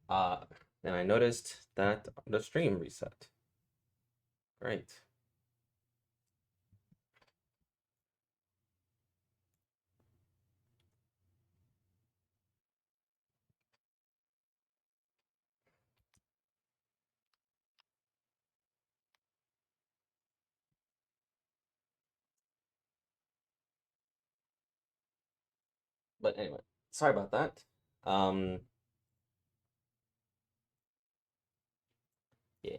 Uh, and I noticed that the stream reset. Great. But anyway, sorry about that. Um, yeah.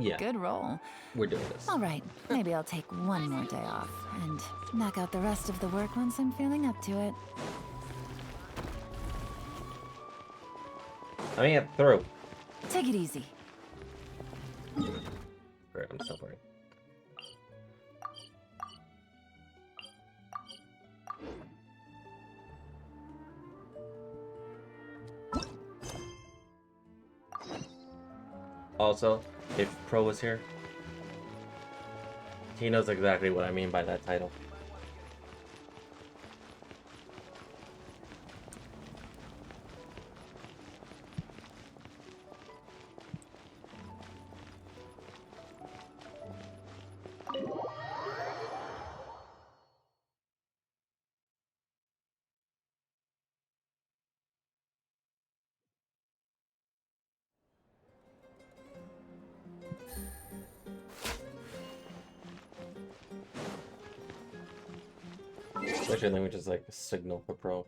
Yeah, Good roll. we're doing this. All right, maybe I'll take one more day off and knock out the rest of the work once I'm feeling up to it. I mean, get through. Take it easy. Great, I'm suffering. Also, if Pro was here, he knows exactly what I mean by that title. Especially language is like a signal for Pro.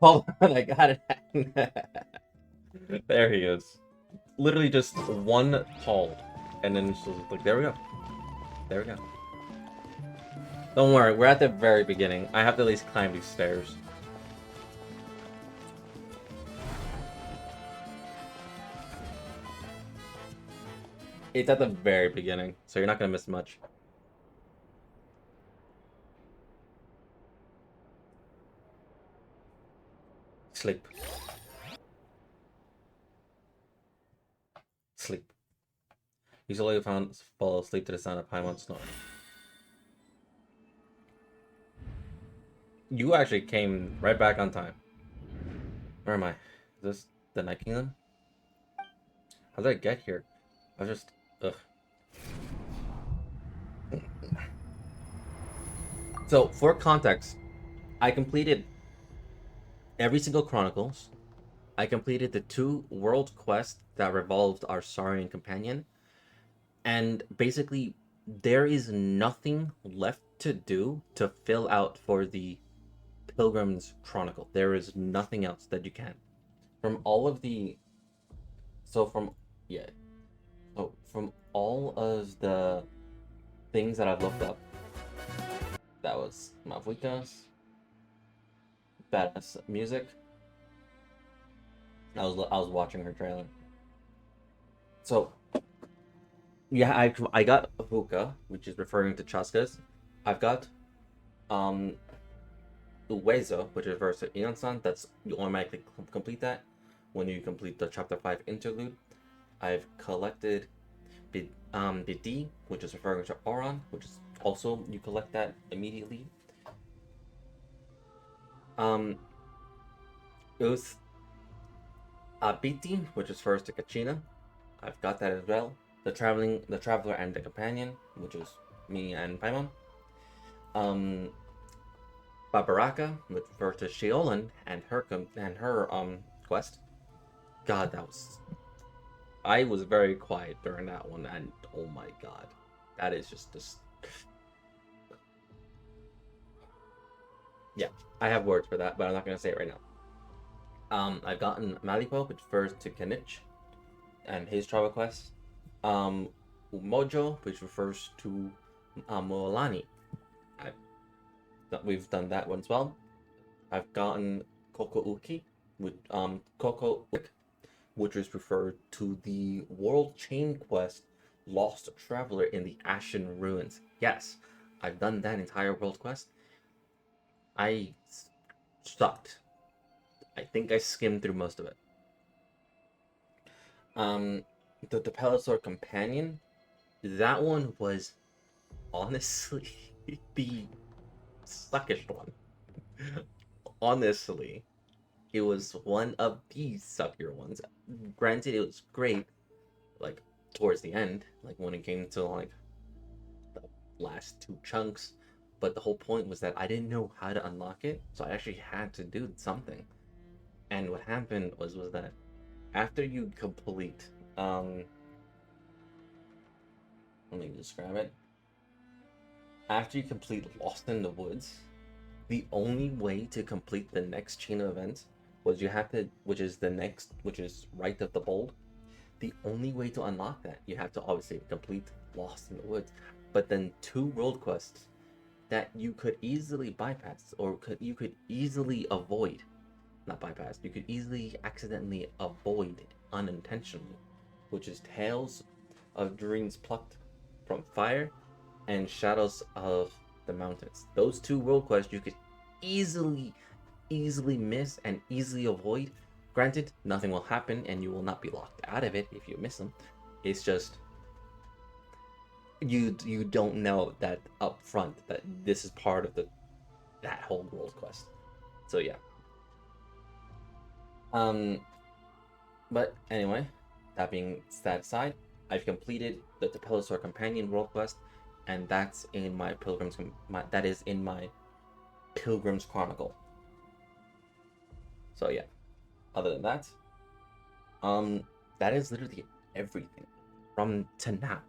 Hold on, I got it. There he is. Literally just one hold, and then it's just like, there we go. There we go. Don't worry, we're at the very beginning. I have to at least climb these stairs. It's at the very beginning, so you're not gonna miss much. Sleep. Sleep. Usually found fall asleep to the sound of Paimon snoring. You actually came right back on time. Where am I? Is this the Night Kingdom? How did I get here? I was just... Ugh. So, for context, I completed every single Chronicles. I completed the 2 world quests that revolved our Saurian companion. And basically, there is nothing left to do to fill out for the Pilgrim's Chronicle. There is nothing else that you can. From all of the... So from... Yeah. So from all of the things that I've looked up, that was Mavuika's badass music. I was watching her trailer. So yeah, I got Avuka, which is referring to Chaska's. I've got um Uwezo, which refers to Inansan. That's you automatically complete that when you complete the chapter 5 interlude. I've collected Bidi, which is referring to Auron, which is also you collect that immediately. Uth Abiti, which is first to Kachina. I've got that as well. The Traveler and the Companion, which is me and Paimon. Babaraka, which refers to Sheolan and her quest. God, that was. I was very quiet during that one, and oh my god, that is just this. Yeah, I have words for that, but I'm not gonna say it right now. I've gotten Malipo, which refers to Kenich and his travel quest. Umojo, which refers to Moalani. We've done that one as well. I've gotten Koko Uki, with Koko Uk, which is referred to the World Chain Quest Lost Traveler in the Ashen Ruins. Yes, I've done that entire world quest. I sucked. I think I skimmed through most of it. The Pelisor Companion, that one was honestly the suckish one. Honestly, it was one of the suckier ones. Granted, it was great, like towards the end, like when it came to like the last two chunks. But the whole point was that I didn't know how to unlock it, so I actually had to do something. And what happened was that after you complete, let me describe it. After you complete Lost in the Woods, the only way to complete the next chain of events was you have to, which is the next, which is right of the bold. The only way to unlock that, you have to obviously complete Lost in the Woods. But then two world quests that you could easily bypass, or you could easily avoid. Not bypass, you could easily accidentally avoid unintentionally, which is Tales of Dreams Plucked from Fire and Shadows of the Mountains. Those two world quests you could easily miss and easily avoid. Granted, nothing will happen and you will not be locked out of it if you miss them. It's just you don't know that up front that this is part of that whole world quest. So yeah. But anyway, that being that aside, I've completed the Pelisor Companion world quest, and that's in my that is in my Pilgrim's Chronicle. So yeah. Other than that, that is literally everything from to now.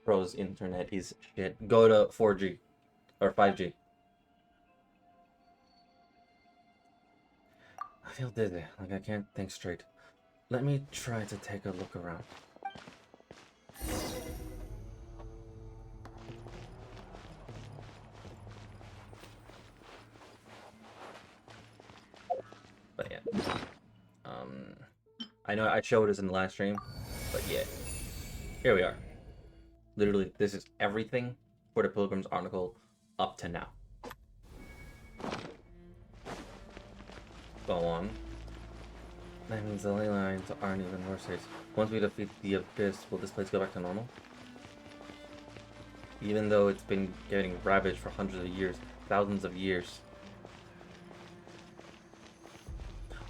Bro's internet is shit. Go to 4G or 5G. I feel dizzy, like I can't think straight. Let me try to take a look around. But yeah. I know I showed this in the last stream, but yeah. Here we are. Literally, this is everything for the Pilgrim's Chronicle up to now. Go on. That means the ley lines aren't even worse. Once we defeat the Abyss, will this place go back to normal? Even though it's been getting ravaged for hundreds of years, thousands of years.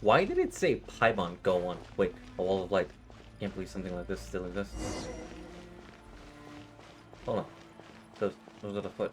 Why did it say Paimon go on? Wait, a wall of light. Can't believe something like this still exists. Hold on. Those are the foot.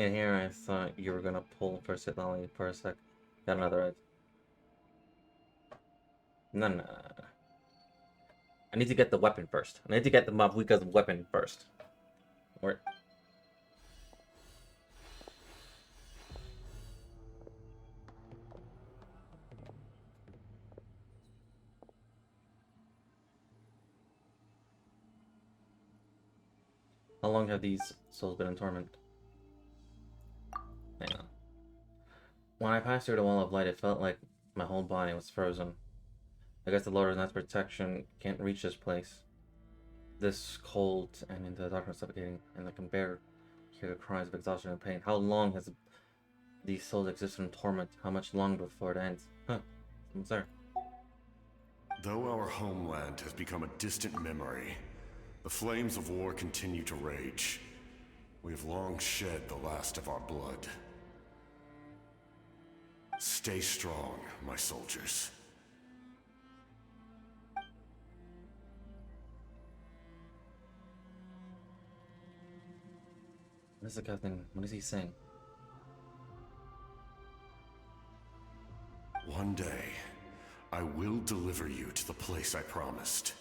In here, I thought you were gonna pull for Sitlali for a sec. Got another edge. No, no, no, no. I need to get the weapon first. I need to get the Mavuika's weapon first. Where? How long have these souls been in torment? Hang on. When I passed through the wall of light, it felt like my whole body was frozen. I guess the Lord of Night's protection can't reach this place. This cold and into the darkness suffocating, and I can hear the cries of exhaustion and pain. How long has these souls existed in torment? How much longer before it ends? Huh. Someone's there. Though our homeland has become a distant memory, the flames of war continue to rage. We have long shed the last of our blood. Stay strong, my soldiers. What is the captain? What is he saying? One day, I will deliver you to the place I promised.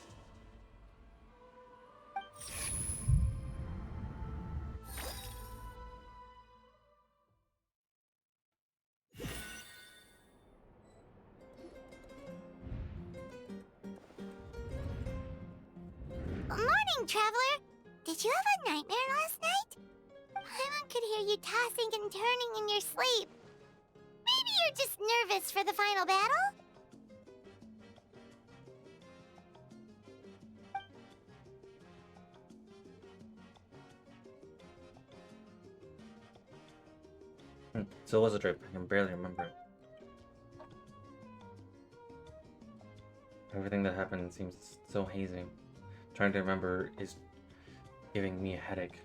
Morning, Traveler! Did you have a nightmare last night? Paimon could hear you tossing and turning in your sleep. Maybe you're just nervous for the final battle? So it was a dream. I can barely remember it. Everything that happened seems so hazy. Trying to remember is giving me a headache.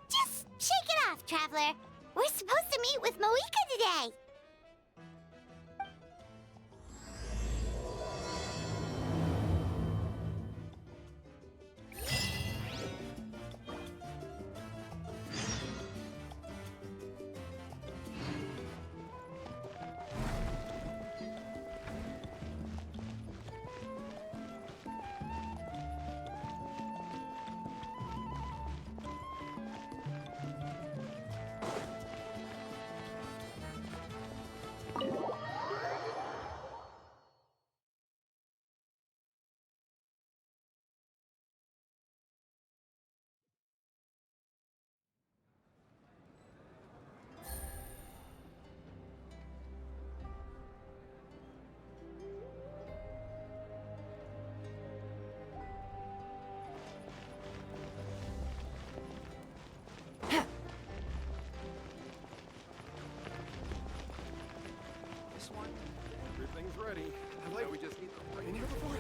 Just shake it off, Traveler. We're supposed to meet with Moika today. Everything's ready. We just need the right here before.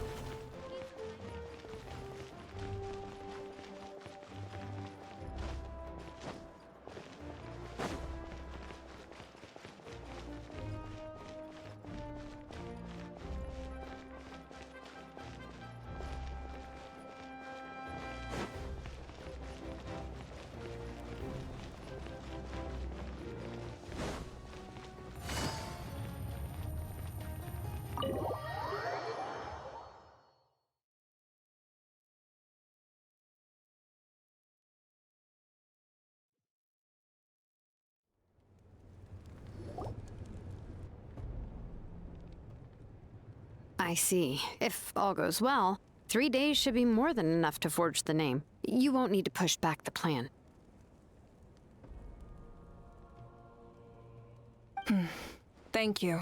I see. If all goes well, 3 days should be more than enough to forge the name. You won't need to push back the plan. Thank you.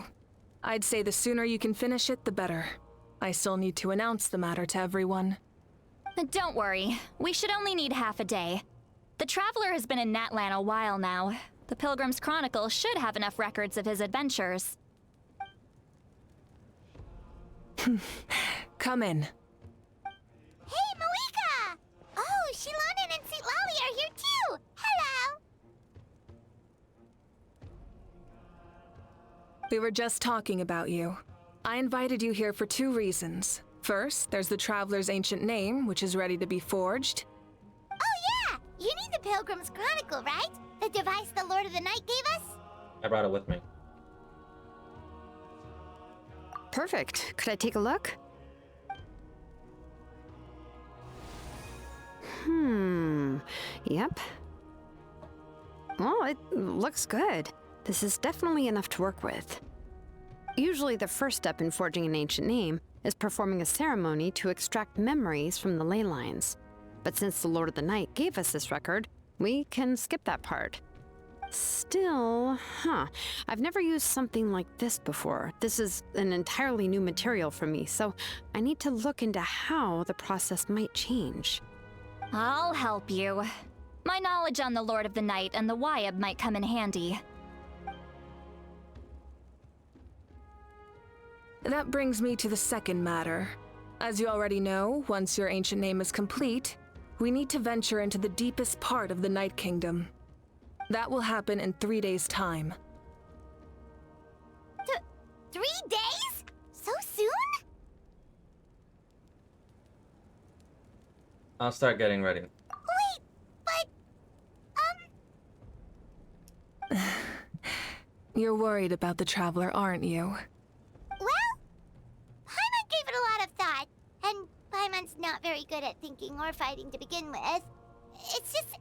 I'd say the sooner you can finish it, the better. I still need to announce the matter to everyone. Don't worry. We should only need half a day. The Traveler has been in Natlan a while now. The Pilgrim's Chronicle should have enough records of his adventures. Come in. Hey, Moika! Oh, Shilonen and Sitlali are here too! Hello! We were just talking about you. I invited you here for 2 reasons. First, there's the Traveler's ancient name, which is ready to be forged. Oh yeah! You need the Pilgrim's Chronicle, right? The device the Lord of the Night gave us? I brought it with me. Perfect. Could I take a look? Yep. Well, it looks good. This is definitely enough to work with. Usually the first step in forging an ancient name is performing a ceremony to extract memories from the ley lines. But since the Lord of the Night gave us this record, we can skip that part. Still, I've never used something like this before. This is an entirely new material for me, so I need to look into how the process might change. I'll help you. My knowledge on the Lord of the Night and the Wyab might come in handy. That brings me to the second matter. As you already know, once your ancient name is complete, we need to venture into the deepest part of the Night Kingdom. That will happen in 3 days' time. 3 days? So soon? I'll start getting ready. Wait, but, You're worried about the Traveler, aren't you? well, Paimon gave it a lot of thought, and Paimon's not very good at thinking or fighting to begin with. It's just...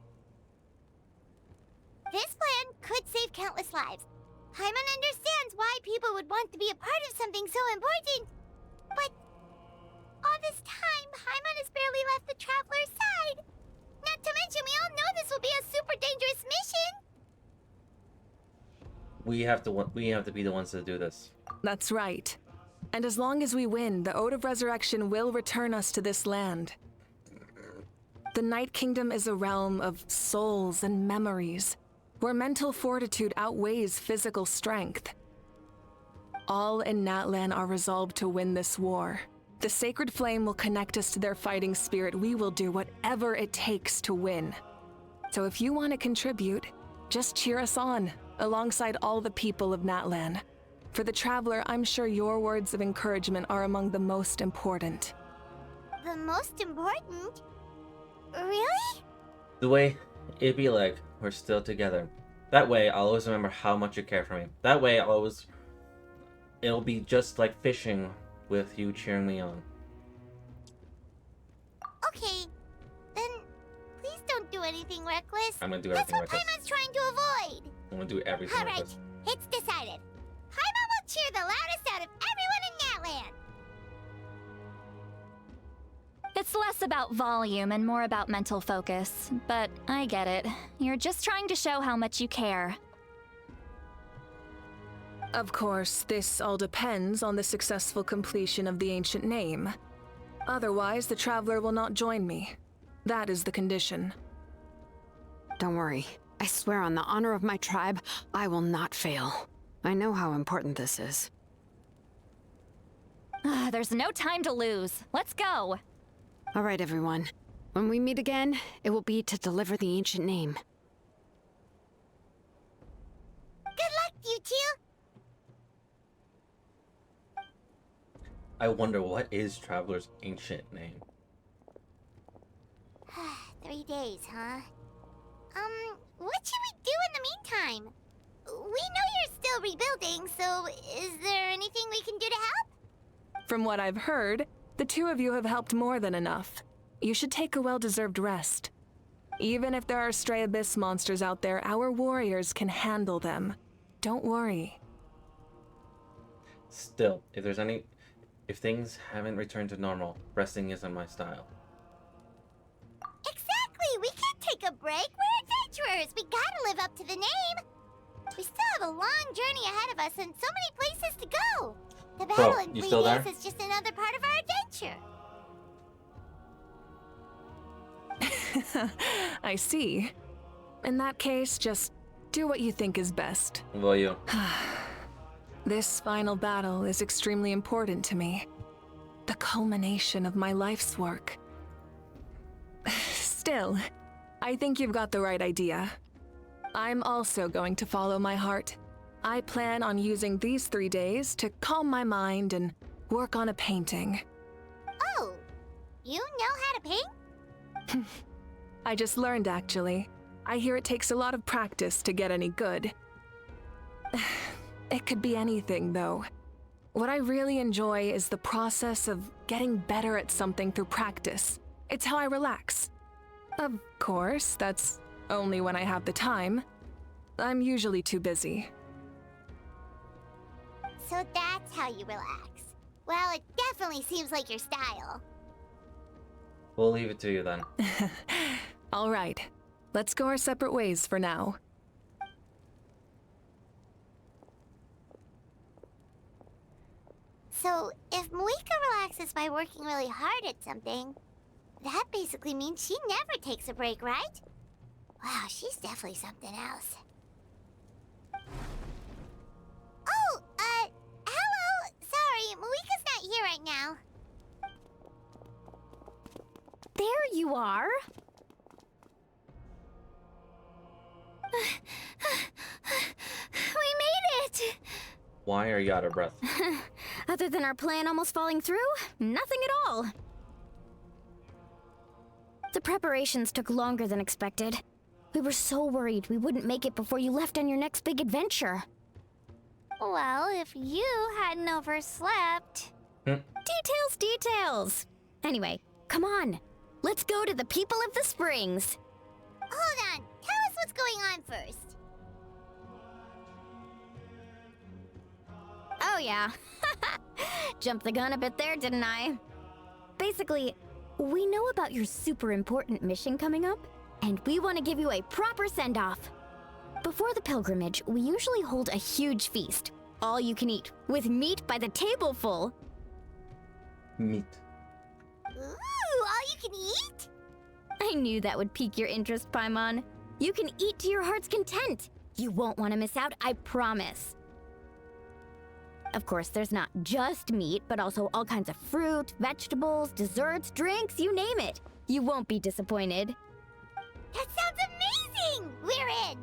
this plan could save countless lives. Paimon understands why people would want to be a part of something so important, but all this time, Paimon has barely left the Traveler's side. Not to mention, we all know this will be a super dangerous mission. We have to be the ones to do this. That's right. And as long as we win, the Ode of Resurrection will return us to this land. The Night Kingdom is a realm of souls and memories, where mental fortitude outweighs physical strength. All in Natlan are resolved to win this war. The sacred flame will connect us to their fighting spirit. We will do whatever it takes to win. So if you want to contribute, just cheer us on, alongside all the people of Natlan. For the Traveler, I'm sure your words of encouragement are among the most important. The most important? Really? The way it'd be like we're still together. That way I'll always remember how much you care for me. That way it'll be just like fishing with you cheering me on. Okay, then please don't do anything reckless. I'm gonna do That's everything what reckless. Paimon's trying to avoid. I'm gonna do everything Alright, reckless. it's decided. Paimon will cheer the loudest out of everyone in Natlan. It's less about volume and more about mental focus, but I get it. You're just trying to show how much you care. Of course, this all depends on the successful completion of the ancient name. Otherwise, the Traveler will not join me. That is the condition. Don't worry. I swear on the honor of my tribe, I will not fail. I know how important this is. There's no time to lose. Let's go. All right, everyone. When we meet again, it will be to deliver the ancient name. Good luck, you two. I wonder what is Traveler's ancient name. 3 days, huh? What should we do in the meantime? We know you're still rebuilding, so is there anything we can do to help? From what I've heard, the two of you have helped more than enough. You should take a well-deserved rest. Even if there are stray abyss monsters out there, our warriors can handle them. Don't worry. Still, if things haven't returned to normal, resting isn't my style. Exactly! We can't take a break! We're adventurers! We gotta live up to the name! We still have a long journey ahead of us and so many places to go! The battle in you 3 still days there? is just another part of our adventure! I see. In that case, just do what you think is best. Will you? This final battle is extremely important to me. The culmination of my life's work. Still, I think you've got the right idea. I'm also going to follow my heart. I plan on using these 3 days to calm my mind and work on a painting. You know how to paint? I just learned, actually. I hear it takes a lot of practice to get any good. It could be anything, though. What I really enjoy is the process of getting better at something through practice. It's how I relax. Of course, that's only when I have the time. I'm usually too busy. So that's how you relax. Well, it definitely seems like your style. We'll leave it to you then. All right, let's go our separate ways for now. So, if Moika relaxes by working really hard at something, that basically means she never takes a break, right? Wow, she's definitely something else. Oh, hello! Sorry, Moika's not here right now. There you are. We made it! Why are you out of breath? Other than our plan almost falling through, nothing at all. The preparations took longer than expected. We were so worried we wouldn't make it before you left on your next big adventure. Well, if you hadn't overslept... Details! Anyway, come on. Let's go to the people of the Springs. Hold on, tell us what's going on first. Oh yeah. Jumped the gun a bit there, didn't I? Basically, we know about your super important mission coming up, and we want to give you a proper send-off. Before the pilgrimage, we usually hold a huge feast. All you can eat, with meat by the tableful. Meat. Ooh, all you can eat? I knew that would pique your interest, Paimon. You can eat to your heart's content. You won't want to miss out, I promise. Of course, there's not just meat, but also all kinds of fruit, vegetables, desserts, drinks, you name it. You won't be disappointed. That sounds amazing! We're in!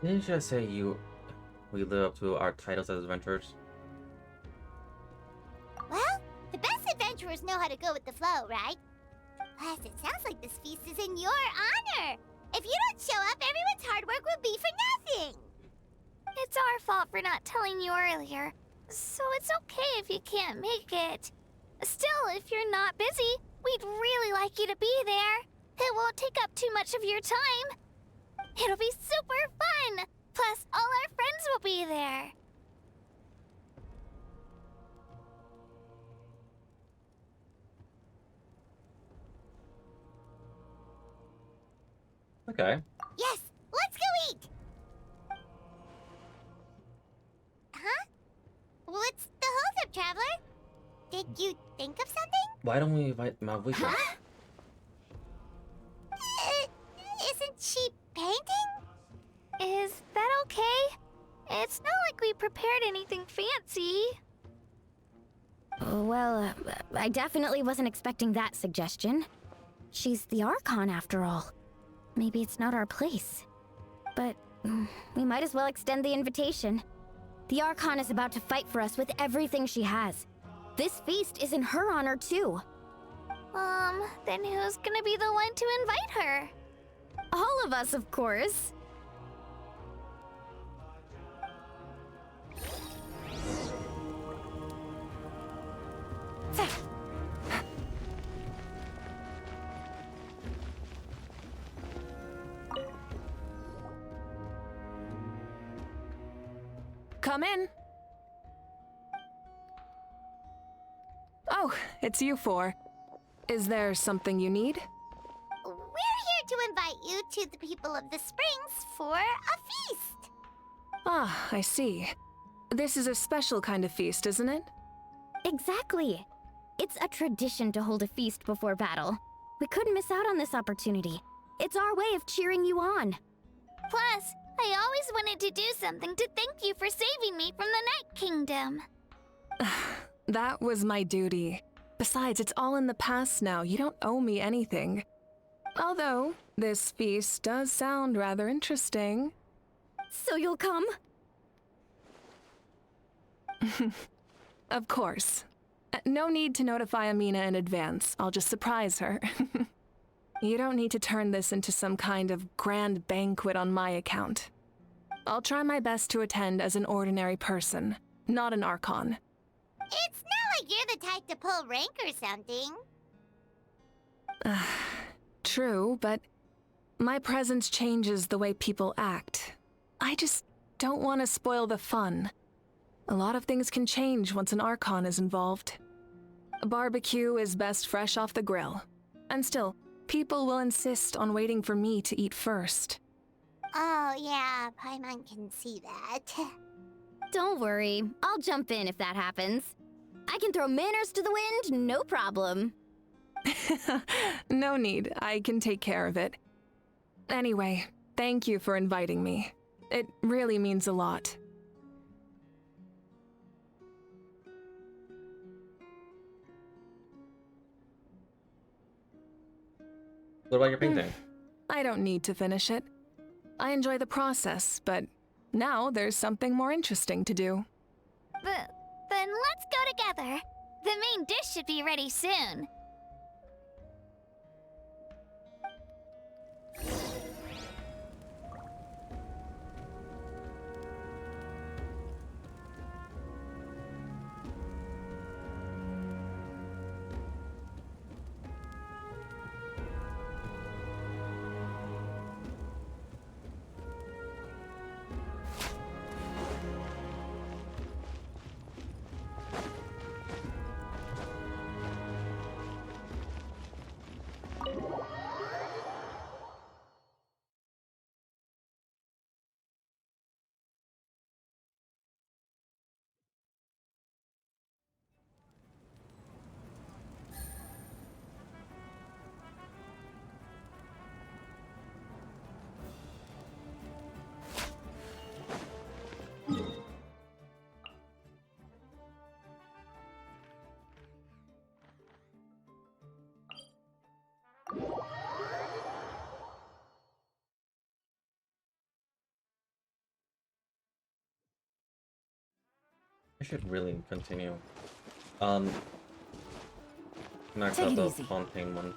Didn't you just say we live up to our titles as adventurers? Well, the best adventurers know how to go with the flow, right? Plus, it sounds like this feast is in your honor. If you don't show up, everyone's hard work will be for nothing. It's our fault for not telling you earlier, so it's okay if you can't make it. Still, if you're not busy, we'd really like you to be there. It won't take up too much of your time. It'll be super fun! Plus, all our friends will be there. Okay. Yes, let's go eat! Huh? What's the holdup, Traveler? Did you think of something? Why don't we invite Malvika? Huh? Isn't she painting? Is that okay? It's not like we prepared anything fancy. Well, I definitely wasn't expecting that suggestion. She's the Archon, after all. Maybe it's not our place. But we might as well extend the invitation. The Archon is about to fight for us with everything she has. This feast is in her honor, too. Then who's gonna be the one to invite her? All of us, of course. Come in. Oh, it's you four. Is there something you need? We're here to invite you to the people of the Springs for a feast. Ah, I see. This is a special kind of feast, isn't it? Exactly. It's a tradition to hold a feast before battle. We couldn't miss out on this opportunity. It's our way of cheering you on. Plus, I always wanted to do something to thank you for saving me from the Night Kingdom. That was my duty. Besides, it's all in the past now. You don't owe me anything. Although, this feast does sound rather interesting. So you'll come? Of course. No need to notify Amina in advance. I'll just surprise her. You don't need to turn this into some kind of grand banquet on my account. I'll try my best to attend as an ordinary person, not an Archon. It's not like you're the type to pull rank or something. True, but my presence changes the way people act. I just don't want to spoil the fun. A lot of things can change once an Archon is involved. A barbecue is best fresh off the grill. And still, people will insist on waiting for me to eat first. Oh yeah, Paimon can see that. Don't worry, I'll jump in if that happens. I can throw manners to the wind, no problem. No need, I can take care of it. Anyway, thank you for inviting me. It really means a lot. What about your painting? I don't need to finish it. I enjoy the process, but now there's something more interesting to do. Then let's go together. The main dish should be ready soon. I should really continue. Max Take out it the easy. Fontaine one.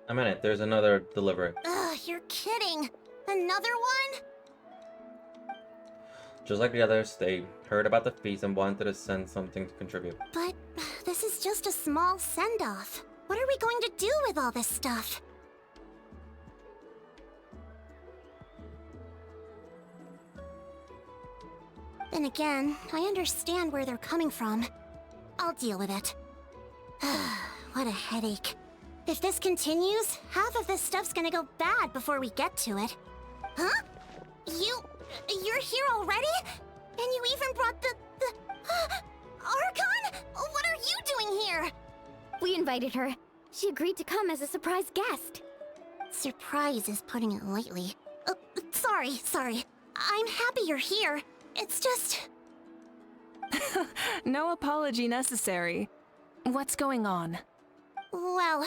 A minute, there's another delivery. Ugh, you're kidding. Another one? Just like the others, they heard about the feast and wanted to send something to contribute. But this is just a small send-off. What are we going to do with all this stuff? Then again, I understand where they're coming from. I'll deal with it. What a headache. If this continues, half of this stuff's gonna go bad before we get to it. Huh? You're here already? And you even brought the Archon? What are you doing here? We invited her. She agreed to come as a surprise guest. Surprise is putting it lightly. Sorry. I'm happy you're here. It's just... No apology necessary. What's going on? Well,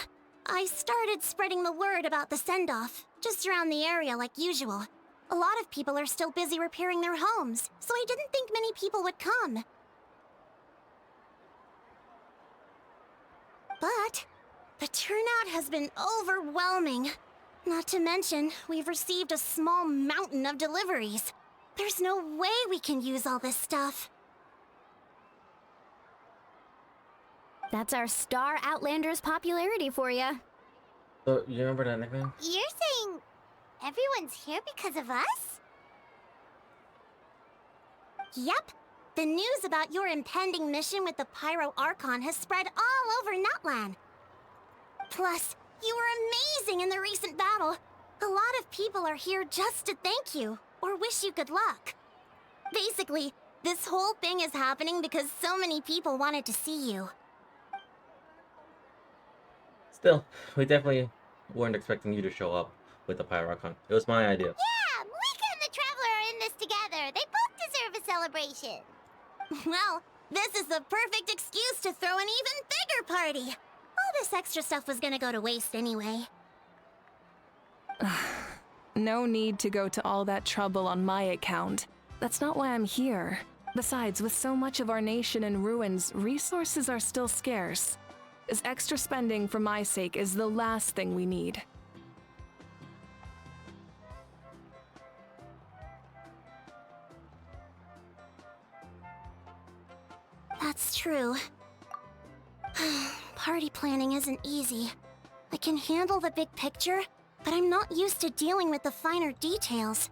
I started spreading the word about the send-off, just around the area like usual. A lot of people are still busy repairing their homes, so I didn't think many people would come. But the turnout has been overwhelming. Not to mention, we've received a small mountain of deliveries. There's no way we can use all this stuff. That's our Star Outlander's popularity for you. So, you remember that nickname? You're saying everyone's here because of us? Yep. The news about your impending mission with the Pyro Archon has spread all over Nutland. Plus, you were amazing in the recent battle. A lot of people are here just to thank you, or wish you good luck. Basically, this whole thing is happening because so many people wanted to see you. Still, we definitely weren't expecting you to show up with the Pyrocon. It was my idea. Yeah, Malika and the Traveler are in this together. They both deserve a celebration. Well, this is the perfect excuse to throw an even bigger party. All this extra stuff was gonna go to waste anyway. No need to go to all that trouble on my account. That's not why I'm here. Besides, with so much of our nation in ruins, resources are still scarce. This extra spending for my sake is the last thing we need. That's true. Party planning isn't easy. I can handle the big picture, but I'm not used to dealing with the finer details.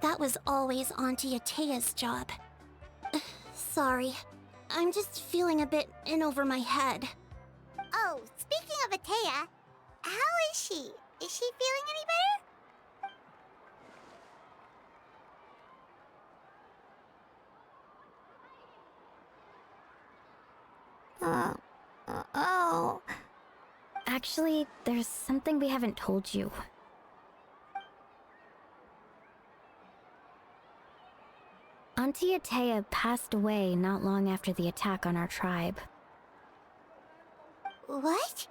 That was always Auntie Atea's job. Sorry. I'm just feeling a bit in over my head. Oh, speaking of Atea, how is she? Is she feeling any better? Oh. Actually, there's something we haven't told you. Auntie Atea passed away not long after the attack on our tribe. What?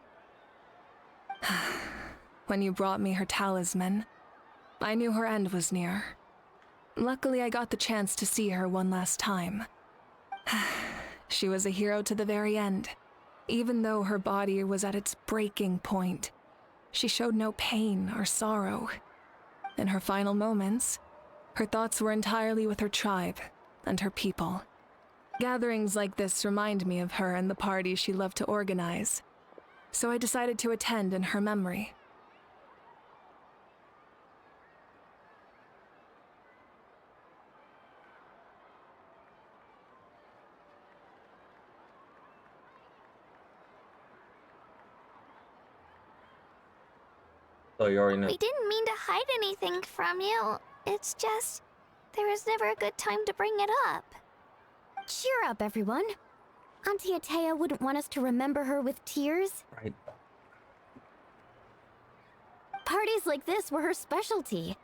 When you brought me her talisman, I knew her end was near. Luckily, I got the chance to see her one last time. She was a hero to the very end. Even though her body was at its breaking point, she showed no pain or sorrow. In her final moments, her thoughts were entirely with her tribe and her people. Gatherings like this remind me of her and the parties she loved to organize, so I decided to attend in her memory. So you already know. We didn't mean to hide anything from you. It's just, there was never a good time to bring it up. Cheer up, everyone. Auntie Atea wouldn't want us to remember her with tears. Right. Parties like this were her specialty.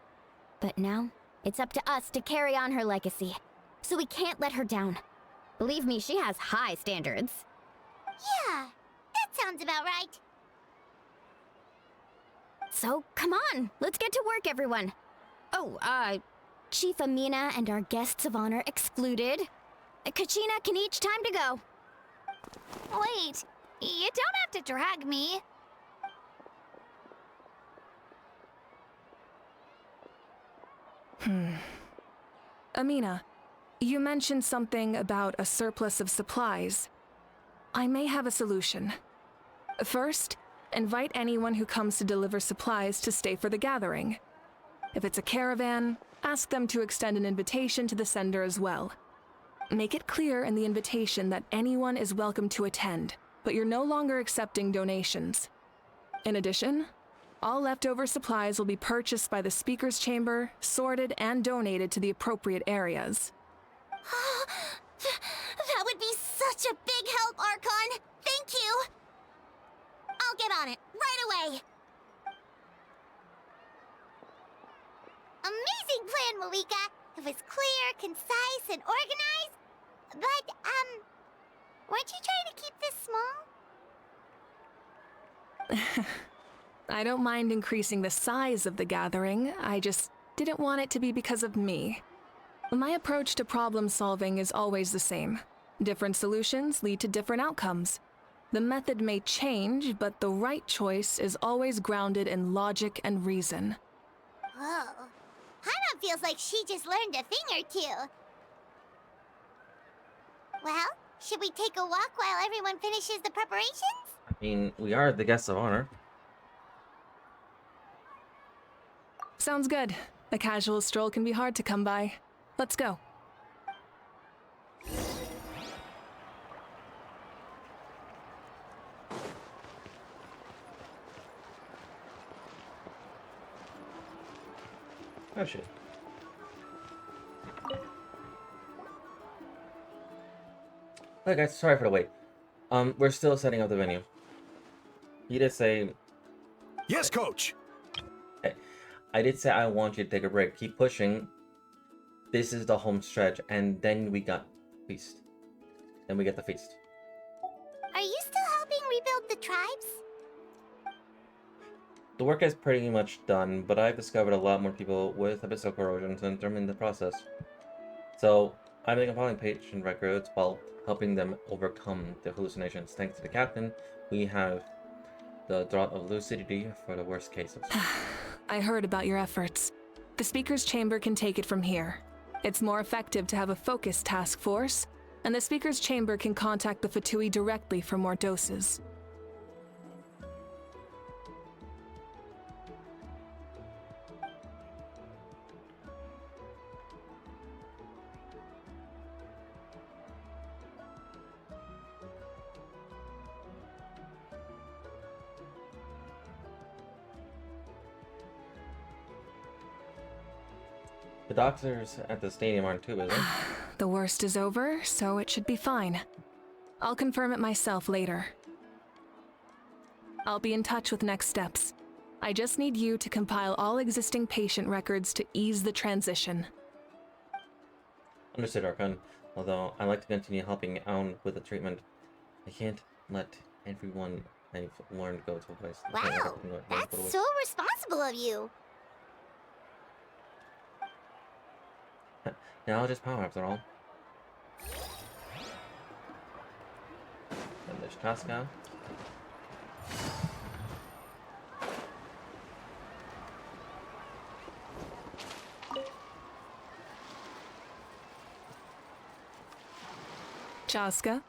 But now, it's up to us to carry on her legacy. So we can't let her down. Believe me, she has high standards. Yeah, that sounds about right. So, come on, let's get to work, everyone. Oh, Chief Amina and our guests of honor excluded. Kachina can each time to go. Wait, you don't have to drag me. Amina, you mentioned something about a surplus of supplies. I may have a solution. First, invite anyone who comes to deliver supplies to stay for the gathering. If it's a caravan, ask them to extend an invitation to the sender as well. Make it clear in the invitation that anyone is welcome to attend, but you're no longer accepting donations. In addition, all leftover supplies will be purchased by the speaker's chamber, sorted, and donated to the appropriate areas. That would be such a big help, Archon. Thank you. I'll get on it right away. Amazing plan, Malika. It was clear, concise, and organized. But, weren't you trying to keep this small? I don't mind increasing the size of the gathering, I just didn't want it to be because of me. My approach to problem solving is always the same. Different solutions lead to different outcomes. The method may change, but the right choice is always grounded in logic and reason. Whoa. Hana feels like she just learned a thing or two. Well, should we take a walk while everyone finishes the preparations? I mean, we are the guests of honor. Sounds good. A casual stroll can be hard to come by. Let's go. Oh shit. Hey guys, sorry for the wait. We're still setting up the venue. You did say... Yes, coach. Hey, I did say I want you to take a break. Keep pushing. This is the home stretch, and then we got feast. Then we get the feast. Are you still helping rebuild the tribes? The work is pretty much done, but I've discovered a lot more people with abyssal corrosion since I'm in the process. So, I've been compiling patient records while helping them overcome the hallucinations. Thanks to the captain, we have the draught of lucidity for the worst cases. I heard about your efforts. The Speaker's Chamber can take it from here. It's more effective to have a focused task force, and the Speaker's Chamber can contact the Fatui directly for more doses. The doctors at the stadium aren't too busy. The worst is over, so it should be fine. I'll confirm it myself later. I'll be in touch with next steps. I just need you to compile all existing patient records to ease the transition. Understood, Archon. Although I'd like to continue helping Aun with the treatment, I can't let everyone I've learned go to waste. Wow, that's so responsible of you. Now just power-ups are all. And there's Casca. Chaska?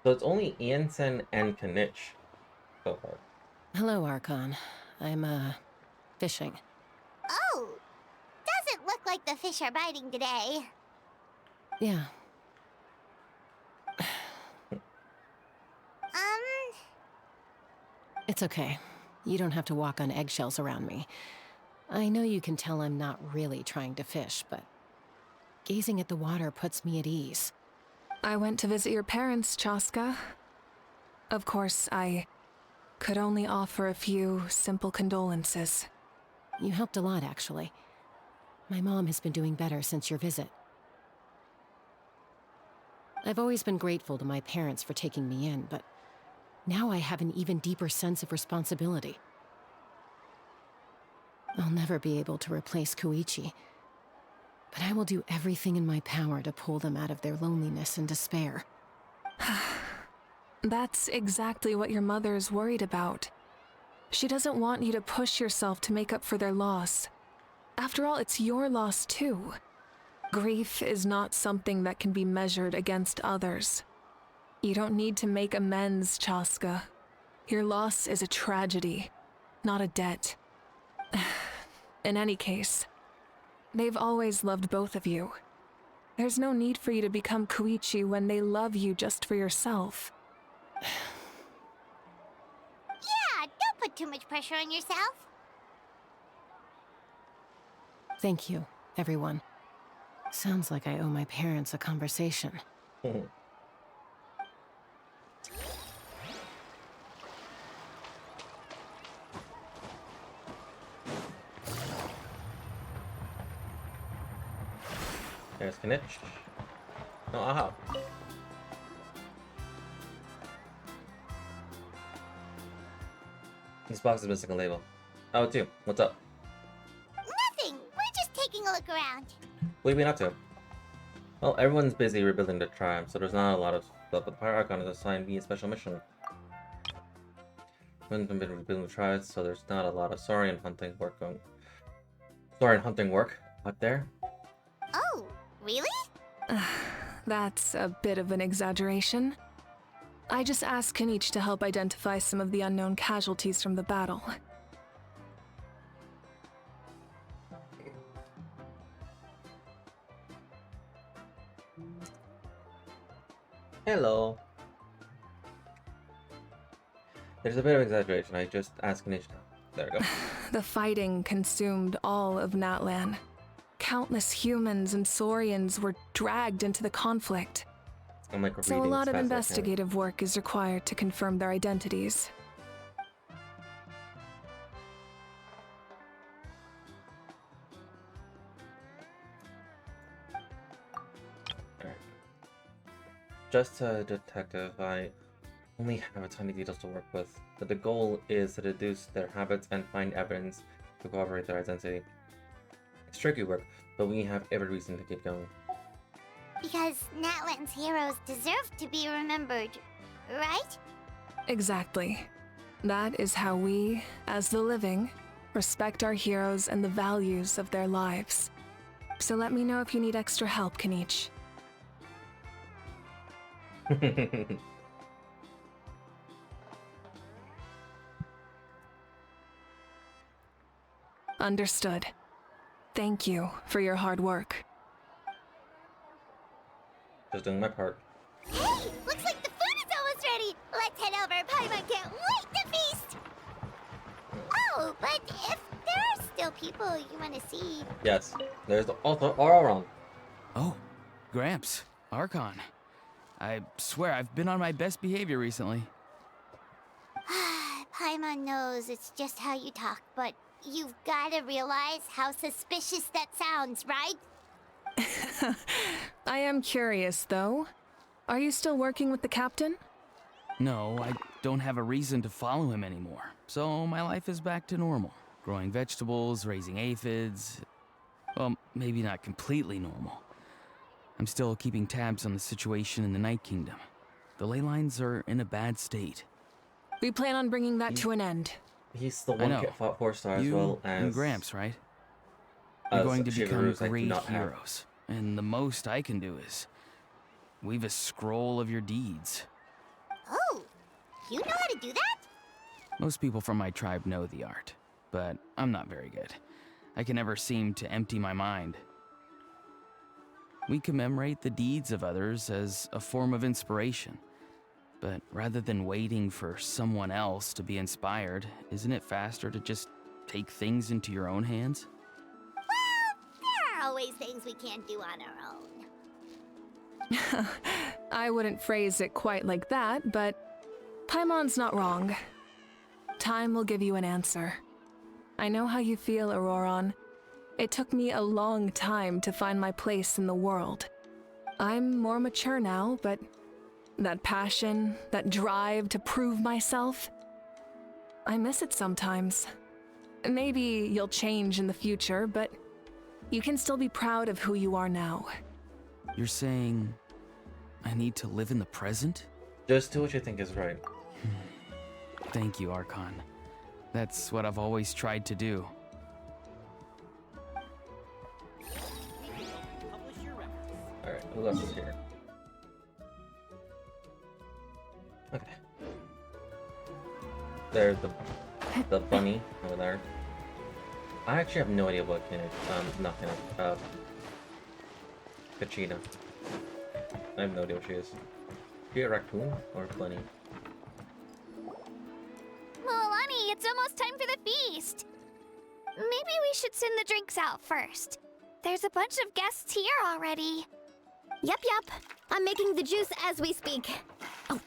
So it's only Anson and Kanich so far. Hello, Archon. I'm, fishing. Oh, doesn't look like the fish are biting today. Yeah. It's okay. You don't have to walk on eggshells around me. I know you can tell I'm not really trying to fish, but gazing at the water puts me at ease. I went to visit your parents, Chaska. Of course, I could only offer a few simple condolences. You helped a lot, actually. My mom has been doing better since your visit. I've always been grateful to my parents for taking me in, but now I have an even deeper sense of responsibility. I'll never be able to replace Koichi, but I will do everything in my power to pull them out of their loneliness and despair. That's exactly what your mother's worried about. She doesn't want you to push yourself to make up for their loss. After all, it's your loss too. Grief is not something that can be measured against others. You don't need to make amends, Chaska. Your loss is a tragedy, not a debt. In any case, they've always loved both of you. There's no need for you to become Koichi when they love you just for yourself. Yeah, don't put too much pressure on yourself. Thank you, everyone. Sounds like I owe my parents a conversation. There's Kanich. No, aha. This box is missing a label. Oh, too. What's up? Nothing. We're just taking a look around. What have you been up to? Well, everyone's busy rebuilding the tribe, so there's not a lot of stuff, but the Pirate Archon has assigned me a special mission. Everyone's been rebuilding the tribes, so there's not a lot of Saurian hunting work out there. Oh, really? That's a bit of an exaggeration. I just asked Kanich to help identify some of the unknown casualties from the battle. Hello. There's a bit of exaggeration. I just asked Kanich. There we go. The fighting consumed all of Natlan. countless humans and Saurians were dragged into the conflict. I'm like So a reading lot as of fast as I can. investigative work is required to confirm their identities. Alright. Just a detective, I only have a tiny details to work with, but the goal is to deduce their habits and find evidence to corroborate their identity. It's tricky work, but we have every reason to keep going. Because Natlan's heroes deserve to be remembered, right? Exactly. That is how we, as the living, respect our heroes and the values of their lives. So let me know if you need extra help, Kanichi. Understood. Thank you for your hard work. Just doing my part. Hey, looks like the food is almost ready. Let's head over. Paimon can't wait to feast. Oh, but if there are still people you want to see, Yes, there's the author Archon. Oh, Gramps, Archon. I swear I've been on my best behavior recently. Paimon knows it's just how you talk, but you've got to realize how suspicious that sounds, right? I am curious, though. Are you still working with the captain? No, I don't have a reason to follow him anymore. So my life is back to normal. Growing vegetables, raising aphids. Well, maybe not completely normal. I'm still keeping tabs on the situation in the Night Kingdom. The ley lines are in a bad state. We plan on bringing that to an end. He's the I one know. that fought 4 stars as You well as and Gramps, right? You're going to become Shigaru's I do great not have. heroes. And the most I can do is weave a scroll of your deeds. Oh, you know how to do that? Most people from my tribe know the art, but I'm not very good. I can never seem to empty my mind. We commemorate the deeds of others as a form of inspiration. But rather than waiting for someone else to be inspired, isn't it faster to just take things into your own hands? Well, there are always things we can't do on our own. I wouldn't phrase it quite like that, but Paimon's not wrong. Time will give you an answer. I know how you feel, Auroron. It took me a long time to find my place in the world. I'm more mature now, but that passion, that drive to prove myself, I miss it sometimes. Maybe you'll change in the future, but you can still be proud of who you are now. You're saying I need to live in the present? Just do what you think is right. Thank you, Archon. That's what I've always tried to do. Alright, who else is here? Okay. There's the bunny over there. I actually have no idea what Kachina. I have no idea what she is. Is she a raccoon or a bunny? Milani, it's almost time for the feast. Maybe we should send the drinks out first. There's a bunch of guests here already. Yep. I'm making the juice as we speak. Oh,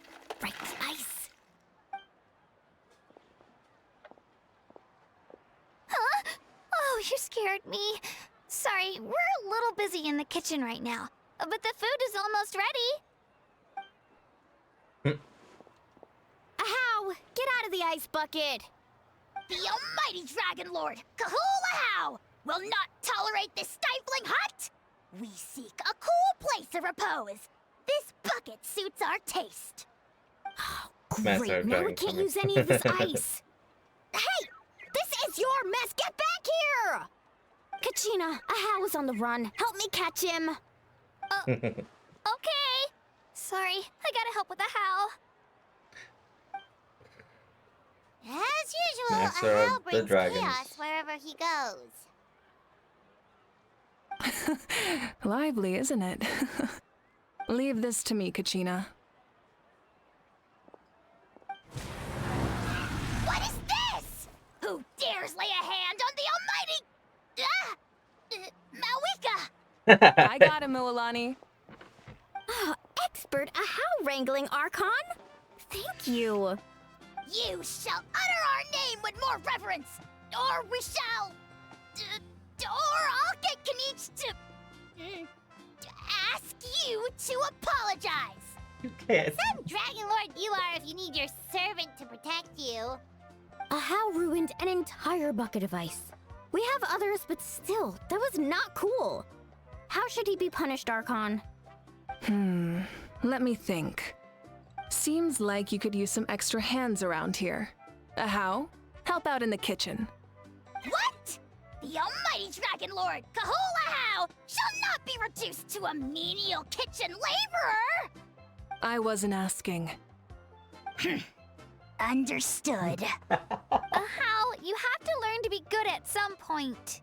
right, ice. Huh? Oh, you scared me. Sorry, we're a little busy in the kitchen right now. But the food is almost ready. Ahow! Get out of the ice bucket! The almighty Dragon Lord, Kahul-Ahow, will not tolerate this stifling hut! We seek a cool place of repose. This bucket suits our taste. Oh, Master great. Now we Dragon can't coming. use any of this ice. Hey! This is your mess! Get back here! Kachina, Ahow is on the run. Help me catch him. Okay. Sorry, I gotta help with Ahow. As usual, Master Ahow of the brings Dragons. chaos wherever he goes. Lively, isn't it? Leave this to me, Kachina. What is this? Who dares lay a hand on the almighty... Maui I got him, Milani. Oh, expert Ahau wrangling, Archon. Thank you. You shall utter our name with more reverence, or we shall... or I'll get Kanich to ask you to apologize. You can't. Some Dragon Lord you are if you need your servant to protect you. Ahau ruined an entire bucket of ice. We have others, but still, that was not cool. How should he be punished, Archon? Let me think. Seems like you could use some extra hands around here. How? Help out in the kitchen. What? The almighty Dragon Lord, Kahula shall not be reduced to a menial kitchen laborer! I wasn't asking. Understood. Ahau, you have to learn to be good at some point.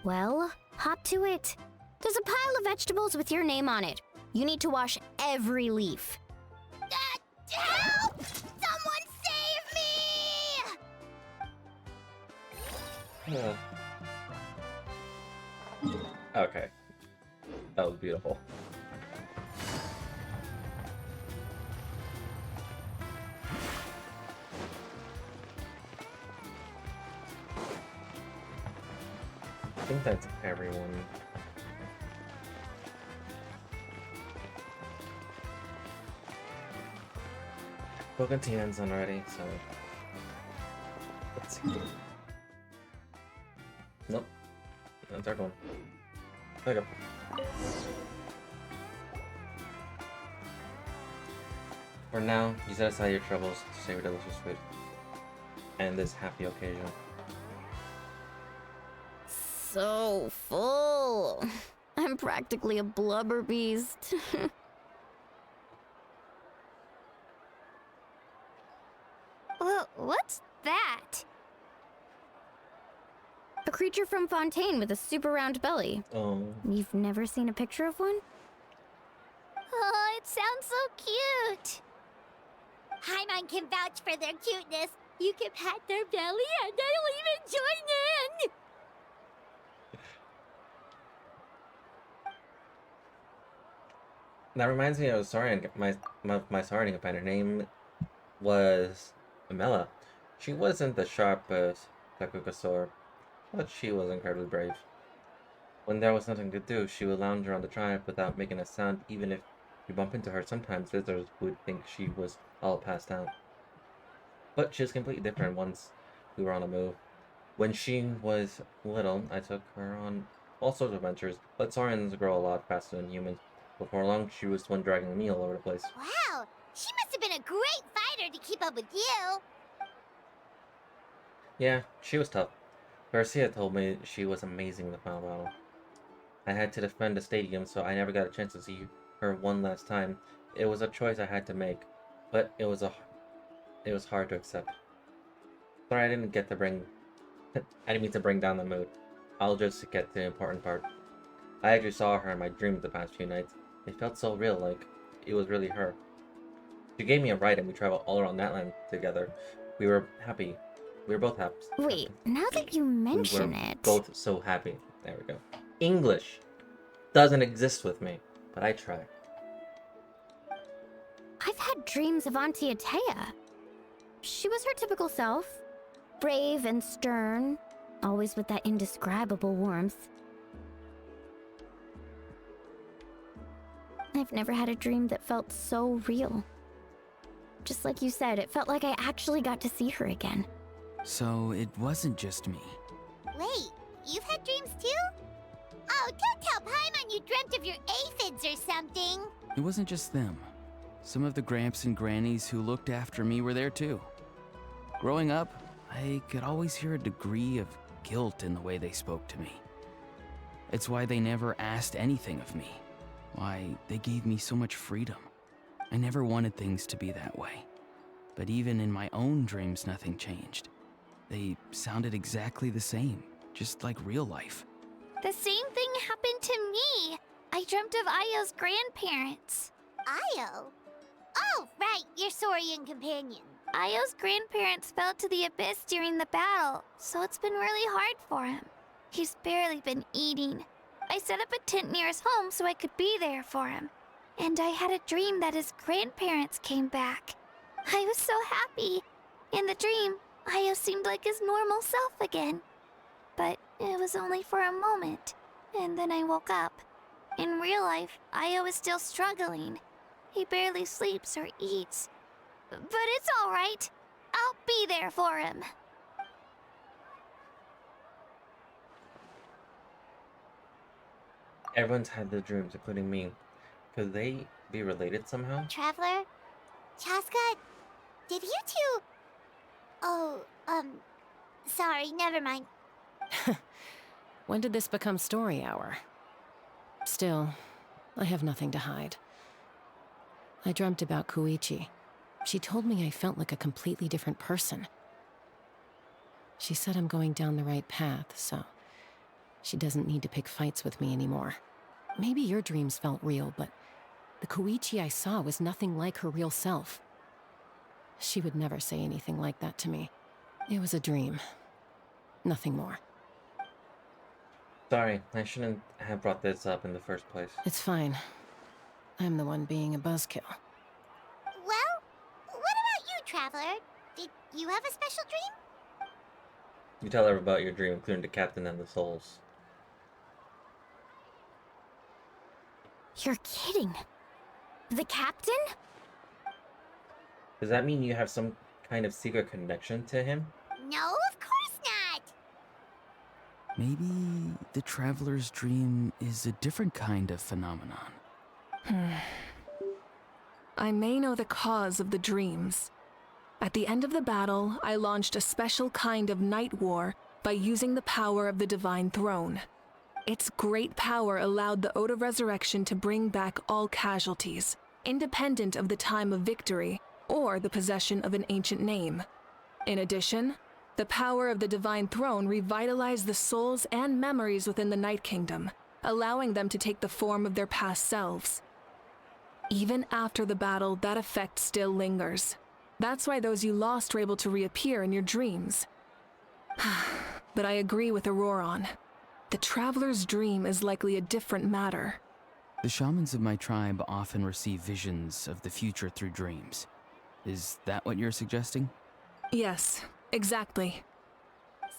Well, hop to it. There's a pile of vegetables with your name on it. You need to wash every leaf. Help! Someone save me! Yeah. Okay. That was beautiful. I think that's everyone. Spoken to Tian's already, so let's see. Nope. That's our one. Okay. For now, you set aside your troubles to savor delicious food and this happy occasion. So full. I'm practically a blubber beast. What's that? A creature from Fontaine with a super round belly. Oh. You've never seen a picture of one? Oh, it sounds so cute. Hyman can vouch for their cuteness. You can pat their belly and they'll even join in. That reminds me of Saurian, my Saurian companion. Her name was Amela. She wasn't the sharpest Takukasaur, but she was incredibly brave. When there was nothing to do, she would lounge around the tribe without making a sound. Even if you bump into her, sometimes visitors would think she was all passed out. But she was completely different once we were on the move. When she was little, I took her on all sorts of adventures, but Saurians grow a lot faster than humans. Before long, she was the one dragging me all over the place. Wow, she must have been a great fighter to keep up with you. Yeah, she was tough. Garcia told me she was amazing in the final battle. I had to defend the stadium, so I never got a chance to see her one last time. It was a choice I had to make, but it was hard to accept. Sorry I didn't mean to bring down the mood. I'll just get to the important part. I actually saw her in my dreams the past few nights. It felt so real, like it was really her. She gave me a ride and we traveled all around Natland together. We were happy. We were both happy. Wait, now that you mention it... Both so happy. There we go. English doesn't exist with me, but I try. I've had dreams of Auntie Atea. She was her typical self. Brave and stern, always with that indescribable warmth. I've never had a dream that felt so real. Just like you said, it felt like I actually got to see her again. So it wasn't just me. Wait, you've had dreams too? Oh, don't tell Paimon you dreamt of your aphids or something. It wasn't just them. Some of the Gramps and Grannies who looked after me were there too. Growing up, I could always hear a degree of guilt in the way they spoke to me. It's why they never asked anything of me. Why they gave me so much freedom. I never wanted things to be that way. But even in my own dreams, nothing changed. They sounded exactly the same, just like real life. The same thing happened to me. I dreamt of Ayo's grandparents. Ayo? Oh, right, your Saurian companion. Ayo's grandparents fell to the abyss during the battle, so it's been really hard for him. He's barely been eating. I set up a tent near his home so I could be there for him. And I had a dream that his grandparents came back. I was so happy. In the dream, Io seemed like his normal self again. But it was only for a moment. And then I woke up. In real life, Io is still struggling. He barely sleeps or eats. But it's all right. I'll be there for him. Everyone's had their dreams, including me. Could they be related somehow? Traveler? Chaska? Did you two... Oh, sorry, never mind. When did this become story hour? Still, I have nothing to hide. I dreamt about Koichi. She told me I felt like a completely different person. She said I'm going down the right path, so she doesn't need to pick fights with me anymore. Maybe your dreams felt real, but the Koichi I saw was nothing like her real self. She would never say anything like that to me. It was a dream. Nothing more. Sorry, I shouldn't have brought this up in the first place. It's fine. I'm the one being a buzzkill. Well, what about you, Traveler? Did you have a special dream? You tell her about your dream, including the captain and the souls. You're kidding. The captain? Does that mean you have some kind of secret connection to him? No, of course not! Maybe the traveler's dream is a different kind of phenomenon. I may know the cause of the dreams. At the end of the battle, I launched a special kind of night war by using the power of the Divine Throne. Its great power allowed the Ode of Resurrection to bring back all casualties, independent of the time of victory or the possession of an ancient name. In addition, the power of the Divine Throne revitalized the souls and memories within the Night Kingdom, allowing them to take the form of their past selves. Even after the battle, that effect still lingers. That's why those you lost were able to reappear in your dreams. But I agree with Auroron. The Traveler's dream is likely a different matter. The shamans of my tribe often receive visions of the future through dreams. Is that what you're suggesting? Yes, exactly.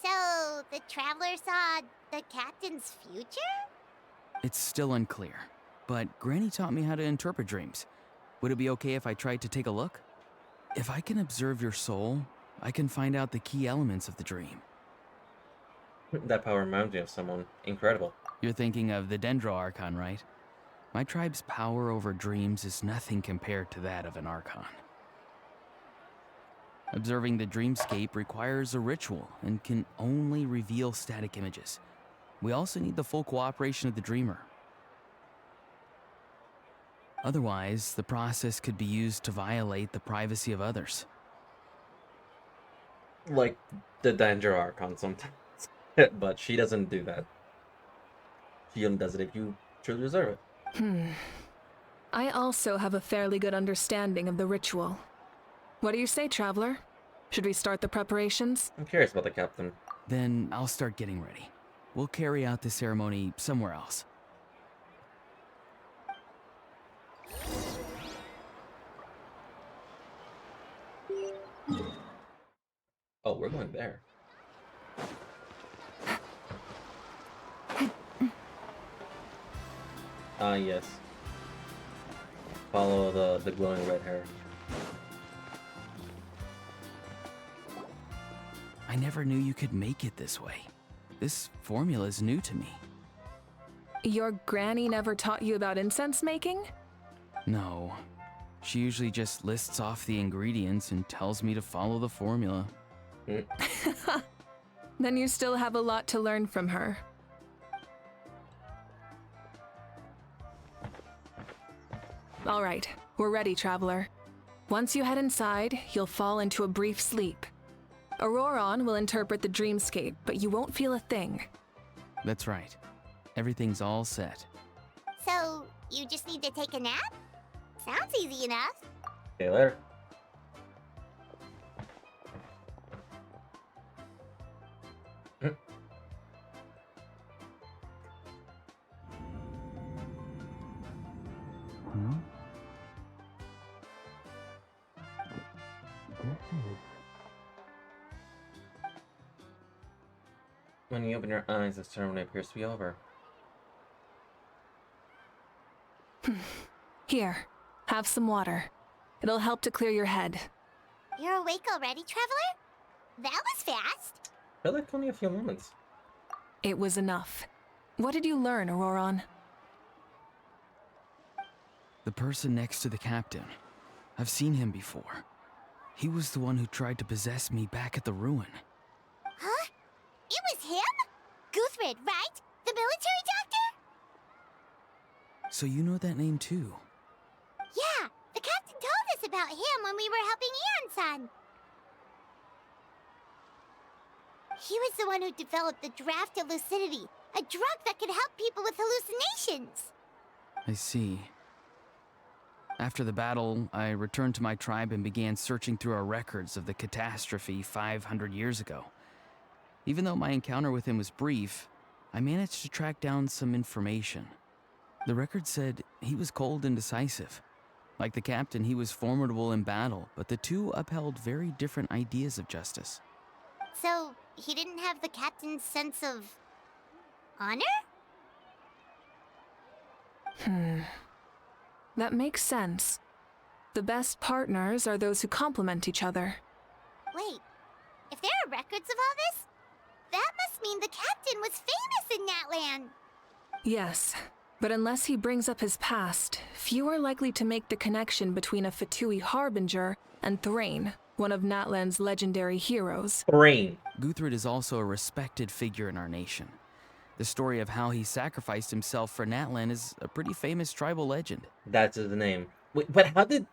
So, the Traveler saw the captain's future? It's still unclear, but Granny taught me how to interpret dreams. Would it be okay if I tried to take a look? If I can observe your soul, I can find out the key elements of the dream. That power reminds me of someone incredible. You're thinking of the Dendro Archon, right? My tribe's power over dreams is nothing compared to that of an Archon. Observing the dreamscape requires a ritual and can only reveal static images. We also need the full cooperation of the dreamer. Otherwise, the process could be used to violate the privacy of others. Like the Danger Archon sometimes. But she doesn't do that. She only does it if you truly deserve it. I also have a fairly good understanding of the ritual. What do you say, Traveler? Should we start the preparations? I'm curious about the captain. Then I'll start getting ready. We'll carry out the ceremony somewhere else. Oh, we're going there. Ah, yes. Follow the glowing red hair. I never knew you could make it this way. This formula is new to me. Your granny never taught you about incense making? No. She usually just lists off the ingredients and tells me to follow the formula. Then you still have a lot to learn from her. All right, we're ready, Traveler. Once you head inside, you'll fall into a brief sleep. Auroron will interpret the dreamscape, but you won't feel a thing. That's right. Everything's all set. So, you just need to take a nap? Sounds easy enough. See you later. When you open your eyes, the ceremony appears to be over. Here, have some water. It'll help to clear your head. You're awake already, Traveler? That was fast. I feel like only a few moments. It was enough. What did you learn, Auroron? The person next to the captain. I've seen him before. He was the one who tried to possess me back at the ruin. Huh? It was him? Guthred, right? The military doctor? So you know that name too? Yeah, the captain told us about him when we were helping Eon-san. He was the one who developed the draft of lucidity, a drug that could help people with hallucinations. I see. After the battle, I returned to my tribe and began searching through our records of the catastrophe 500 years ago. Even though my encounter with him was brief, I managed to track down some information. The record said he was cold and decisive. Like the captain, he was formidable in battle, but the two upheld very different ideas of justice. So, he didn't have the captain's sense of honor? That makes sense. The best partners are those who complement each other. Wait, if there are records of all this, that must mean the captain was famous in Natlan. Yes, but unless he brings up his past, few are likely to make the connection between a Fatui harbinger and Thrain, one of Natlan's legendary heroes. Rain. Guthred is also a respected figure in our nation. The story of how he sacrificed himself for Natlan is a pretty famous tribal legend. That's his name. Wait, but how did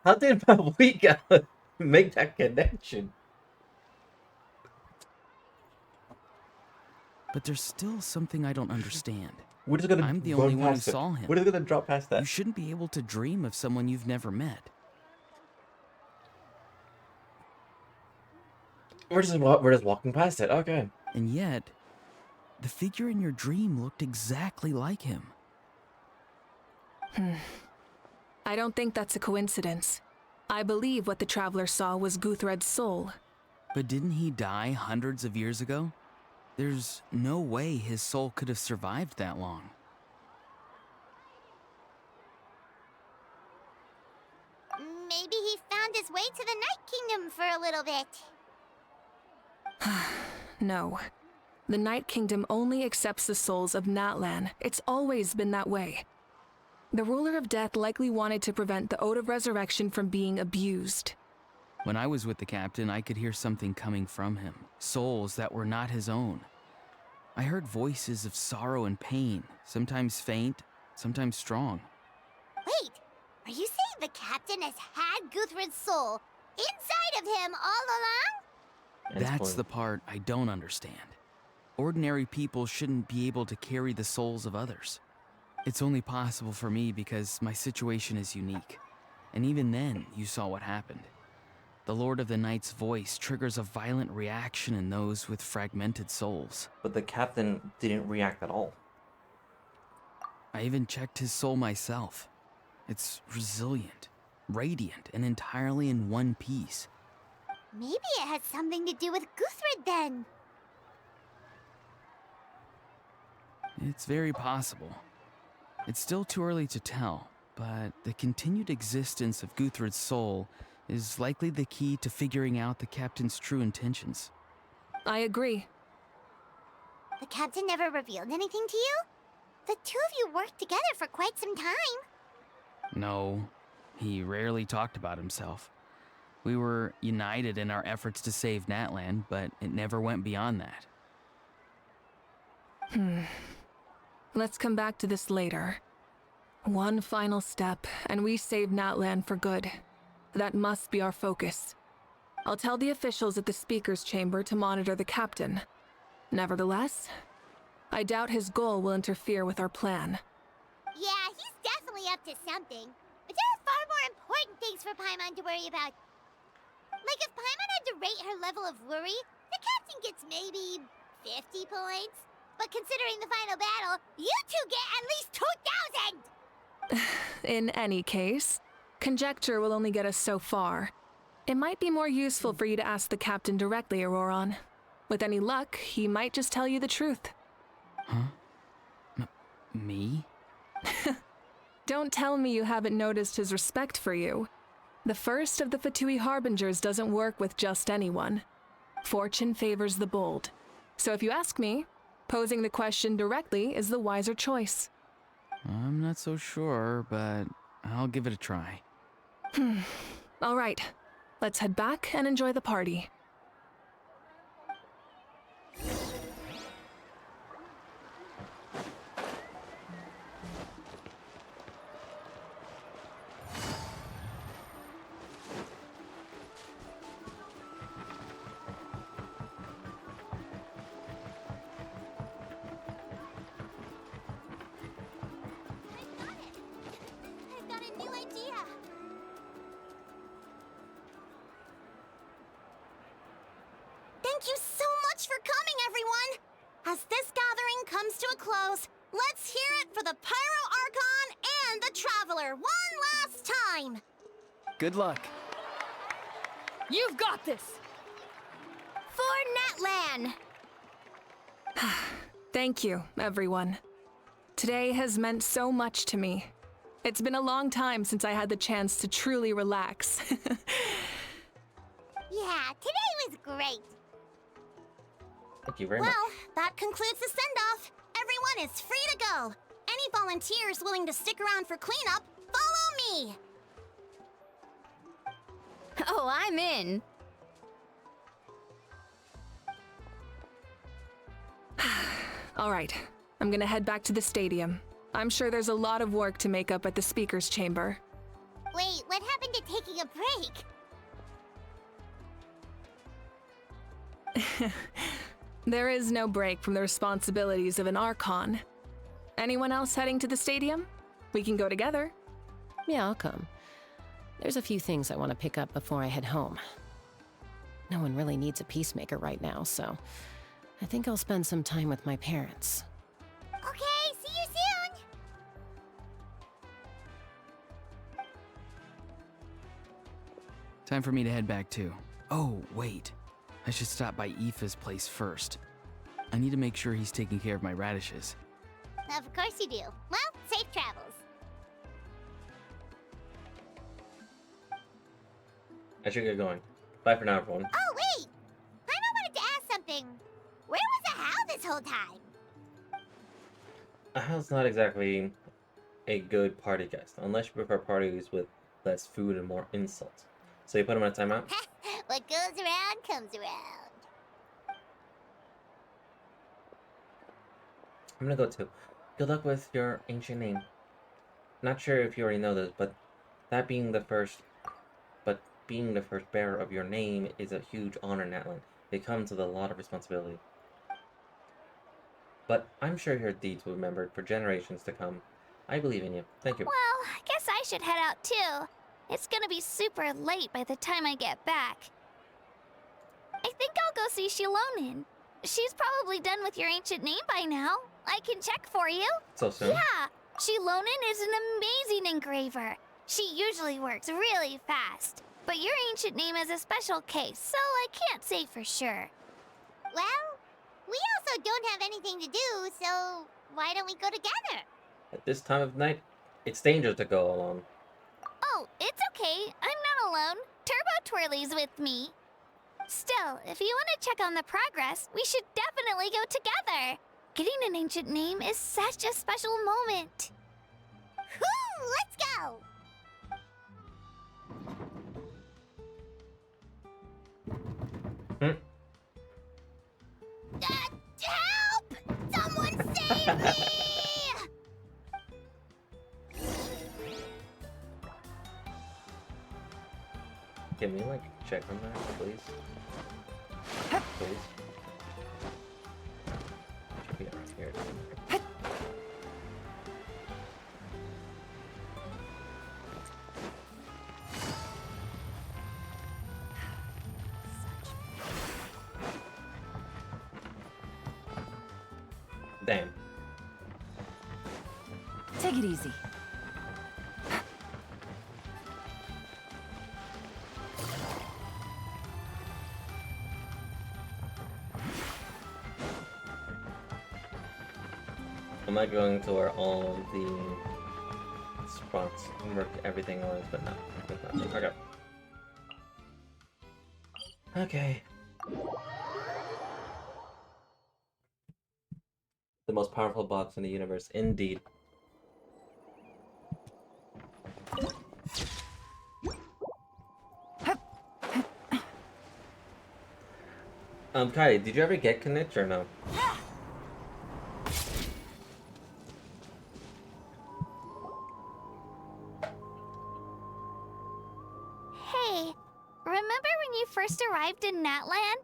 Paprika make that connection? But there's still something I don't understand. We're just gonna. I'm the run only one who past it. saw him. We're just gonna drop past that. You shouldn't be able to dream of someone you've never met. We're just walking past it. Okay. And yet, the figure in your dream looked exactly like him. I don't think that's a coincidence. I believe what the Traveler saw was Guthred's soul. But didn't he die hundreds of years ago? There's no way his soul could have survived that long. Maybe he found his way to the Night Kingdom for a little bit. No. The Night Kingdom only accepts the souls of Natlan. It's always been that way. The Ruler of Death likely wanted to prevent the Ode of Resurrection from being abused. When I was with the captain, I could hear something coming from him. Souls that were not his own. I heard voices of sorrow and pain, sometimes faint, sometimes strong. Wait, are you saying the captain has had Guthred's soul inside of him all along? That's the part I don't understand. Ordinary people shouldn't be able to carry the souls of others. It's only possible for me because my situation is unique. And even then, you saw what happened. The Lord of the Night's voice triggers a violent reaction in those with fragmented souls. But the captain didn't react at all. I even checked his soul myself. It's resilient, radiant, and entirely in one piece. Maybe it has something to do with Guthred then. It's very possible. It's still too early to tell, but the continued existence of Guthred's soul is likely the key to figuring out the captain's true intentions. I agree. The captain never revealed anything to you? The two of you worked together for quite some time. No, he rarely talked about himself. We were united in our efforts to save Natlan, but it never went beyond that. Let's come back to this later. One final step, and we save Natlan for good. That must be our focus. I'll tell the officials at the speaker's chamber to monitor the captain. Nevertheless, I doubt his goal will interfere with our plan. Yeah, he's definitely up to something. But there are far more important things for Paimon to worry about. Like if Paimon had to rate her level of worry, the captain gets maybe 50 points. But considering the final battle, you two get at least 2,000! in any case, conjecture will only get us so far. It might be more useful for you to ask the captain directly, Auroron. With any luck, he might just tell you the truth. Huh? Me? Don't tell me you haven't noticed his respect for you. The first of the Fatui Harbingers doesn't work with just anyone. Fortune favors the bold. So if you ask me, posing the question directly is the wiser choice. I'm not so sure, but I'll give it a try. All right, let's head back and enjoy the party. I've got a new idea. Thank you so much for coming, everyone! As this gathering comes to a close, let's hear it for the Pyro Archon and the Traveler one last time! Good luck. You've got this! For Netlan! Thank you, everyone. Today has meant so much to me. It's been a long time since I had the chance to truly relax. Yeah, today was great. Thank you very much. Well, that concludes the send-off. Everyone is free to go. Any volunteers willing to stick around for cleanup, follow me! Oh, I'm in. All right, I'm gonna head back to the stadium. I'm sure there's a lot of work to make up at the speaker's chamber. Wait, what happened to taking a break? There is no break from the responsibilities of an Archon. Anyone else heading to the stadium? We can go together. Yeah, I'll come. There's a few things I want to pick up before I head home. No one really needs a peacemaker right now, so I think I'll spend some time with my parents. Okay, see you soon! Time for me to head back too. Oh, wait. I should stop by Aoife's place first. I need to make sure he's taking care of my radishes. Of course you do. Well, safe travels. I should get going. Bye for now, everyone. Oh, wait! Paimon wanted to ask something. Where was the How this whole time? A house not exactly a good party guest, unless you prefer parties with less food and more insult. So you put him on a timeout? What goes around comes around. I'm gonna go too. Good luck with your ancient name. Not sure if you already know this, but being the first bearer of your name is a huge honor in Natlan. It comes with a lot of responsibility. But I'm sure your deeds will be remembered for generations to come. I believe in you. Thank you. Well, I guess I should head out too. It's gonna be super late by the time I get back. I think I'll go see Shilonin. She's probably done with your ancient name by now. I can check for you. So soon? Yeah, Shilonin is an amazing engraver. She usually works really fast. But your ancient name is a special case, so I can't say for sure. Well, we also don't have anything to do, so why don't we go together? At this time of night, it's dangerous to go alone. Oh, it's okay. I'm not alone. Turbo Twirly's with me. Still, if you want to check on the progress, we should definitely go together. Getting an ancient name is such a special moment. Whoo! Let's go! Help! Someone save me! Can we, like, check on that, please? Please? Should be around here. Damn. Take it easy. not going to where all the spots work everything was, but no. Okay. Okay. The most powerful box in the universe, indeed. Kai, did you ever get Knitch or no? Hey, remember when you first arrived in Natland?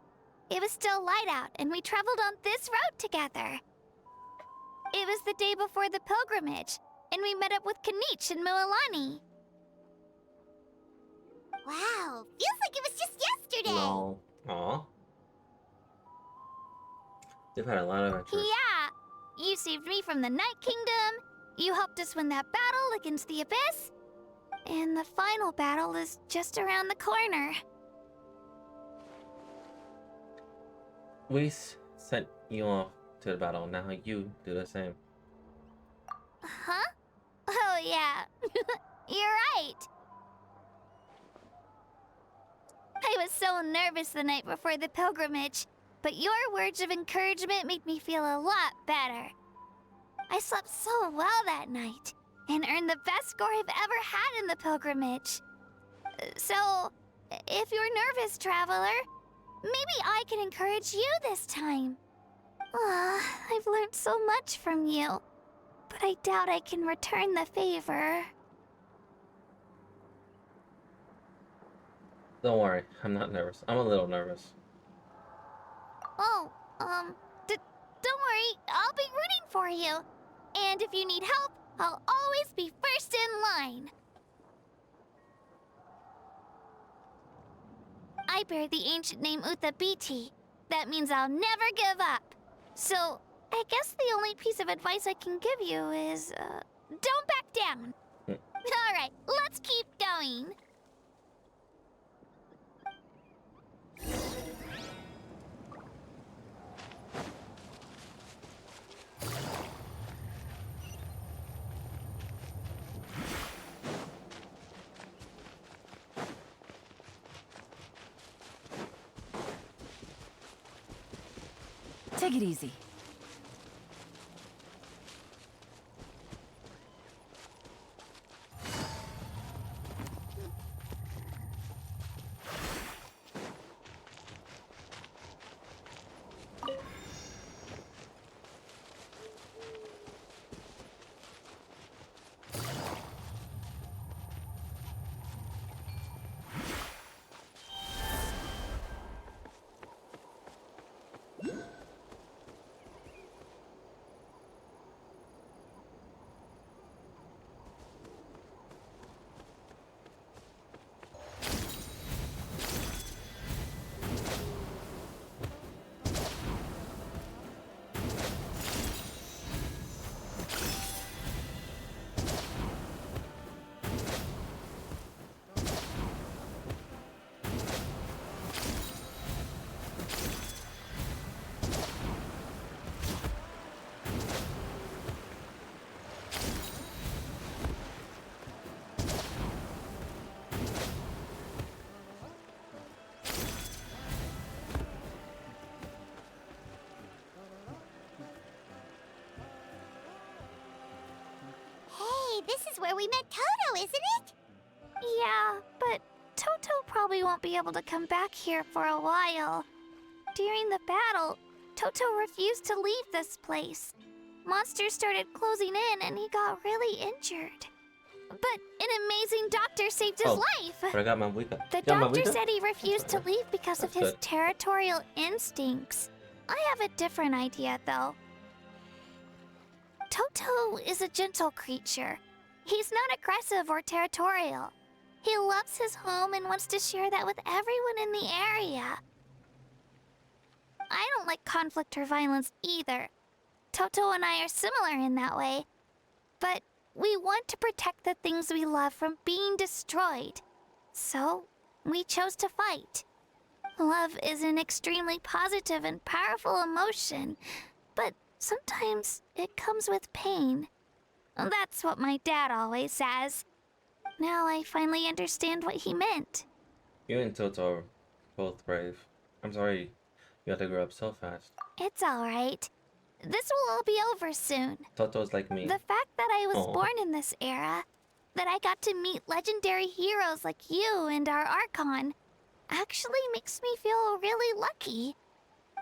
It was still light out, and we traveled on this road together. It was the day before the pilgrimage, and we met up with Kanich and Mualani. Wow, feels like it was just yesterday. No. Aw. They've had a lot of adventures. Yeah, you saved me from the Night Kingdom, you helped us win that battle against the Abyss, and the final battle is just around the corner. We sent you off to the battle, now you do the same. Huh? Oh yeah, you're right. I was so nervous the night before the pilgrimage, but your words of encouragement made me feel a lot better. I slept so well that night, and earned the best score I've ever had in the pilgrimage. So, if you're nervous, traveler, maybe I can encourage you this time. I've learned so much from you, but I doubt I can return the favor. Don't worry, I'm not nervous. I'm a little nervous. Oh, don't worry, I'll be rooting for you. And if you need help, I'll always be first in line. I bear the ancient name Uthabiti. That means I'll never give up. So, I guess the only piece of advice I can give you is, don't back down. Alright, let's keep going. Take it easy. This is where we met Toto, isn't it? Yeah, but Toto probably won't be able to come back here for a while. During the battle, Toto refused to leave this place. Monsters started closing in and he got really injured. But an amazing doctor saved his life! But I got my Wicca. The Yeah, my doctor Wicca? said he refused to leave because of That's his good. territorial instincts. I have a different idea, though. Toto is a gentle creature. He's not aggressive or territorial. He loves his home and wants to share that with everyone in the area. I don't like conflict or violence either. Toto and I are similar in that way. But we want to protect the things we love from being destroyed. So, we chose to fight. Love is an extremely positive and powerful emotion, but sometimes it comes with pain. That's what my dad always says. Now I finally understand what he meant. You and Toto are both brave. I'm sorry you had to grow up so fast. It's alright. This will all be over soon. Toto's like me. The fact that I was Aw. born in this era, that I got to meet legendary heroes like you and our Archon, actually makes me feel really lucky.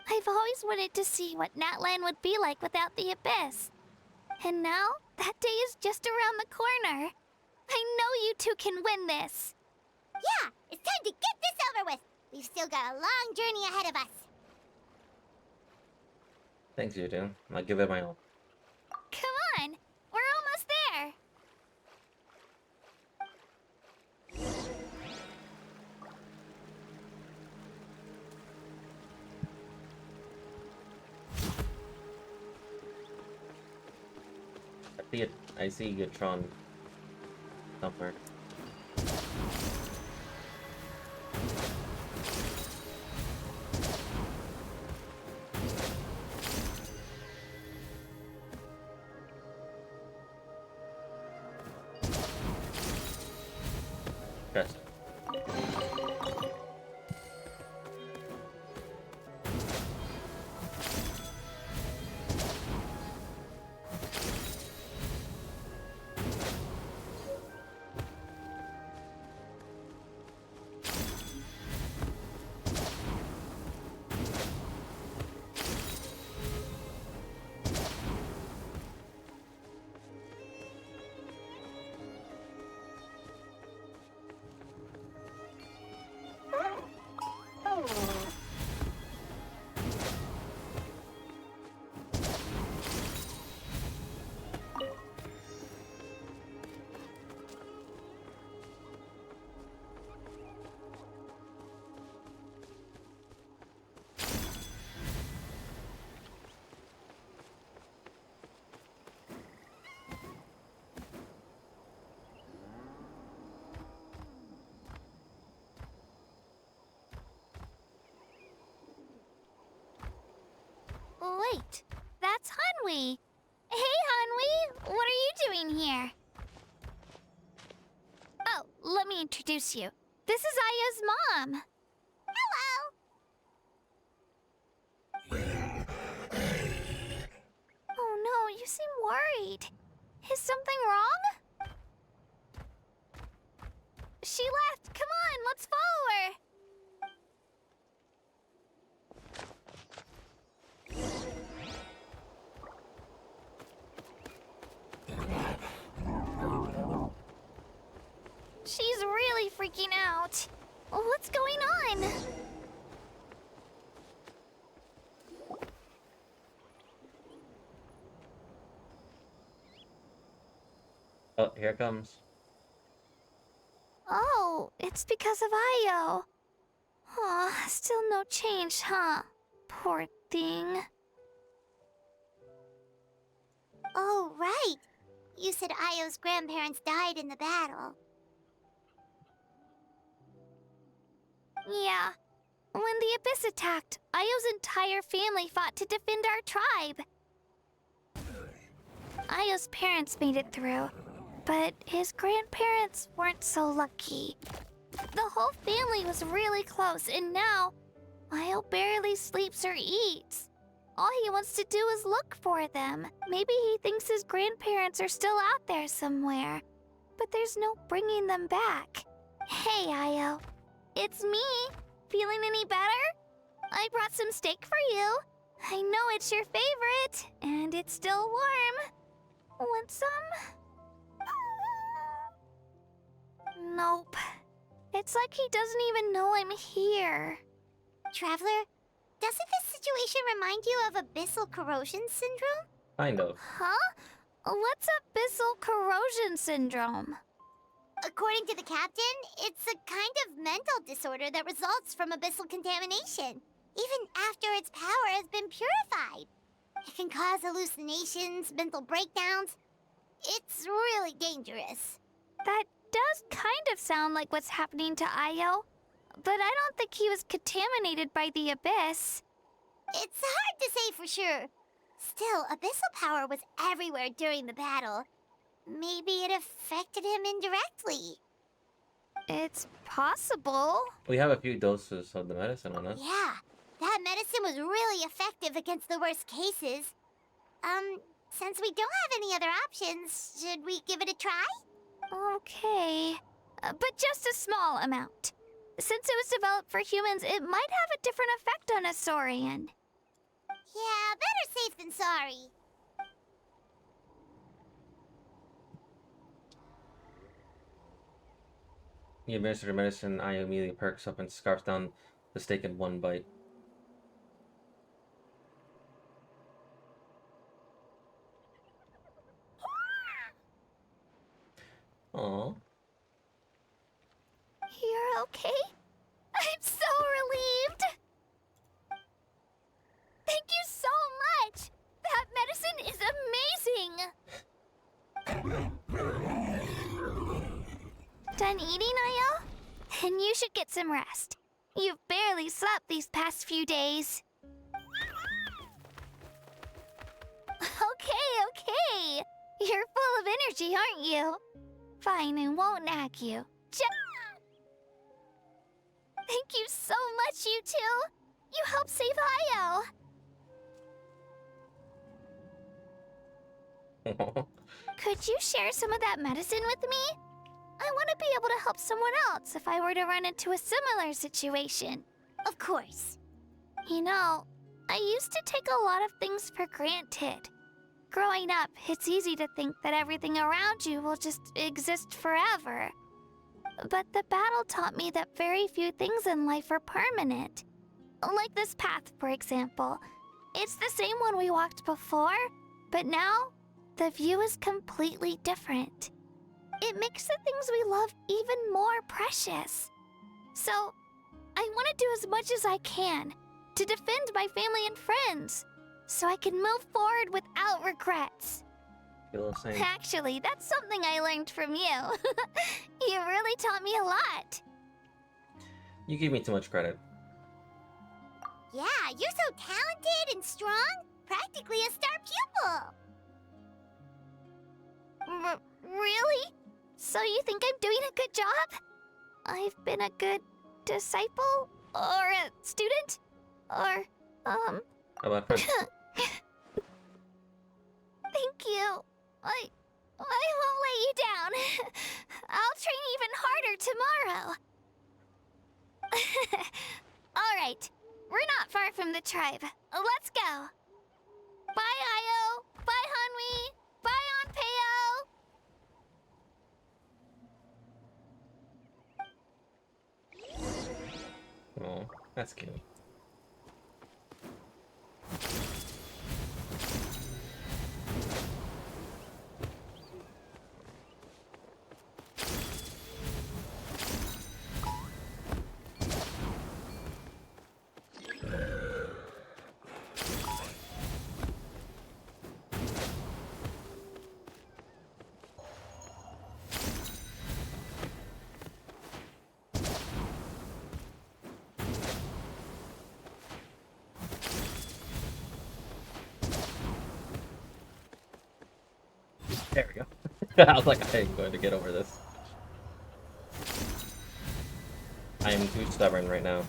I've always wanted to see what Natlan would be like without the Abyss. And now, that day is just around the corner. I know you two can win this. Yeah, it's time to get this over with. We've still got a long journey ahead of us. Thanks, you two. I'll give it my all. Come on, we're almost there. I see a Tron somewhere. Yes. Wait, that's Hanwi. Hey, Hanwi, what are you doing here? Oh, let me introduce you. This is Aya's mom. Hello. Oh no, you seem worried. Is something wrong? She left. Come on, let's follow her. She's really freaking out. What's going on? Oh, here it comes. Oh, it's because of Io. Aw, still no change, huh? Poor thing. Oh, right. You said Io's grandparents died in the battle. Yeah. When the Abyss attacked, Io's entire family fought to defend our tribe. Io's parents made it through, but his grandparents weren't so lucky. The whole family was really close, and now Io barely sleeps or eats. All he wants to do is look for them. Maybe he thinks his grandparents are still out there somewhere, but there's no bringing them back. Hey, Io. It's me. Feeling any better? I brought some steak for you. I know it's your favorite, and it's still warm. Want some? Nope. It's like he doesn't even know I'm here. Traveler, doesn't this situation remind you of abyssal corrosion syndrome? Kind of. Huh? What's abyssal corrosion syndrome? According to the captain, it's a kind of mental disorder that results from abyssal contamination, even after its power has been purified. It can cause hallucinations, mental breakdowns. It's really dangerous. That does kind of sound like what's happening to Io, but I don't think he was contaminated by the Abyss. It's hard to say for sure. Still, abyssal power was everywhere during the battle. Maybe it affected him indirectly. It's possible. We have a few doses of the medicine on us. Yeah, that medicine was really effective against the worst cases. Since we don't have any other options, should we give it a try? Okay. But just a small amount. Since it was developed for humans, it might have a different effect on a Saurian. Yeah, better safe than sorry. You administer the medicine, I immediately perks up and scarfs down the steak in one bite. Aww. You're okay? I'm so relieved! Thank you so much! That medicine is amazing! Done eating, Ayo? Then you should get some rest. You've barely slept these past few days. Okay. You're full of energy, aren't you? Fine, I won't nag you. Thank you so much, you two. You helped save Ayo. Could you share some of that medicine with me? I want to be able to help someone else if I were to run into a similar situation. Of course. You know, I used to take a lot of things for granted. Growing up, it's easy to think that everything around you will just exist forever. But the battle taught me that very few things in life are permanent. Like this path, for example. It's the same one we walked before, but now the view is completely different. It makes the things we love even more precious. So, I want to do as much as I can to defend my family and friends, so I can move forward without regrets. Feel the same. Actually, that's something I learned from you. You really taught me a lot. You give me too much credit. Yeah, you're so talented and strong. Practically a star pupil. Really? So you think I'm doing a good job? I've been a good disciple? Or a student? Or, How about friend? Thank you. I won't let you down. I'll train even harder tomorrow. All right. We're not far from the tribe. Let's go. Bye, Ayo. Bye, Hanwi. Bye, Onpeo. Oh, that's cute. There we go. I was like, I am going to get over this. I am too stubborn right now.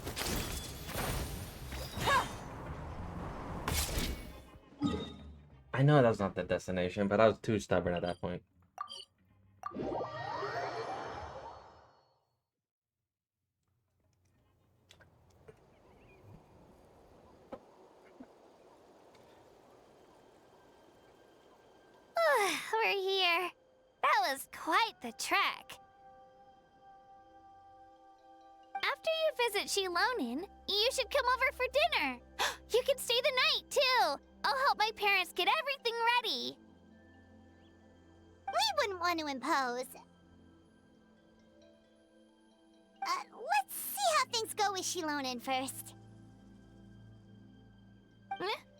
I know that was not the destination, but I was too stubborn at that point. We're here. That was quite the trek. After you visit Shilonin, you should come over for dinner. You can stay the night, too. I'll help my parents get everything ready. We wouldn't want to impose. Let's see how things go with Shilonin first.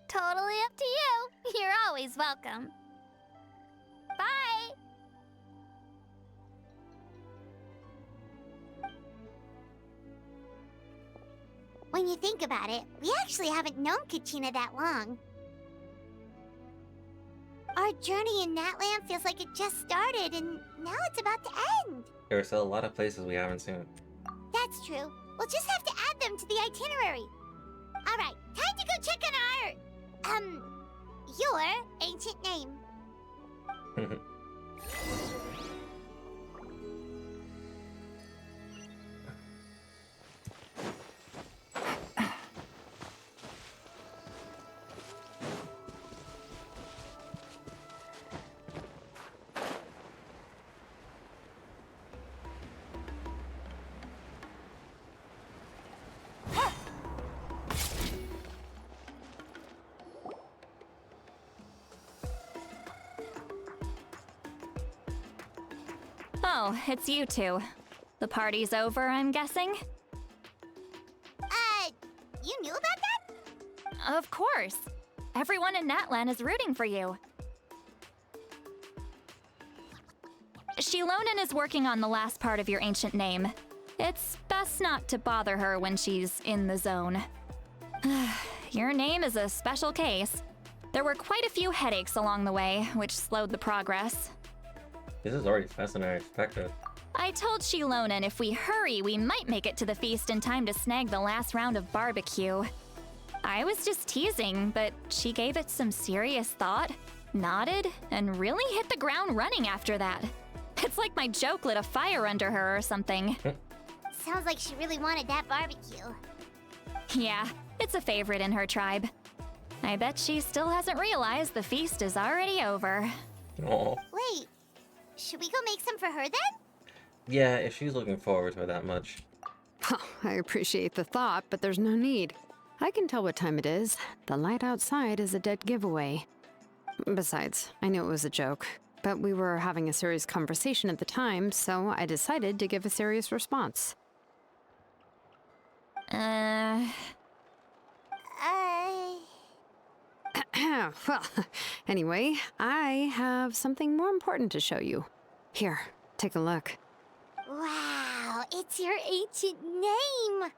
Totally up to you. You're always welcome. Bye. When you think about it, we actually haven't known Kachina that long. Our journey in Natland feels like it just started, and now it's about to end. There are still a lot of places we haven't seen. That's true. We'll just have to add them to the itinerary. Alright, time to go check on our... your ancient name. Oh, it's you two. The party's over, I'm guessing? You knew about that? Of course. Everyone in Natlan is rooting for you. Shilonen is working on the last part of your ancient name. It's best not to bother her when she's in the zone. Your name is a special case. There were quite a few headaches along the way, which slowed the progress. This is already faster than I expected. I told Shilonen if we hurry, we might make it to the feast in time to snag the last round of barbecue. I was just teasing, but she gave it some serious thought, nodded, and really hit the ground running after that. It's like my joke lit a fire under her or something. Sounds like she really wanted that barbecue. Yeah, it's a favorite in her tribe. I bet she still hasn't realized the feast is already over. Oh. Wait, should we go make some for her then? Yeah, if she's looking forward to it that much. I appreciate the thought, but there's no need. I can tell what time it is. The light outside is a dead giveaway. Besides, I knew it was a joke, but we were having a serious conversation at the time, so I decided to give a serious response. Well, anyway, I have something more important to show you. Here, take a look. Wow, it's your ancient name!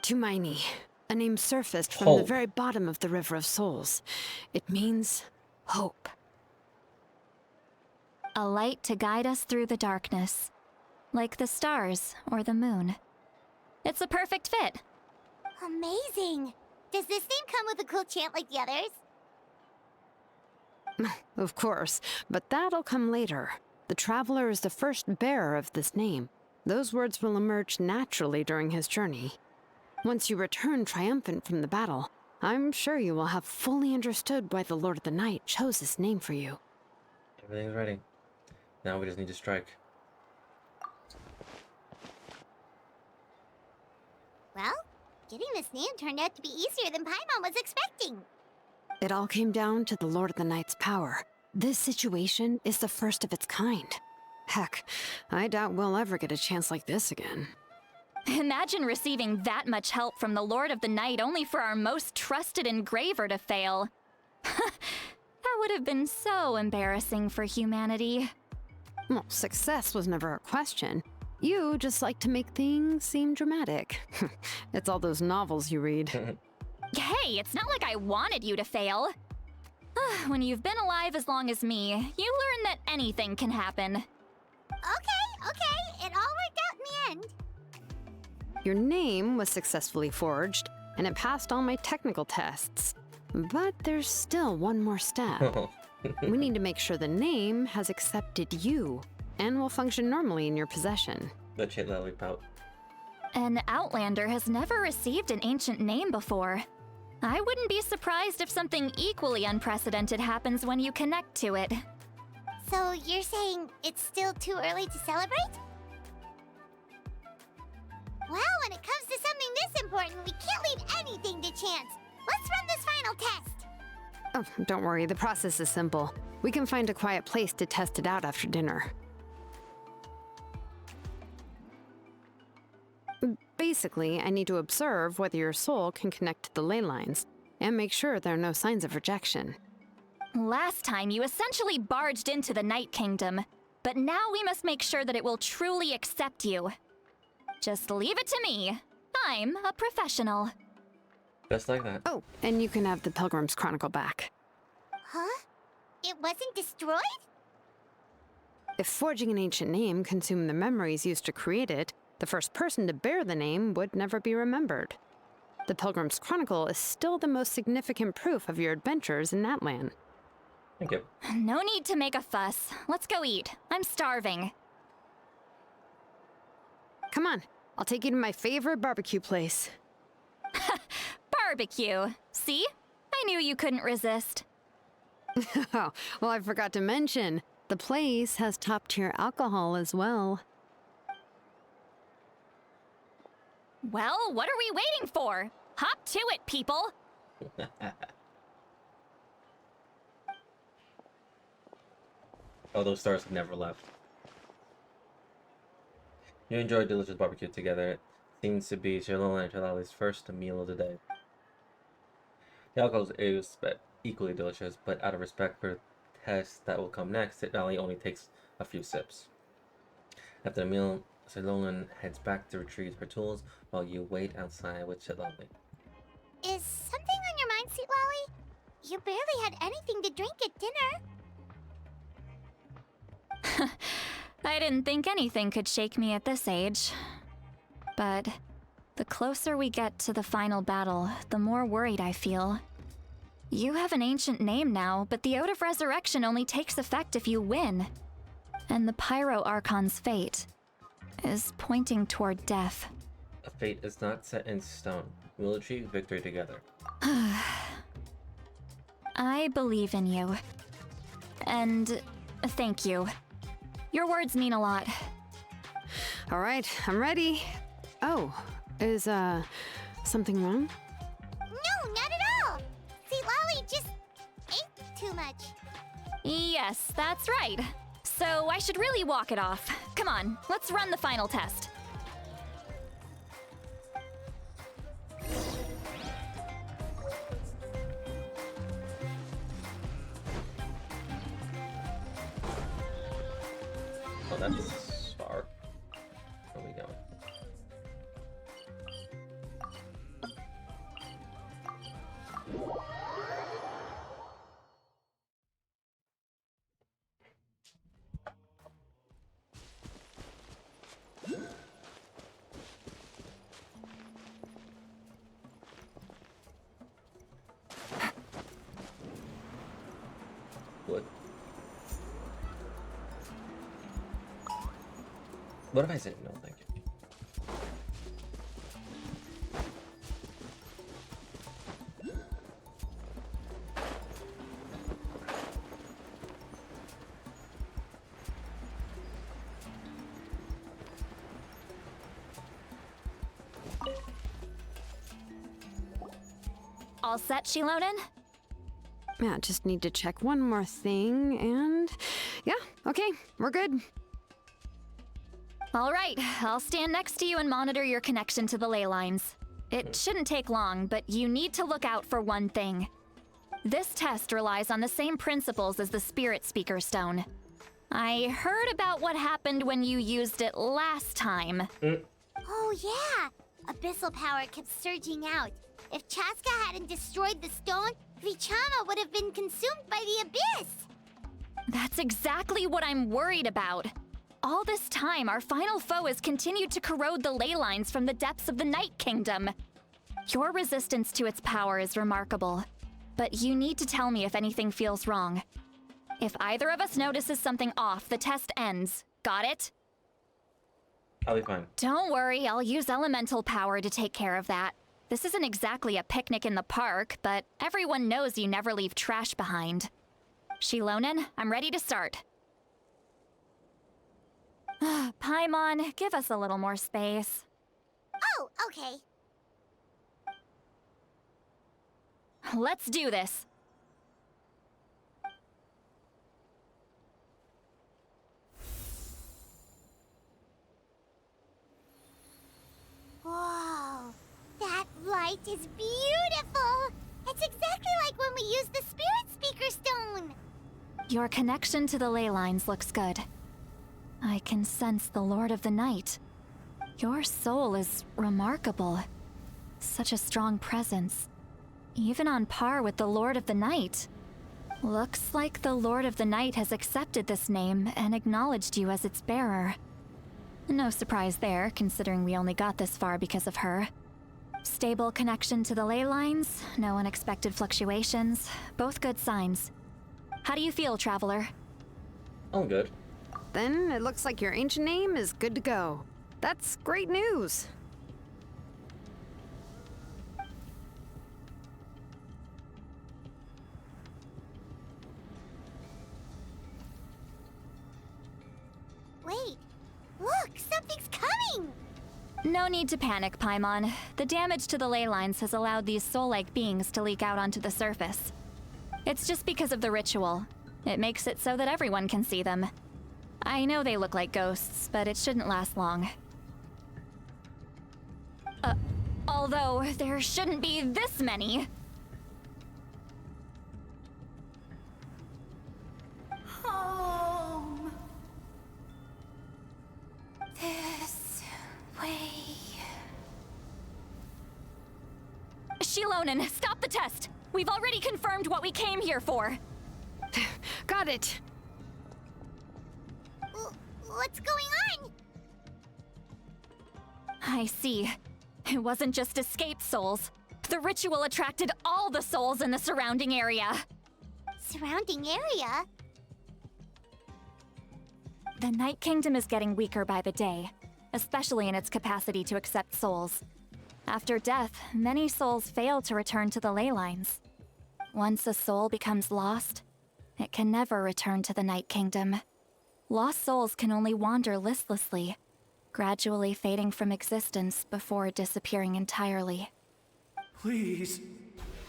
Tumaini, a name surfaced from the very bottom of the River of Souls. It means hope. A light to guide us through the darkness, like the stars or the moon. It's a perfect fit. Amazing! Does this name come with a cool chant like the others? Of course, but that'll come later. The Traveler is the first bearer of this name. Those words will emerge naturally during his journey. Once you return triumphant from the battle, I'm sure you will have fully understood why the Lord of the Night chose this name for you. Everything's ready. Now we just need to strike. Well, getting this name turned out to be easier than Paimon was expecting. It all came down to the Lord of the Night's power. This situation is the first of its kind. Heck, I doubt we'll ever get a chance like this again. Imagine receiving that much help from the Lord of the Night only for our most trusted engraver to fail. That would have been so embarrassing for humanity. Well, success was never a question. You just like to make things seem dramatic. It's all those novels you read. Hey, it's not like I wanted you to fail. When you've been alive as long as me, you learn that anything can happen. Okay, it all worked out in the end. Your name was successfully forged, and it passed all my technical tests. But there's still one more step. We need to make sure the name has accepted you, and will function normally in your possession. The chit lollipop. An Outlander has never received an ancient name before. I wouldn't be surprised if something equally unprecedented happens when you connect to it. So you're saying it's still too early to celebrate? Well, when it comes to something this important, we can't leave anything to chance. Let's run this final test. Oh, don't worry, the process is simple. We can find a quiet place to test it out after dinner. Basically, I need to observe whether your soul can connect to the ley lines, and make sure there are no signs of rejection. Last time, you essentially barged into the Night Kingdom, but now we must make sure that it will truly accept you. Just leave it to me. I'm a professional. Just like that. Oh, and you can have the Pilgrim's Chronicle back. Huh? It wasn't destroyed? If forging an ancient name consumed the memories used to create it, the first person to bear the name would never be remembered. The Pilgrim's Chronicle is still the most significant proof of your adventures in that land. Thank you. No need to make a fuss. Let's go eat. I'm starving. Come on, I'll take you to my favorite barbecue place. Barbecue. See? I knew you couldn't resist. Oh, well, I forgot to mention, the place has top-tier alcohol as well. Well, what are we waiting for? Hop to it, people! Oh, those stars have never left. You enjoy a delicious barbecue together. It seems to be Shalom and Shalali's first meal of the day. The alcohol is equally delicious, but out of respect for the test that will come next, Shalali only takes a few sips. After the meal, Shalom heads back to retrieve her tools while you wait outside with Shalali. Is something on your mind, Sweet Lolly? You barely had anything to drink at dinner. I didn't think anything could shake me at this age. But the closer we get to the final battle, the more worried I feel. You have an ancient name now, but the Ode of Resurrection only takes effect if you win. And the Pyro Archon's fate is pointing toward death. A fate is not set in stone. We will achieve victory together. I believe in you. And thank you. Your words mean a lot. All right, I'm ready. Oh, is, something wrong? No, not at all! Sweet Lolly just ate too much. Yes, that's right. So I should really walk it off. Come on, let's run the final test. Oh, that's far. Where are we going? What if I say no, thank you? All set, Shilonen? Yeah, just need to check one more thing, and yeah, okay, we're good. All right, I'll stand next to you and monitor your connection to the ley lines. It shouldn't take long, but you need to look out for one thing. This test relies on the same principles as the Spirit Speaker Stone. I heard about what happened when you used it last time. Oh yeah! Abyssal power kept surging out. If Chaska hadn't destroyed the stone, Vichama would have been consumed by the abyss! That's exactly what I'm worried about. All this time, our final foe has continued to corrode the ley lines from the depths of the Night Kingdom. Your resistance to its power is remarkable, but you need to tell me if anything feels wrong. If either of us notices something off, the test ends. Got it? I'll be fine. Don't worry, I'll use elemental power to take care of that. This isn't exactly a picnic in the park, but everyone knows you never leave trash behind. Shilonen, I'm ready to start. Paimon, give us a little more space. Oh, okay. Let's do this. Whoa, that light is beautiful! It's exactly like when we used the Spirit Speaker Stone! Your connection to the ley lines looks good. I can sense the Lord of the Night. Your soul is remarkable. Such a strong presence. Even on par with the Lord of the Night. Looks like the Lord of the Night has accepted this name and acknowledged you as its bearer. No surprise there, considering we only got this far because of her. Stable connection to the ley lines, no unexpected fluctuations, both good signs. How do you feel, Traveler? I'm good. Then it looks like your ancient name is good to go. That's great news. Wait, look, something's coming! No need to panic, Paimon. The damage to the ley lines has allowed these soul-like beings to leak out onto the surface. It's just because of the ritual. It makes it so that everyone can see them. I know they look like ghosts, but it shouldn't last long. Although, there shouldn't be this many. Home. This way. Shilonen, stop the test! We've already confirmed what we came here for. Got it. What's going on? I see. It wasn't just escaped souls. The ritual attracted all the souls in the surrounding area. Surrounding area? The Night Kingdom is getting weaker by the day, especially in its capacity to accept souls. After death, many souls fail to return to the ley lines. Once a soul becomes lost, it can never return to the Night Kingdom. Lost souls can only wander listlessly, gradually fading from existence before disappearing entirely. Please,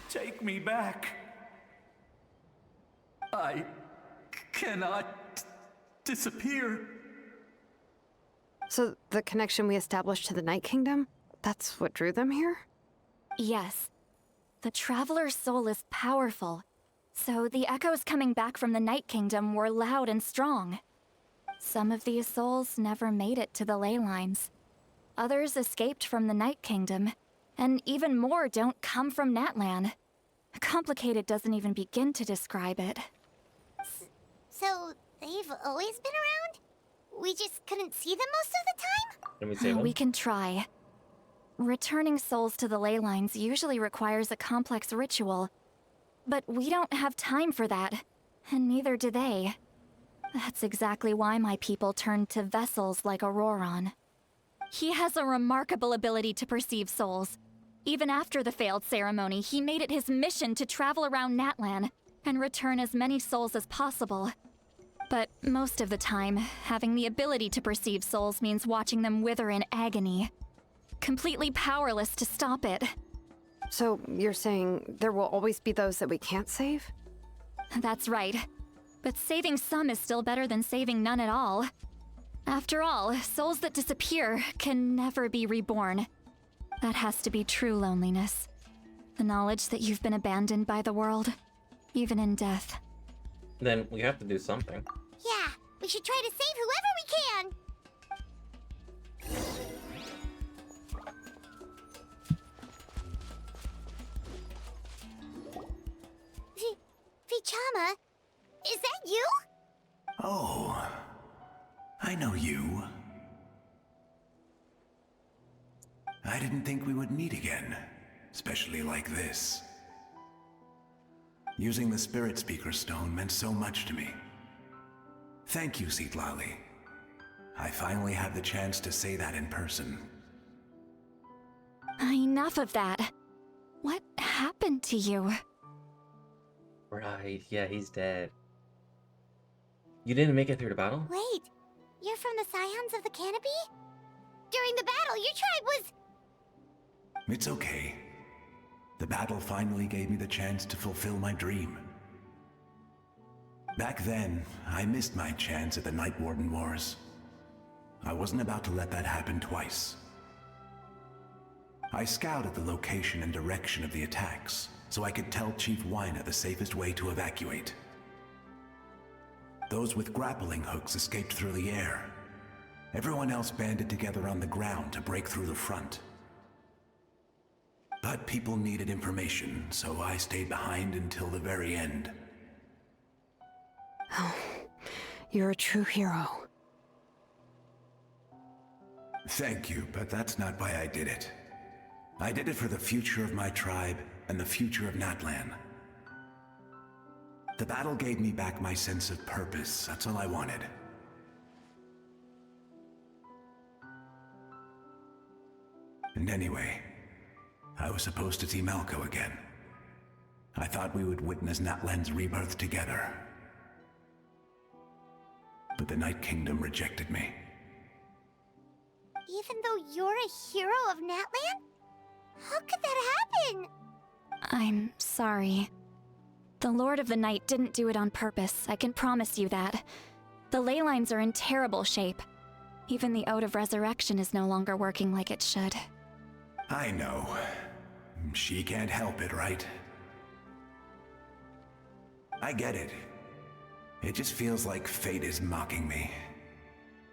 take me back. I cannot disappear. So the connection we established to the Night Kingdom, that's what drew them here? Yes. The Traveler's soul is powerful, so the echoes coming back from the Night Kingdom were loud and strong. Some of these souls never made it to the ley lines. Others escaped from the Night Kingdom, and even more don't come from Natlan. Complicated doesn't even begin to describe it. So, they've always been around? We just couldn't see them most of the time? Can we save them? We can try. Returning souls to the ley lines usually requires a complex ritual, but we don't have time for that, and neither do they. That's exactly why my people turned to vessels like Auroron. He has a remarkable ability to perceive souls. Even after the failed ceremony, he made it his mission to travel around Natlan and return as many souls as possible. But most of the time, having the ability to perceive souls means watching them wither in agony. Completely powerless to stop it. So you're saying there will always be those that we can't save? That's right. But saving some is still better than saving none at all. After all, souls that disappear can never be reborn. That has to be true loneliness. The knowledge that you've been abandoned by the world, even in death. Then we have to do something. Yeah, we should try to save whoever we can! Vichama, is that you? Oh, I know you. I didn't think we would meet again, especially like this. Using the Spirit Speaker Stone meant so much to me. Thank you, Citlali. I finally had the chance to say that in person. Enough of that. What happened to you? Right, yeah, he's dead. You didn't make it through the battle? Wait, you're from the Scions of the Canopy? During the battle, your tribe was... It's okay. The battle finally gave me the chance to fulfill my dream. Back then, I missed my chance at the Night Warden Wars. I wasn't about to let that happen twice. I scouted the location and direction of the attacks, so I could tell Chief Wyna the safest way to evacuate. Those with grappling hooks escaped through the air. Everyone else banded together on the ground to break through the front. But people needed information, so I stayed behind until the very end. Oh, you're a true hero. Thank you, but that's not why I did it. I did it for the future of my tribe and the future of Natlan. The battle gave me back my sense of purpose. That's all I wanted. And anyway, I was supposed to see Malco again. I thought we would witness Natlan's rebirth together. But the Night Kingdom rejected me. Even though you're a hero of Natlan? How could that happen? I'm sorry. The Lord of the Night didn't do it on purpose, I can promise you that. The ley lines are in terrible shape. Even the Ode of Resurrection is no longer working like it should. I know. She can't help it, right? I get it. It just feels like fate is mocking me.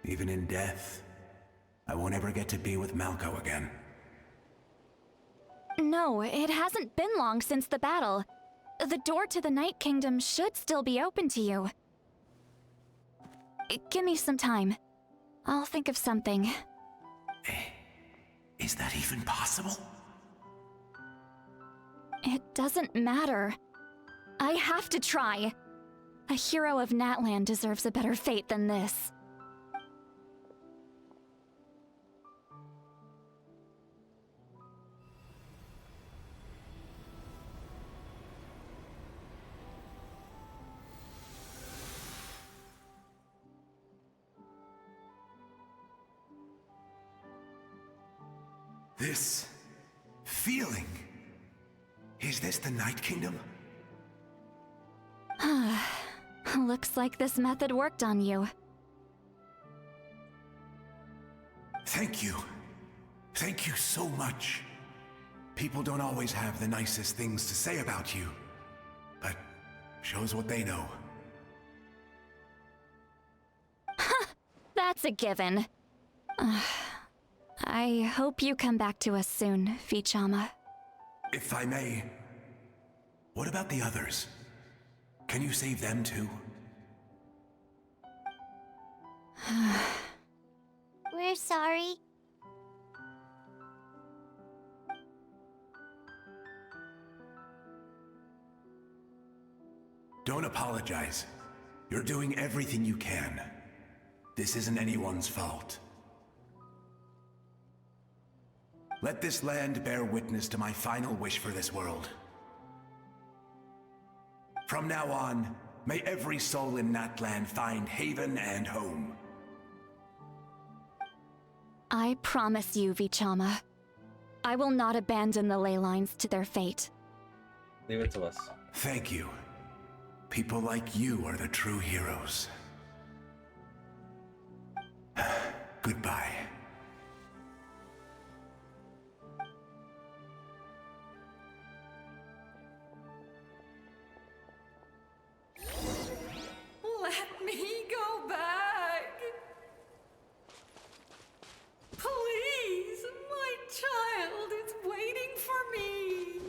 Even in death, I won't ever get to be with Malco again. No, it hasn't been long since the battle. The door to the Night Kingdom should still be open to you. Give me some time. I'll think of something. Is that even possible? It doesn't matter. I have to try. A hero of Natlan deserves a better fate than this. This feeling. Is this the Night Kingdom? Looks like this method worked on you. Thank you. Thank you so much. People don't always have the nicest things to say about you, but shows what they know. That's a given. I hope you come back to us soon, Vichama. If I may, what about the others? Can you save them too? We're sorry. Don't apologize. You're doing everything you can. This isn't anyone's fault. Let this land bear witness to my final wish for this world. From now on, may every soul in Natlan find haven and home. I promise you, Vichama. I will not abandon the ley lines to their fate. Leave it to us. Thank you. People like you are the true heroes. Goodbye. Let me go back. Please, my child is waiting for me.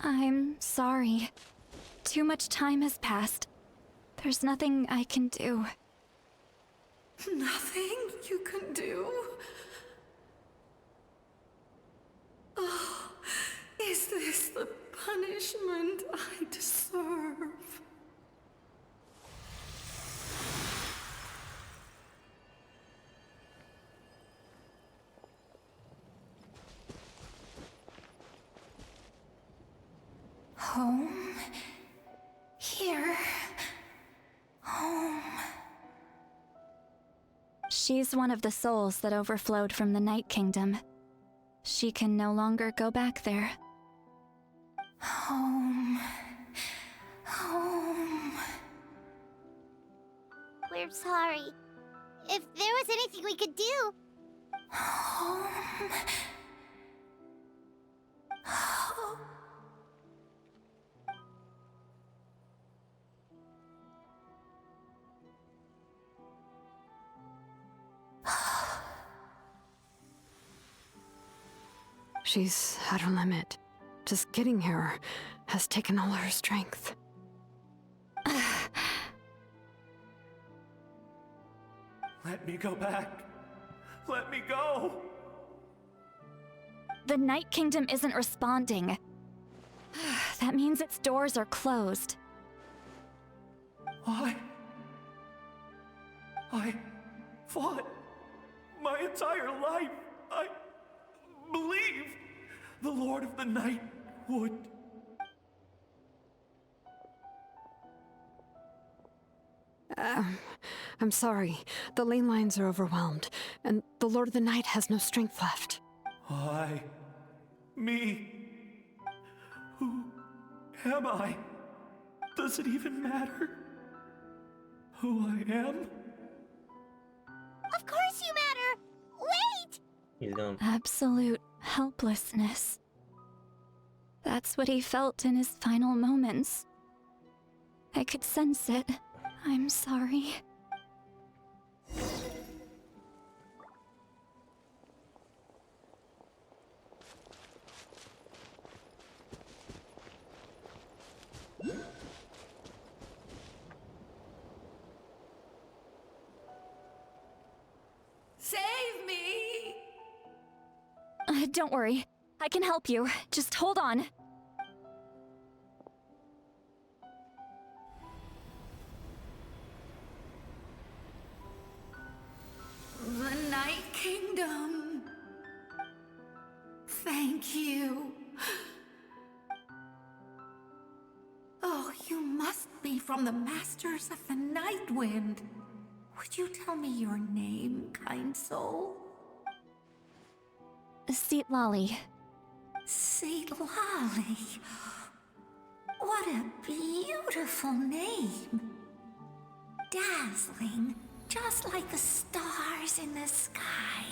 I'm sorry. Too much time has passed. There's nothing I can do. Nothing you can do? Oh, is this the punishment I deserve? Home? Here? Home? She's one of the souls that overflowed from the Night Kingdom. She can no longer go back there. Home. Home. We're sorry. If there was anything we could do. Home. Home. She's at her limit. Just getting here has taken all her strength. Let me go back. Let me go. The Night Kingdom isn't responding. That means its doors are closed. I fought my entire life. I believed the Lord of the Night would. I'm sorry. The lane lines are overwhelmed, and the Lord of the Night has no strength left. Me. Who am I? Does it even matter who I am? Of course you matter! Wait! He's gone. Absolute helplessness. That's what he felt in his final moments. I could sense it. I'm sorry. Save me! Don't worry. I can help you. Just hold on. The Night Kingdom. Thank you. Oh, you must be from the Masters of the Night Wind. Would you tell me your name, kind soul? Seat Lolly. Lolly. What a beautiful name. Dazzling, just like the stars in the sky.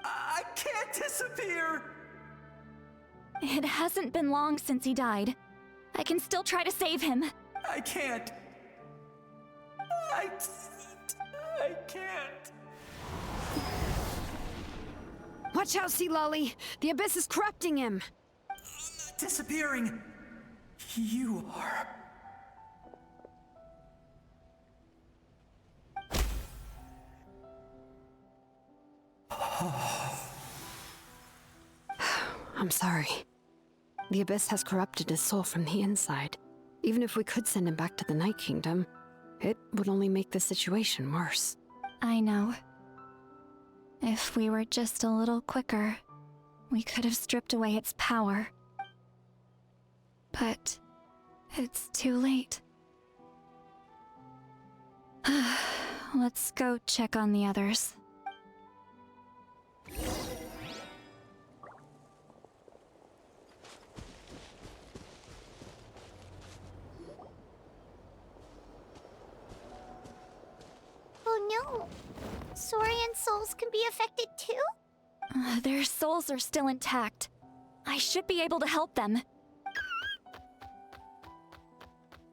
I can't disappear! It hasn't been long since he died. I can still try to save him. I can't. I can't. Watch out, Sea Lolly! The Abyss is corrupting him! Disappearing. You are. I'm sorry. The Abyss has corrupted his soul from the inside. Even if we could send him back to the Night Kingdom, it would only make the situation worse. I know. If we were just a little quicker, we could have stripped away its power. But it's too late. Let's go check on the others. Oh no! Saurian souls can be affected too? Their souls are still intact. I should be able to help them.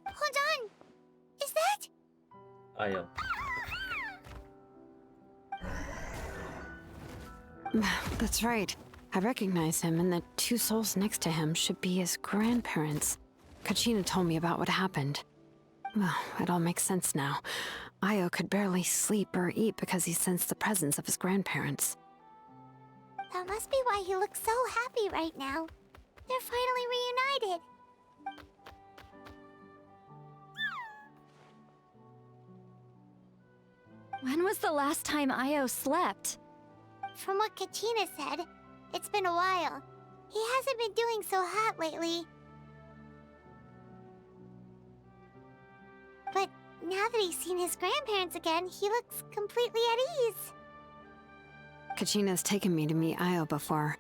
Hold on! Is that? Io. That's right. I recognize him, and the two souls next to him should be his grandparents. Kachina told me about what happened. Well, it all makes sense now. Io could barely sleep or eat because he sensed the presence of his grandparents. That must be why he looks so happy right now. They're finally reunited. When was the last time Io slept? From what Kachina said, it's been a while. He hasn't been doing so hot lately. But now that he's seen his grandparents again, he looks completely at ease. Kachina's taken me to meet Io before.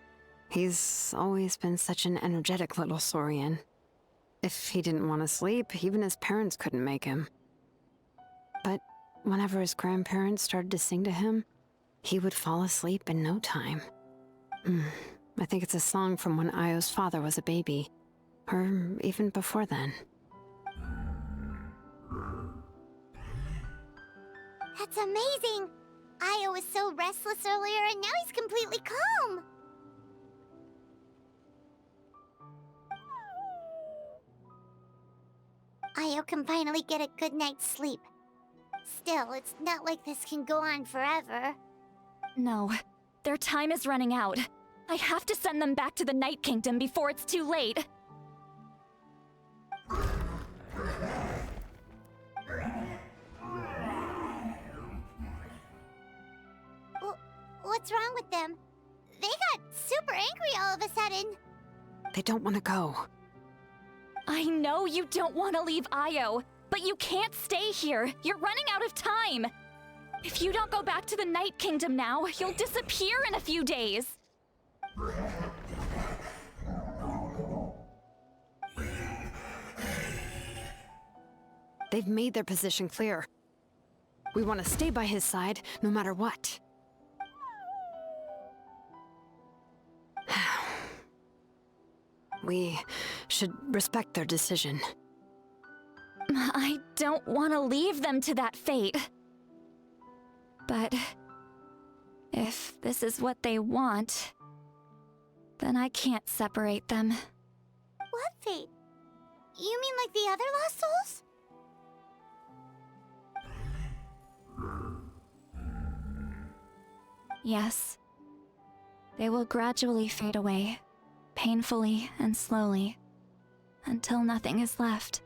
He's always been such an energetic little Saurian. If he didn't want to sleep, even his parents couldn't make him. But whenever his grandparents started to sing to him, he would fall asleep in no time. I think it's a song from when Io's father was a baby, or even before then. That's amazing! Io was so restless earlier and now he's completely calm! Io can finally get a good night's sleep. Still, it's not like this can go on forever. No, their time is running out. I have to send them back to the Night Kingdom before it's too late. What's wrong with them? They got super angry all of a sudden. They don't want to go. I know you don't want to leave Io, but you can't stay here. You're running out of time. If you don't go back to the Night Kingdom now, you'll disappear in a few days. They've made their position clear. We want to stay by his side, no matter what. We should respect their decision. I don't want to leave them to that fate. But if this is what they want, then I can't separate them. What fate? You mean like the other lost souls? Yes. They will gradually fade away, painfully and slowly, until nothing is left.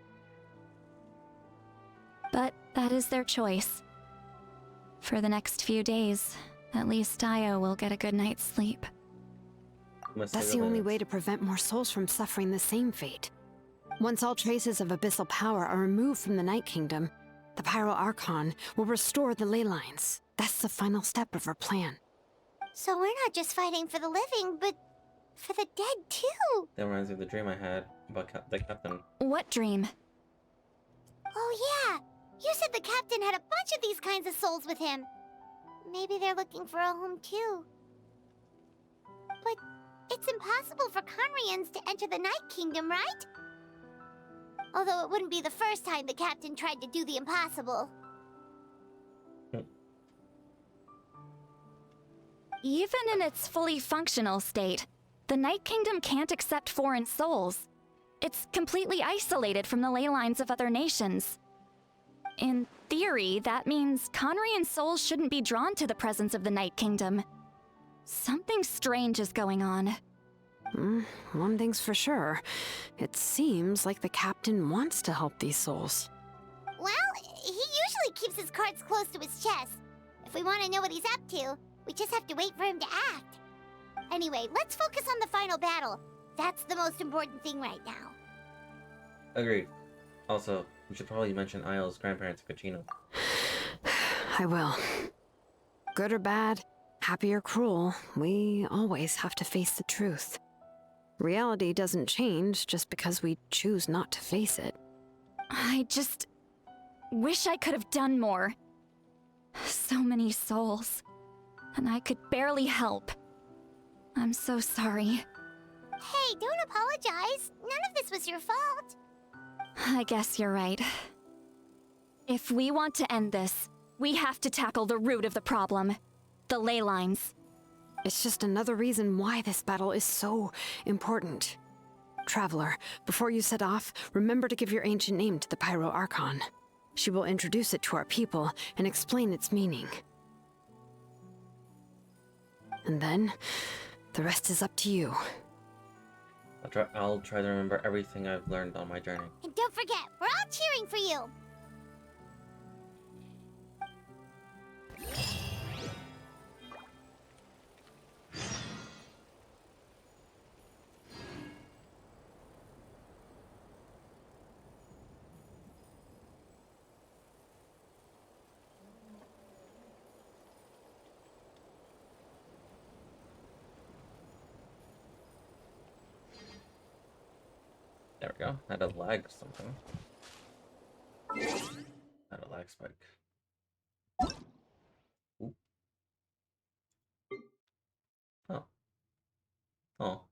But that is their choice. For the next few days, at least Io will get a good night's sleep. That's the only way to prevent more souls from suffering the same fate. Once all traces of abyssal power are removed from the Night Kingdom, the Pyro Archon will restore the ley lines. That's the final step of our plan. So we're not just fighting for the living, but for the dead too. That reminds me of the dream I had about the captain. What dream? Oh yeah, you said the captain had a bunch of these kinds of souls with him. Maybe they're looking for a home too. But it's impossible for Conrians to enter the Night Kingdom, right? Although it wouldn't be the first time the captain tried to do the impossible. Even in its fully functional state, the Night Kingdom can't accept foreign souls. It's completely isolated from the ley lines of other nations. In theory, that means Conrian souls shouldn't be drawn to the presence of the Night Kingdom. Something strange is going on. One thing's for sure. It seems like the captain wants to help these souls. Well, he usually keeps his cards close to his chest. If we want to know what he's up to, we just have to wait for him to act. Anyway, let's focus on the final battle. That's the most important thing right now. Agreed. Also, we should probably mention Io's grandparents in Kachino. I will. Good or bad, happy or cruel, we always have to face the truth. Reality doesn't change just because we choose not to face it. I just wish I could have done more. So many souls. And I could barely help. I'm so sorry. Hey, don't apologize. None of this was your fault. I guess you're right. If we want to end this, we have to tackle the root of the problem. The ley lines. It's just another reason why this battle is so important. Traveler, before you set off, remember to give your ancient name to the Pyro Archon. She will introduce it to our people and explain its meaning. And then, the rest is up to you. I'll try to remember everything I've learned on my journey. And don't forget, we're all cheering for you. There we go. Had a lag or something. Had a lag spike. Ooh. Oh. Oh.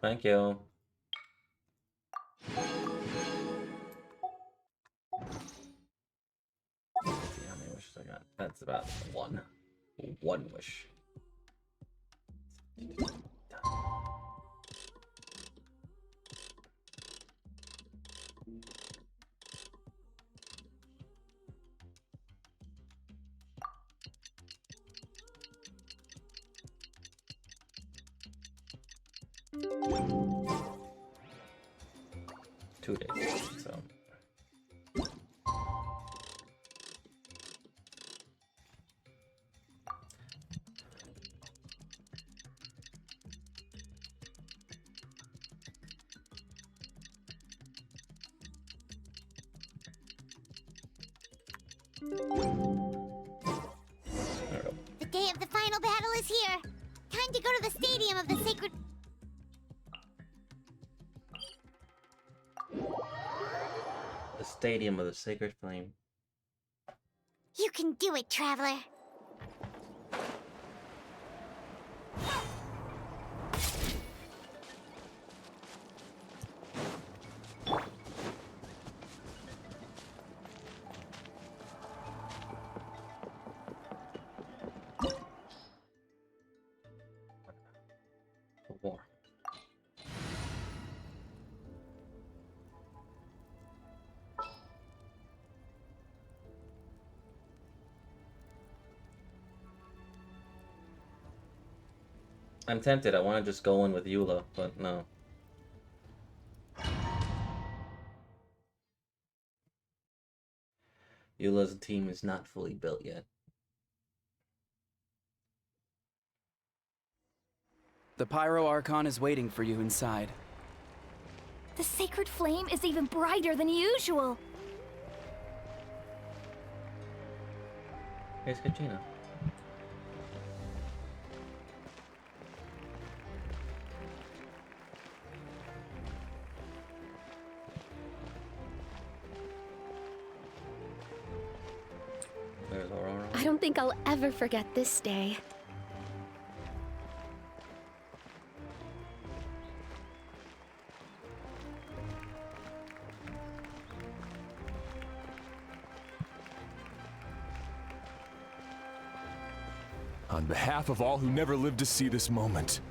Thank you. Let's see how many wishes I got. That's about one. One wish. 2 days, so. The day of the final battle is here. Time to go to the stadium of the sacred. The Stadium of the Sacred Flame. You can do it, traveler. War. I'm tempted. I want to just go in with Eula, but no. Eula's team is not fully built yet. The Pyro Archon is waiting for you inside. The sacred flame is even brighter than usual. Here's Katrina. There's Aurora. I don't think I'll ever forget this day. On behalf of all who never lived to see this moment.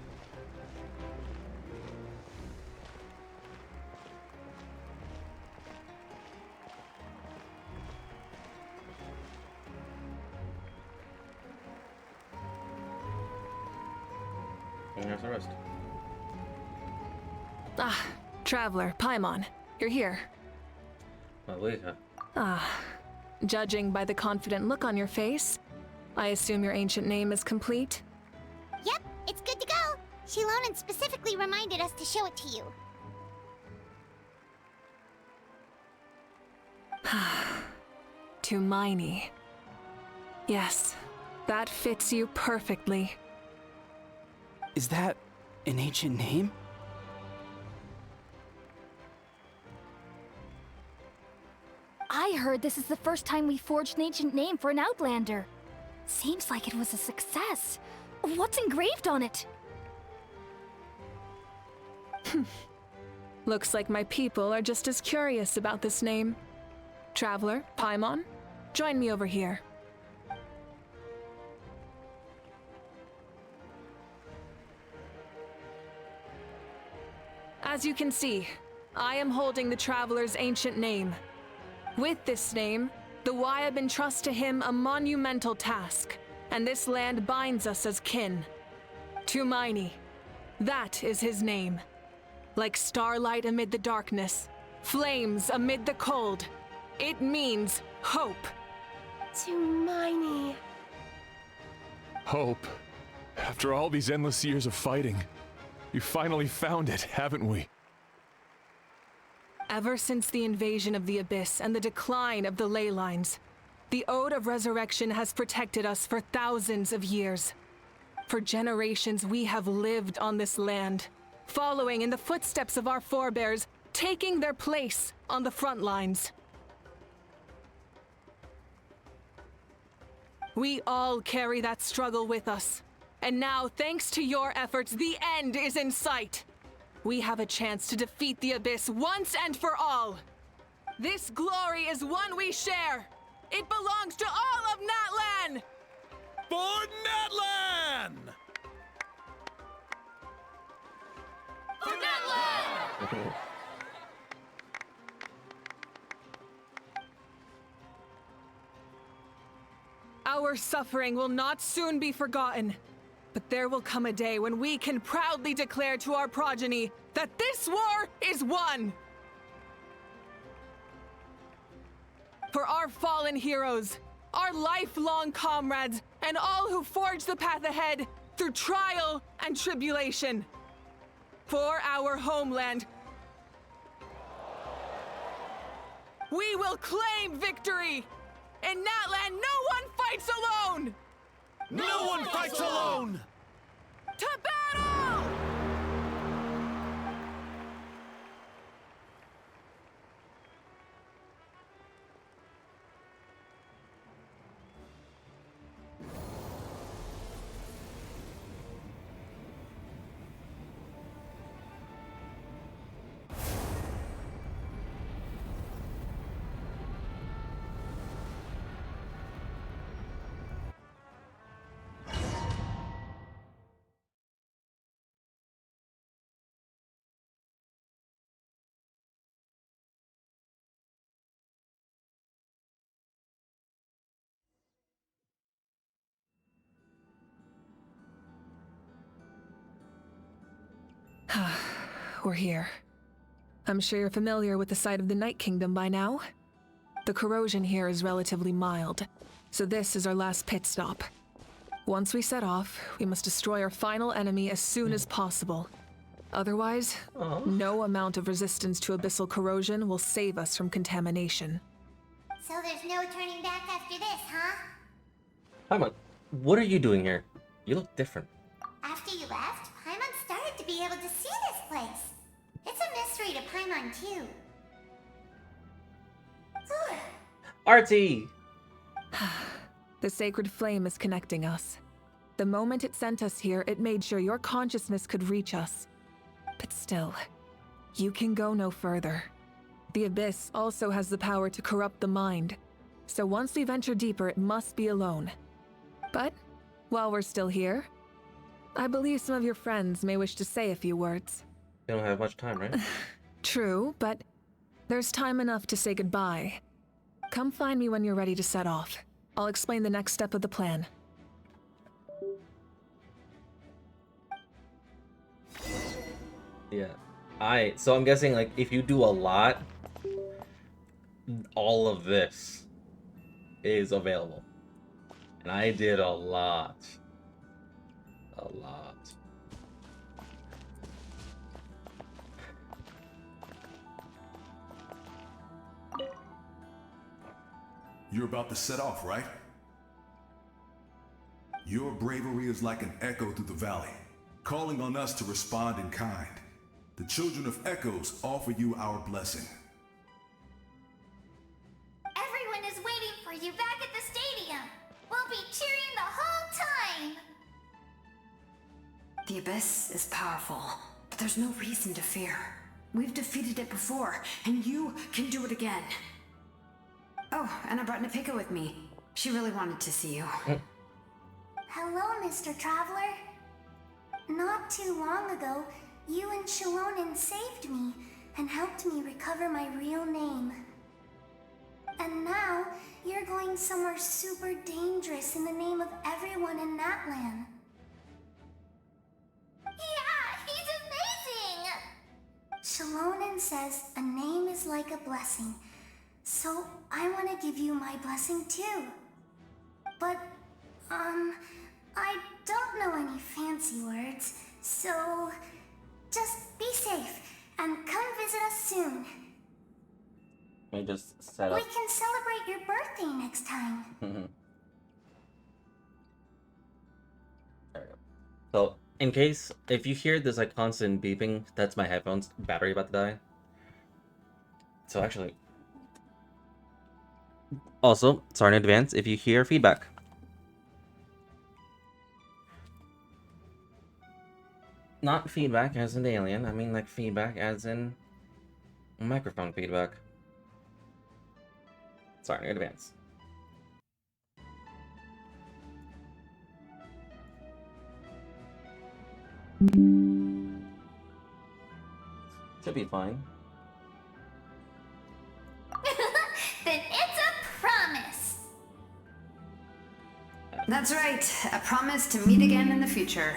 And there's the rest. Ah, Traveler, Paimon, you're here. Malika. Judging by the confident look on your face, I assume your ancient name is complete? Yep, it's good to go. Shilonan specifically reminded us to show it to you. Tumaini. Yes, that fits you perfectly. Is that an ancient name? I heard this is the first time we forged an ancient name for an Outlander. Seems like it was a success. What's engraved on it? Looks like my people are just as curious about this name. Traveler, Paimon, join me over here. As you can see, I am holding the Traveler's ancient name. With this name, the Wyab entrust to him a monumental task, and this land binds us as kin. Tumaini, that is his name. Like starlight amid the darkness, flames amid the cold, it means hope. Tumaini. Hope. After all these endless years of fighting, you finally found it, haven't we? Ever since the invasion of the Abyss and the decline of the ley lines, the Ode of Resurrection has protected us for thousands of years. For generations we have lived on this land, following in the footsteps of our forebears, taking their place on the front lines. We all carry that struggle with us, and now, thanks to your efforts, the end is in sight. We have a chance to defeat the Abyss once and for all. This glory is one we share. It belongs to all of Natlan! For Natlan! For Natlan! Our suffering will not soon be forgotten. But there will come a day when we can proudly declare to our progeny that this war is won! For our fallen heroes, our lifelong comrades, and all who forge the path ahead through trial and tribulation. For our homeland, we will claim victory! In that land, no one fights alone! No one fights alone! To battle! We're here. I'm sure you're familiar with the site of the Night Kingdom by now. The corrosion here is relatively mild, so this is our last pit stop. Once we set off, we must destroy our final enemy as soon as possible. Otherwise, no amount of resistance to abyssal corrosion will save us from contamination. So there's no turning back after this, huh? Paimon, what are you doing here? You look different. After you left, Paimon started to be able to see this place. It's a mystery to Paimon, too. Artie! The sacred flame is connecting us. The moment it sent us here, it made sure your consciousness could reach us. But still, you can go no further. The Abyss also has the power to corrupt the mind, so once we venture deeper, it must be alone. But, while we're still here, I believe some of your friends may wish to say a few words. You don't have much time, right? True, but there's time enough to say goodbye. Come find me when you're ready to set off. I'll explain the next step of the plan. Yeah. So I'm guessing, like, if you do a lot, all of this is available. And I did a lot. A lot. You're about to set off, right? Your bravery is like an echo through the valley, calling on us to respond in kind. The children of Echoes offer you our blessing. Everyone is waiting for you back at the stadium. We'll be cheering the whole time. The Abyss is powerful, but there's no reason to fear. We've defeated it before, and you can do it again. Oh, and I brought Napika with me. She really wanted to see you. Hello, Mr. Traveler. Not too long ago, you and Shilonen saved me and helped me recover my real name. And now, you're going somewhere super dangerous in the name of everyone in that land. Yeah, he's amazing! Shilonen says a name is like a blessing. So, I want to give you my blessing too. But, I don't know any fancy words, so just be safe and come visit us soon. Let me just set up. We can celebrate your birthday next time. There we go. So, in case, if you hear this like constant beeping, that's my headphones battery about to die. So actually, also, sorry in advance if you hear feedback. Not feedback as in alien, I mean like feedback as in microphone feedback. Sorry in advance. Should be fine. Then it's a promise. That's right. A promise to meet again in the future.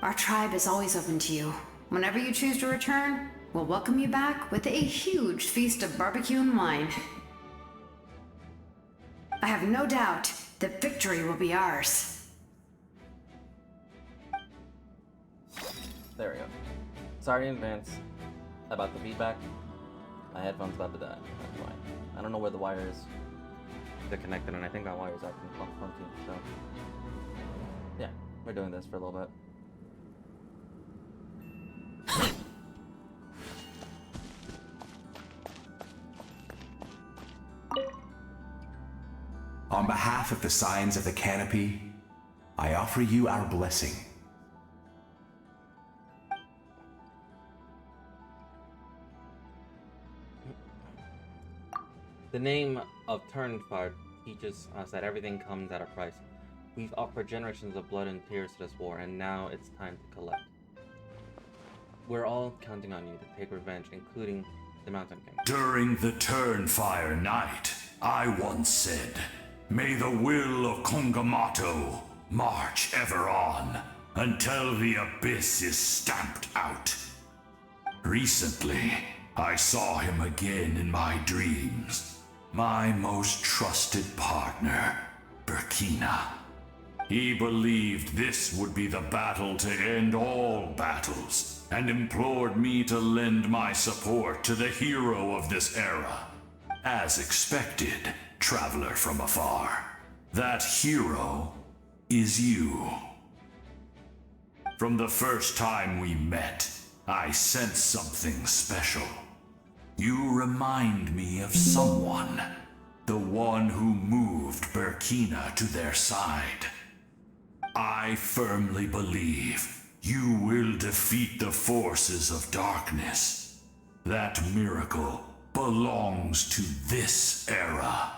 Our tribe is always open to you. Whenever you choose to return, we'll welcome you back with a huge feast of barbecue and wine. I have no doubt that victory will be ours. There we go. Sorry in advance about the feedback. My headphone's about to die. That's why. I don't know where the wire is. They're connected, and I think that wire is acting funky. So, yeah, we're doing this for a little bit. On behalf of the Signs of the Canopy, I offer you our blessing. The name of Turnfire teaches us that everything comes at a price. We've offered generations of blood and tears to this war, and now it's time to collect. We're all counting on you to take revenge, including the Mountain King. During the Turnfire night, I once said, "May the will of Kongamato march ever on, until the abyss is stamped out." Recently, I saw him again in my dreams. My most trusted partner, Burkina. He believed this would be the battle to end all battles, and implored me to lend my support to the hero of this era. As expected, traveler from afar, that hero is you. From the first time we met, I sensed something special. You remind me of someone, the one who moved Burkina to their side. I firmly believe you will defeat the forces of darkness. That miracle belongs to this era.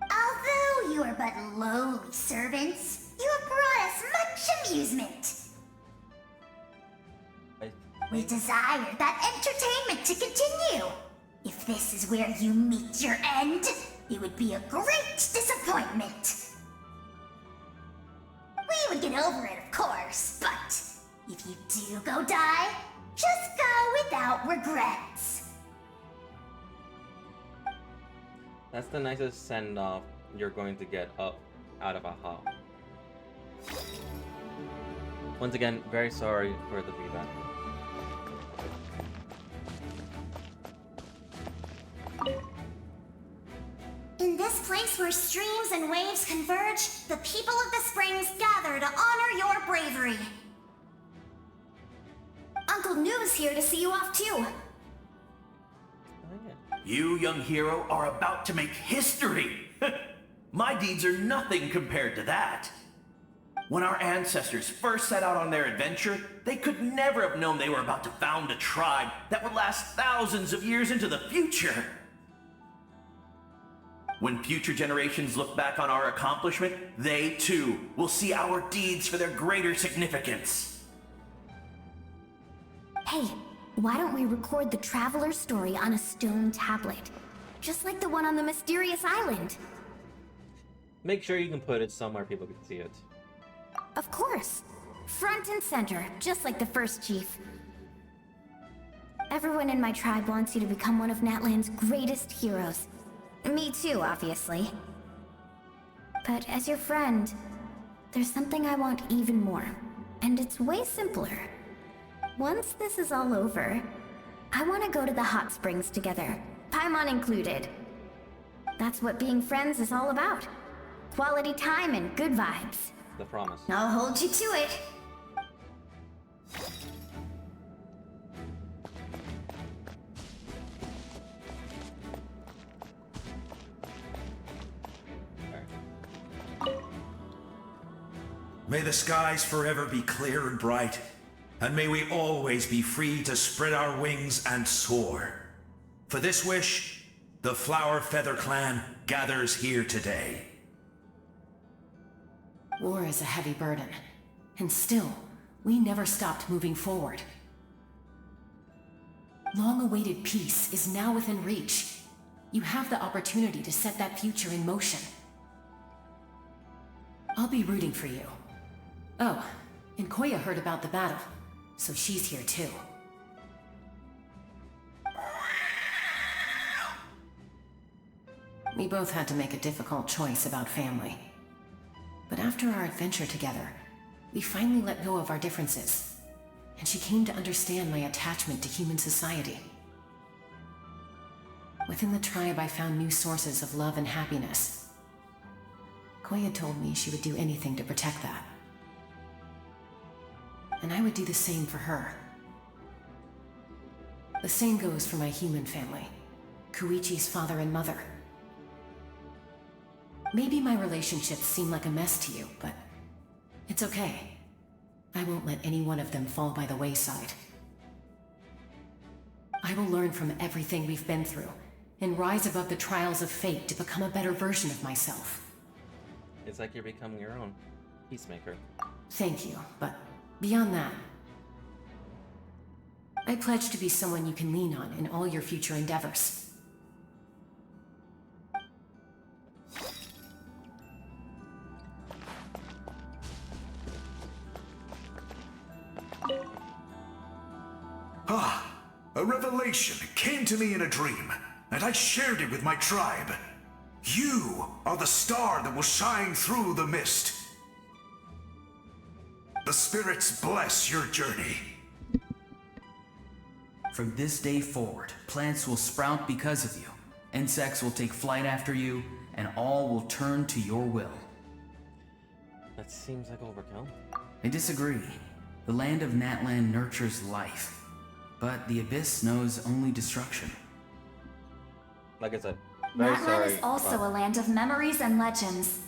Although you are but lowly servants, you have brought us much amusement. We desire that entertainment to continue. If this is where you meet your end, it would be a great disappointment. We would get over it, of course, but if you do go die, just go without regrets. That's the nicest send-off you're going to get up out of a hop. Once again, very sorry for the feedback. In this place where streams and waves converge, the people of the springs gather to honor your bravery. Uncle Noo's here to see you off too. You, young hero, are about to make history! My deeds are nothing compared to that. When our ancestors first set out on their adventure, they could never have known they were about to found a tribe that would last thousands of years into the future. When future generations look back on our accomplishment, they too will see our deeds for their greater significance. Hey, why don't we record the traveler's story on a stone tablet? Just like the one on the mysterious island. Make sure you can put it somewhere people can see it. Of course. Front and center, just like the first chief. Everyone in my tribe wants you to become one of Natlan's greatest heroes. Me too, obviously. But as your friend, there's something I want even more. And it's way simpler. Once this is all over, I want to go to the hot springs together, Paimon included. That's what being friends is all about. Quality time and good vibes. The promise. I'll hold you to it. May the skies forever be clear and bright, and may we always be free to spread our wings and soar. For this wish, the Flower Feather Clan gathers here today. War is a heavy burden, and still, we never stopped moving forward. Long-awaited peace is now within reach. You have the opportunity to set that future in motion. I'll be rooting for you. Oh, and Koya heard about the battle, so she's here too. We both had to make a difficult choice about family. But after our adventure together, we finally let go of our differences, and she came to understand my attachment to human society. Within the tribe, I found new sources of love and happiness. Koya told me she would do anything to protect that. And I would do the same for her. The same goes for my human family, Koichi's father and mother. Maybe my relationships seem like a mess to you, but it's okay. I won't let any one of them fall by the wayside. I will learn from everything we've been through, and rise above the trials of fate to become a better version of myself. It's like you're becoming your own peacemaker. Thank you, but beyond that, I pledge to be someone you can lean on in all your future endeavors. A revelation came to me in a dream, and I shared it with my tribe. You are the star that will shine through the mist. The spirits bless your journey. From this day forward, plants will sprout because of you, insects will take flight after you, and all will turn to your will. That seems like overkill. I disagree. The land of Natlan nurtures life, but the Abyss knows only destruction. Like I said, very Natlan sorry is also a land of memories and legends.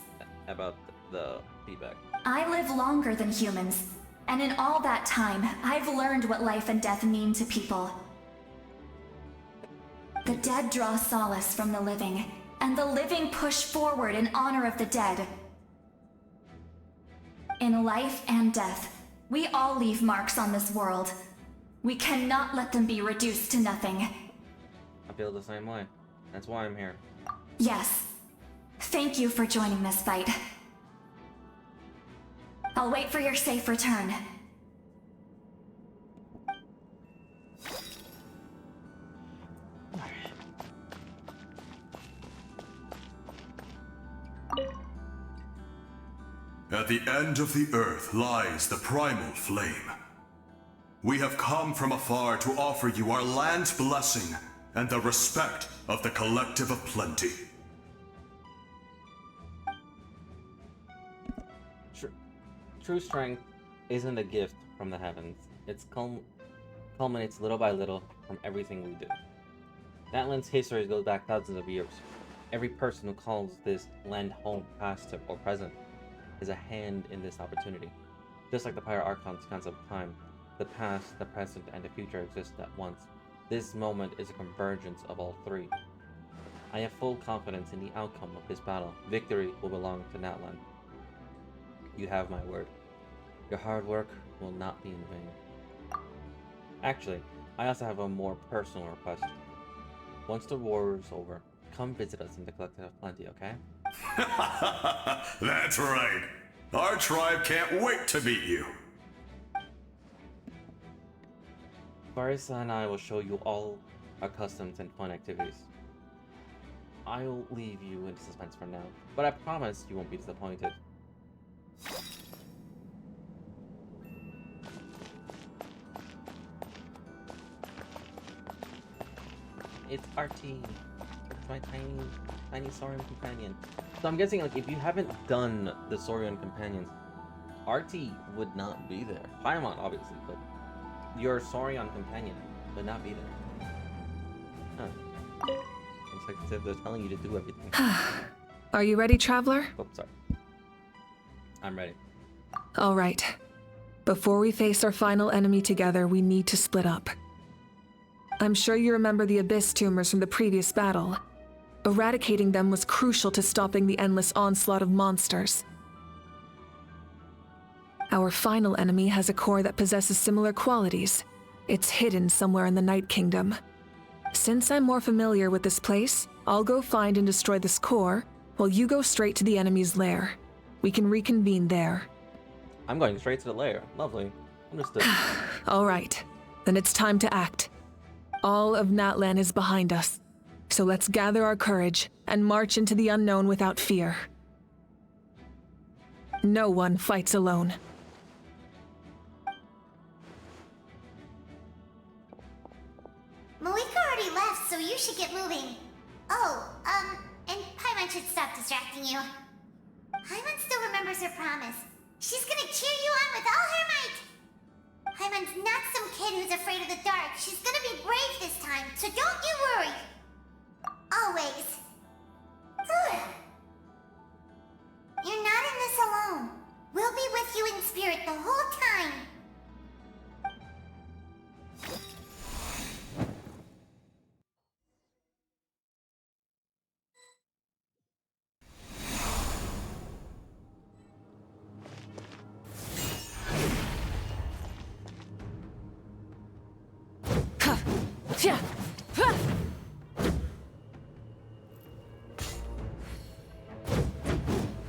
about the feedback. I live longer than humans, and in all that time, I've learned what life and death mean to people. The dead draw solace from the living, and the living push forward in honor of the dead. In life and death, we all leave marks on this world. We cannot let them be reduced to nothing. I feel the same way. That's why I'm here. Yes. Thank you for joining this fight. I'll wait for your safe return. At the end of the earth lies the primal flame. We have come from afar to offer you our land's blessing and the respect of the collective of plenty. True strength isn't a gift from the heavens. It culminates little by little from everything we do. Natlan's history goes back thousands of years. Every person who calls this land home, past or present, is a hand in this opportunity. Just like the Pyre Archon's concept of time, the past, the present, and the future exist at once. This moment is a convergence of all three. I have full confidence in the outcome of this battle. Victory will belong to Natlan. You have my word. Your hard work will not be in vain. Actually, I also have a more personal request. Once the war is over, come visit us in the Collective of Plenty, okay? That's right. Our tribe can't wait to meet you. Barisa and I will show you all our customs and fun activities. I'll leave you in suspense for now, but I promise you won't be disappointed. It's RT. It's my tiny Saurian companion. So I'm guessing, like, if you haven't done the Saurian companions, RT would not be there. Paimon, obviously, but your Saurian companion would not be there. Huh. Looks like they're telling you to do everything. Are you ready, Traveler? Oh, sorry. I'm ready. All right. Before we face our final enemy together, we need to split up. I'm sure you remember the Abyss tumors from the previous battle. Eradicating them was crucial to stopping the endless onslaught of monsters. Our final enemy has a core that possesses similar qualities. It's hidden somewhere in the Night Kingdom. Since I'm more familiar with this place, I'll go find and destroy this core, while you go straight to the enemy's lair. We can reconvene there. I'm going straight to the lair. Lovely. Understood. All right. Then it's time to act. All of Natlan is behind us. So let's gather our courage and march into the unknown without fear. No one fights alone. Malika already left, so you should get moving. Oh, and Paimon should stop distracting you. Paimon still remembers her promise. She's gonna cheer you on with all her might. Paimon's not some kid who's afraid of the dark. She's gonna be brave this time, so don't you worry. Always. You're not in this alone. We'll be with you in spirit the whole time.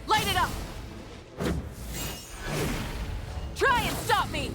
Light it up! Try and stop me!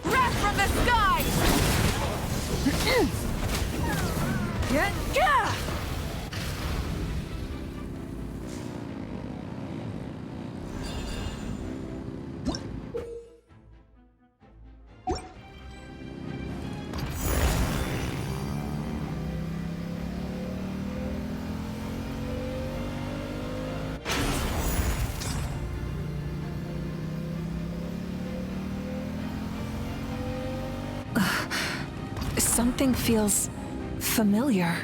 Wrath from the skies! Something feels familiar.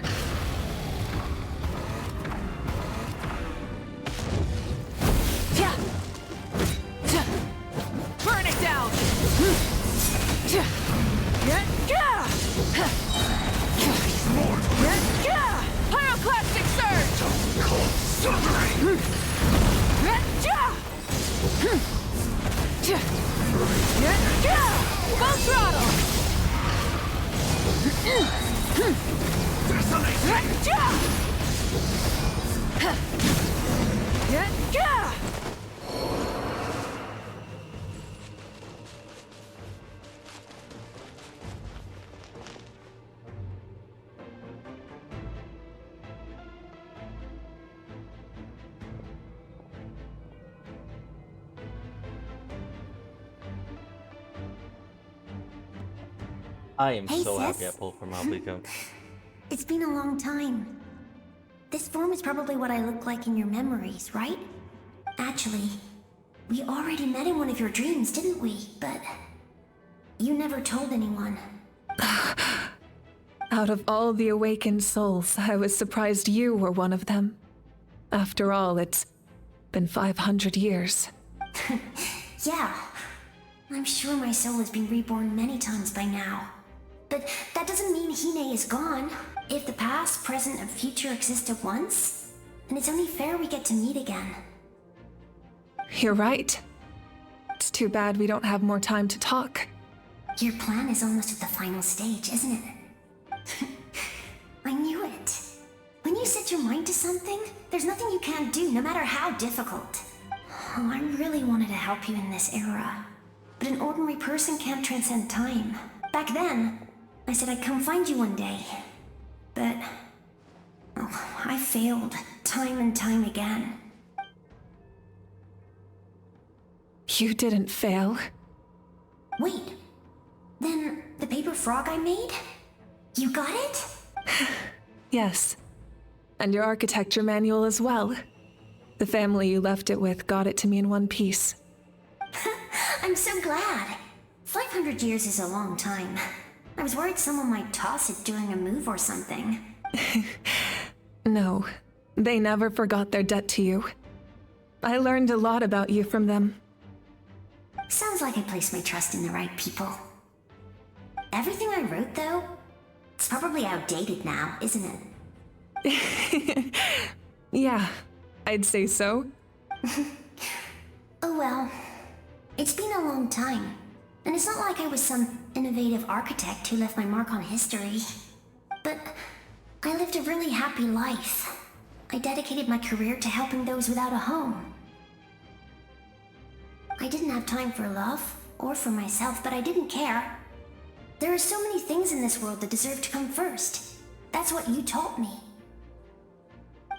Burn it down! Pyroclastic surge! Full throttle! I am Hey, so happy I sis. pulled for Malvika. It's been a long time. This form is probably what I look like in your memories, right? Actually, we already met in one of your dreams, didn't we? But you never told anyone. Out of all the awakened souls, I was surprised you were one of them. After all, it's been 500 years. Yeah. I'm sure my soul has been reborn many times by now. But that doesn't mean Hine is gone. If the past, present, and future exist at once, then it's only fair we get to meet again. You're right. It's too bad we don't have more time to talk. Your plan is almost at the final stage, isn't it? I knew it. When you set your mind to something, there's nothing you can't do, no matter how difficult. Oh, I really wanted to help you in this era. But an ordinary person can't transcend time. Back then, I said I'd come find you one day. But I failed, time and time again. You didn't fail. Wait, then the paper frog I made? You got it? Yes. And your architecture manual as well. The family you left it with got it to me in one piece. I'm so glad. 500 years is a long time. I was worried someone might toss it during a move or something. No, they never forgot their debt to you. I learned a lot about you from them. Sounds like I placed my trust in the right people. Everything I wrote, though, it's probably outdated now, isn't it? Yeah, I'd say so. Oh well. It's been a long time. And it's not like I was some innovative architect who left my mark on history. But I lived a really happy life. I dedicated my career to helping those without a home. I didn't have time for love, or for myself, but I didn't care. There are so many things in this world that deserve to come first. That's what you taught me.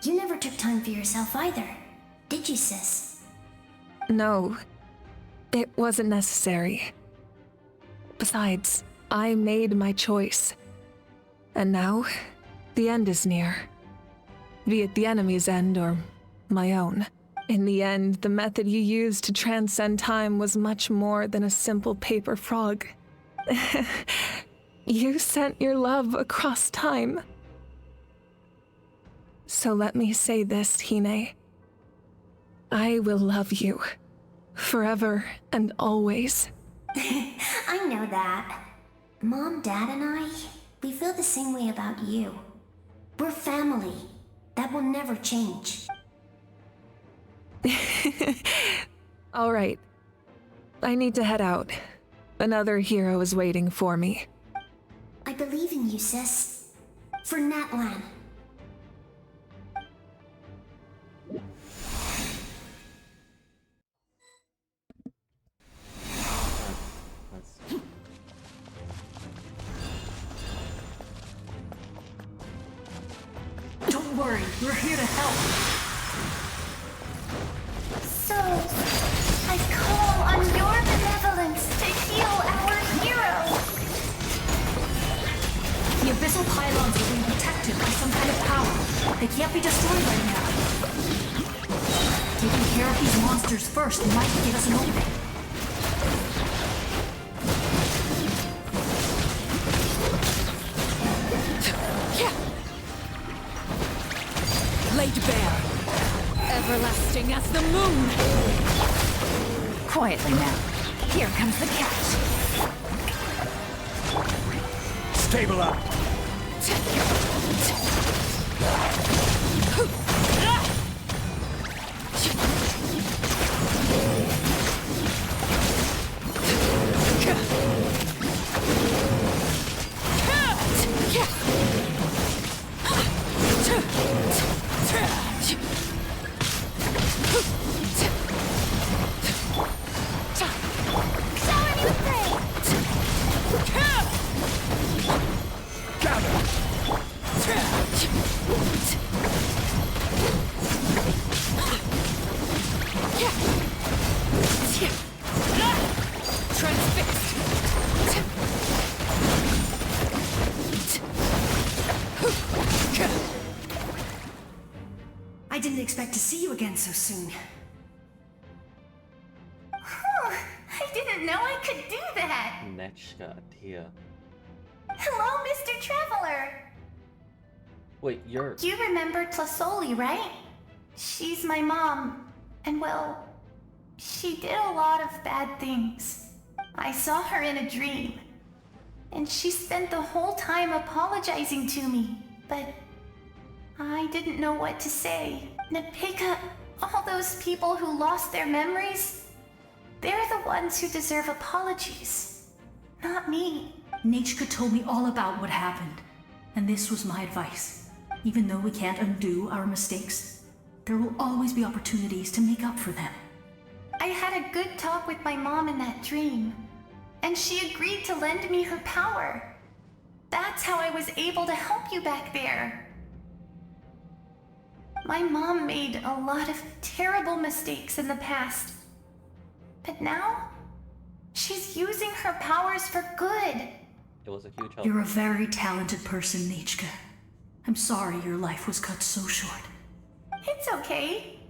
You never took time for yourself either, did you, sis? No, it wasn't necessary. Besides, I made my choice. And now, the end is near. Be it the enemy's end or my own. In the end, the method you used to transcend time was much more than a simple paper frog. You sent your love across time. So let me say this, Hine. I will love you. Forever and always. I know that. Mom, Dad, and I, we feel the same way about you. We're family. That will never change. All right. I need to head out. Another hero is waiting for me. I believe in you, sis. For Natlan. Don't worry, we're here to help. So, I call on your benevolence to heal our hero. The abyssal pylons are being protected by some kind of power. They can't be destroyed right now. Taking care of these monsters first might give us an opening. Laid bare. Everlasting as the moon. Quietly now. Here comes the catch. Stable up. I didn't expect to see you again so soon. I didn't know I could do that. Nechka, dear. Hello, Mr. Traveler. Wait, you're... You remember Tlasoli, right? She's my mom. And well, she did a lot of bad things. I saw her in a dream. And she spent the whole time apologizing to me. But I didn't know what to say. Napika, all those people who lost their memories, they're the ones who deserve apologies. Not me. Nachka told me all about what happened, and this was my advice. Even though we can't undo our mistakes, there will always be opportunities to make up for them. I had a good talk with my mom in that dream, and she agreed to lend me her power. That's how I was able to help you back there. My mom made a lot of terrible mistakes in the past. But now, she's using her powers for good. It was a huge help. You're a very talented person, Nachka. I'm sorry your life was cut so short. It's okay.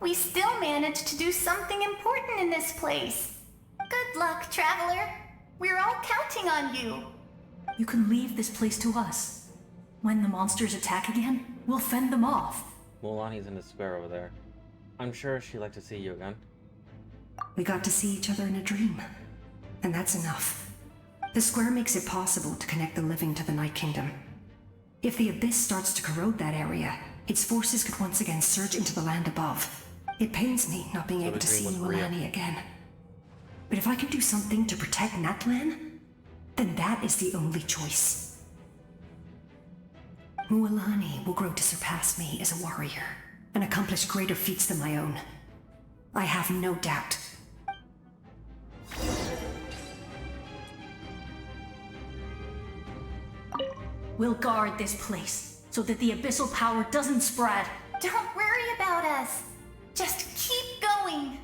We still managed to do something important in this place. Good luck, Traveler. We're all counting on you. You can leave this place to us. When the monsters attack again, we'll fend them off. Mulani's in the square over there. I'm sure she'd like to see you again. We got to see each other in a dream, and that's enough. The square makes it possible to connect the living to the Night Kingdom. If the Abyss starts to corrode that area, its forces could once again surge into the land above. It pains me not being able to see Mulani again. But if I can do something to protect Natlan, then that is the only choice. Mulani will grow to surpass me as a warrior and accomplish greater feats than my own. I have no doubt. We'll guard this place so that the abyssal power doesn't spread. Don't worry about us. Just keep going.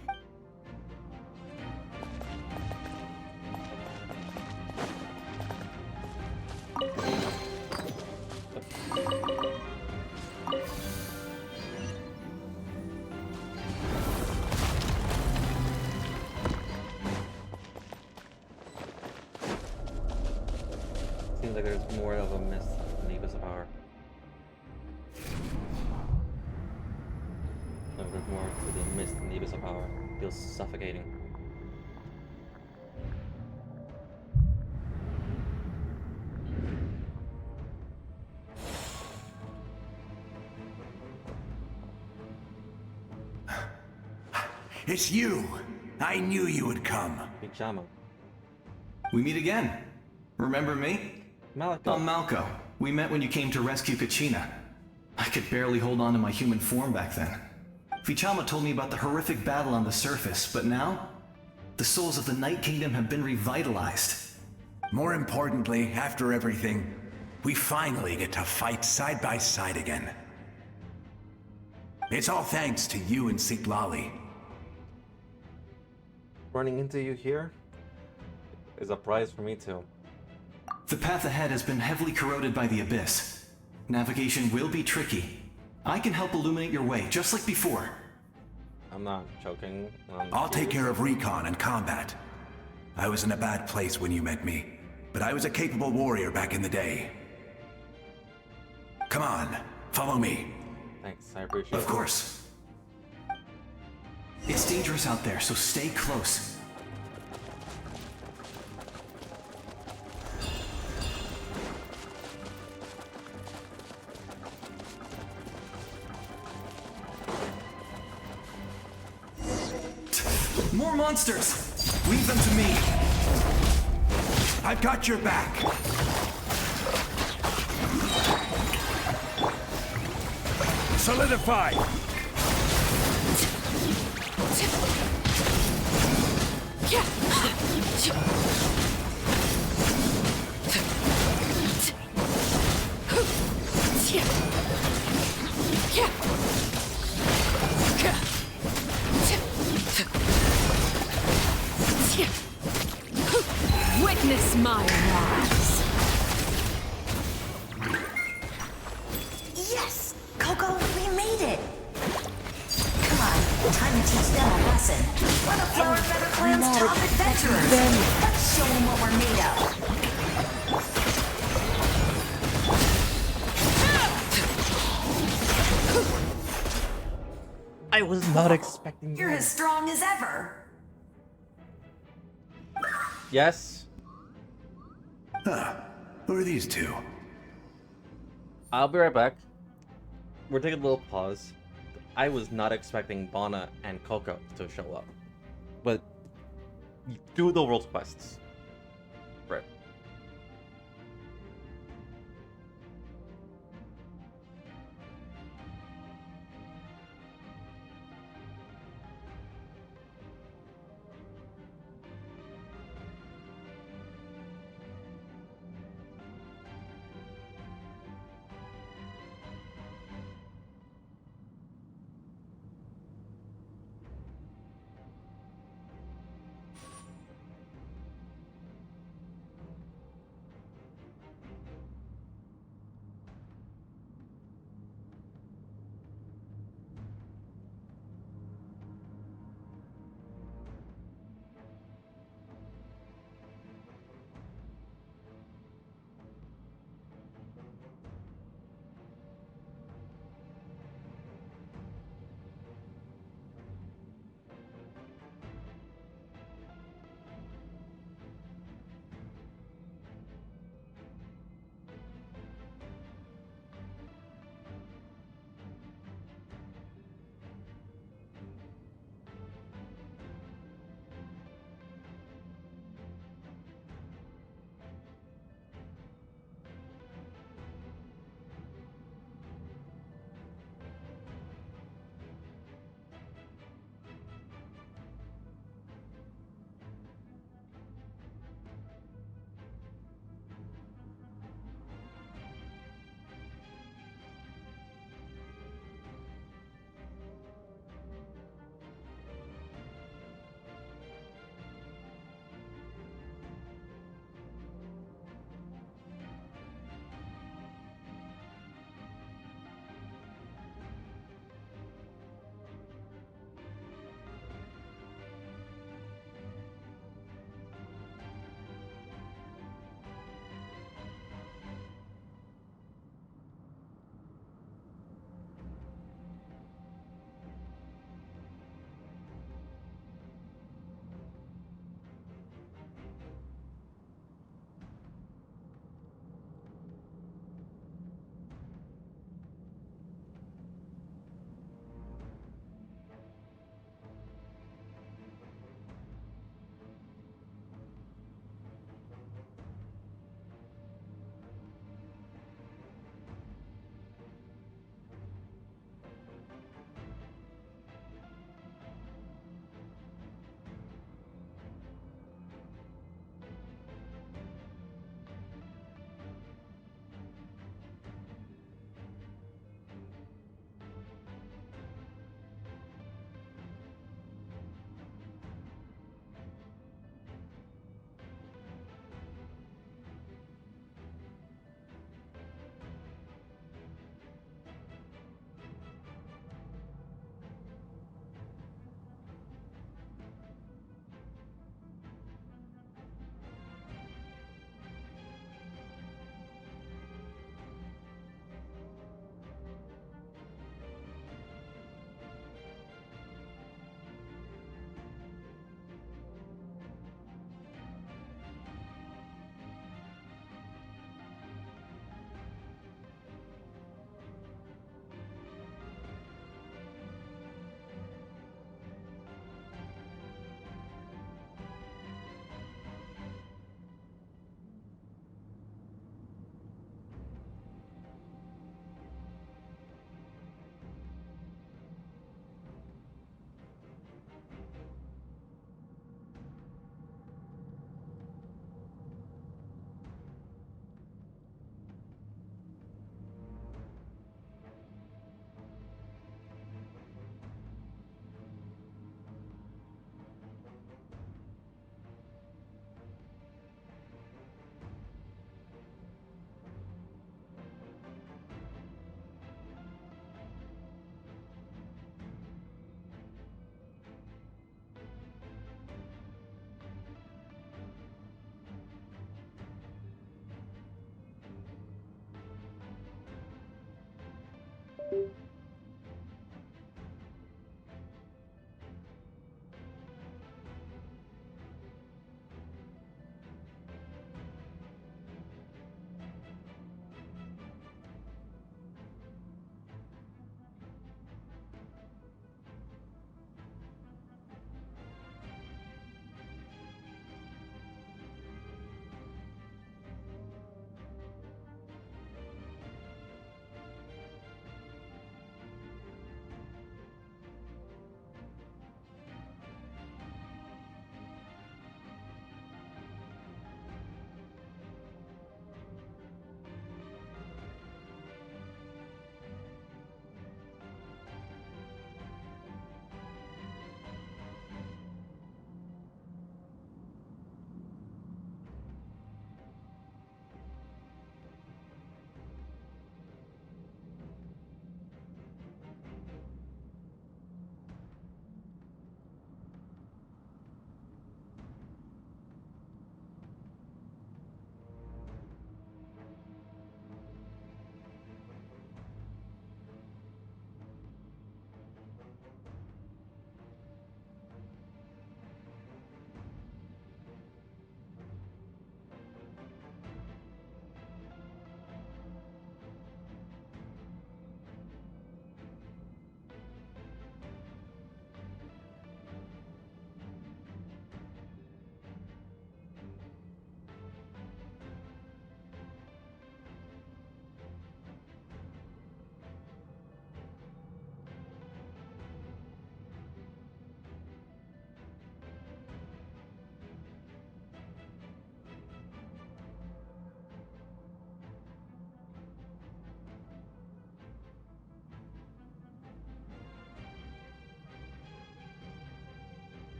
Seems like there's more of a mist than the Abyss of Power. Like there's more to the mist than the Abyss of Power. Feels suffocating. It's you! I knew you would come. Big Shama. We meet again. Remember me? Malco. I'm Malco. We met when you came to rescue Kachina. I could barely hold on to my human form back then. Vichama told me about the horrific battle on the surface, but now, the souls of the Night Kingdom have been revitalized. More importantly, after everything, we finally get to fight side by side again. It's all thanks to you and Sitlali. Running into you here is a prize for me too. The path ahead has been heavily corroded by the Abyss. Navigation will be tricky. I can help illuminate your way, just like before. I'm not joking. I'll take care of recon and combat. I was in a bad place when you met me, but I was a capable warrior back in the day. Come on, follow me. Thanks, I appreciate it. Of course. It's dangerous out there, so stay close. More monsters! Leave them to me! I've got your back! Solidify! Witness my rise. Yes! Coco, we made it! Come on, time to teach them a lesson. We're the Flower Feather Clan's top adventurers! Let's show them what we're made of! I was not expecting You're that. as strong as ever! Yes? Huh. Who are these two? I'll be right back. We're taking a little pause. I was not expecting Bana and Coco to show up. But do the world quests. Right.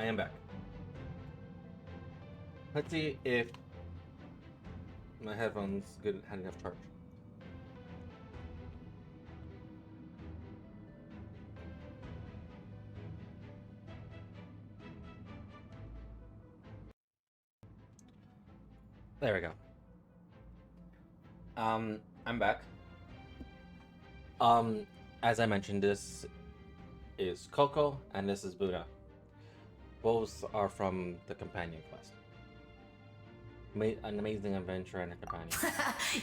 I am back. Let's see if my headphones had enough charge. There we go. I'm back. As I mentioned, this is Coco and this is Buddha. Both are from the companion quest. An amazing adventure and a companion.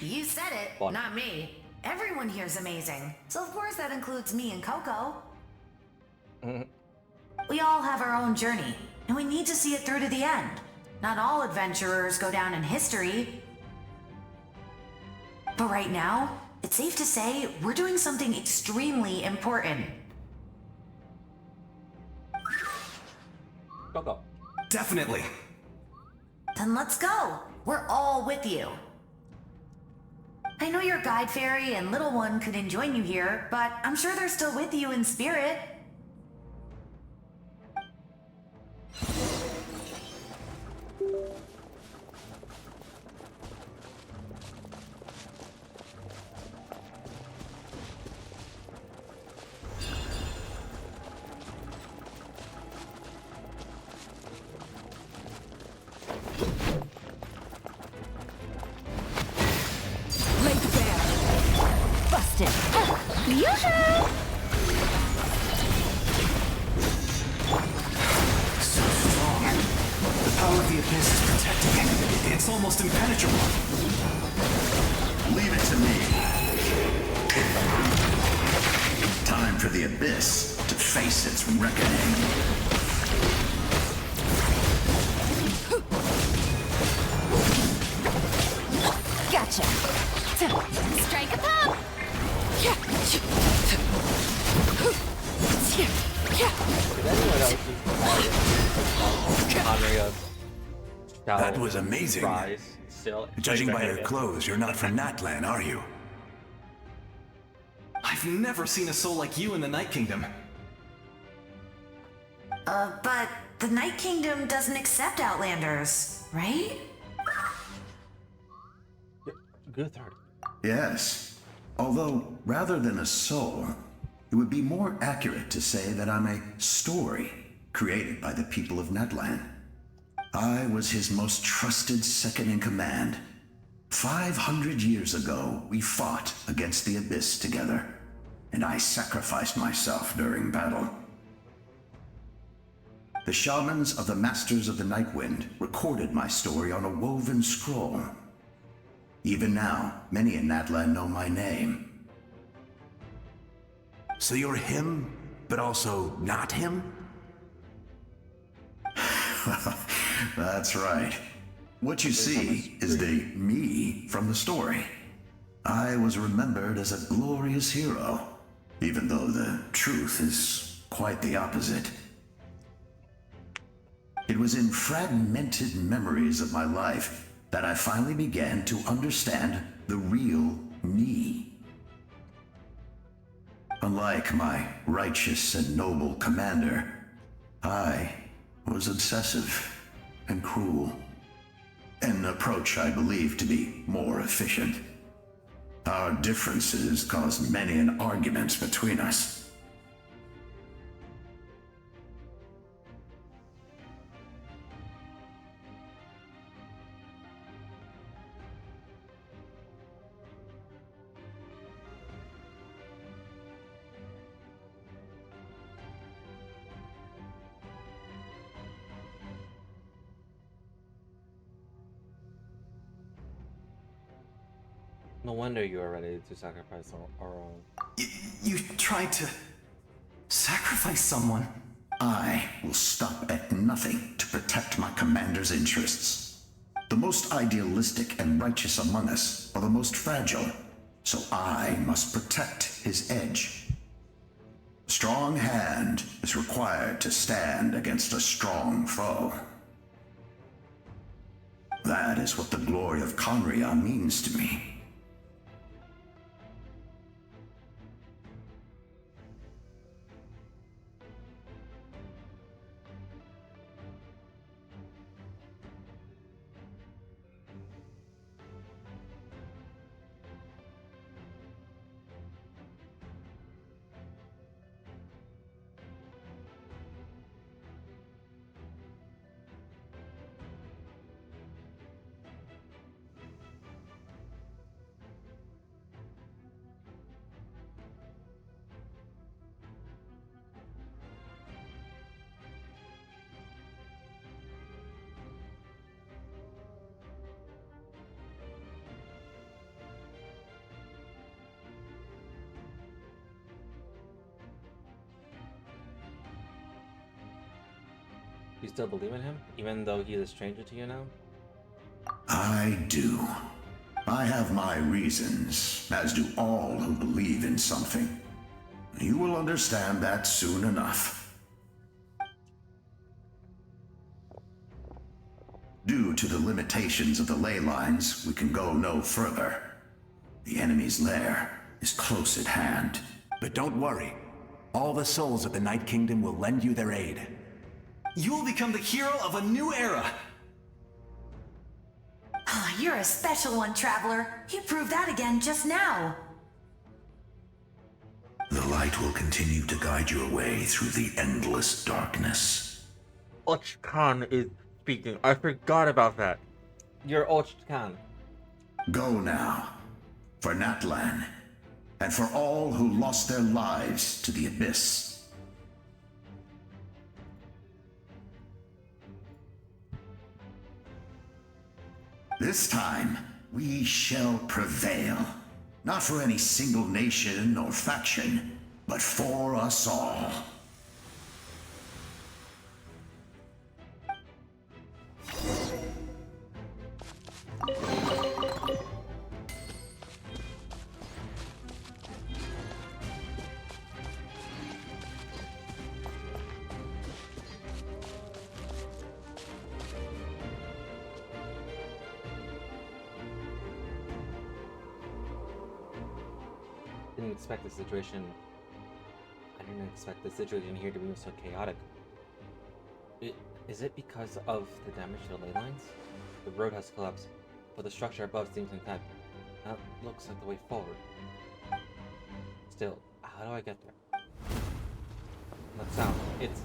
You said it, Fun. not me. Everyone here's amazing. So of course that includes me and Coco. We all have our own journey, and we need to see it through to the end. Not all adventurers go down in history. But right now, it's safe to say we're doing something extremely important. Coco. Definitely. Then let's go. We're all with you. I know your guide fairy and little one couldn't join you here, but I'm sure they're still with you in spirit. Busted. Yoo-hoo! So strong. The power of the abyss is protecting it. It's almost impenetrable. Leave it to me. Time for the abyss to face its reckoning. Gotcha. Strike a pop. That was amazing. Still, Judging by your clothes, you're not from Natlan, are you? I've never seen a soul like you in the Night Kingdom. But the Night Kingdom doesn't accept Outlanders, right? Good third. Yes. Although, rather than a soul, it would be more accurate to say that I'm a story created by the people of Natlan. I was his most trusted second-in-command. 500 years ago, we fought against the Abyss together, and I sacrificed myself during battle. The shamans of the Masters of the Nightwind recorded my story on a woven scroll. Even now, many in Natlan know my name. So you're him, but also not him? That's right. What you see is the me from the story. I was remembered as a glorious hero, even though the truth is quite the opposite. It was in fragmented memories of my life that I finally began to understand the real me. Unlike my righteous and noble commander, I was obsessive and cruel, an approach I believe to be more efficient. Our differences caused many an argument between us. No wonder you are ready to sacrifice our own. You tried to sacrifice someone? I will stop at nothing to protect my commander's interests. The most idealistic and righteous among us are the most fragile, so I must protect his edge. A strong hand is required to stand against a strong foe. That is what the glory of Conria means to me. You still believe in him, even though he is a stranger to you now? I do. I have my reasons, as do all who believe in something. You will understand that soon enough. Due to the limitations of the ley lines, we can go no further. The enemy's lair is close at hand. But don't worry. All the souls of the Night Kingdom will lend you their aid. You will become the hero of a new era. You're a special one, Traveler. You proved that again just now. The light will continue to guide your way through the endless darkness. Archon is speaking. I forgot about that. You're Archon. Go now, for Natlan, and for all who lost their lives to the Abyss. This time, we shall prevail. Not for any single nation or faction, but for us all. Didn't expect the situation. I didn't expect the situation here to be so chaotic. Is it because of the damage to the ley lines? The road has collapsed, but the structure above seems intact. That looks like the way forward. Still, how do I get there? That sound, it's...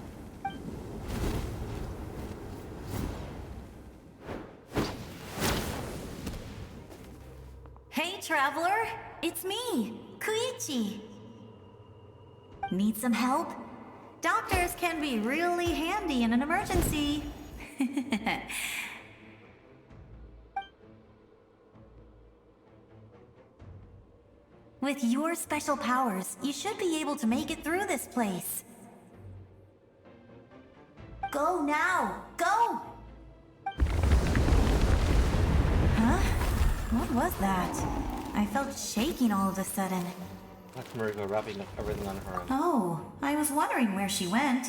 Hey, Traveler! It's me, Koichi. Need some help? Doctors can be really handy in an emergency. With your special powers, you should be able to make it through this place. Go now! Go! Huh? What was that? I felt shaking all of a sudden. That's Mariko wrapping up everything on her own. Oh, I was wondering where she went.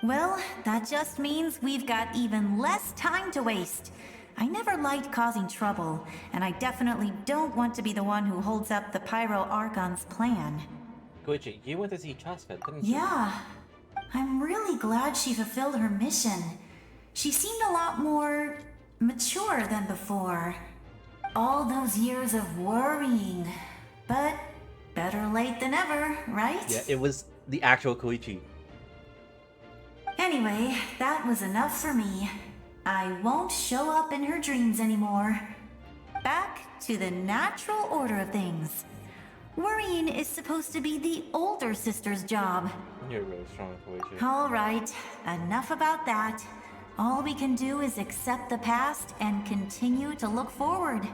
Well, that just means we've got even less time to waste. I never liked causing trouble, and I definitely don't want to be the one who holds up the Pyro Archon's plan. Koichi, you went to see Chasfed, didn't you? Yeah. I'm really glad she fulfilled her mission. She seemed a lot more mature than before. All those years of worrying. But better late than ever, right? Yeah, it was the actual Koichi. Anyway, that was enough for me. I won't show up in her dreams anymore. Back to the natural order of things. Worrying is supposed to be the older sister's job. You're really strong, Koichi. Alright, enough about that. All we can do is accept the past and continue to look forward.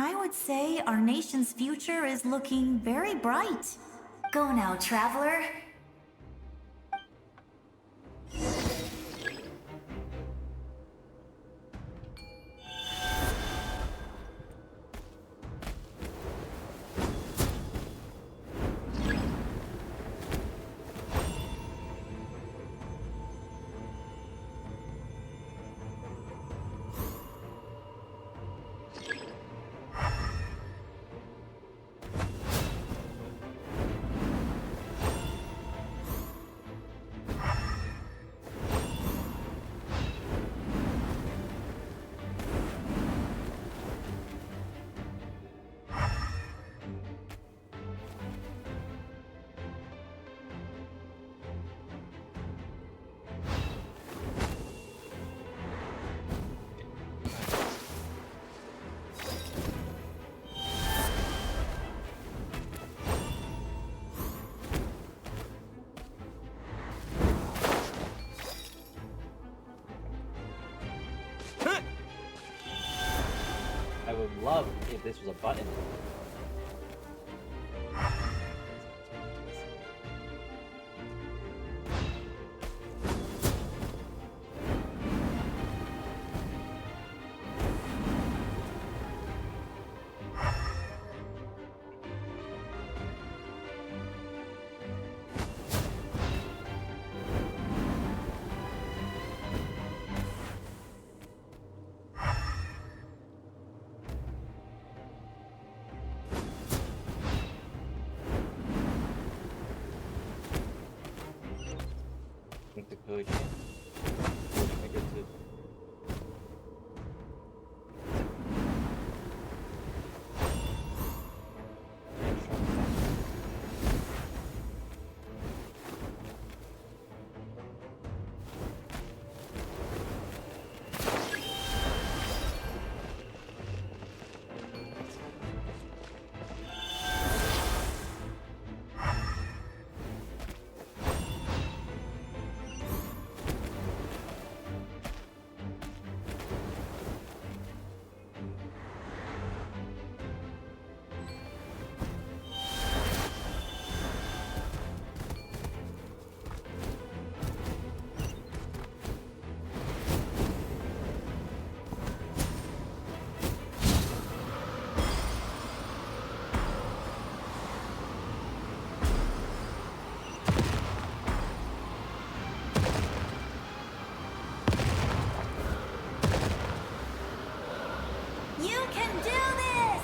I would say our nation's future is looking very bright. Go now, Traveler. I would love if this was a button. Good. I get to. You can do this!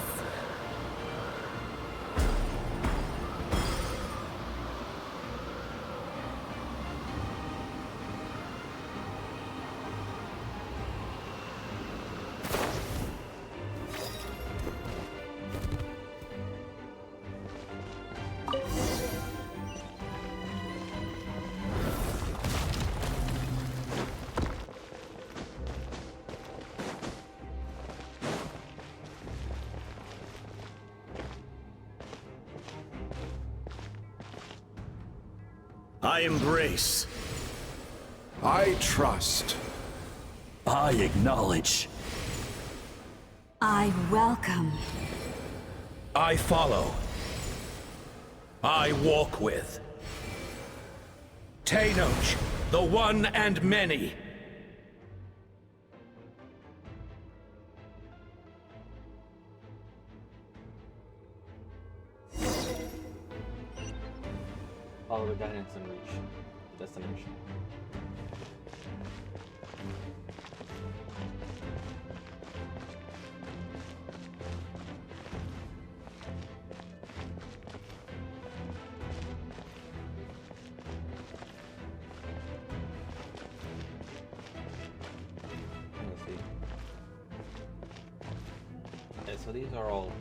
I embrace. I trust. I acknowledge. I welcome. I follow. I walk with. Tenoch, the one and many. Follow the guidance and reach the destination. Let's see. Okay, so these are all.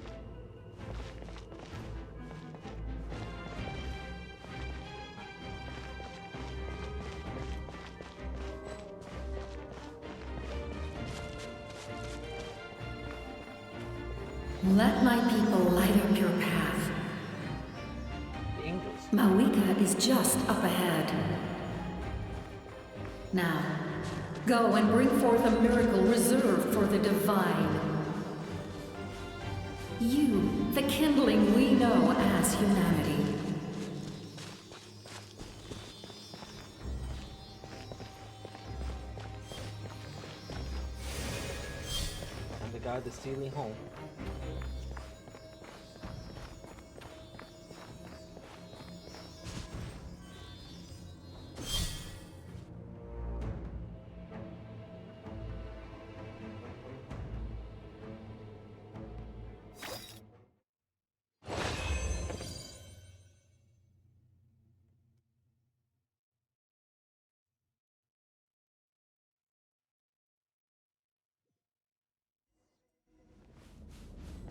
Let my people light up your path. The angels. Mawika is just up ahead. Now, go and bring forth a miracle reserved for the divine. You, the kindling we know as humanity. And the guide is stealing home.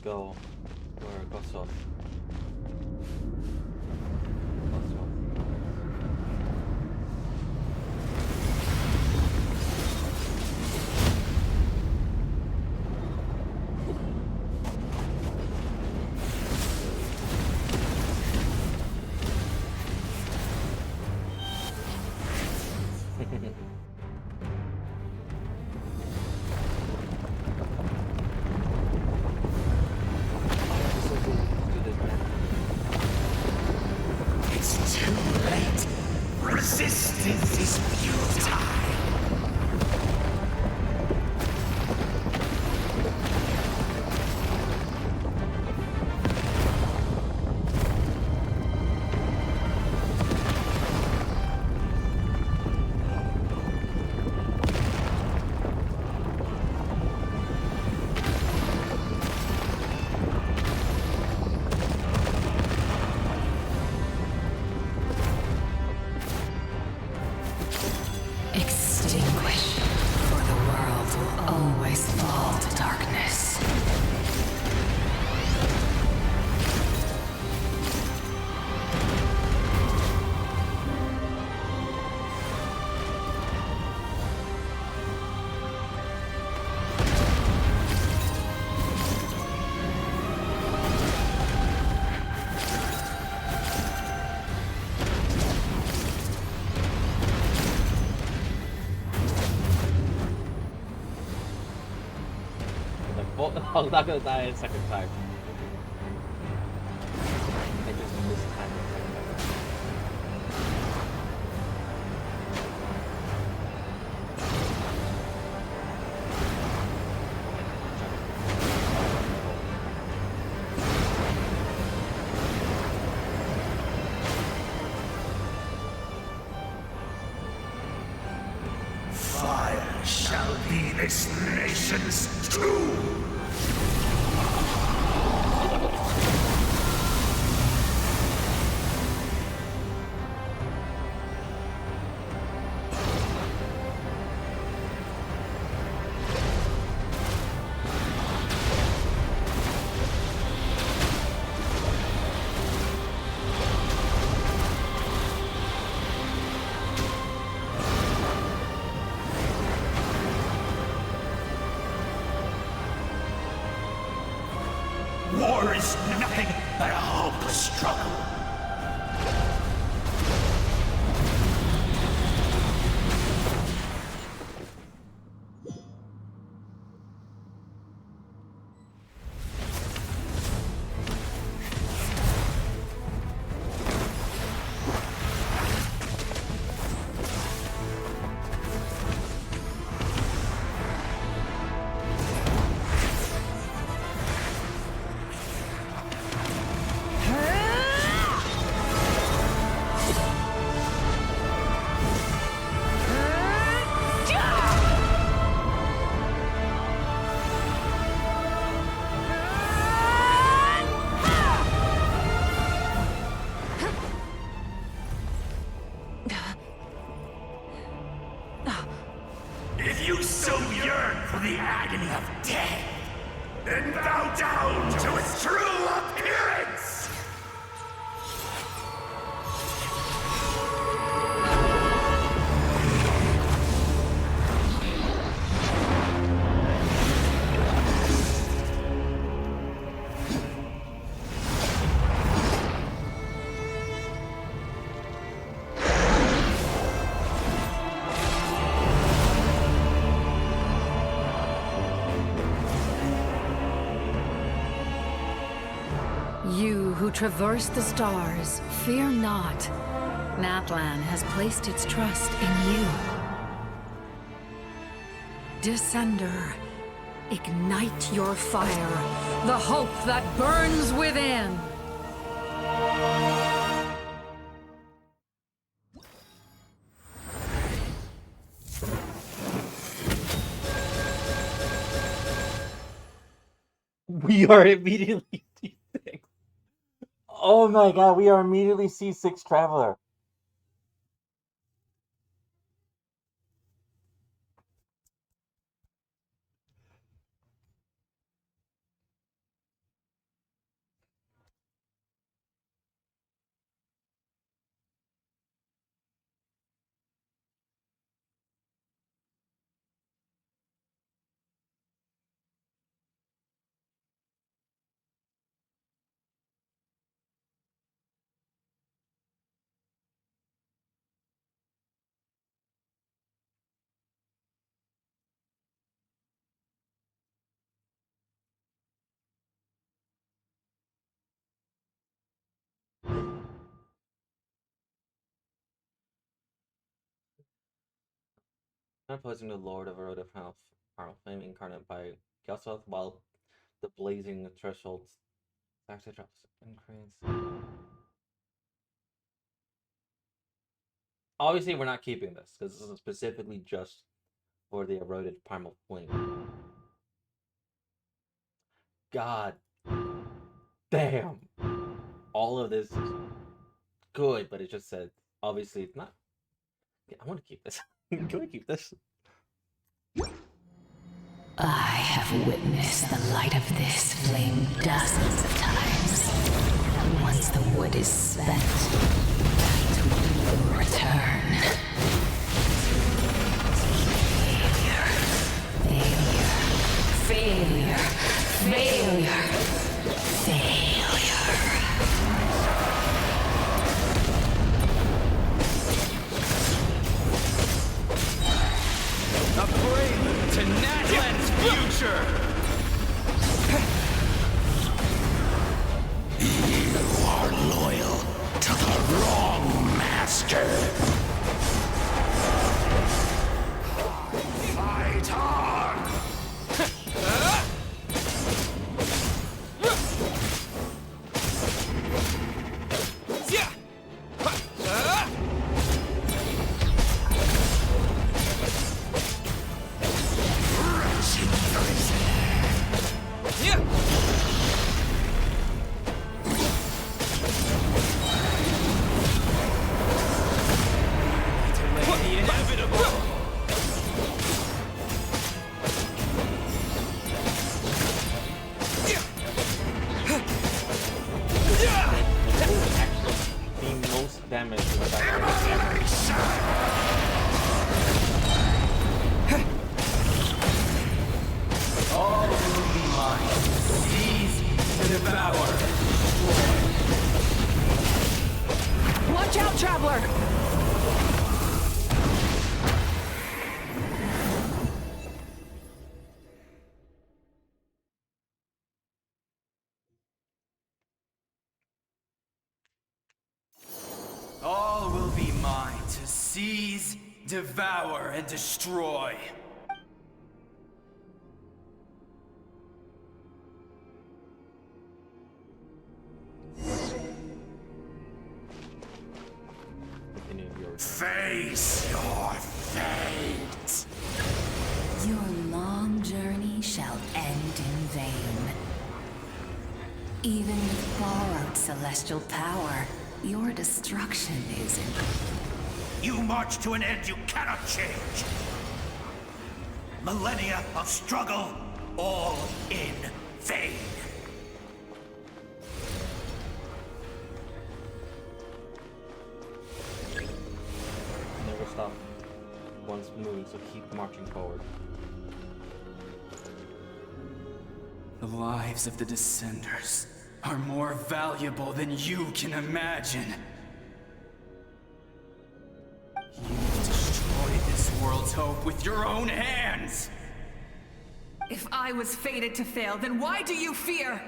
Go where go south. Go south. Well, I'm not gonna die a second time. I just missed time a second time. Fire shall be this nation's tomb. War is nothing but a hopeless struggle. If you so yearn for the agony of death, then bow down to its true appearance! You who traverse the stars, fear not. Natlan has placed its trust in you. Descender, ignite your fire, the hope that burns within. We are immediately C6. Oh my god, we are immediately C6 Traveler. Opposing the Lord of Erotive Health, Carl Flame incarnate by Gelsoth, while the blazing thresholds actually drops increase. Obviously, we're not keeping this because this is specifically just for the eroded primal flame. God damn, all of this is good, but it just said obviously it's not. Yeah, I want to keep this. Can we keep this? I have witnessed the light of this flame dozens of times. Once the wood is spent, it will return. Failure. Failure. Failure. A prelude to Natlan's future! to the wrong master. Fight on! The most damage with All will be mine. Seize to devour. Watch out, Traveler! All will be mine to seize, devour, and destroy. Face your fate. Your long journey shall end in vain. Even with borrowed celestial power, your destruction is in... You march to an end you cannot change. Millennia of struggle, all in vain. Never stop once moving, so keep marching forward. The lives of the Descenders are more valuable than you can imagine. You've destroyed this world's hope with your own hands! If I was fated to fail, then why do you fear?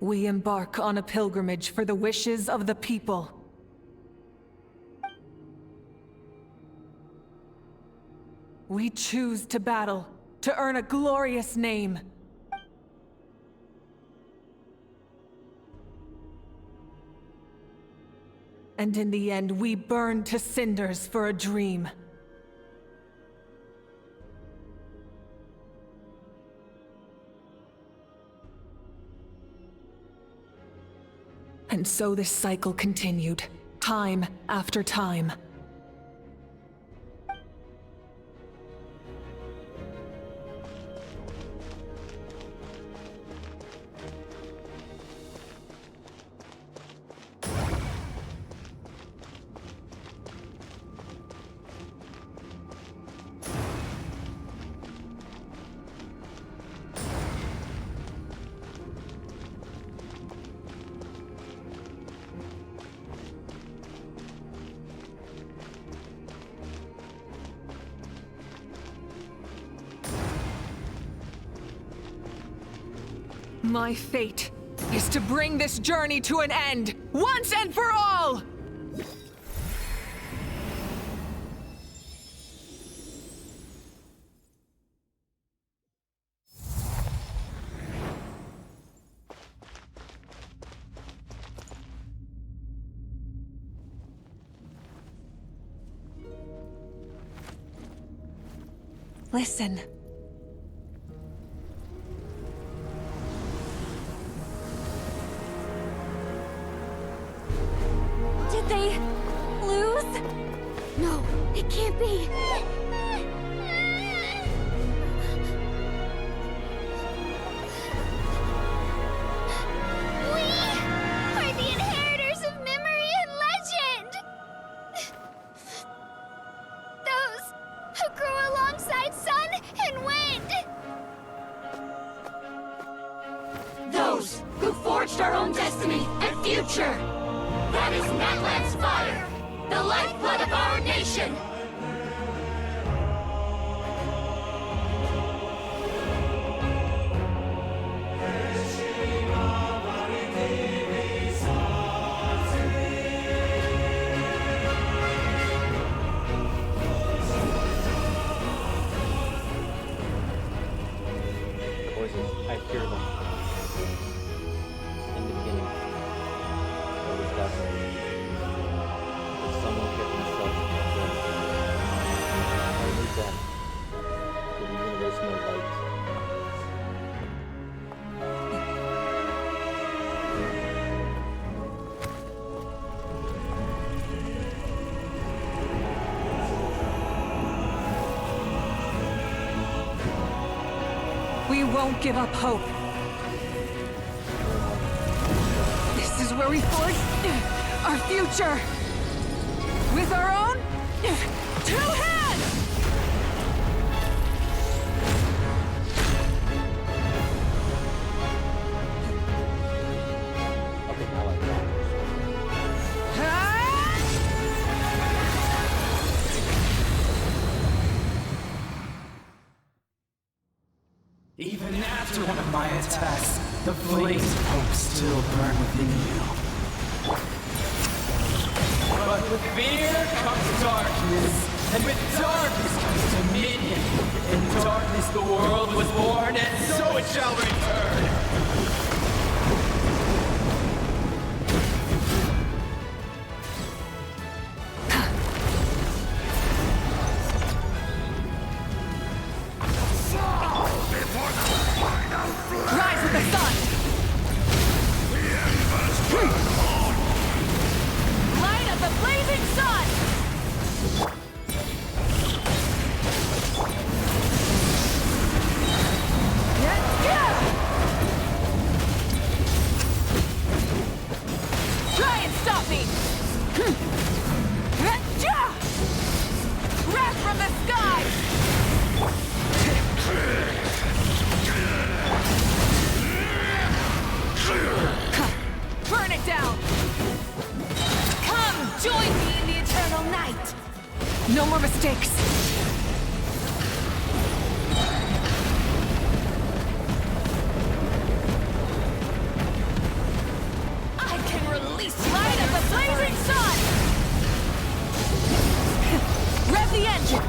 We embark on a pilgrimage for the wishes of the people. We choose to battle, to earn a glorious name. And in the end, we burn to cinders for a dream. And so this cycle continued, time after time. My fate is to bring this journey to an end, once and for all! Listen. Did they lose? No, it can't be. We are the inheritors of memory and legend. Those who grew alongside future! That is Natlan's fire! The lifeblood of our nation! I hear them in the beginning. There was that someone getting themselves killed. I need that for the universe no light. We won't give up hope. This is where we forge our future. With our own 2 hands! Okay, I like that. Even after one of my attacks, the flames of hope still burn within you. But with fear comes darkness, and with darkness comes dominion. In darkness the world was born, and so it shall return. Rise with the sun! Light of the blazing sun! Try and stop me! Wrath from the sky! Burn it down! Come, join me in the eternal night! No more mistakes! I can release light of the blazing sun! Rev the engine!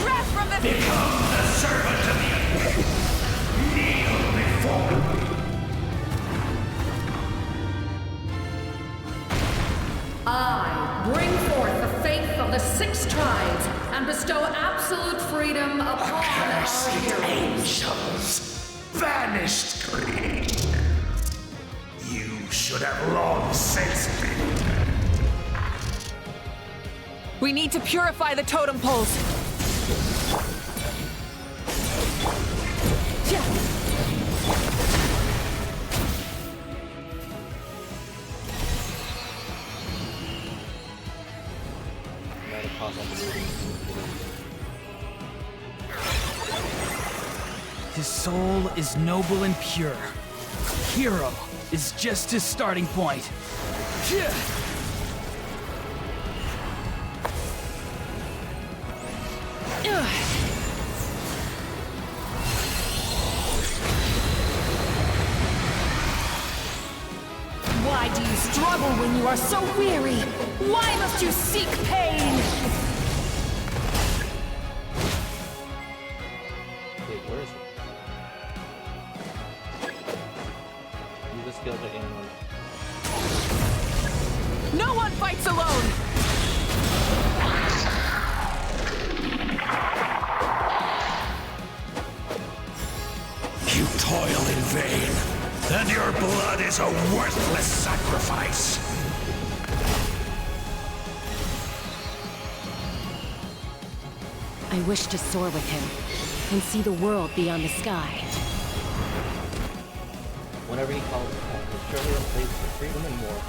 Wrath from the Become the servant of the kneel before me. I bring forth the faith of the 6 tribes and bestow absolute freedom upon our Accursed heroes. angels, banished greed. You should have long since been dead. We need to purify the totem poles. His soul is noble and pure. Hero is just his starting point. Why do you struggle when you are so weary? Why must you seek pain? Wait, where is it? Use the skill to aim on. No one fights alone! You toil in vain, and your blood is a worthless sacrifice. I wish to soar with him and see the world beyond the sky. Whenever he calls it, there's surely a place for freedom and more.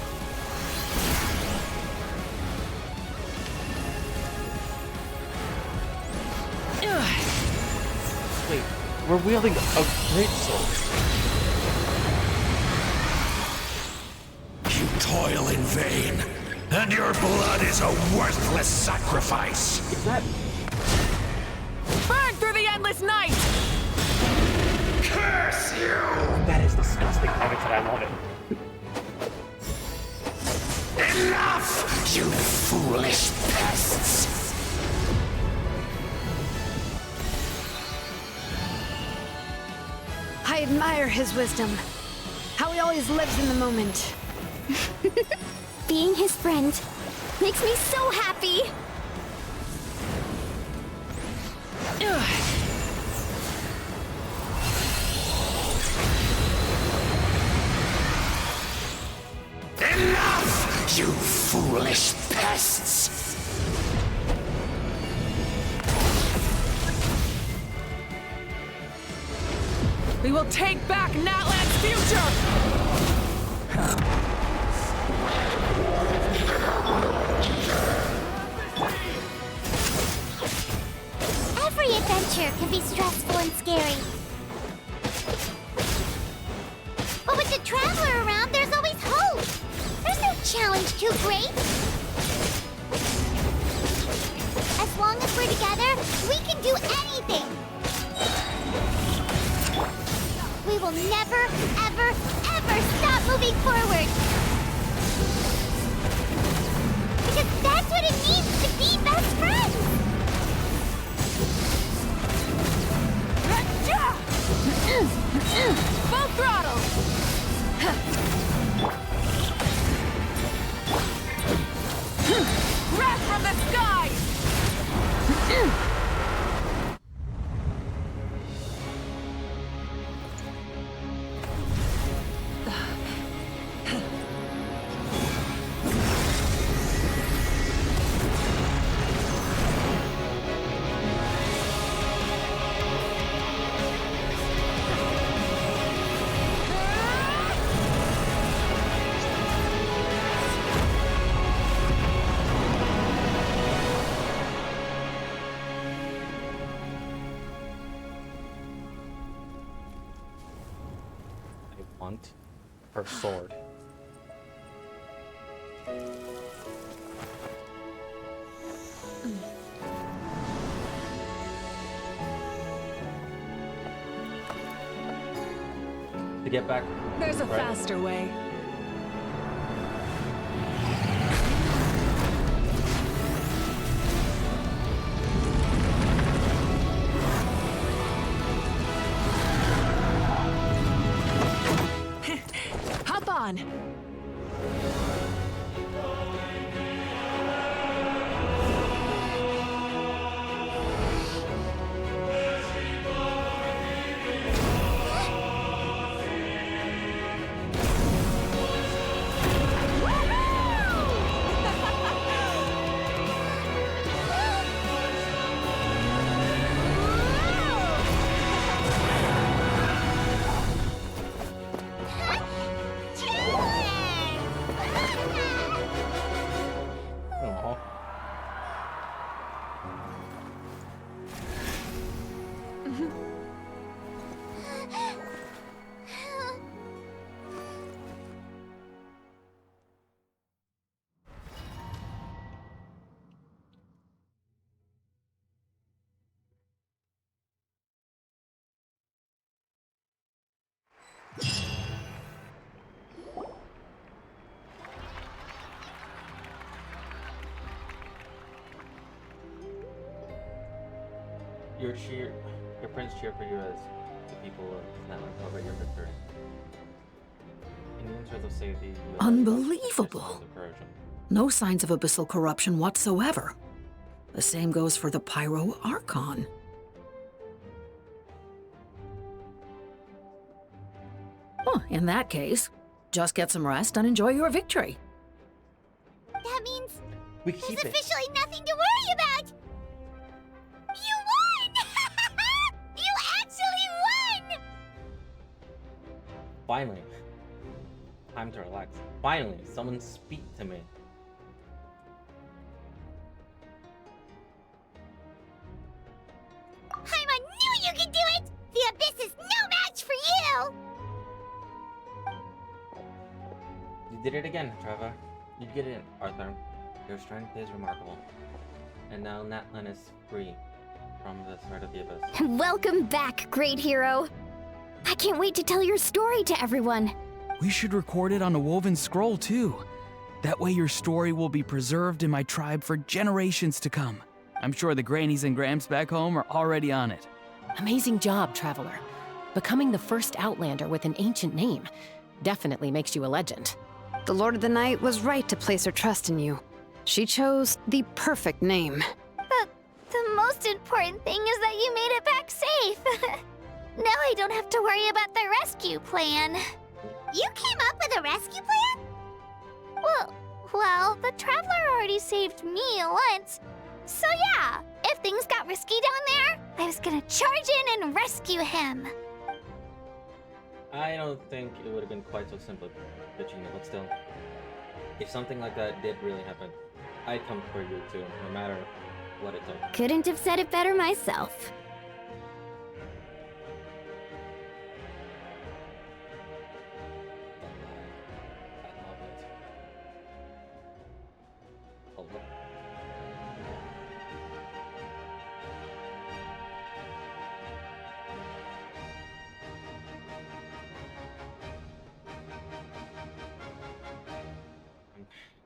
We're wielding a great sword. You toil in vain, and your blood is a worthless sacrifice. Is that... Burn through the endless night! Curse you! That is disgusting. I love it. Enough, you foolish pests! I admire his wisdom. How he always lives in the moment. Being his friend makes me so happy. Enough, you foolish pests! We will take back Natlan's future! Every adventure can be stressful and scary. But with the Traveler around, there's always hope. There's no challenge too great. As long as we're together, we can do anything. We will never, ever, ever stop moving forward. Because that's what it means to be best friends. Full throttle! Wrath from the sky! Want her sword. To get back. There's a right? faster way. Hop on. Your prince cheer for you as the people of Natlan celebrate your victory. In the interest of safety, Unbelievable. No signs of abyssal corruption whatsoever. The same goes for the Pyro Archon. Well, in that case, just get some rest and enjoy your victory. That means we there's keep it. officially nothing to worry about. You won! You actually won! Finally. Time to relax. Finally, someone speak to me. Paimon knew you could do it! The Abyss did it again, Trevor. You get it, Arthur. Your strength is remarkable. And now Natlan is free from the threat of the abyss. Welcome back, great hero. I can't wait to tell your story to everyone. We should record it on a woven scroll, too. That way your story will be preserved in my tribe for generations to come. I'm sure the grannies and gramps back home are already on it. Amazing job, Traveler. Becoming the first Outlander with an ancient name definitely makes you a legend. The Lord of the Night was right to place her trust in you. She chose the perfect name. The most important thing is that you made it back safe. Now I don't have to worry about the rescue plan. You came up with a rescue plan? Well, the Traveler already saved me once. So yeah, if things got risky down there, I was gonna charge in and rescue him. I don't think it would have been quite so simple, Vegeta, but still. If something like that did really happen, I'd come for you too, no matter what it took. Couldn't have said it better myself.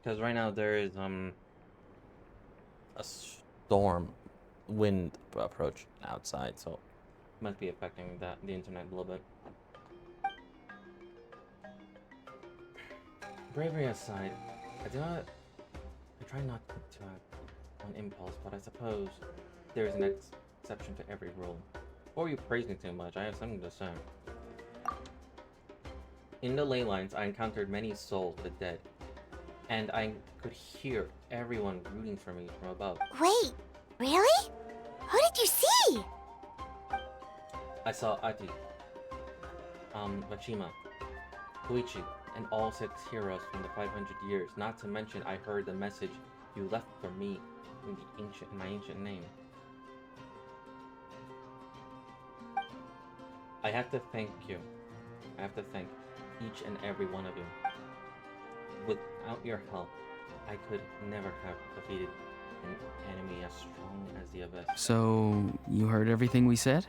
Because right now there is a storm wind approach outside, so it must be affecting the internet a little bit. Bravery aside, I try not to act on impulse, but I suppose there is an exception to every rule. Before you praise me too much, I have something to say. In the ley lines, I encountered many souls of the dead, and I could hear everyone rooting for me from above. Wait, really? Who did you see? I saw Ati, Wachima, Koichi, and all 6 heroes from the 500 years. Not to mention, I heard the message you left for me in my ancient name. I have to thank you. I have to thank each and every one of you. Without your help, I could never have defeated an enemy as strong as the Abyss. So, you heard everything we said?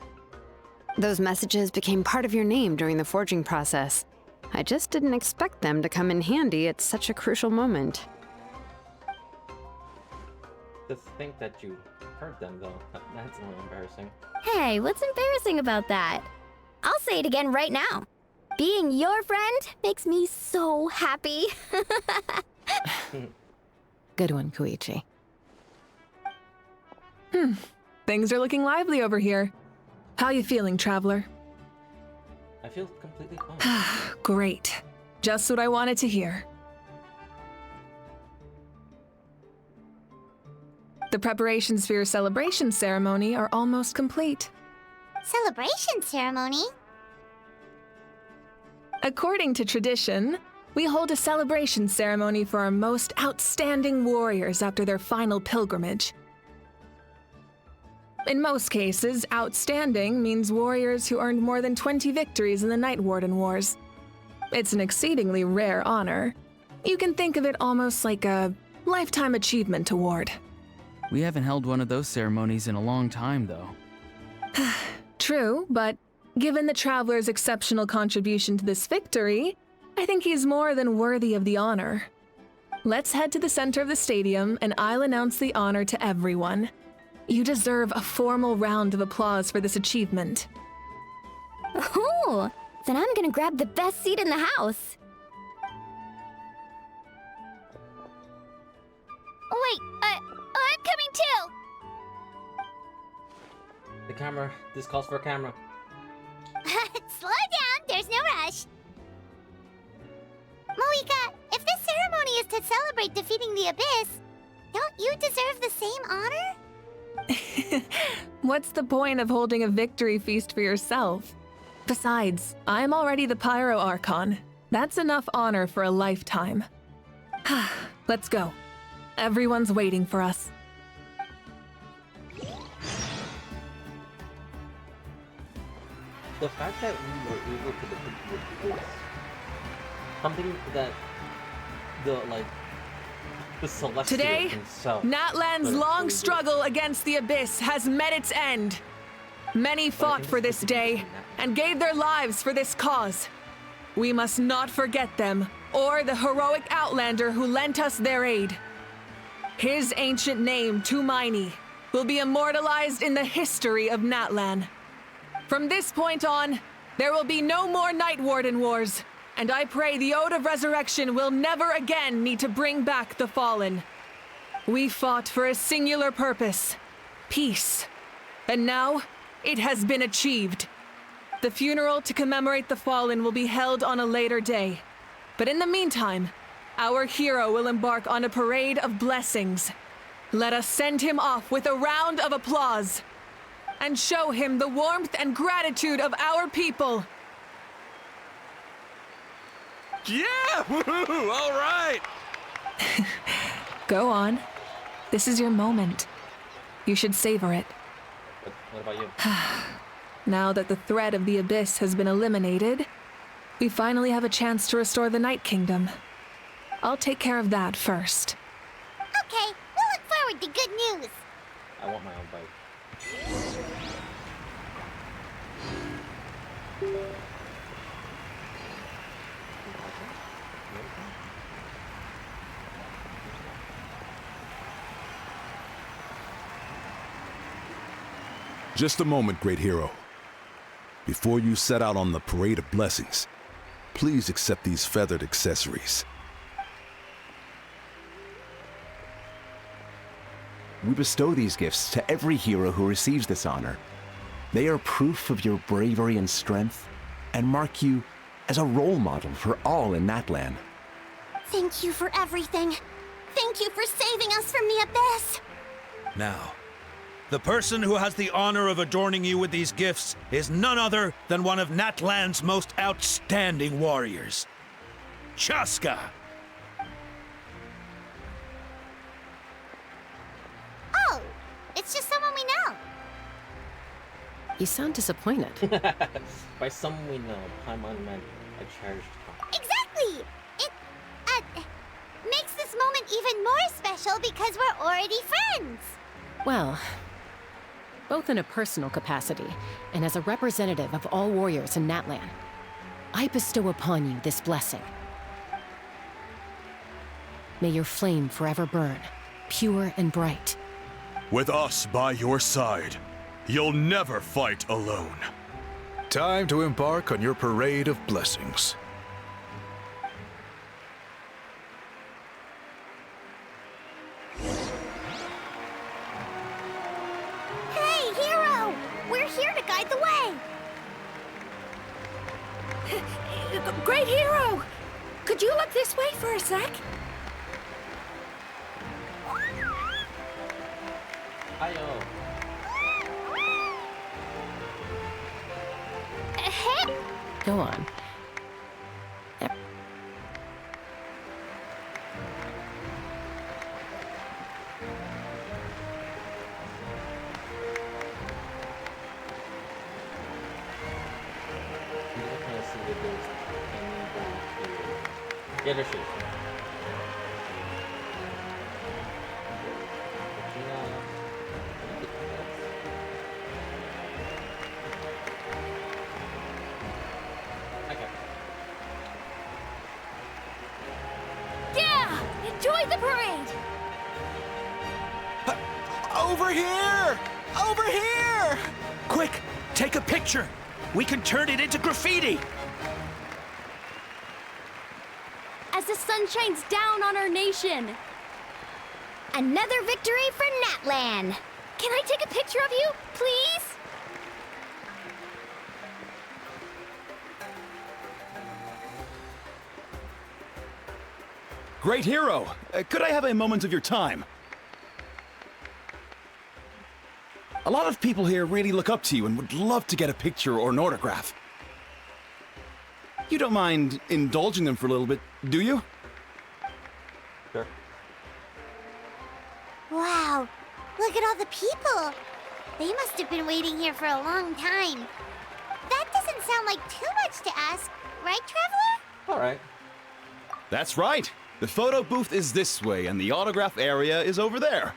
Those messages became part of your name during the forging process. I just didn't expect them to come in handy at such a crucial moment. To think that you heard them, though, that's a little embarrassing. Hey, what's embarrassing about that? I'll say it again right now. Being your friend makes me so happy. Good one, Koichi. Things are looking lively over here. How you feeling, Traveler? I feel completely fine. Great. Just what I wanted to hear. The preparations for your celebration ceremony are almost complete. Celebration ceremony? According to tradition, we hold a celebration ceremony for our most outstanding warriors after their final pilgrimage. In most cases, outstanding means warriors who earned more than 20 victories in the Night Warden Wars. It's an exceedingly rare honor. You can think of it almost like a lifetime achievement award. We haven't held one of those ceremonies in a long time, though. True, but given the Traveler's exceptional contribution to this victory, I think he's more than worthy of the honor. Let's head to the center of the stadium and I'll announce the honor to everyone. You deserve a formal round of applause for this achievement. Ooh, then I'm gonna grab the best seat in the house. Wait, I'm coming too! The camera. This calls for a camera. Slow down, there's no rush. Moika, if this ceremony is to celebrate defeating the Abyss, don't you deserve the same honor? What's the point of holding a victory feast for yourself? Besides, I'm already the Pyro Archon. That's enough honor for a lifetime. Let's go. Everyone's waiting for us. The fact that we were able to defeat the Abyss, something that the celestial Today, himself. Natlan's But long really struggle against the Abyss has met its end. Many fought for this day and gave their lives for this cause. We must not forget them or the heroic Outlander who lent us their aid. His ancient name, Tumaini, will be immortalized in the history of Natlan. From this point on, there will be no more Night Warden wars, and I pray the Ode of Resurrection will never again need to bring back the Fallen. We fought for a singular purpose, peace, and now it has been achieved. The funeral to commemorate the Fallen will be held on a later day, but in the meantime, our hero will embark on a parade of blessings. Let us send him off with a round of applause and show him the warmth and gratitude of our people. Yeah! Woohoo! All right! Go on. This is your moment. You should savor it. What about you? Now that the threat of the Abyss has been eliminated, we finally have a chance to restore the Night Kingdom. I'll take care of that first. Okay, we'll look forward to good news. I want my own bike. Just a moment, great hero. Before you set out on the parade of blessings, please accept these feathered accessories. We bestow these gifts to every hero who receives this honor. They are proof of your bravery and strength, and mark you as a role model for all in Natlan. Thank you for everything. Thank you for saving us from the Abyss. Now, the person who has the honor of adorning you with these gifts is none other than one of Natlan's most outstanding warriors, Chaska. Oh, it's just someone we know. You sound disappointed. By someone we know, Paimon meant a cherished friend. Exactly! It, makes this moment even more special because we're already friends. Well, both in a personal capacity and as a representative of all warriors in Natlan, I bestow upon you this blessing. May your flame forever burn, pure and bright. With us by your side, you'll never fight alone. Time to embark on your parade of blessings. Hey, hero! We're here to guide the way. Great hero! Could you look this way for a sec? Hi-yo. Hey! Go on. Yeah, there she is. Okay. Yeah! Enjoy the parade! Over here! Over here! Quick, take a picture. We can turn it into graffiti. As the sun shines down on our nation. Another victory for Natlan. Can I take a picture of you, please? Great hero! Could I have a moment of your time? A lot of people here really look up to you and would love to get a picture or an autograph. You don't mind indulging them for a little bit, do you? Sure. Wow, look at all the people. They must have been waiting here for a long time. That doesn't sound like too much to ask, right, Traveler? All right. That's right. The photo booth is this way, and the autograph area is over there.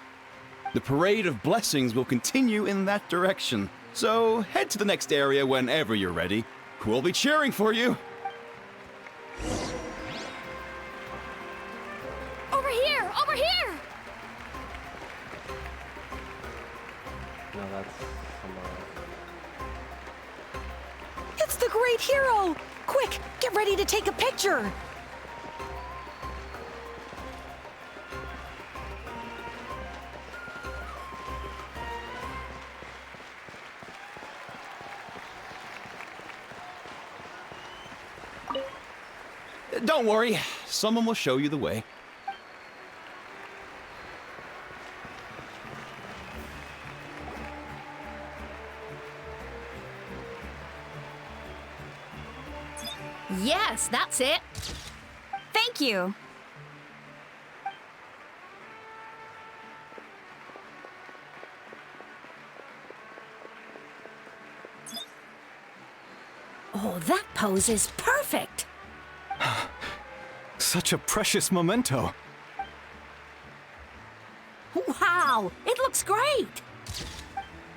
The Parade of Blessings will continue in that direction, so head to the next area whenever you're ready. We'll be cheering for you. Over here! Over here! No, that's somewhere else. It's the great hero! Quick, get ready to take a picture! Don't worry, someone will show you the way. Yes, that's it. Thank you. Oh, that pose is perfect! Such a precious memento. Wow, it looks great!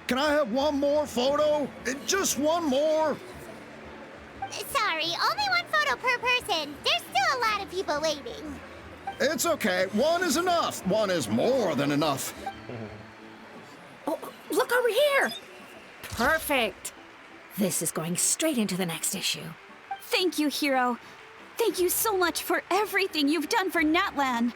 Can I have one more photo? Just one more? Sorry, only one photo per person. There's still a lot of people waiting. It's okay. One is enough. One is more than enough. Oh, look over here! Perfect! This is going straight into the next issue. Thank you, Hero. Thank you so much for everything you've done for Natlan.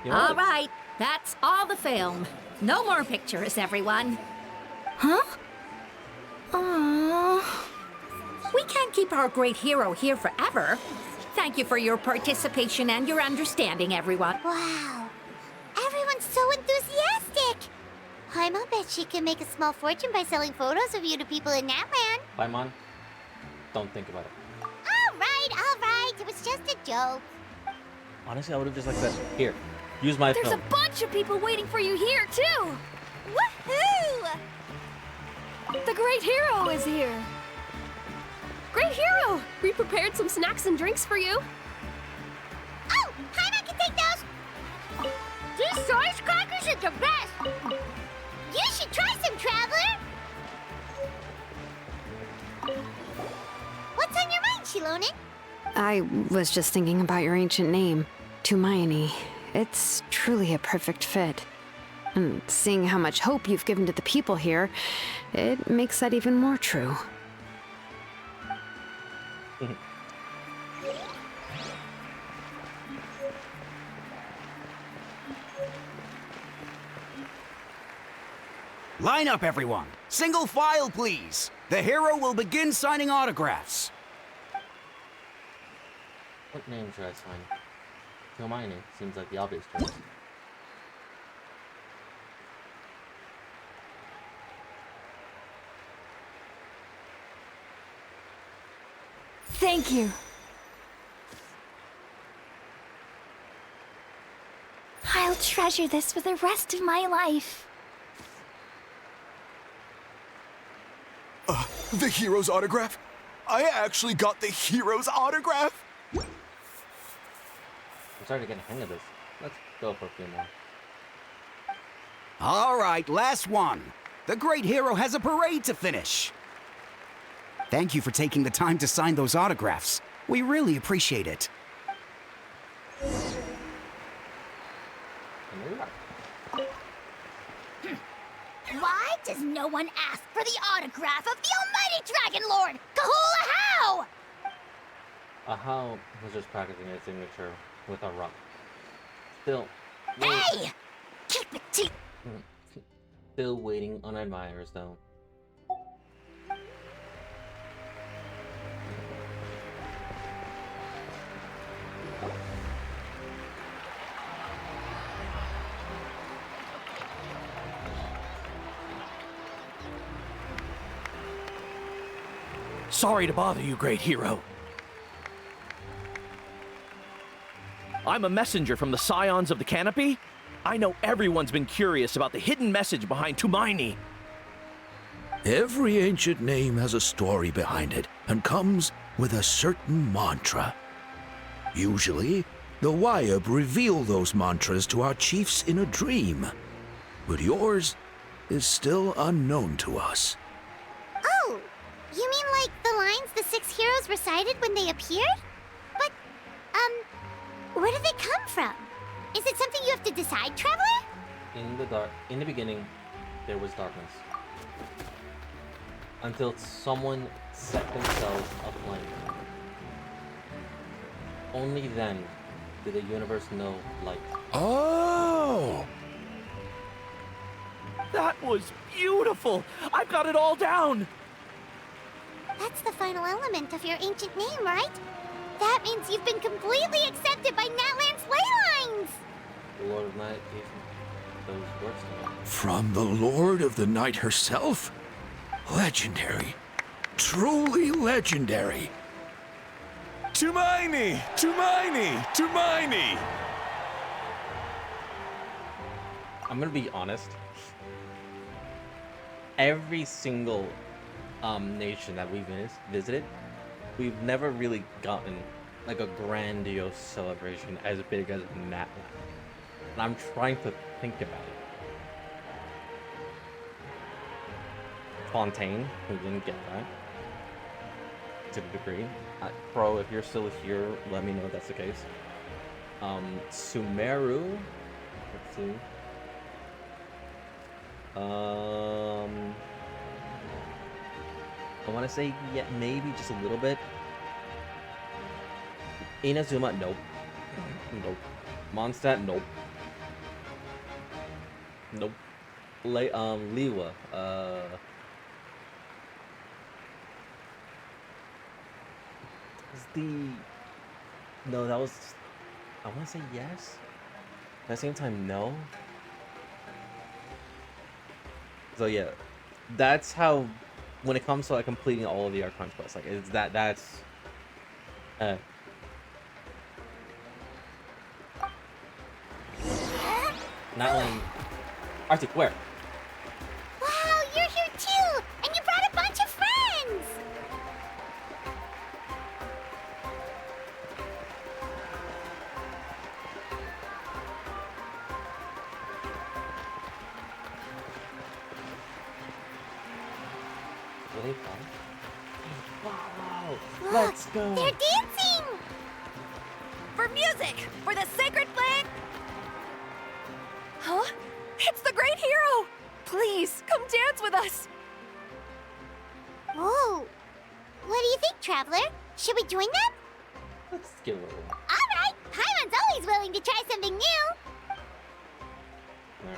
All right, that's all the film. No more pictures, everyone. Huh? Aww. We can't keep our great hero here forever. Thank you for your participation and your understanding, everyone. Wow. Everyone's so enthusiastic. Paimon bet she can make a small fortune by selling photos of you to people in Natlan. Paimon, don't think about it. All right. It was just a joke. Honestly, I would have just like said, here, use my There's film. a bunch of people waiting for you here, too! Woohoo! The Great Hero is here! Great Hero! We prepared some snacks and drinks for you. Oh, Paimon can take those. These source crackers are the best. You should try some, Traveler. What's on your mind, Shilonen? I was just thinking about your ancient name, Tumaini. It's truly a perfect fit. And seeing how much hope you've given to the people here, it makes that even more true. Line up, everyone. Single file, please. The hero will begin signing autographs. What name should I sign? Hermione seems like the obvious choice. Thank you. I'll treasure this for the rest of my life. The hero's autograph? I actually got the hero's autograph? I'm starting to get a hang of this. Let's go for a few more. All right, last one. The great hero has a parade to finish. Thank you for taking the time to sign those autographs. We really appreciate it. Why does no one ask for the autograph of the almighty Dragon Lord, Kahula How? Ahau was just practicing his signature with a rock. Still. Hey! Keep it to... Still waiting on admirers, though. Sorry to bother you, great hero. I'm a messenger from the Scions of the Canopy. I know everyone's been curious about the hidden message behind Tumaini. Every ancient name has a story behind it. and comes with a certain mantra. Usually, the Wyab reveal those mantras to our chiefs in a dream, but yours is still unknown to us. Oh, you mean like the lines the 6 heroes recited when they appeared? But, where do they come from? Is it something you have to decide, Traveler? In the beginning, there was darkness. Until someone set themselves aflame. Only then did the universe know light. Oh! That was beautiful! I've got it all down! That's the final element of your ancient name, right? That means you've been completely accepted by Natlan's ley lines! The Lord of Night gave those words to me. From the Lord of the Night herself? Legendary. Truly legendary. Tumaini! Tumaini! Tumaini! I'm gonna be honest. Every single nation that we've visited, we've never really gotten like a grandiose celebration as big as Natlan. And I'm trying to think about it. Fontaine, we didn't get that. To the degree. Pro, if you're still here, let me know if that's the case. Sumeru. Let's see. I want to say, yeah, maybe just a little bit. Inazuma, nope. Nope. Mondstadt, nope. Nope. Liwa, No, that was... I want to say yes. At the same time, no. So yeah, that's how... When it comes to like completing all of the Archon quests, like it's that's... Natlan... Arctic, where? Wow, you're here too! And you brought a bunch of friends! Really fun? Wow! Look, Let's go! They're dancing! For music! For the sacred flame! Huh? It's the great hero! Please, come dance with us! Whoa! What do you think, Traveler? Should we join them? Let's give it a whirl. Alright! Paimon's always willing to try something new! There.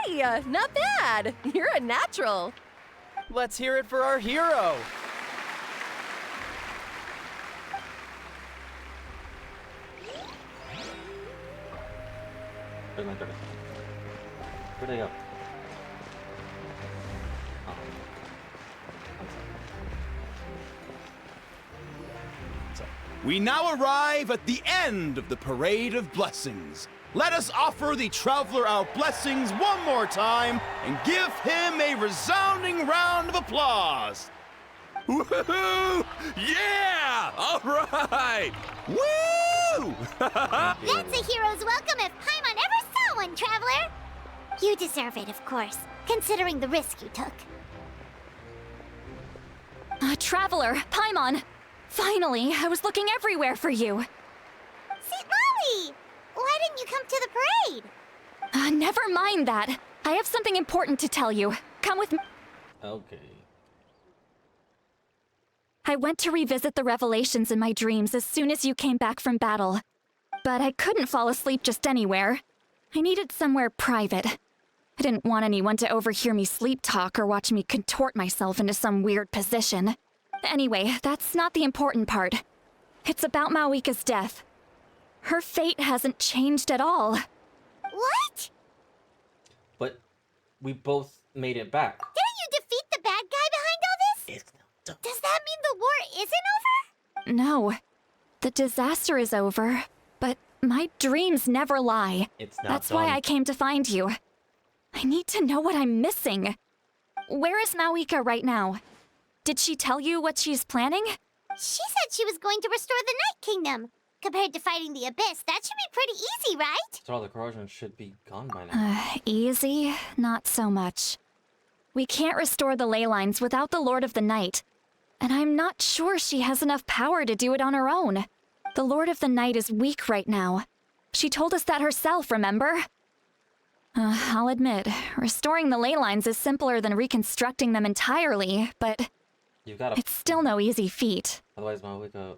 Hey, not bad! You're a natural! Let's hear it for our hero! Where's my turtle? Where'd they go? Oh. I'm sorry. We now arrive at the end of the Parade of Blessings. Let us offer the Traveler our blessings one more time and give him a resounding round of applause. Woohoo! Yeah! All right! Woo! That's a hero's welcome if Paimon ever saw one, Traveler! You deserve it, of course, considering the risk you took. Traveler, Paimon! Finally, I was looking everywhere for you! St. Molly! Why didn't you come to the parade? Never mind that. I have something important to tell you. Come with me. Okay. I went to revisit the revelations in my dreams as soon as you came back from battle. But I couldn't fall asleep just anywhere. I needed somewhere private. I didn't want anyone to overhear me sleep talk or watch me contort myself into some weird position. Anyway, that's not the important part. It's about Mawika's death. Her fate hasn't changed at all. What? But we both made it back. Didn't you defeat the bad guy behind all this? Does that mean the war isn't over? No. The disaster is over, but my dreams never lie. It's not That's done. why I came to find you. I need to know what I'm missing. Where is Mawika right now? Did she tell you what she's planning? She said she was going to restore the Night Kingdom. Compared to fighting the Abyss, that should be pretty easy, right? So all the corrosion should be gone by now. Easy? Not so much. We can't restore the ley lines without the Lord of the Night. And I'm not sure she has enough power to do it on her own. The Lord of the Night is weak right now. She told us that herself, remember? I'll admit, restoring the ley lines is simpler than reconstructing them entirely, but You've got to. it's still no easy feat. Otherwise, Mawika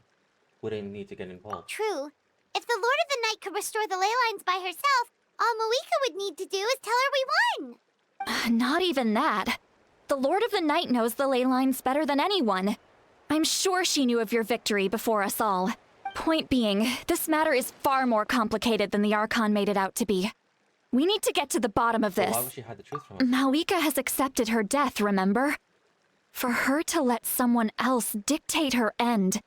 wouldn't need to get involved. True. If the Lord of the Night could restore the ley lines by herself, all Mawika would need to do is tell her we won. Not even that. The Lord of the Night knows the ley lines better than anyone. I'm sure she knew of your victory before us all. Point being, this matter is far more complicated than the Archon made it out to be. We need to get to the bottom of Well, this. why would she hide the truth from us? Mawika has accepted her death, remember? For her to let someone else dictate her end,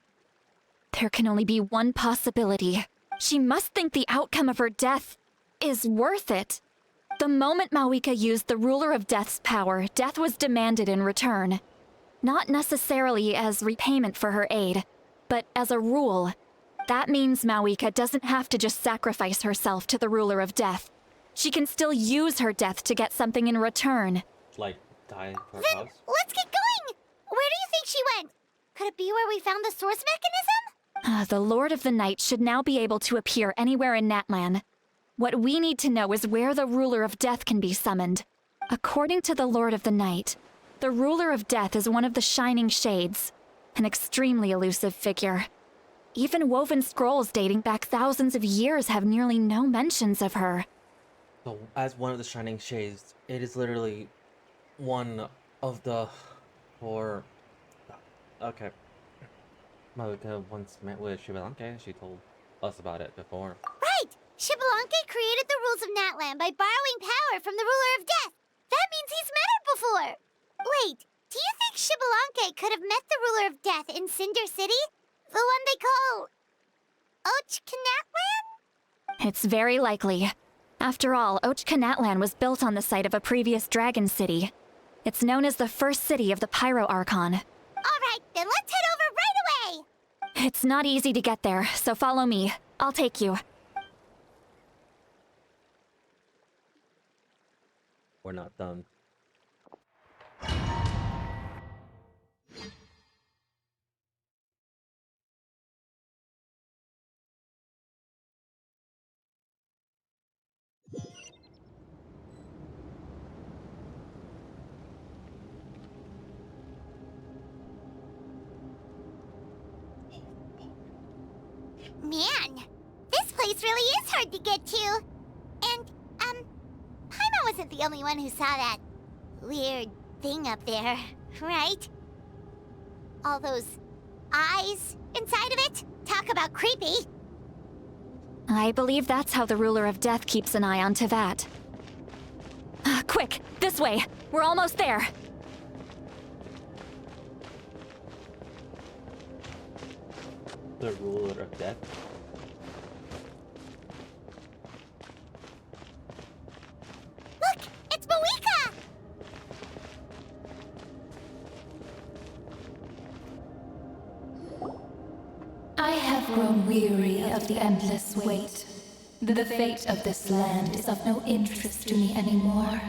there can only be one possibility. She must think the outcome of her death is worth it. The moment Mawika used the Ruler of Death's power, death was demanded in return. Not necessarily as repayment for her aid, but as a rule. That means Mawika doesn't have to just sacrifice herself to the Ruler of Death. She can still use her death to get something in return. Like, die for a Then cause? let's get going! Where do you think she went? Could it be where we found the source mechanism? The Lord of the Night should now be able to appear anywhere in Natlan. What we need to know is where the Ruler of Death can be summoned. According to the Lord of the Night, the Ruler of Death is one of the Shining Shades, an extremely elusive figure. Even woven scrolls dating back thousands of years have nearly no mentions of her. So, as one of the Shining Shades, it is literally one of the four. Okay. Mawika once met with Shibalanke. She told us about it before. Right! Shibalanke created the rules of Natlan by borrowing power from the Ruler of Death. That means he's met her before. Wait, do you think Shibalanke could have met the Ruler of Death in Cinder City? The one they call Ochkanatlan? It's very likely. After all, Ochkanatlan was built on the site of a previous dragon city. It's known as the first city of the Pyro Archon. Alright, then let's head over right away! It's not easy to get there, so follow me. I'll take you. We're not done. Man, this place really is hard to get to. And, Paimon wasn't the only one who saw that weird thing up there, right? All those eyes inside of it? Talk about creepy. I believe that's how the Ruler of Death keeps an eye on Tevat. Quick, this way! We're almost there! The Ruler of Death? Look! It's Mawika! I have grown weary of the endless wait. The fate of this land is of no interest to me anymore.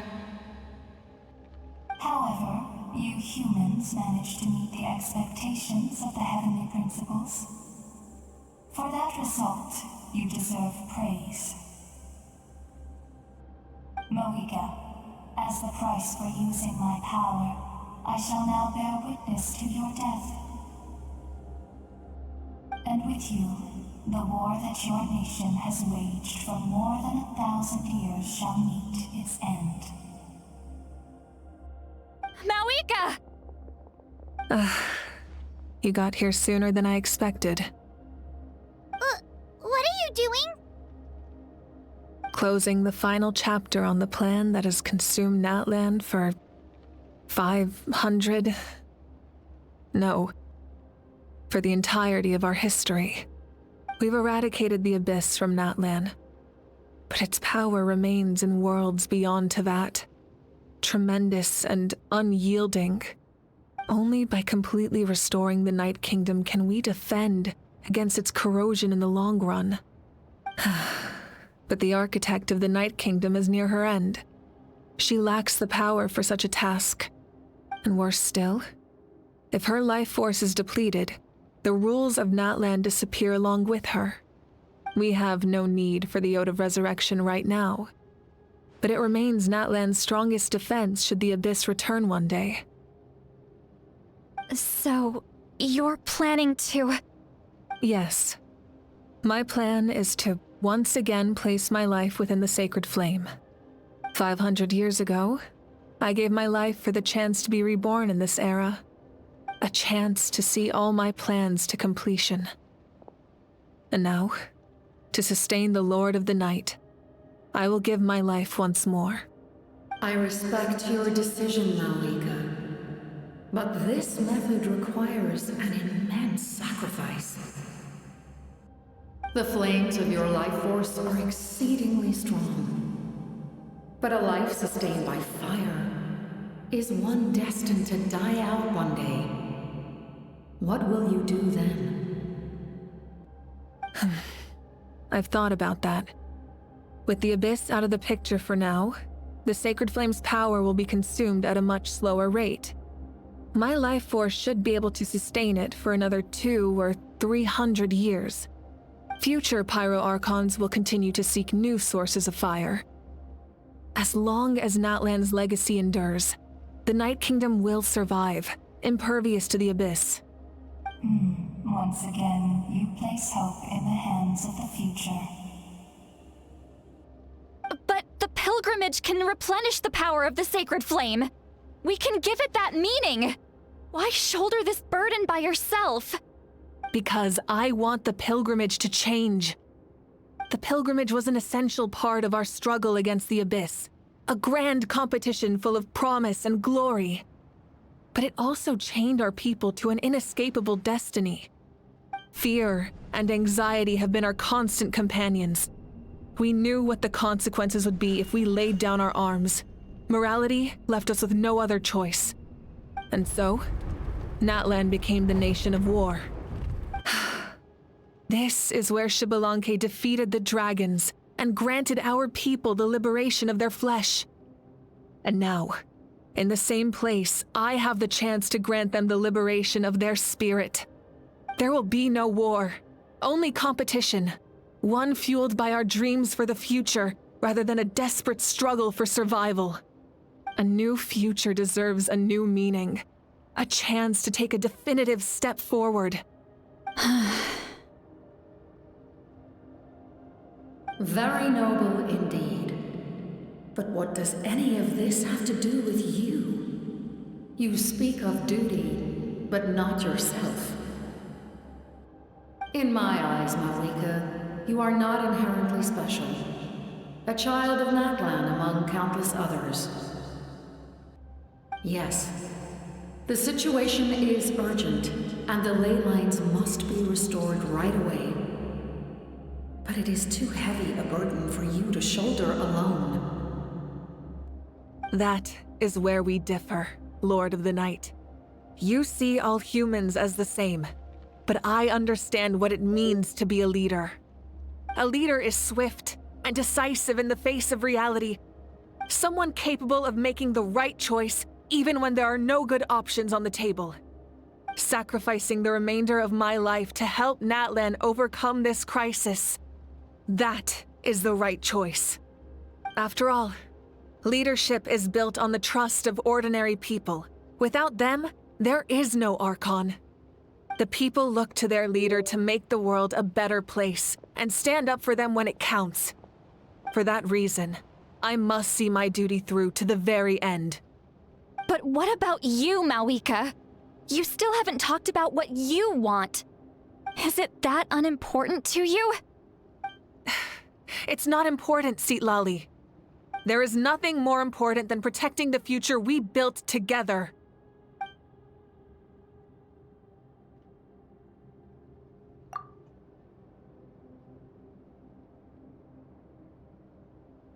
However, you humans managed to meet the expectations of the heavenly principles. For that result, you deserve praise. Mawika, as the price for using my power, I shall now bear witness to your death. And with you, the war that your nation has waged for more than 1,000 years shall meet its end. Marika! You got here sooner than I expected. What are you doing? Closing the final chapter on the plan that has consumed Natlan for 500... No. For the entirety of our history. We've eradicated the Abyss from Natlan. But its power remains in worlds beyond Tevat. Tremendous and unyielding. Only by completely restoring the Night Kingdom can we defend against its corrosion in the long run. But the architect of the Night Kingdom is near her end. She lacks the power for such a task. And worse still, if her life force is depleted, the rules of Natlan disappear along with her. We have no need for the Ode of Resurrection right now. But it remains Natlan's strongest defense should the Abyss return one day. So, you're planning to... Yes. My plan is to once again place my life within the sacred flame. 500 years ago, I gave my life for the chance to be reborn in this era. A chance to see all my plans to completion. And now, to sustain the Lord of the Night, I will give my life once more. I respect your decision, Malika. But this method requires an immense sacrifice. The flames of your life force are exceedingly strong. But a life sustained by fire is one destined to die out one day. What will you do then? I've thought about that. With the Abyss out of the picture for now, the Sacred Flame's power will be consumed at a much slower rate. My life force should be able to sustain it for another 200 or 300 years. Future Pyro Archons will continue to seek new sources of fire. As long as Natlan's legacy endures, the Night Kingdom will survive, impervious to the Abyss. Once again, you place hope in the hands of the future. But the pilgrimage can replenish the power of the sacred flame. We can give it that meaning. Why shoulder this burden by yourself? Because I want the pilgrimage to change. The pilgrimage was an essential part of our struggle against the Abyss. A grand competition full of promise and glory. But it also chained our people to an inescapable destiny. Fear and anxiety have been our constant companions. We knew what the consequences would be if we laid down our arms. Morality left us with no other choice. And so, Natlan became the nation of war. This is where Xbalanque defeated the dragons and granted our people the liberation of their flesh. And now, in the same place, I have the chance to grant them the liberation of their spirit. There will be no war, only competition. One fueled by our dreams for the future, rather than a desperate struggle for survival. A new future deserves a new meaning. A chance to take a definitive step forward. Very noble indeed. But what does any of this have to do with you? You speak of duty, but not yourself. In my eyes, Malika, you are not inherently special. A child of Natlan among countless others. Yes, the situation is urgent, and the ley lines must be restored right away. But it is too heavy a burden for you to shoulder alone. That is where we differ, Lord of the Night. You see all humans as the same, but I understand what it means to be a leader. A leader is swift and decisive in the face of reality. Someone capable of making the right choice even when there are no good options on the table. Sacrificing the remainder of my life to help Natlan overcome this crisis. That is the right choice. After all, leadership is built on the trust of ordinary people. Without them, there is no Archon. The people look to their leader to make the world a better place and stand up for them when it counts. For that reason, I must see my duty through to the very end. But what about you, Malika? You still haven't talked about what you want. Is it that unimportant to you? It's not important, Citlali. There is nothing more important than protecting the future we built together.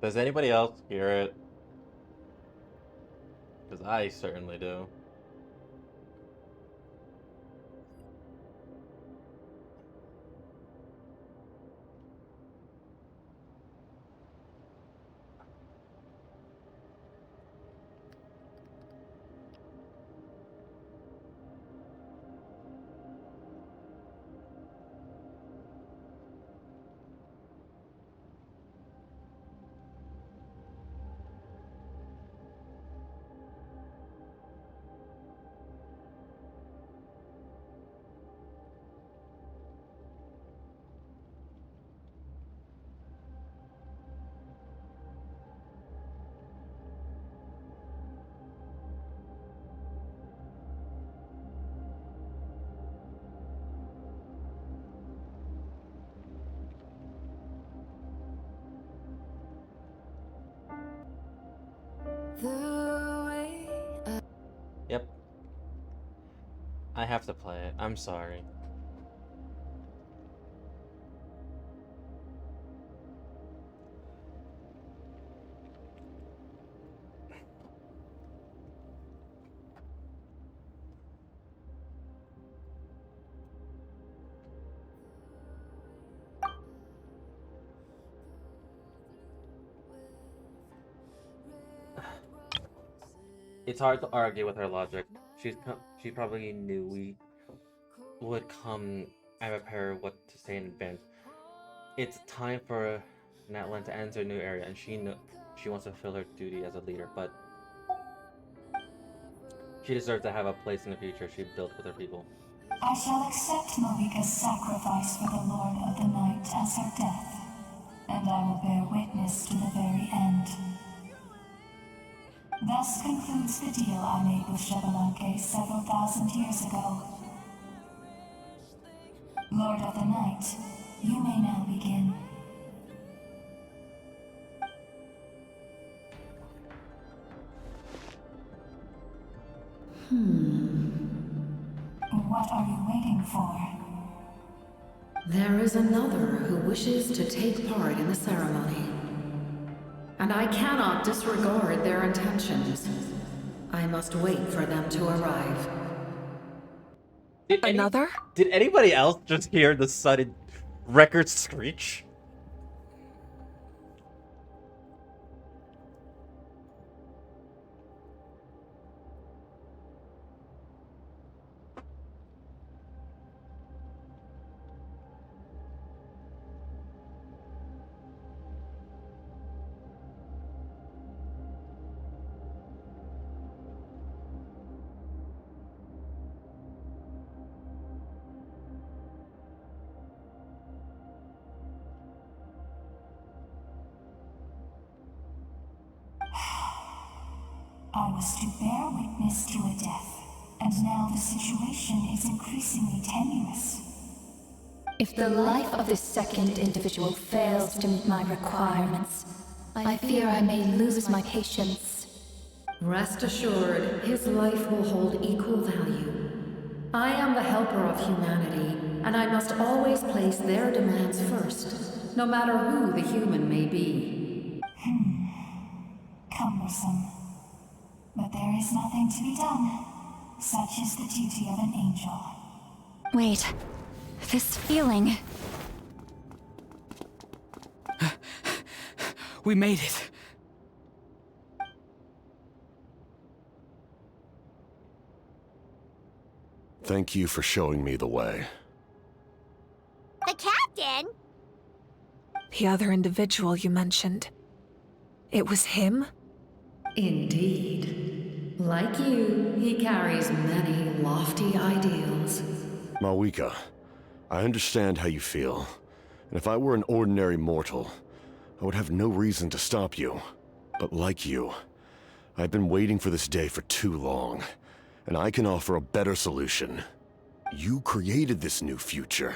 Does anybody else hear it? Because I certainly do. Yep. I have to play it. I'm sorry. It's hard to argue with her logic. She probably knew we would come and prepare what to say in advance. It's time for Natlan to enter a new area, and she wants to fulfill her duty as a leader, but she deserves to have a place in the future she built with her people. I shall accept Malika's sacrifice for the Lord of the Night as her death, and I will bear witness to the very end. Thus concludes the deal I made with Xbalanque several thousand years ago. Lord of the Night, you may now begin. What are you waiting for? There is another who wishes to take part in the ceremony. And I cannot disregard their intentions. I must wait for them to arrive. Another? Did anybody else just hear the sudden record screech? I was to bear witness to a death, and now the situation is increasingly tenuous. If the life of this second individual fails to meet my requirements, I fear I may lose my patience. Rest assured, his life will hold equal value. I am the helper of humanity, and I must always place their demands first, no matter who the human may be. Cumbersome. But there is nothing to be done. Such is the duty of an angel. Wait. This feeling... We made it. Thank you for showing me the way. The captain? The other individual you mentioned. It was him? Indeed. Like you, he carries many lofty ideals. Malika, I understand how you feel. And if I were an ordinary mortal, I would have no reason to stop you. But like you, I've been waiting for this day for too long, and I can offer a better solution. You created this new future,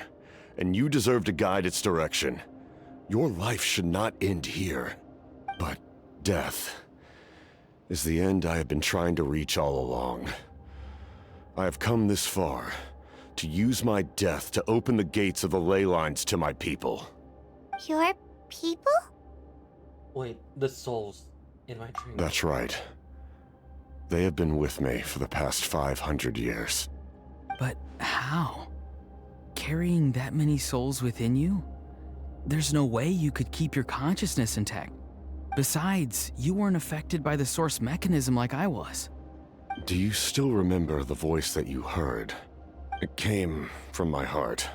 and you deserve to guide its direction. Your life should not end here. But death is the end I have been trying to reach all along. I have come this far to use my death to open the gates of the ley lines to my people. Your people? Wait, the souls in my dream. That's right. They have been with me for the past 500 years. But how? Carrying that many souls within you? There's no way you could keep your consciousness intact. Besides, you weren't affected by the source mechanism like I was. Do you still remember the voice that you heard? It came from my heart.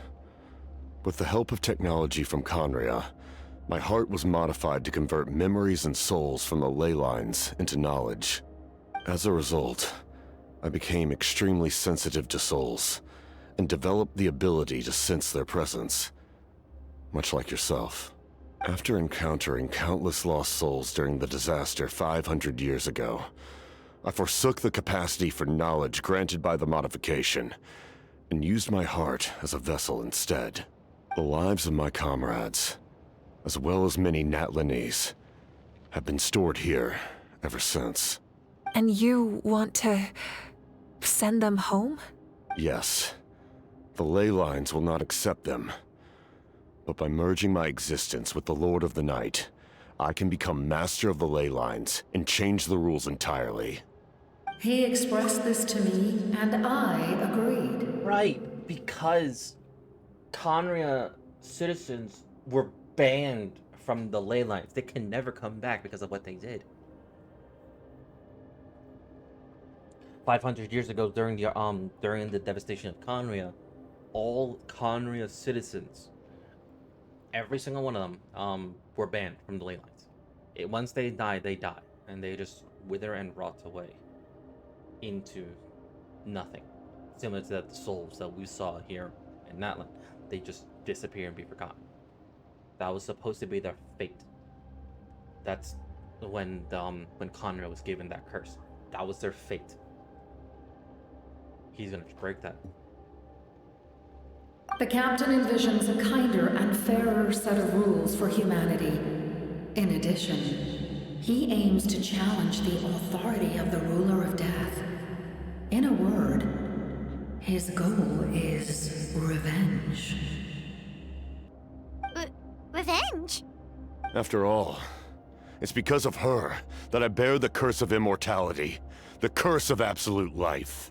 With the help of technology from Conria, my heart was modified to convert memories and souls from the ley lines into knowledge. As a result, I became extremely sensitive to souls, and developed the ability to sense their presence. Much like yourself. After encountering countless lost souls during the disaster 500 years ago, I forsook the capacity for knowledge granted by the modification, and used my heart as a vessel instead. The lives of my comrades, as well as many Natlanese, have been stored here ever since. And you want to send them home? Yes. The ley lines will not accept them. But by merging my existence with the Lord of the Night, I can become master of the ley lines and change the rules entirely. He expressed this to me, and I agreed. Right, because Conria citizens were banned from the ley lines. They can never come back because of what they did. 500 years ago, during the devastation of Conria, all Conria citizens, every single one of them, were banned from the ley lines. Once they die, and they just wither and rot away into nothing. Similar to the souls that we saw here in Natlan, they just disappear and be forgotten. That was supposed to be their fate. That's when Conria was given that curse. That was their fate. He's gonna break that. The captain envisions a kinder and fairer set of rules for humanity. In addition, he aims to challenge the authority of the ruler of death. In a word, his goal is revenge. Revenge? After all, it's because of her that I bear the curse of immortality, the curse of absolute life.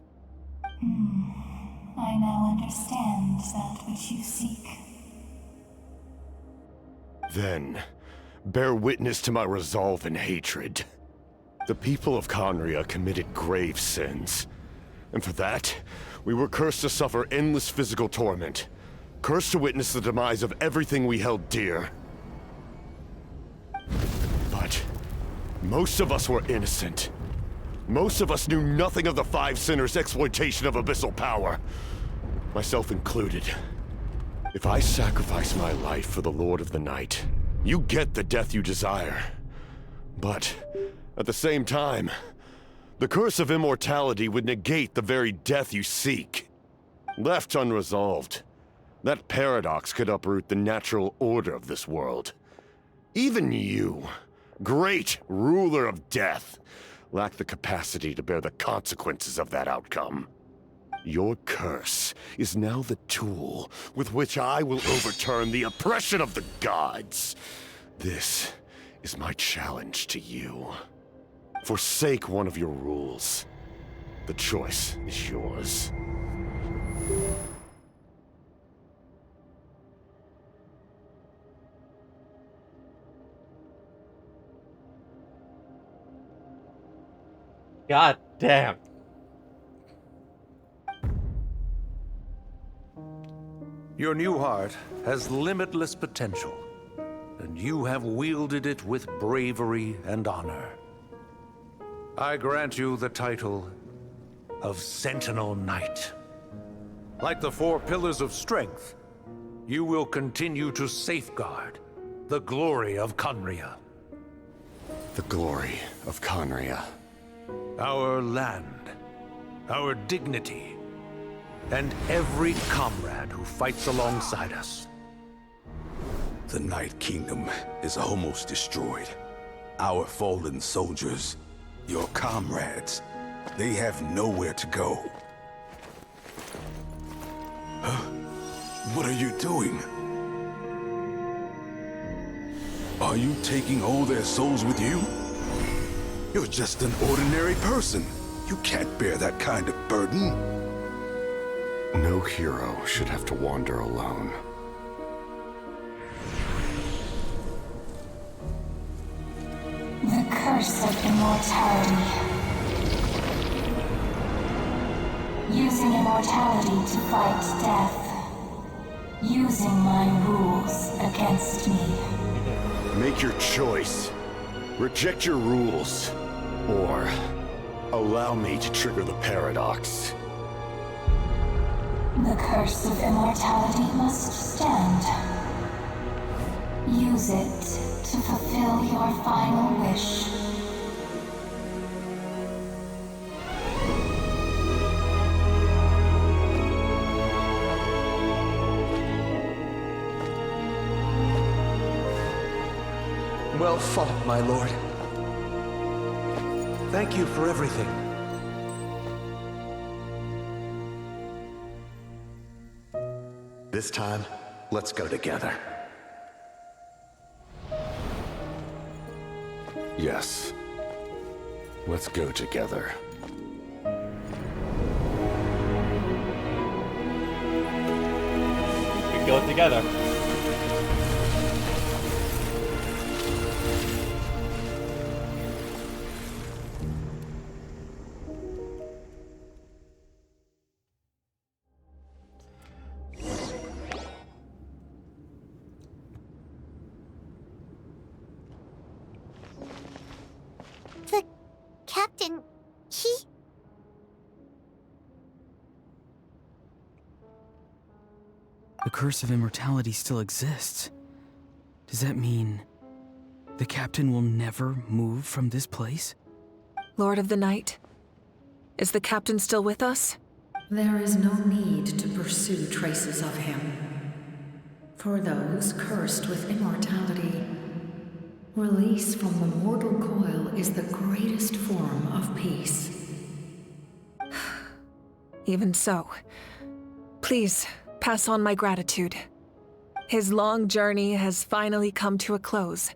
I now understand that which you seek. Then, bear witness to my resolve and hatred. The people of Conria committed grave sins. And for that, we were cursed to suffer endless physical torment. Cursed to witness the demise of everything we held dear. But most of us were innocent. Most of us knew nothing of the Five Sinners' exploitation of abyssal power. Myself included. If I sacrifice my life for the Lord of the Night, you get the death you desire. But, at the same time, the curse of immortality would negate the very death you seek. Left unresolved, that paradox could uproot the natural order of this world. Even you, great ruler of death, lack the capacity to bear the consequences of that outcome. Your curse is now the tool with which I will overturn the oppression of the gods. This is my challenge to you. Forsake one of your rules. The choice is yours. God damn. Your new heart has limitless potential, and you have wielded it with bravery and honor. I grant you the title of Sentinel Knight. Like the four pillars of strength, you will continue to safeguard the glory of Conria. The glory of Conria. our land, our dignity, and every comrade who fights alongside us. The Night Kingdom is almost destroyed. Our fallen soldiers, your comrades, they have nowhere to go. Huh? What are you doing? Are you taking all their souls with you? You're just an ordinary person. You can't bear that kind of burden. No hero should have to wander alone. The curse of immortality. Using immortality to fight death. Using my rules against me. Make your choice. Reject your rules. Or allow me to trigger the paradox. The curse of immortality must stand. Use it to fulfill your final wish. Well fought, my lord. Thank you for everything. This time, let's go together. Yes. Let's go together. We go together. The captain, he... The curse of immortality still exists. Does that mean the captain will never move from this place? Lord of the Night, is the captain still with us? There is no need to pursue traces of him. For those cursed with immortality, release from the mortal coil is the greatest form of peace. Even so, please pass on my gratitude. His long journey has finally come to a close.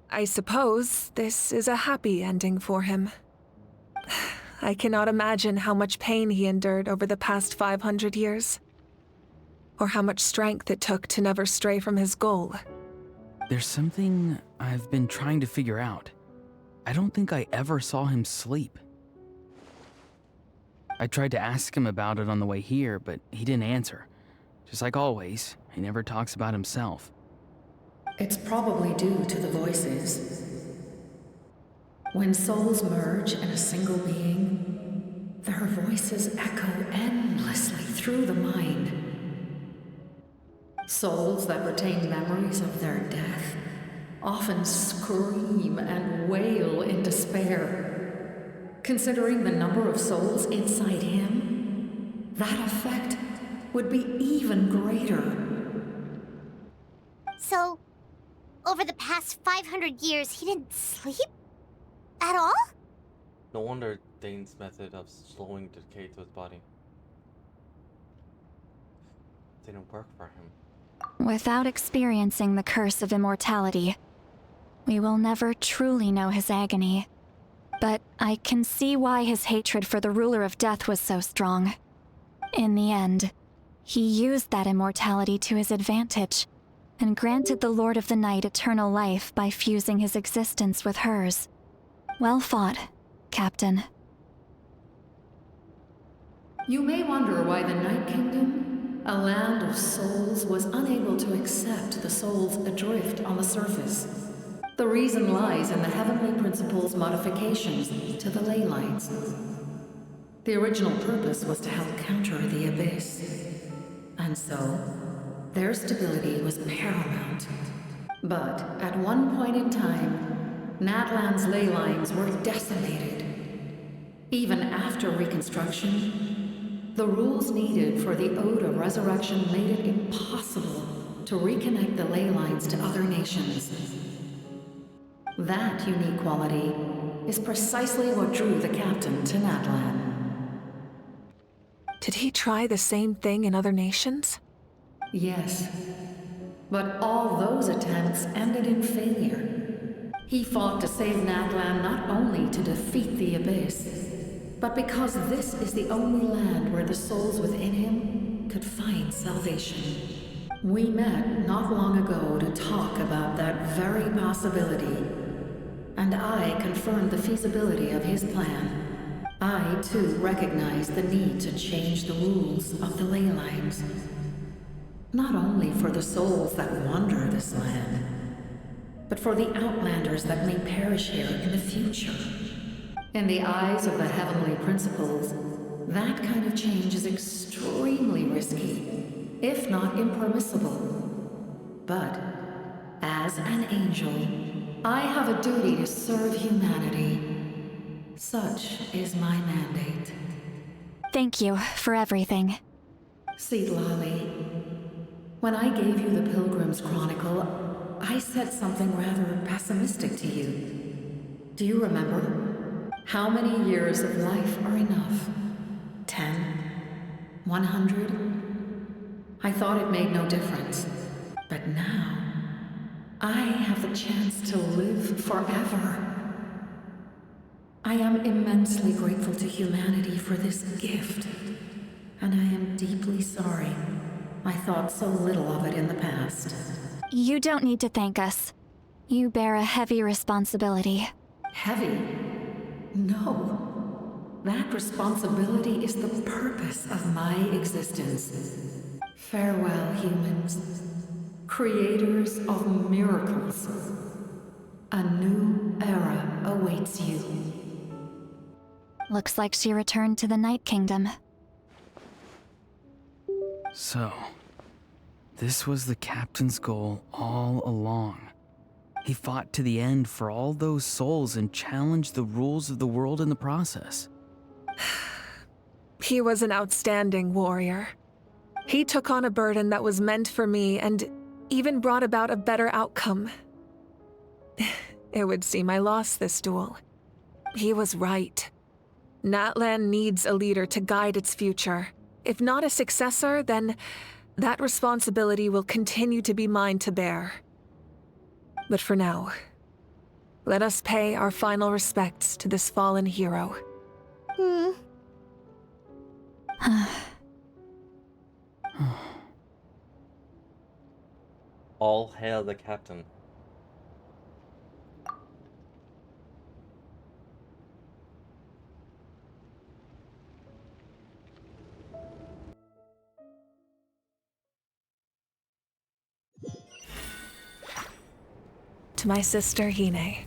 I suppose this is a happy ending for him. I cannot imagine how much pain he endured over the past 500 years, or how much strength it took to never stray from his goal. There's something I've been trying to figure out. I don't think I ever saw him sleep. I tried to ask him about it on the way here, but he didn't answer. Just like always, he never talks about himself. It's probably due to the voices. When souls merge in a single being, their voices echo endlessly through the mind. Souls that retain memories of their death often scream and wail in despair. Considering the number of souls inside him, that effect would be even greater. So, over the past 500 years, he didn't sleep? At all? No wonder Dane's method of slowing decay to his body didn't work for him. Without experiencing the curse of immortality, we will never truly know his agony. But I can see why his hatred for the ruler of death was so strong. In the end, he used that immortality to his advantage, and granted the Lord of the Night eternal life by fusing his existence with hers. Well fought, Captain. You may wonder why the Night Kingdom, a land of souls, was unable to accept the souls adrift on the surface. The reason lies in the Heavenly Principle's modifications to the ley lines. The original purpose was to help counter the Abyss. And so, their stability was paramount. But at one point in time, Natlan's ley lines were decimated, Even after reconstruction, the rules needed for the Ode of Resurrection made it impossible to reconnect the ley lines to other nations. That unique quality is precisely what drew the captain to Natlan. Did he try the same thing in other nations? Yes, but all those attempts ended in failure. He fought to save Natlan not only to defeat the Abyss, but because this is the only land where the souls within him could find salvation. We met not long ago to talk about that very possibility, and I confirmed the feasibility of his plan. I, too, recognize the need to change the rules of the ley lines. Not only for the souls that wander this land, but for the outlanders that may perish here in the future. In the eyes of the heavenly principles, that kind of change is extremely risky, if not impermissible. But, as an angel, I have a duty to serve humanity. Such is my mandate. Thank you for everything. Lali, when I gave you the Pilgrim's Chronicle, I said something rather pessimistic to you. Do you remember? How many years of life are enough? 10? 100? I thought it made no difference. But now, I have the chance to live forever. I am immensely grateful to humanity for this gift, and I am deeply sorry I thought so little of it in the past. You don't need to thank us. You bear a heavy responsibility. Heavy? No. That responsibility is the purpose of my existence. Farewell, humans. Creators of miracles. A new era awaits you. Looks like she returned to the Night Kingdom. So, this was the captain's goal all along. He fought to the end for all those souls and challenged the rules of the world in the process. He was an outstanding warrior. He took on a burden that was meant for me and even brought about a better outcome. It would seem I lost this duel. He was right. Natlan needs a leader to guide its future. If not a successor, then that responsibility will continue to be mine to bear. But for now, let us pay our final respects to this fallen hero. All hail the captain. To my sister, Hine.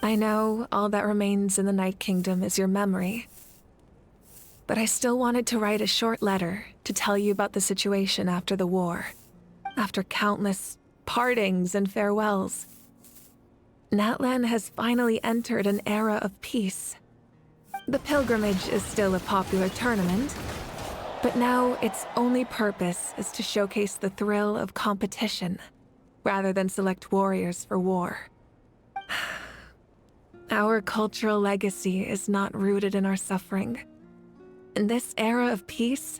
I know all that remains in the Night Kingdom is your memory, but I still wanted to write a short letter to tell you about the situation after the war, after countless partings and farewells. Natlan has finally entered an era of peace. The pilgrimage is still a popular tournament, but now its only purpose is to showcase the thrill of competition, rather than select warriors for war. Our cultural legacy is not rooted in our suffering. In this era of peace,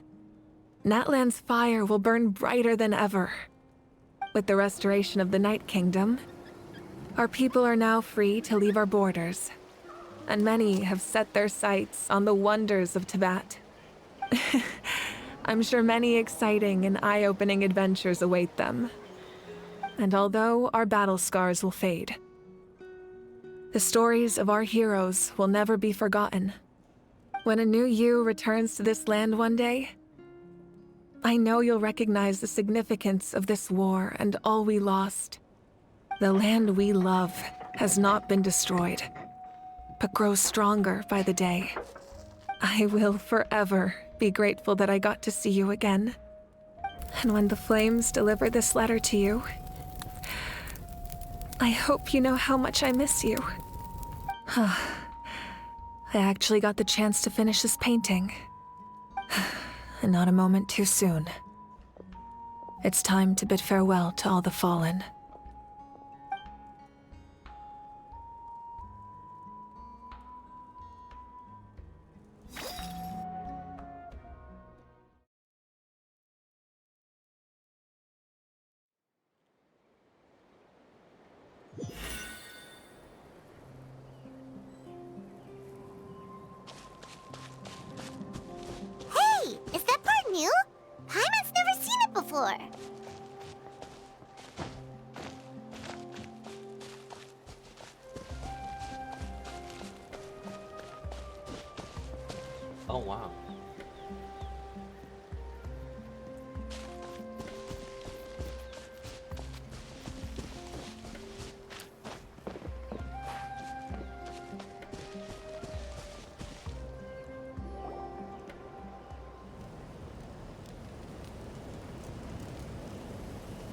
Natlan's fire will burn brighter than ever. With the restoration of the Night Kingdom, our people are now free to leave our borders, and many have set their sights on the wonders of Tibet. I'm sure many exciting and eye-opening adventures await them. And although our battle scars will fade, the stories of our heroes will never be forgotten. When a new you returns to this land one day, I know you'll recognize the significance of this war and all we lost. The land we love has not been destroyed, but grows stronger by the day. I will forever be grateful that I got to see you again. And when the flames deliver this letter to you, I hope you know how much I miss you. I actually got the chance to finish this painting. And not a moment too soon. It's time to bid farewell to all the fallen. Hey, is that part new? Paimon's never seen it before. Oh wow.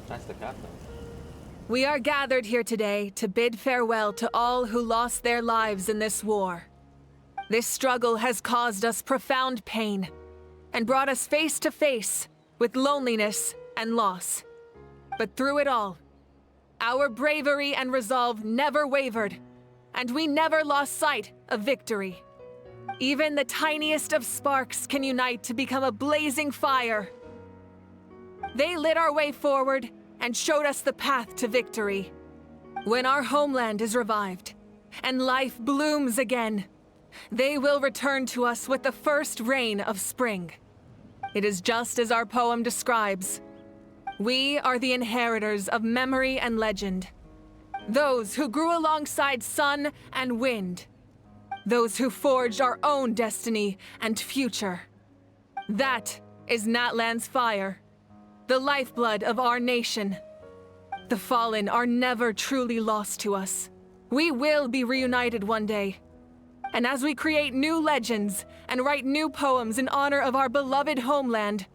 That's the captain. We are gathered here today to bid farewell to all who lost their lives in this war. This struggle has caused us profound pain and brought us face to face with loneliness and loss. But through it all, our bravery and resolve never wavered, and we never lost sight of victory. Even the tiniest of sparks can unite to become a blazing fire. They lit our way forward and showed us the path to victory. When our homeland is revived and life blooms again, they will return to us with the first rain of spring. It is just as our poem describes. We are the inheritors of memory and legend. Those who grew alongside sun and wind. Those who forged our own destiny and future. That is Natlan's fire, the lifeblood of our nation. The fallen are never truly lost to us. We will be reunited one day. And as we create new legends and write new poems in honor of our beloved homeland,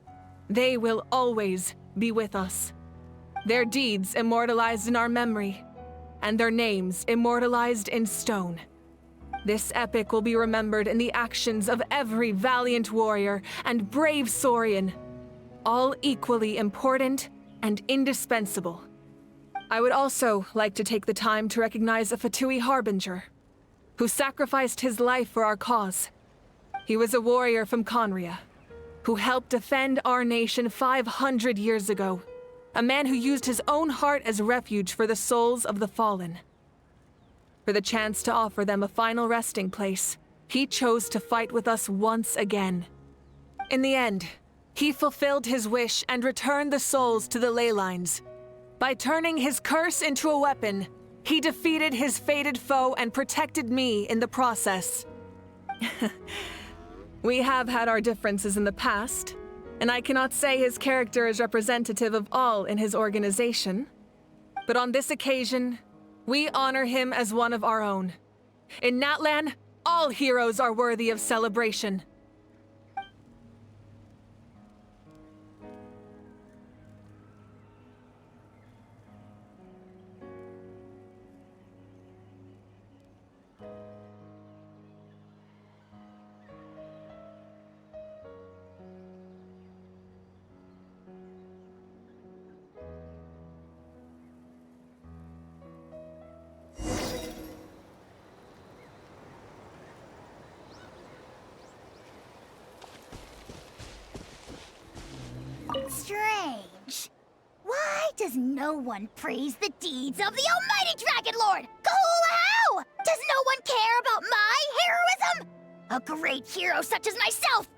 they will always be with us. Their deeds immortalized in our memory, and their names immortalized in stone. This epic will be remembered in the actions of every valiant warrior and brave Saurian, all equally important and indispensable. I would also like to take the time to recognize a Fatui Harbinger, who sacrificed his life for our cause. He was a warrior from Conria, who helped defend our nation 500 years ago. A man who used his own heart as refuge for the souls of the fallen. For the chance to offer them a final resting place, he chose to fight with us once again. In the end, he fulfilled his wish and returned the souls to the ley lines. By turning his curse into a weapon, he defeated his fated foe and protected me in the process. We have had our differences in the past, and I cannot say his character is representative of all in his organization. But on this occasion, we honor him as one of our own. In Natlan, all heroes are worthy of celebration. Strange. Why does no one praise the deeds of the almighty Dragon Lord? Kahula-how! Does no one care about my heroism? A great hero such as myself,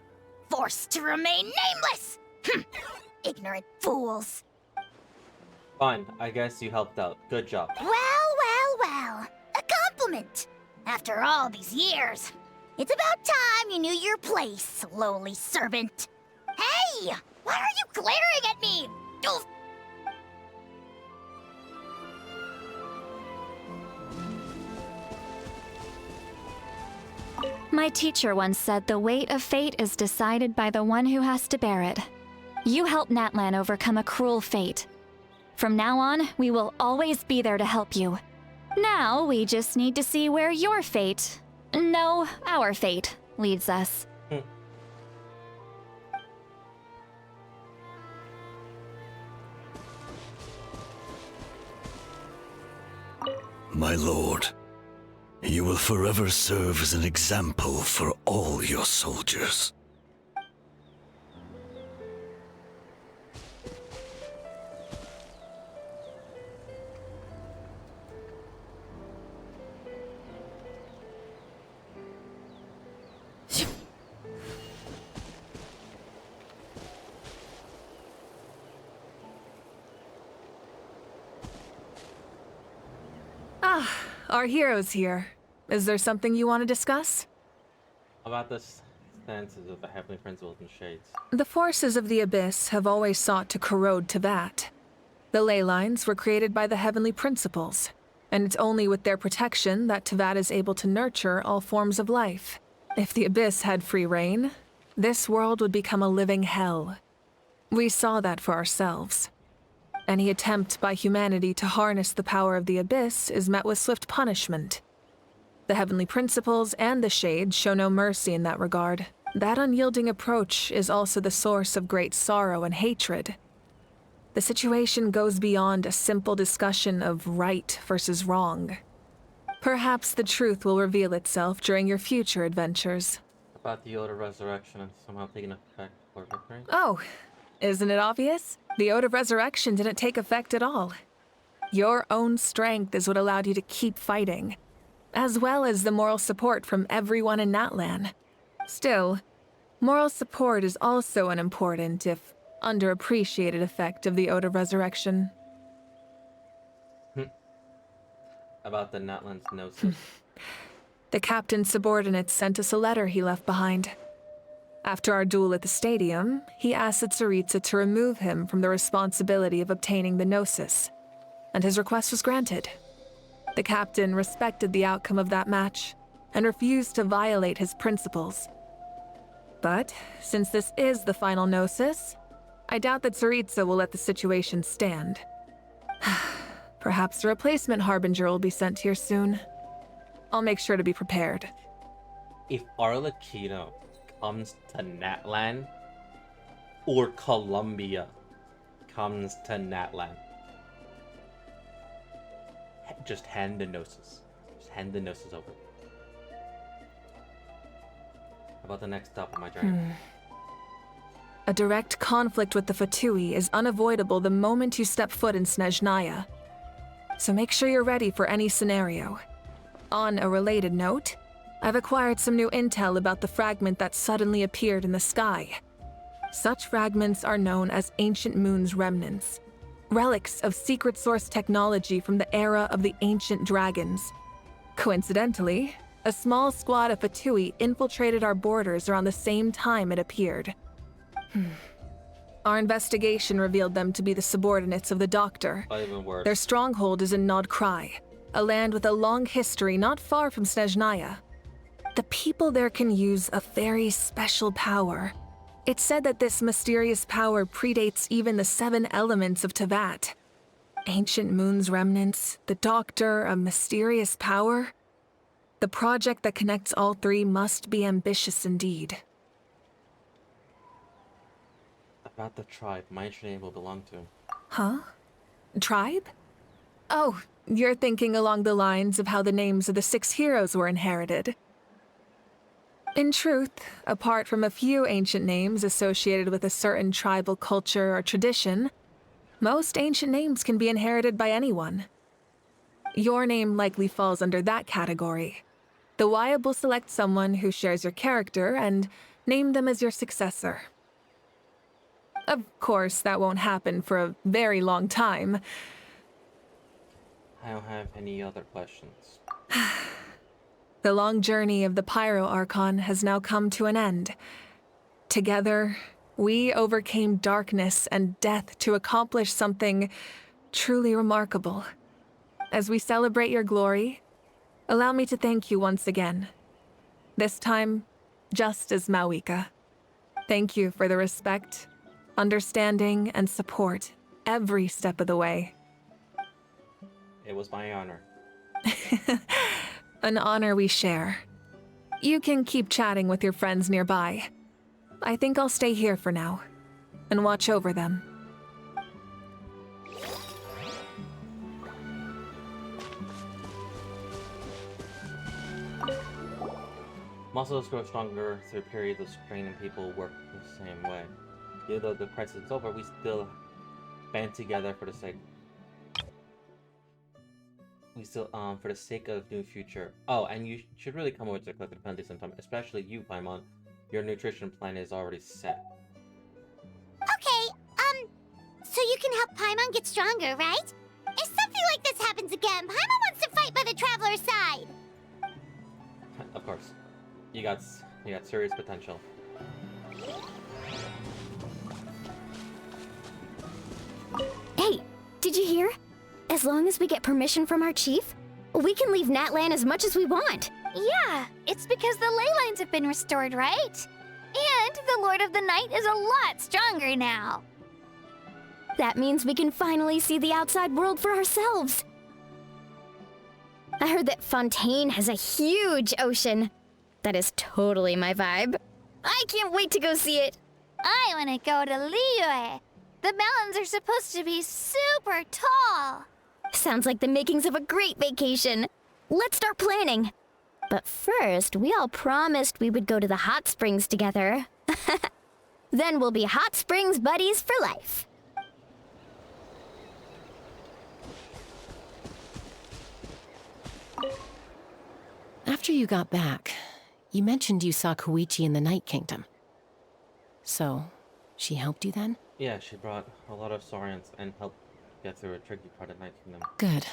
forced to remain nameless! Ignorant fools. Fine, I guess you helped out. Good job. Well. A compliment. After all these years, it's about time you knew your place, lowly servant. Hey! Why are you glaring at me? Oof. My teacher once said the weight of fate is decided by the one who has to bear it. You helped Natlan overcome a cruel fate. From now on, we will always be there to help you. Now, we just need to see where your fate No, our fate leads us. My lord, you will forever serve as an example for all your soldiers. Ah, our hero's here. Is there something you want to discuss? About the stances of the Heavenly Principles and Shades. The forces of the Abyss have always sought to corrode Tevat. The ley lines were created by the Heavenly Principles, and it's only with their protection that Tevat is able to nurture all forms of life. If the Abyss had free reign, this world would become a living hell. We saw that for ourselves. Any attempt by humanity to harness the power of the Abyss is met with swift punishment. The Heavenly Principles and the Shades show no mercy in that regard. That unyielding approach is also the source of great sorrow and hatred. The situation goes beyond a simple discussion of right versus wrong. Perhaps the truth will reveal itself during your future adventures. About the Ode of Resurrection and somehow taking effect for victory? Oh, isn't it obvious? The Ode of Resurrection didn't take effect at all. Your own strength is what allowed you to keep fighting, as well as the moral support from everyone in Natlan. Still, moral support is also an important, if underappreciated, effect of the Ode of Resurrection. About the Natlan's Gnosis. The captain's subordinates sent us a letter he left behind. After our duel at the stadium, he asked Tsaritsa to remove him from the responsibility of obtaining the Gnosis, and his request was granted. The captain respected the outcome of that match and refused to violate his principles. But since this is the final Gnosis, I doubt that Tsaritsa will let the situation stand. Perhaps a replacement Harbinger will be sent here soon. I'll make sure to be prepared. If Arlecchino comes to Natlan, or Columbia comes to Natlan, just hand the Gnosis. Just hand the Gnosis over. How about the next stop on my journey? A direct conflict with the Fatui is unavoidable the moment you step foot in Snezhnaya. So make sure you're ready for any scenario. On a related note, I've acquired some new intel about the fragment that suddenly appeared in the sky. Such fragments are known as Ancient Moon's remnants, relics of secret source technology from the era of the ancient dragons. Coincidentally, a small squad of Fatui infiltrated our borders around the same time it appeared. Our investigation revealed them to be the subordinates of the Doctor. Even worse. Their stronghold is in Nod Krai, a land with a long history not far from Snezhnaya. The people there can use a very special power. It's said that this mysterious power predates even the 7 elements of Tevat. Ancient Moon's remnants, the Doctor, a mysterious power. The project that connects all 3 must be ambitious indeed. About the tribe my ancient name will belong to. Huh? Tribe? Oh, you're thinking along the lines of how the names of the 6 heroes were inherited. In truth, apart from a few ancient names associated with a certain tribal culture or tradition, most ancient names can be inherited by anyone. Your name likely falls under that category. The Wyab will select someone who shares your character and name them as your successor. Of course, that won't happen for a very long time. I don't have any other questions. The long journey of the Pyro Archon has now come to an end. Together, we overcame darkness and death to accomplish something truly remarkable. As we celebrate your glory, allow me to thank you once again. This time, just as Mawika. Thank you for the respect, understanding, and support every step of the way. It was my honor. An honor we share. You can keep chatting with your friends nearby. I think I'll stay here for now and watch over them. Muscles grow stronger through periods of strain, and people work the same way. Even though the crisis is over, we still band together for the sake. For the sake of new future. Oh, and you should really come over to Collective Penalty sometime, especially you, Paimon. Your nutrition plan is already set. Okay, so you can help Paimon get stronger, right? If something like this happens again, Paimon wants to fight by the Traveler's side. Of course. You got serious potential. Hey, did you hear? As long as we get permission from our chief, we can leave Natlan as much as we want. Yeah, it's because the ley lines have been restored, right? And the Lord of the Night is a lot stronger now. That means we can finally see the outside world for ourselves. I heard that Fontaine has a huge ocean. That is totally my vibe. I can't wait to go see it. I want to go to Liyue. The mountains are supposed to be super tall. Sounds like the makings of a great vacation. Let's start planning. But first, we all promised we would go to the hot springs together. Then we'll be hot springs buddies for life. After you got back, you mentioned you saw Koichi in the Night Kingdom. So, she helped you then? Yeah, she brought a lot of Saurians and helped get through a tricky part of Night Kingdom. Good.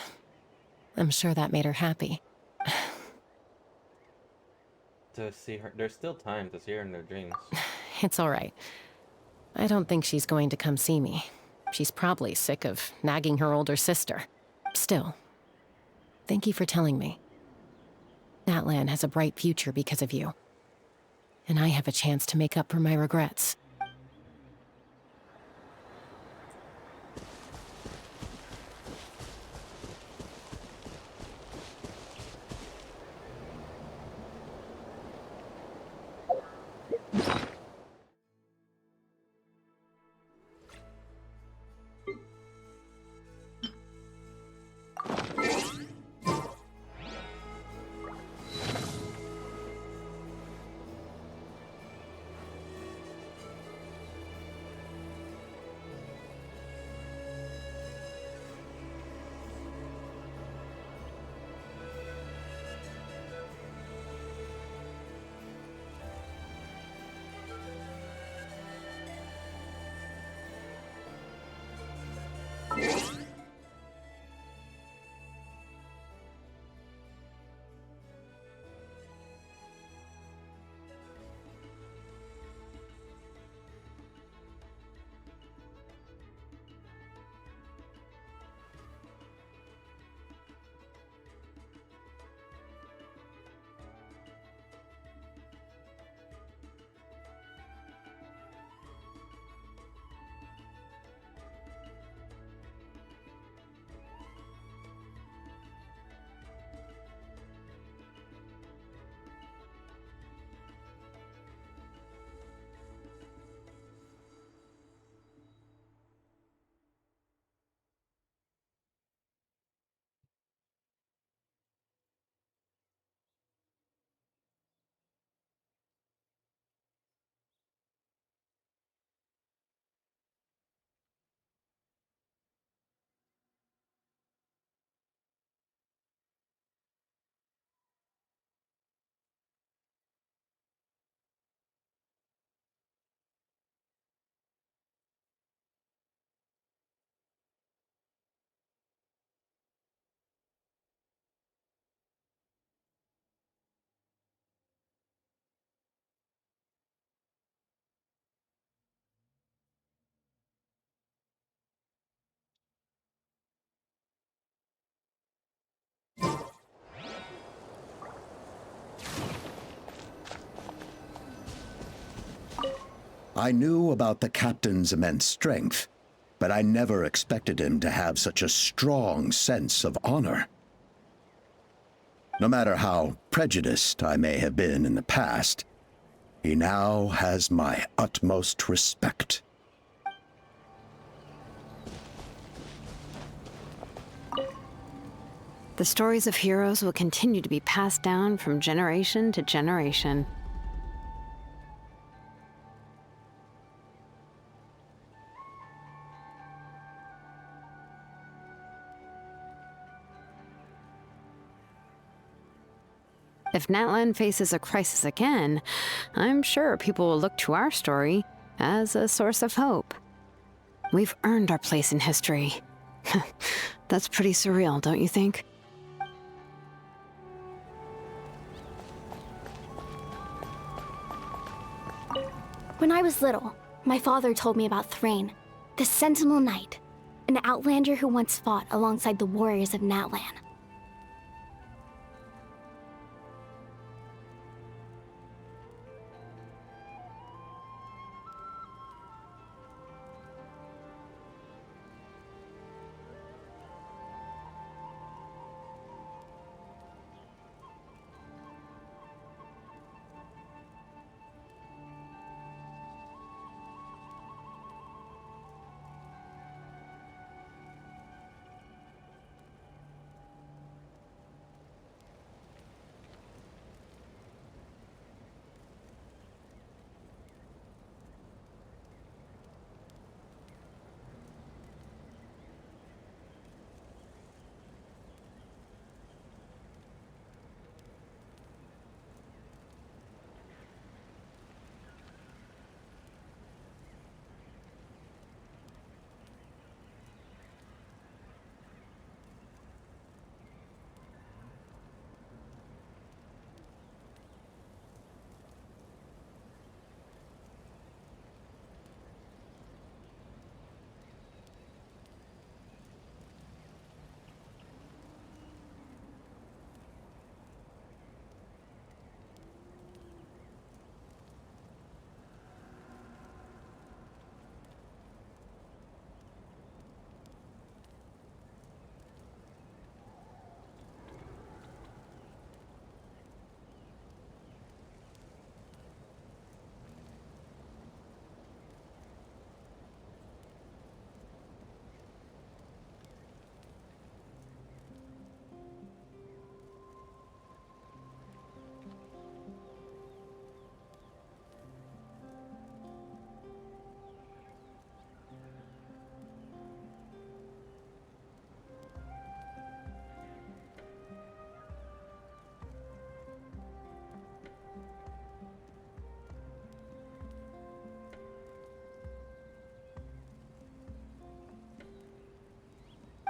I'm sure that made her happy. To see her, there's still time to see her in their dreams. It's alright. I don't think she's going to come see me. She's probably sick of nagging her older sister. Still, thank you for telling me. Natlan has a bright future because of you. And I have a chance to make up for my regrets. I knew about the captain's immense strength, but I never expected him to have such a strong sense of honor. No matter how prejudiced I may have been in the past, he now has my utmost respect. The stories of heroes will continue to be passed down from generation to generation. If Natlan faces a crisis again, I'm sure people will look to our story as a source of hope. We've earned our place in history. That's pretty surreal, don't you think? When I was little, my father told me about Thrain, the Sentinel Knight, an outlander who once fought alongside the warriors of Natlan.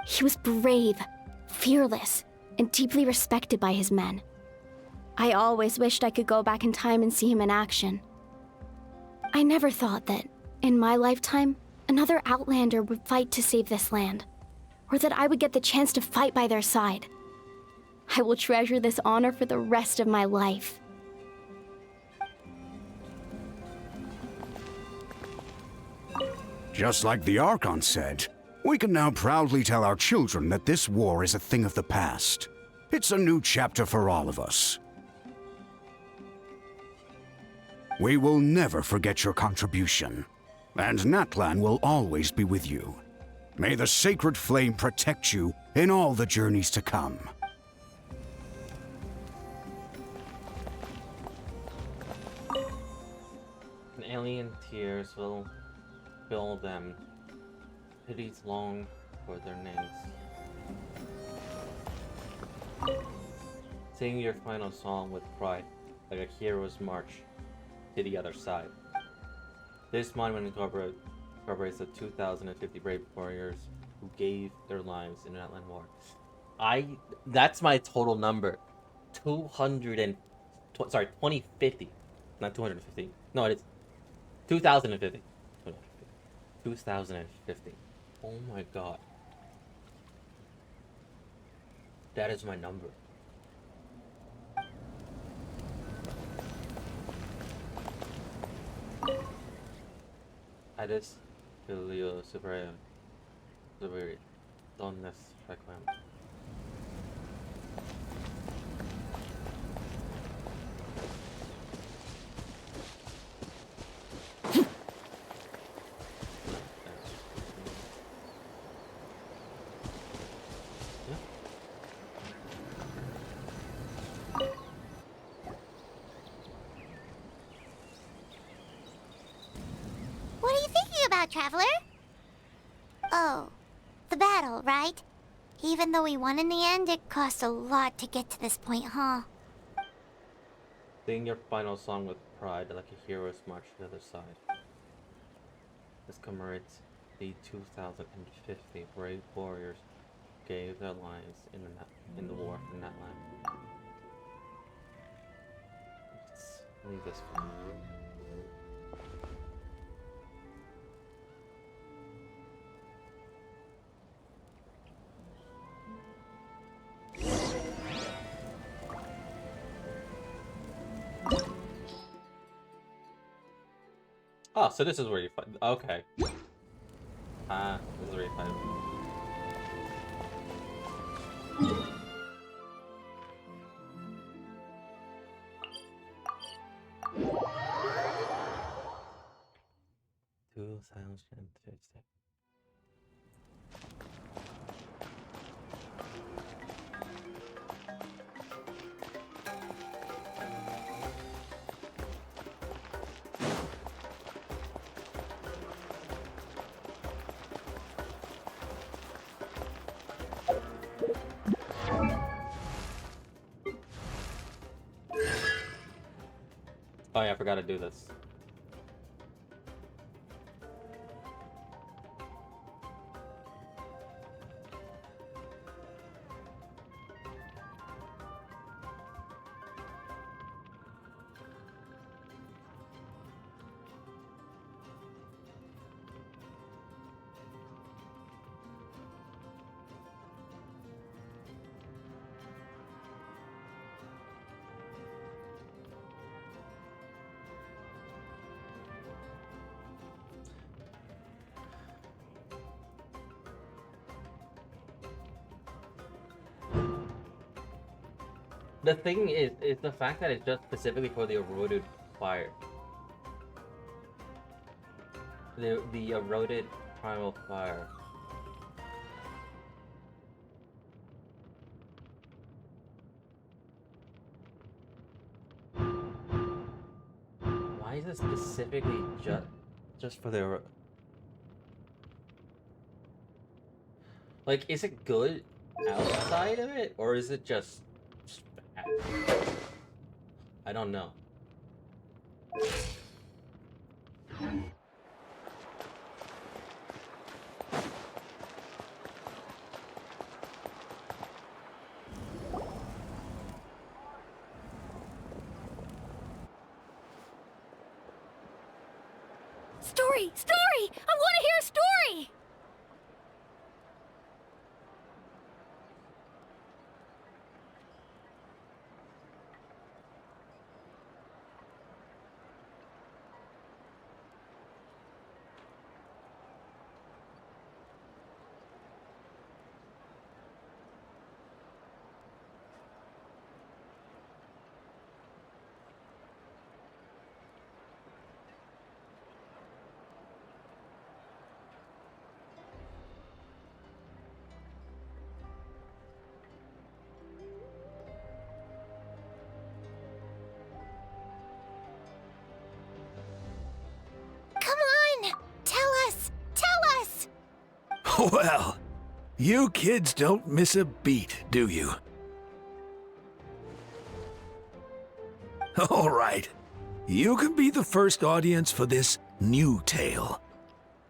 He was brave, fearless, and deeply respected by his men. I always wished I could go back in time and see him in action. I never thought that, in my lifetime, another Outlander would fight to save this land, or that I would get the chance to fight by their side. I will treasure this honor for the rest of my life. Just like the Archon said, we can now proudly tell our children that this war is a thing of the past. It's a new chapter for all of us. We will never forget your contribution, and Natlan will always be with you. May the sacred flame protect you in all the journeys to come. An alien tears will fill them. Pities long for their names. Sing your final song with pride, like a hero's march to the other side. This monument incorporates the 2,050 brave warriors who gave their lives in an Outland war. That's my total number. 2050. Not 250. No, it is 2050. 2050. Oh my god. That is my number. Addis Filio Superior Donnes Requiem. Traveler? Oh, the battle, right? Even though we won in the end, it cost a lot to get to this point, huh? Sing your final song with pride like a hero's march to the other side. This commemorates the 2050 brave warriors gave their lives in the war for Natlan. Let's leave this for now. Oh, so this is where you fight. Okay. This is where you fight. Two silence and third step. Oh yeah, I forgot to do this. The thing is the fact that it's just specifically for the eroded fire. The eroded primal fire. Why is it specifically just for the like, is it good outside of it, or is it just bad? I don't know. Story! Story! I want to hear a story! Well, you kids don't miss a beat, do you? All right. You can be the first audience for this new tale.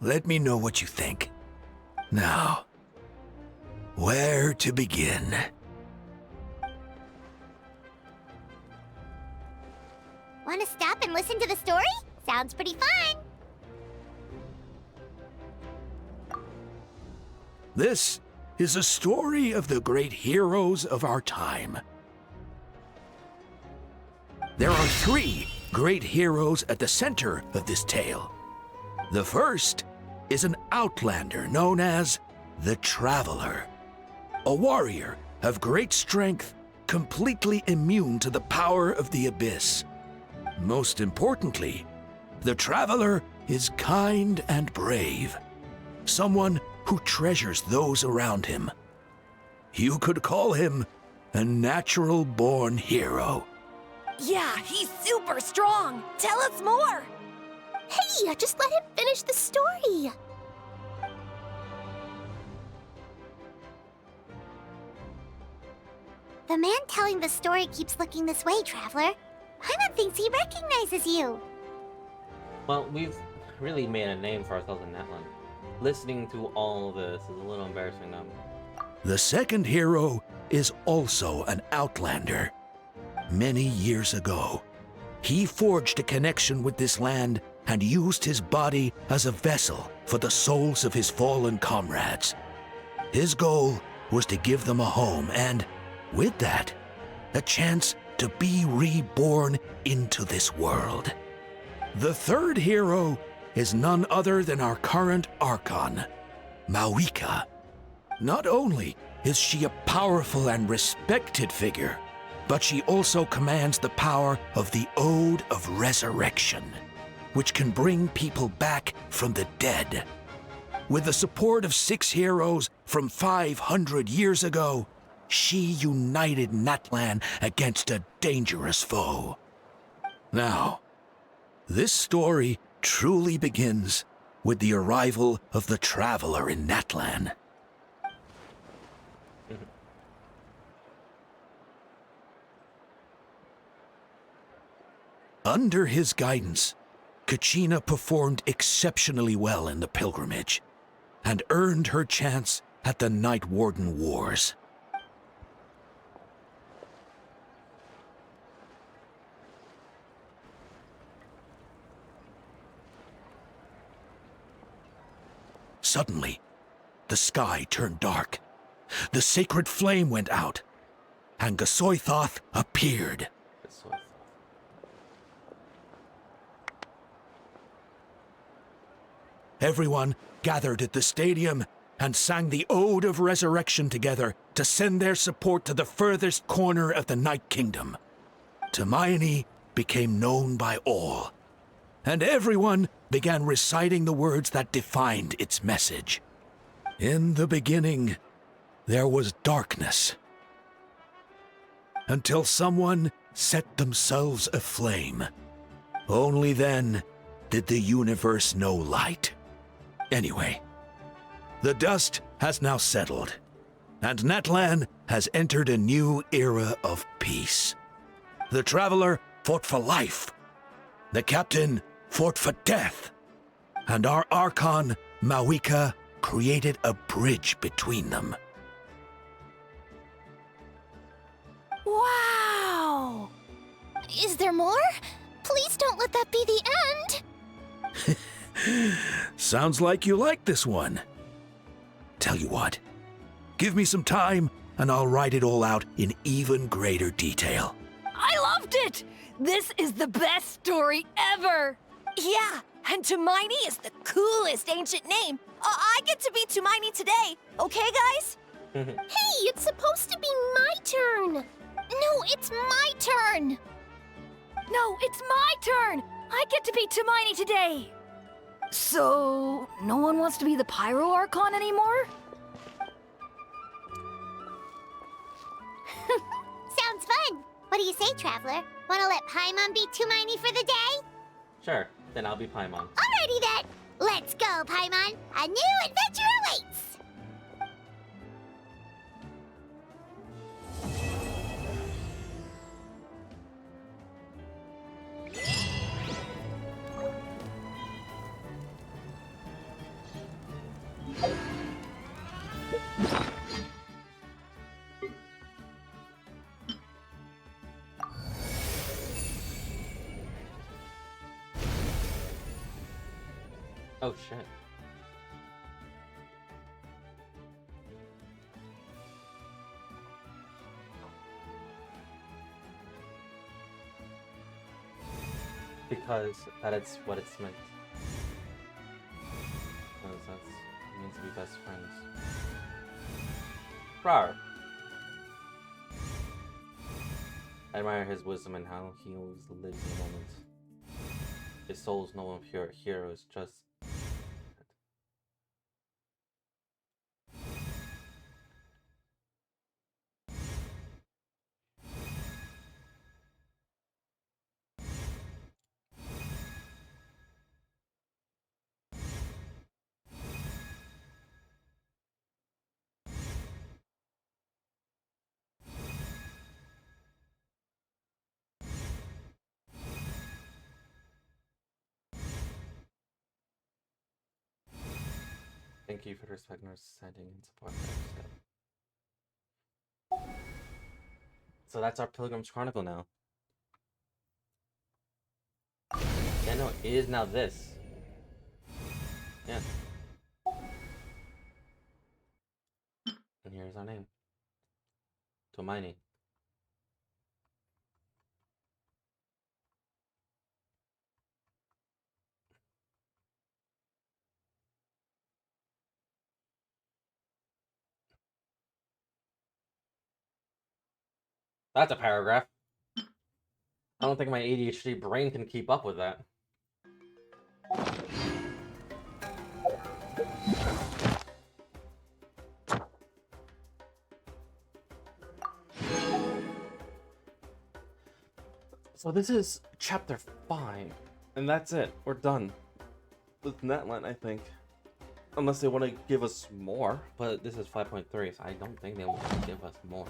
Let me know what you think. Now, where to begin? Want to stop and listen to the story? Sounds pretty fun. This is a story of the great heroes of our time. There are 3 great heroes at the center of this tale. The first is an outlander known as the Traveler, a warrior of great strength, completely immune to the power of the abyss. Most importantly, the Traveler is kind and brave, someone who treasures those around him. You could call him a natural-born hero. Yeah, he's super strong. Tell us more. Hey, just let him finish the story. The man telling the story keeps looking this way, Traveler. Paimon thinks he recognizes you. Well, we've really made a name for ourselves in Netland. Listening to all this is a little embarrassing now. The second hero is also an Outlander. Many years ago, he forged a connection with this land and used his body as a vessel for the souls of his fallen comrades. His goal was to give them a home and, with that, a chance to be reborn into this world. The third hero is none other than our current Archon, Mawika. Not only is she a powerful and respected figure, but she also commands the power of the Ode of Resurrection, which can bring people back from the dead. With the support of 6 heroes from 500 years ago, she united Natlan against a dangerous foe. Now, this story truly begins with the arrival of the Traveler in Natlan. Under his guidance, Kachina performed exceptionally well in the pilgrimage and earned her chance at the Night Warden Wars. Suddenly, the sky turned dark. The sacred flame went out, and Gasoithoth appeared. Everyone gathered at the stadium and sang the Ode of Resurrection together to send their support to the furthest corner of the Night Kingdom. Hermione became known by all, and everyone began reciting the words that defined its message. In the beginning, there was darkness, until someone set themselves aflame. Only then did the universe know light. Anyway, the dust has now settled, and Natlan has entered a new era of peace. The Traveler fought for life, the Captain fought for death, and our Archon, Mawika, created a bridge between them. Wow! Is there more? Please don't let that be the end! Sounds like you like this one. Tell you what, give me some time and I'll write it all out in even greater detail. I loved it! This is the best story ever! Yeah, and Hermione is the coolest ancient name. I get to be Hermione today, okay, guys? Hey, it's supposed to be my turn! No, it's my turn! No, it's my turn! I get to be Hermione today! So, no one wants to be the Pyro Archon anymore? Sounds fun! What do you say, Traveler? Wanna let Paimon be Hermione for the day? Sure, then I'll be Paimon. Alrighty then! Let's go, Paimon! A new adventure awaits! Oh shit. Because that is what it's meant. Because it means to be best friends. Rar. I admire his wisdom and how he always lives in the moment. His soul is no impure hero, is just Thank you for the respect and understanding and support. So that's our Pilgrim's Chronicle now. Yeah, no, it is now this. Yeah. And here's our name. Tomini. That's a paragraph. I don't think my ADHD brain can keep up with that. So this is chapter 5, and that's it. We're done with Netline, I think. Unless they want to give us more, but this is 5.3, so I don't think they want to give us more.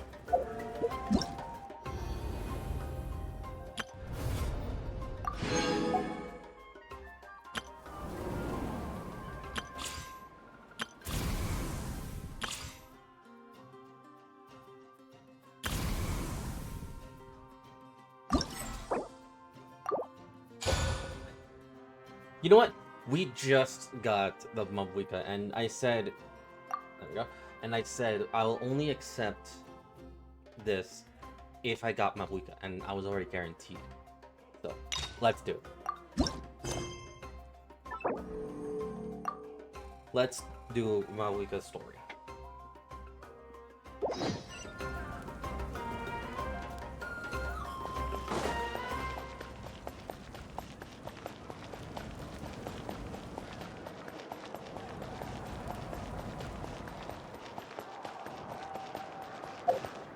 You know what? We just got the Mabuika, and I said, there we go, and I said I'll only accept this if I got Mabuika, and I was already guaranteed. So, let's do it. Let's do Mabuika's story.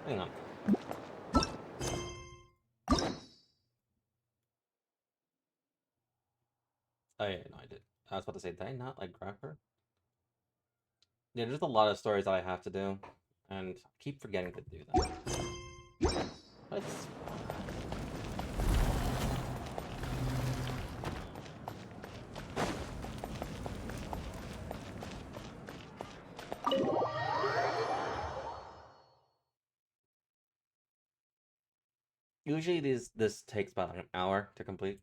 Hang on. Oh yeah, no, I did. I was about to say, did I not like grab her? Yeah, there's a lot of stories that I have to do, and I keep forgetting to do them. But usually this takes about an hour to complete.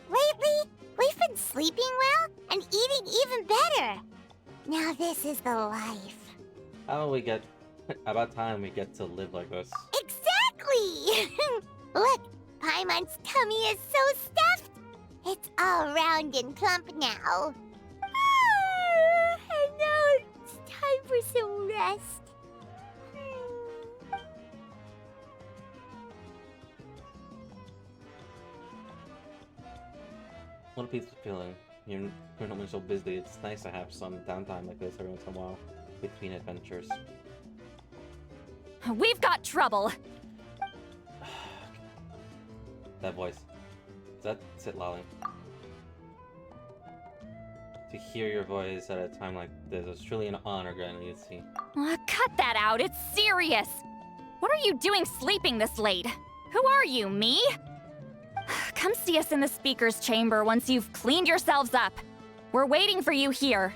Lately, we've been sleeping well and eating even better. Now this is the life. About time we get to live like this. Exactly! Look, Paimon's tummy is so stuffed. It's all round and plump now. And now it's time for some rest. What a peaceful feeling. You're normally so busy, it's nice to have some downtime like this every once in a while between adventures. We've got trouble! That voice. That's it, Lolly. To hear your voice at a time like this is truly an honor, Granny. Cut that out, it's serious! What are you doing sleeping this late? Who are you, me? Come see us in the speaker's chamber once you've cleaned yourselves up. We're waiting for you here.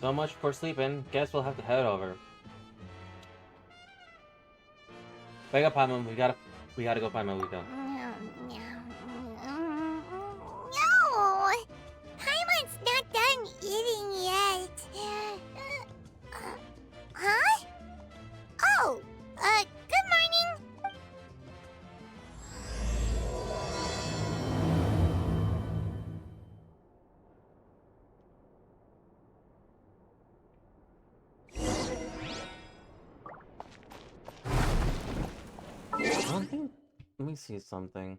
So much for sleeping. Guess we'll have to head over. Wake up, Paimon. We gotta go find Mabuika. No! Paimon's not done eating yet. Huh? Oh, good morning. Let me see something.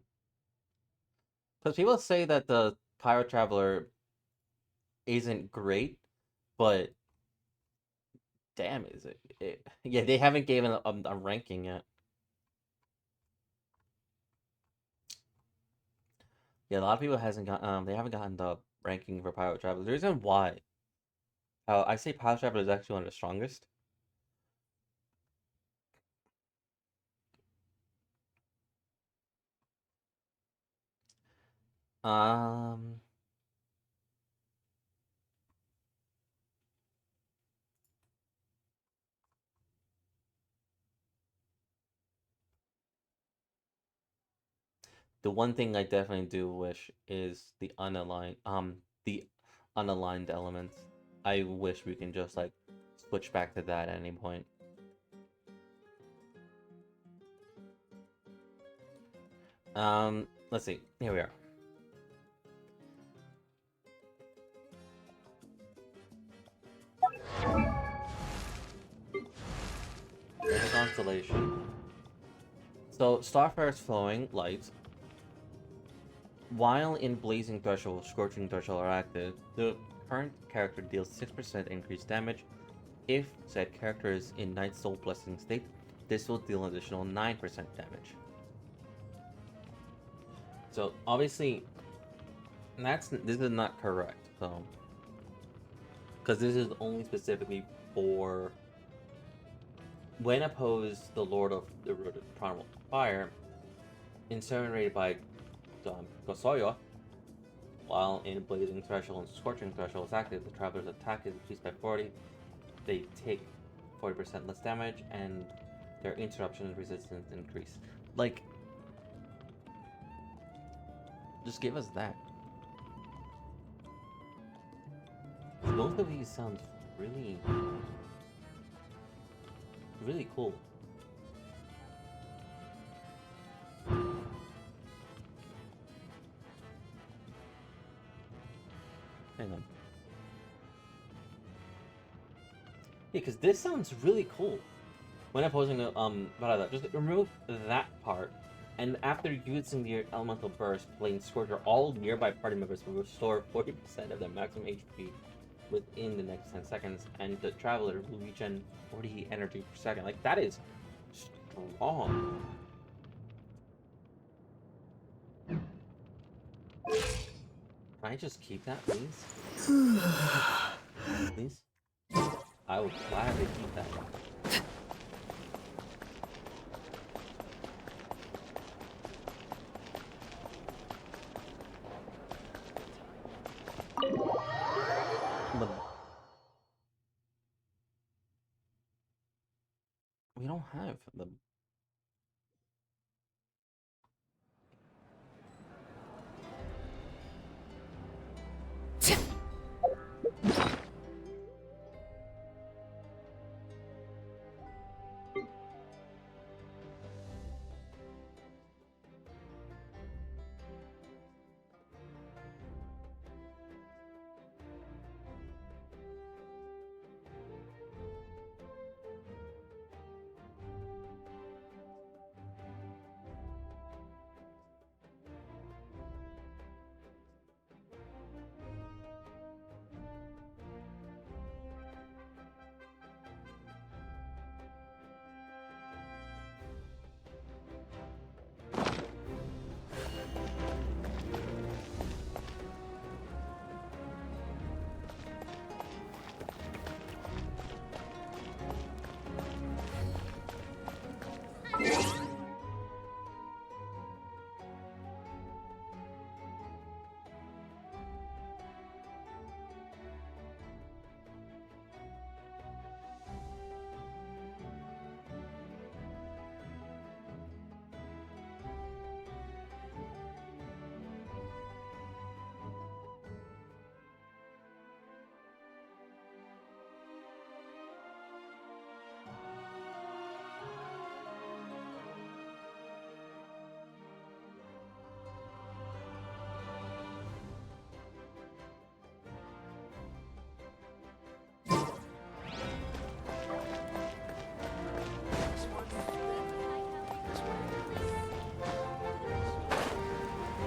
Because people say that the Pyro Traveler isn't great, but damn, is it? Yeah, they haven't given a ranking yet. Yeah, a lot of people hasn't got they haven't gotten the ranking for Pilot Traveler. The reason why I say Pilot Traveler is actually one of the strongest. Um, the one thing I definitely do wish is the unaligned elements. I wish we can just like switch back to that at any point. Let's see. Here we are. There's a constellation. So, Starfire's flowing light. While in Blazing Threshold, Scorching Threshold are active, the current character deals 6% increased damage. If said character is in Night Soul Blessing state, this will deal an additional 9% damage. So, obviously, this is not correct, so... Because this is only specifically for... When opposed the Lord of the Root of Primal Fire, incinerated by Gosoyo, while in Blazing Threshold and Scorching Threshold is active, the Traveler's attack is increased by 40, they take 40% less damage, and their interruption resistance increase. Like, just give us that. Both of these sound really, really cool. Hang on. Yeah, because this sounds really cool. When opposing just remove that part, and after using the elemental burst, Flame Scorcher, all nearby party members will restore 40% of their maximum HP within the next 10 seconds, and the Traveler will regen 40 energy per second. Like, that is strong. Can I just keep that, please? Please? I would gladly keep that. We don't have the...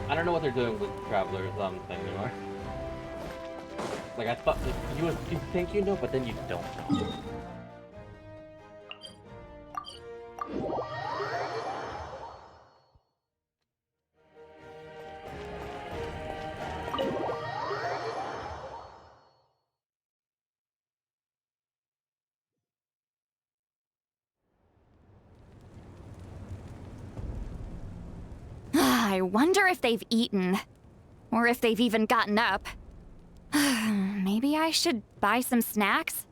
I don't know what they're doing with Traveler's thing anymore. Like, I thought you think you know, but then you don't know. I wonder if they've eaten. Or if they've even gotten up. Maybe I should buy some snacks?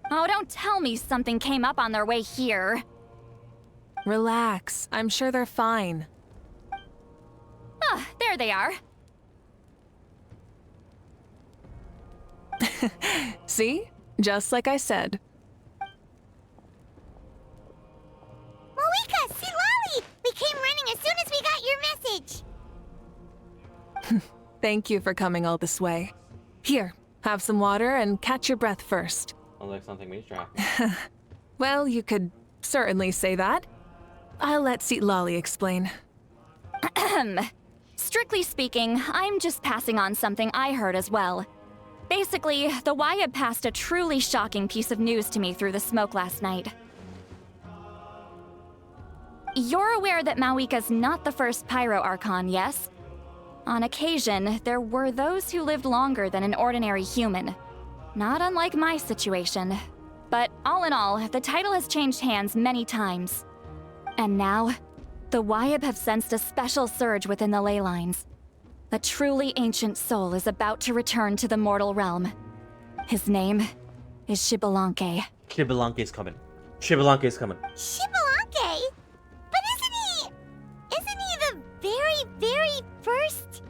Oh, don't tell me something came up on their way here. Relax. I'm sure they're fine. Ah, there they are. See? Just like I said. Moika, see Lolly! We came running as soon as we got your message. Thank you for coming all this way. Here, have some water and catch your breath first. Sounds like something we track. Well, you could certainly say that. I'll let Lolly explain. Strictly speaking, I'm just passing on something I heard as well. Basically, the Wyab passed a truly shocking piece of news to me through the smoke last night. You're aware that Mawika's not the first Pyro Archon, yes? On occasion, there were those who lived longer than an ordinary human. Not unlike my situation. But all in all, the title has changed hands many times. And now, the Wyab have sensed a special surge within the ley lines. A truly ancient soul is about to return to the mortal realm. His name is Xbalanque. Xbalanque's coming. Xbalanque's coming. Xbalanque? But isn't he the very, very first?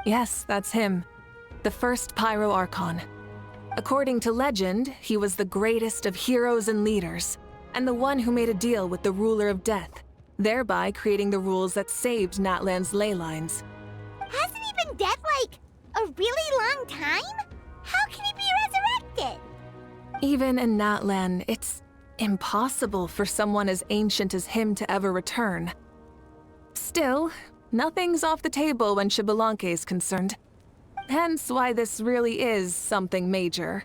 Yes, that's him. The first Pyro Archon. According to legend, he was the greatest of heroes and leaders, and the one who made a deal with the ruler of death, thereby creating the rules that saved Natlan's ley lines. Hasn't he been dead like a really long time? How can he be resurrected? Even in Natlan, it's impossible for someone as ancient as him to ever return. Still, nothing's off the table when Xbalanque is concerned. Hence why this really is something major.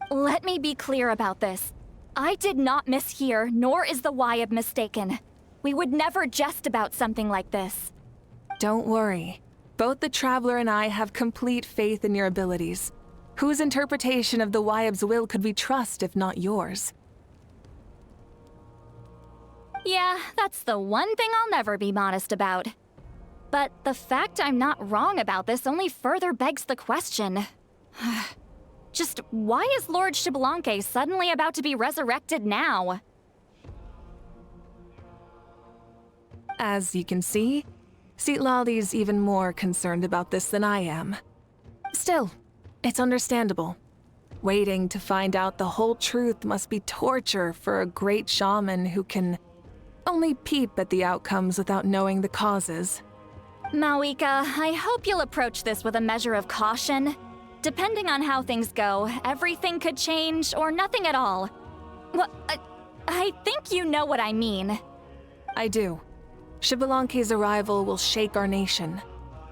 Let me be clear about this. I did not mishear, nor is the Wyab mistaken. We would never jest about something like this. Don't worry. Both the Traveler and I have complete faith in your abilities. Whose interpretation of the Wyab's will could we trust if not yours? Yeah, that's the one thing I'll never be modest about. But the fact I'm not wrong about this only further begs the question. Just why is Lord Xbalanque suddenly about to be resurrected now? As you can see, Lolly's even more concerned about this than I am. Still, it's understandable. Waiting to find out the whole truth must be torture for a great shaman who can only peep at the outcomes without knowing the causes. Mawika, I hope you'll approach this with a measure of caution. Depending on how things go, everything could change or nothing at all. Well, I think you know what I mean. I do. Xbalanque's arrival will shake our nation.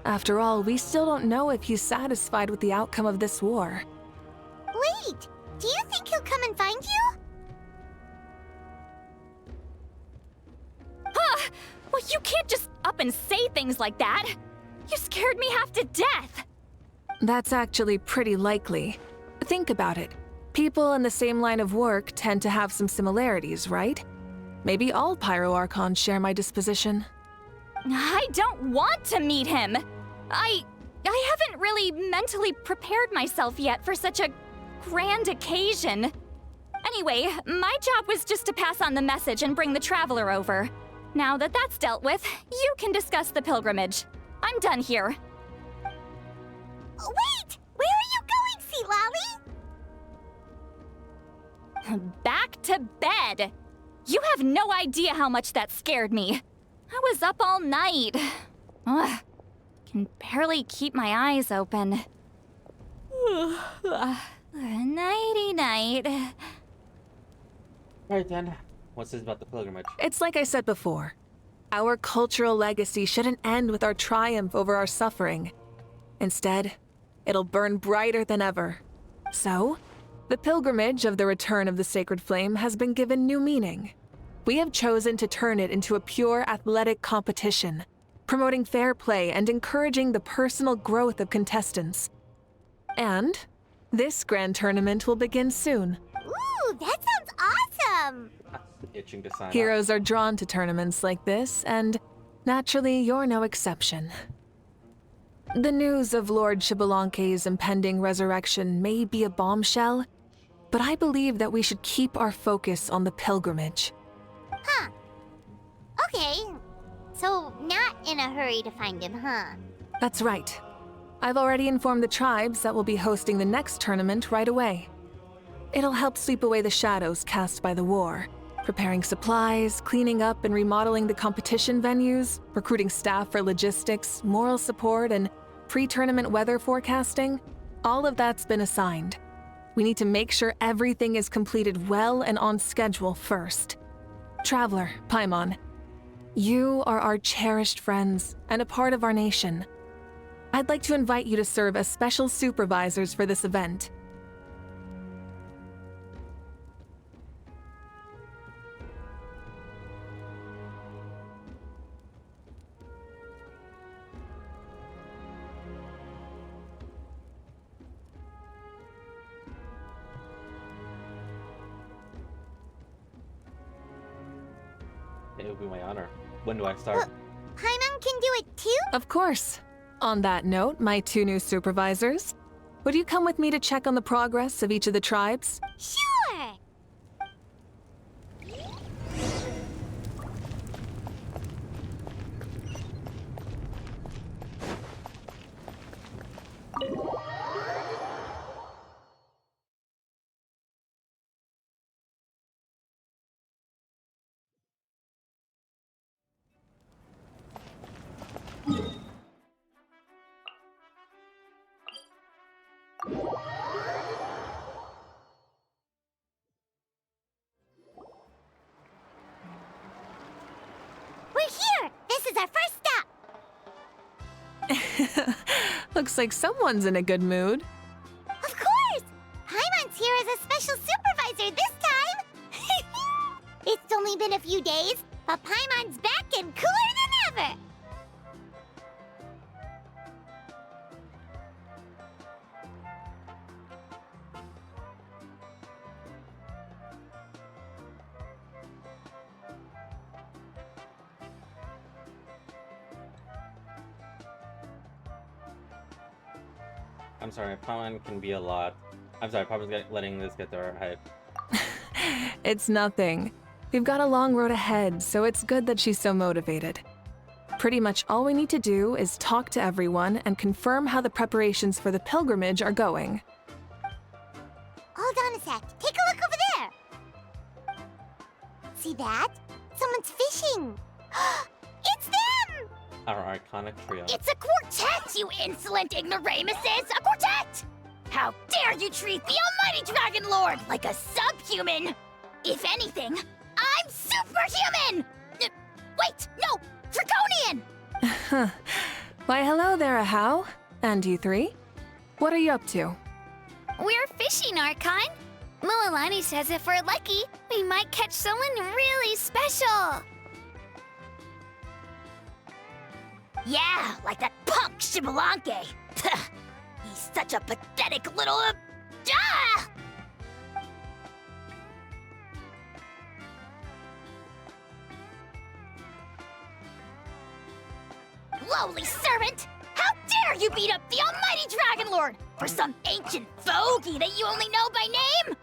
After all, we still don't know if he's satisfied with the outcome of this war. Wait, do you think he'll come and find you? Huh! Well, you can't just up and say things like that. You scared me half to death. That's actually pretty likely. Think about it. People in the same line of work tend to have some similarities, right? Maybe all Pyro Archons share my disposition. I don't want to meet him. I haven't really mentally prepared myself yet for such a grand occasion. Anyway, my job was just to pass on the message and bring the Traveler over. Now that that's dealt with, you can discuss the pilgrimage. I'm done here. Wait! Where are you going, Sea Lolly? Back to bed. You have no idea how much that scared me. I was up all night. Ugh, can barely keep my eyes open. Nighty-night. Alright then, what's this about the pilgrimage? It's like I said before. Our cultural legacy shouldn't end with our triumph over our suffering. Instead, it'll burn brighter than ever. So, the pilgrimage of the return of the sacred flame has been given new meaning. We have chosen to turn it into a pure athletic competition, promoting fair play and encouraging the personal growth of contestants. And this grand tournament will begin soon. Ooh, that sounds awesome! Itching to sign up. Heroes are drawn to tournaments like this, and Naturally, you're no exception. The news of Lord Xbalanque's impending resurrection may be a bombshell, but I believe that we should keep our focus on the pilgrimage. Huh. Okay. So, not in a hurry to find him, huh? That's right. I've already informed the tribes that we'll be hosting the next tournament right away. It'll help sweep away the shadows cast by the war, preparing supplies, cleaning up and remodeling the competition venues, recruiting staff for logistics, moral support, and pre-tournament weather forecasting. All of that's been assigned. We need to make sure everything is completed well and on schedule first. Traveler, Paimon, you are our cherished friends and a part of our nation. I'd like to invite you to serve as special supervisors for this event. It would be my honor. When do I start? Paimon can do it too? Of course. On that note, my two new supervisors, would you come with me to check on the progress of each of the tribes? Sure! We're here! This is our first stop! Looks like someone's in a good mood. Of course! Paimon's here as a special supervisor this time! It's only been a few days, but Paimon's back and cooler than ever! I'm sorry, Paimon can be a lot. I'm sorry, Paimon's letting this get to her head. It's nothing. We've got a long road ahead, so it's good that she's so motivated. Pretty much all we need to do is talk to everyone and confirm how the preparations for the pilgrimage are going. Hold on a sec. Take a look over there! See that? Someone's fishing! It's them! Our iconic trio. It's a quartet, you insolent ignoramuses! A quartet! How dare you treat the almighty Dragon Lord like a subhuman! If anything, I'm superhuman! Wait, no! Draconian! Why, hello there, Ahau. And you three? What are you up to? We're fishing, Archon. Mualani says if we're lucky, we might catch someone really special. Yeah, like that punk Xbalanque. He's such a pathetic little... Ah! Lowly servant! How dare you beat up the almighty Dragon Lord for some ancient fogey that you only know by name?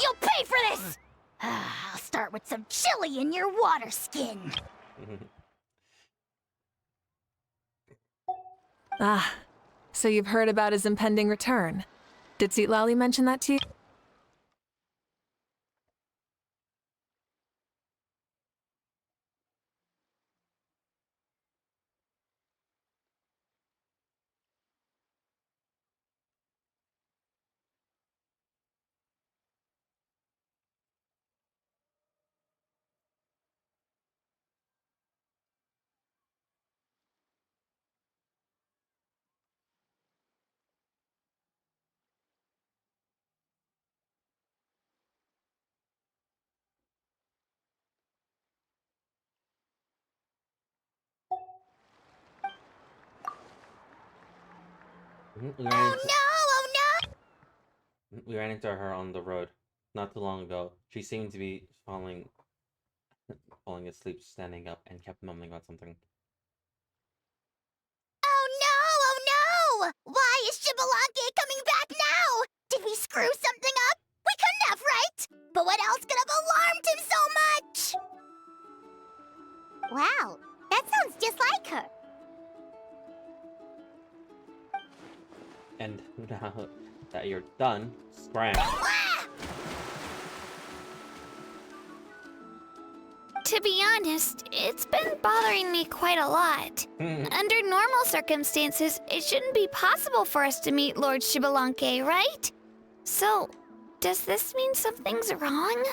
You'll pay for this! I'll start with some chili in your water skin. Ah, so you've heard about his impending return. Did Lali mention that to you? We ran into her on the road not too long ago. She seemed to be falling falling asleep, standing up, and kept mumbling about something. Oh no! Why is Shibalake coming back now? Did we screw something up? We couldn't have, right? But what else could have alarmed him so much? Wow, that sounds just like her. And now that you're done, scram. To be honest, it's been bothering me quite a lot. Under normal circumstances, it shouldn't be possible for us to meet Lord Shibalanke, right? So, does this mean something's wrong?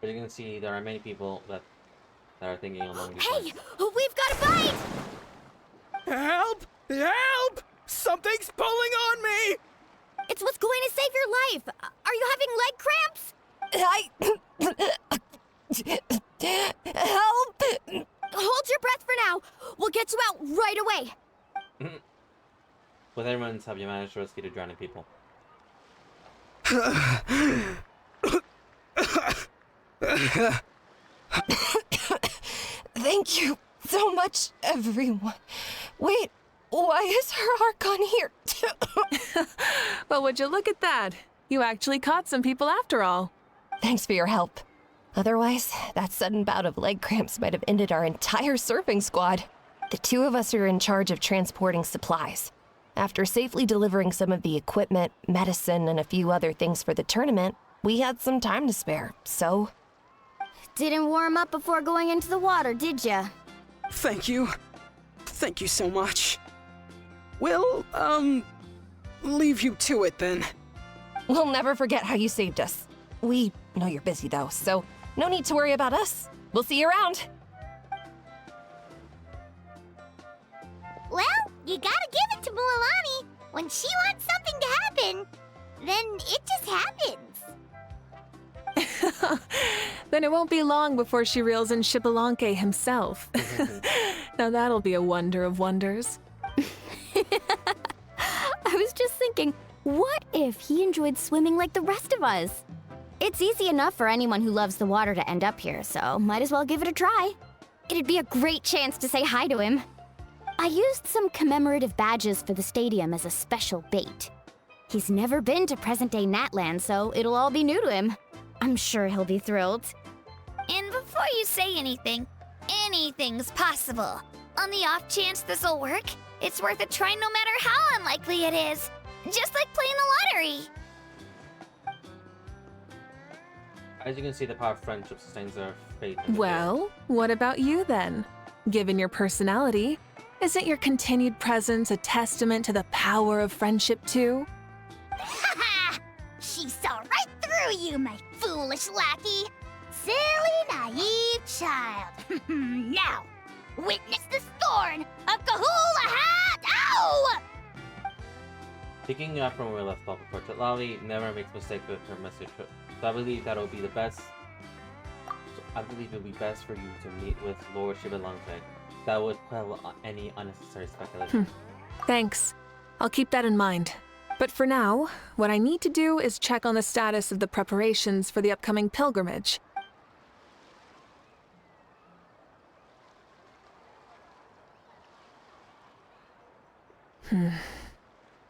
But you can see there are many people that are thinking along these Hey, lines. we've got a bite! Help! Help! Something's pulling on me! It's what's going to save your life. Are you having leg cramps? Help! Hold your breath for now. We'll get you out right away. With everyone's have you managed to rescue the drowning people? Thank you so much, everyone. Wait, why is her Archon here too? Well, would you look at that? You actually caught some people after all. Thanks for your help. Otherwise, that sudden bout of leg cramps might have ended our entire surfing squad. The two of us are in charge of transporting supplies. After safely delivering some of the equipment, medicine, and a few other things for the tournament, we had some time to spare, so... Didn't warm up before going into the water, did ya? Thank you. Thank you so much. We'll, leave you to it then. We'll never forget how you saved us. We know you're busy though, so no need to worry about us. We'll see you around. Well, you gotta give it to Mualani. When she wants something to happen, then it just happens. Then it won't be long before she reels in Shibalanke himself. Now that'll be a wonder of wonders. I was just thinking, what if he enjoyed swimming like the rest of us? It's easy enough for anyone who loves the water to end up here, so might as well give it a try. It'd be a great chance to say hi to him. I used some commemorative badges for the stadium as a special bait. He's never been to present-day Natland, so it'll all be new to him. I'm sure he'll be thrilled. And before you say anything, anything's possible. On the off chance this'll work, it's worth a try no matter how unlikely it is. Just like playing the lottery. As you can see, the power of friendship sustains our faith. Well, what about you then? Given your personality, isn't your continued presence a testament to the power of friendship too? Ha! She saw right through you, my foolish lackey. Silly, naive child. Now, witness the scorn of Kahula Hat! Ow! Picking up from where we left off, of course, Lali never makes mistakes with her message, so I believe that'll be the best. I believe it'll be best for you to meet with Lord Shibalanke. That would quell any unnecessary speculation. Thanks. I'll keep that in mind. But for now, what I need to do is check on the status of the preparations for the upcoming pilgrimage.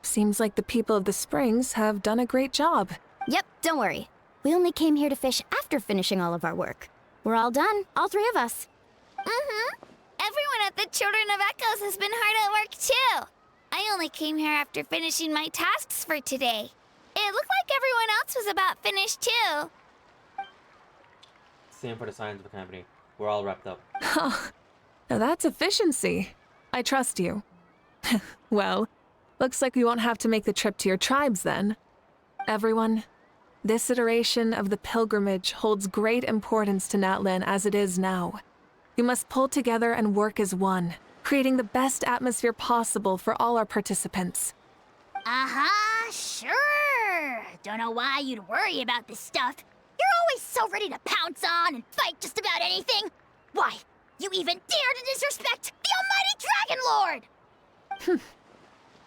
Seems like the people of the springs have done a great job. Yep, don't worry. We only came here to fish after finishing all of our work. We're all done, all three of us. Mm-hmm. Everyone at the Children of Echoes has been hard at work too. I only came here after finishing my tasks for today. It looked like everyone else was about finished too. Same for the science of the company. We're all wrapped up. Huh. Now that's efficiency. I trust you. Well, looks like we won't have to make the trip to your tribes then. Everyone, this iteration of the pilgrimage holds great importance to Natlan as it is now. We must pull together and work as one, creating the best atmosphere possible for all our participants. Uh-huh, sure. Don't know why you'd worry about this stuff. You're always so ready to pounce on and fight just about anything. Why, you even dare to disrespect the almighty Dragon Lord!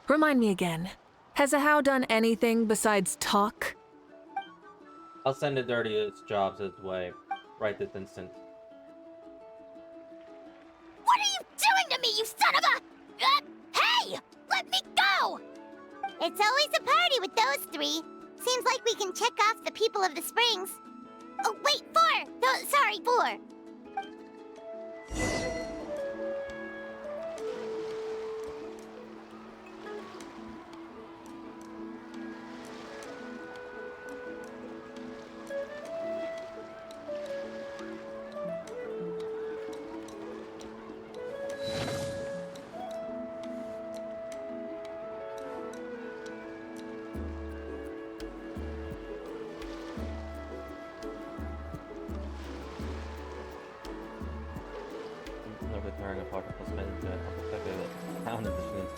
Remind me again, has Ahau done anything besides talk? I'll send the dirtiest jobs his way, right this instant. What are you doing to me, you son of a... hey! Let me go! It's always a party with those three. Seems like we can check off the people of the springs. Oh, wait, 4! No, sorry, 4. Preparing a particle spin to a pound of the machines.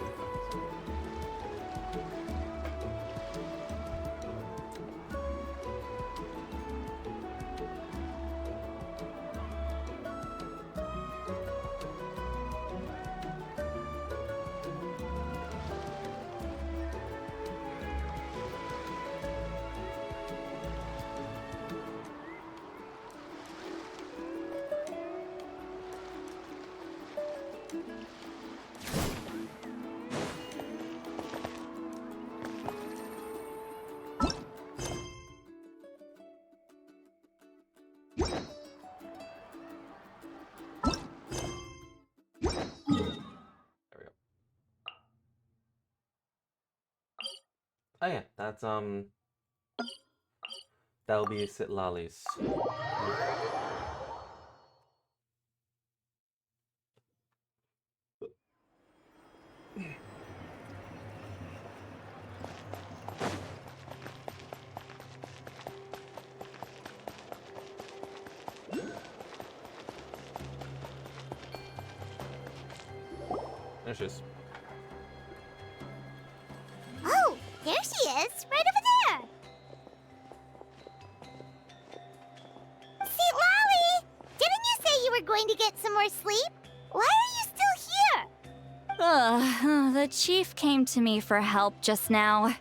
Oh yeah, that's that'll be Sitlali's. There she is. Oh, there she is, right over there. See, Lolly, didn't you say you were going to get some more sleep? Why are you still here? Ugh, the chief came to me for help just now.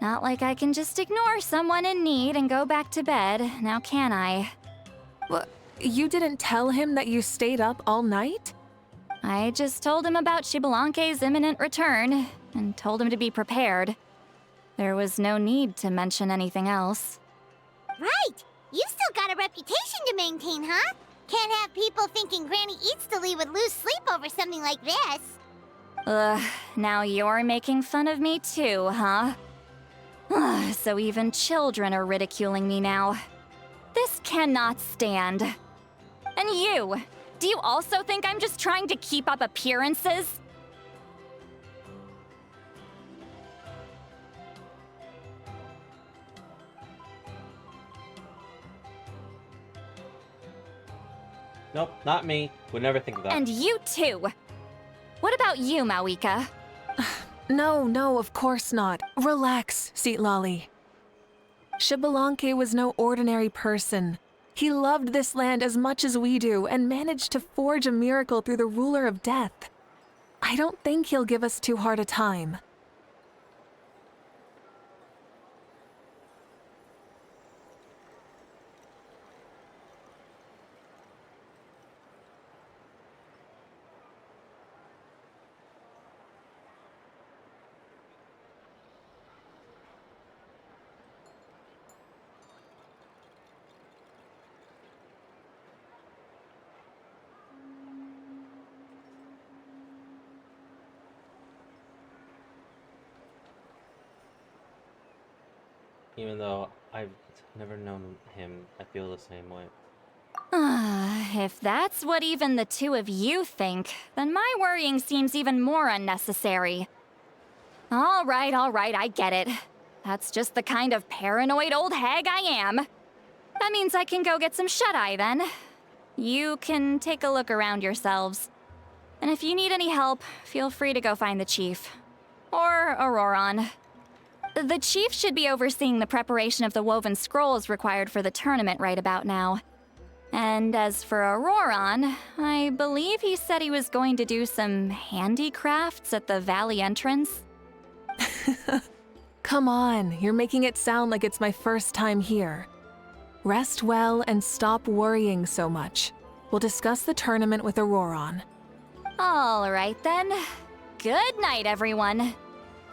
Not like I can just ignore someone in need and go back to bed, now can I? What? You didn't tell him that you stayed up all night? I just told him about Xbalanque's imminent return, and told him to be prepared. There was no need to mention anything else. Right, you still got a reputation to maintain, huh? Can't have people thinking Granny Eatstily would lose sleep over something like this. Ugh, now you're making fun of me too, huh? Ugh, so even children are ridiculing me now. This cannot stand. And you, do you also think I'm just trying to keep up appearances? Nope, not me. Would never think of that. And you too. What about you, Mawika? No, of course not. Relax, Sitlali. Xbalanque was no ordinary person. He loved this land as much as we do and managed to forge a miracle through the ruler of death. I don't think he'll give us too hard a time. Even though I've never known him, I feel the same way. If that's what even the two of you think, then my worrying seems even more unnecessary. All right, I get it. That's just the kind of paranoid old hag I am. That means I can go get some shut-eye then. You can take a look around yourselves. And if you need any help, feel free to go find the chief. Or Auroron. The chief should be overseeing the preparation of the woven scrolls required for the tournament right about now. And as for Auroron, I believe he said he was going to do some handicrafts at the valley entrance. Come on, you're making it sound like it's my first time here. Rest well and stop worrying so much. We'll discuss the tournament with Auroron. All right then. Good night, everyone.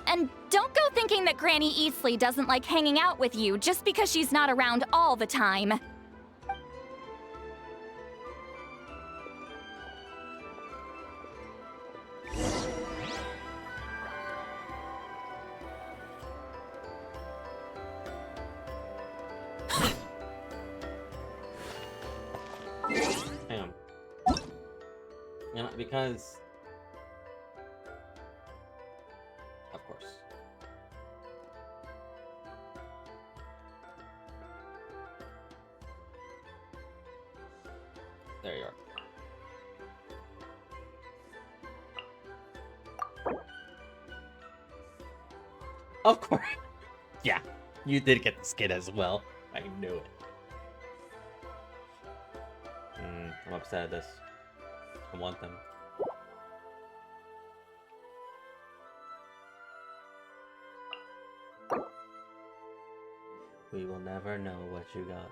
And don't go thinking that Granny Eastley doesn't like hanging out with you just because she's not around all the time. Hang on. You know, because... Of course. There you are. Of course. Yeah, you did get the skin as well. I knew it. I'm upset at this. I want them. We will never know what you got.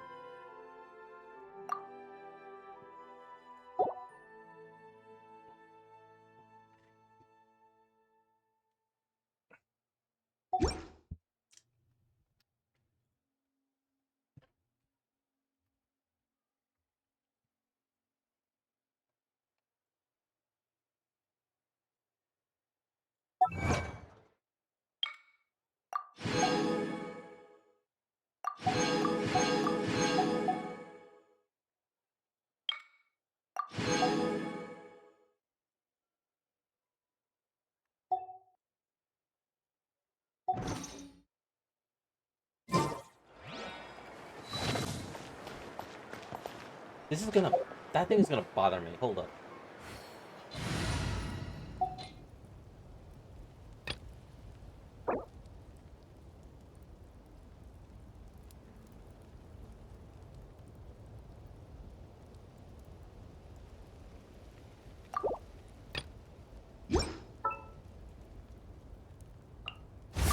This is gonna... That thing is gonna bother me. Hold up.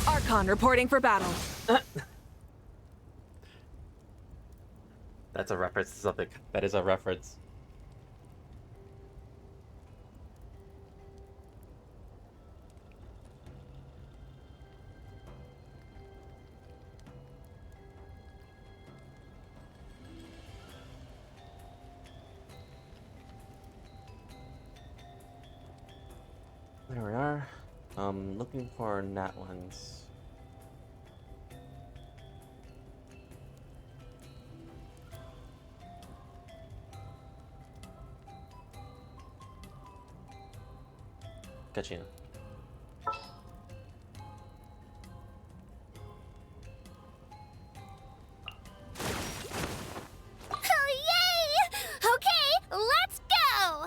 Archon reporting for battle. That's a reference to something. That is a reference. There we are. Looking for nat ones. Gotcha. Oh, yay! Okay, let's go!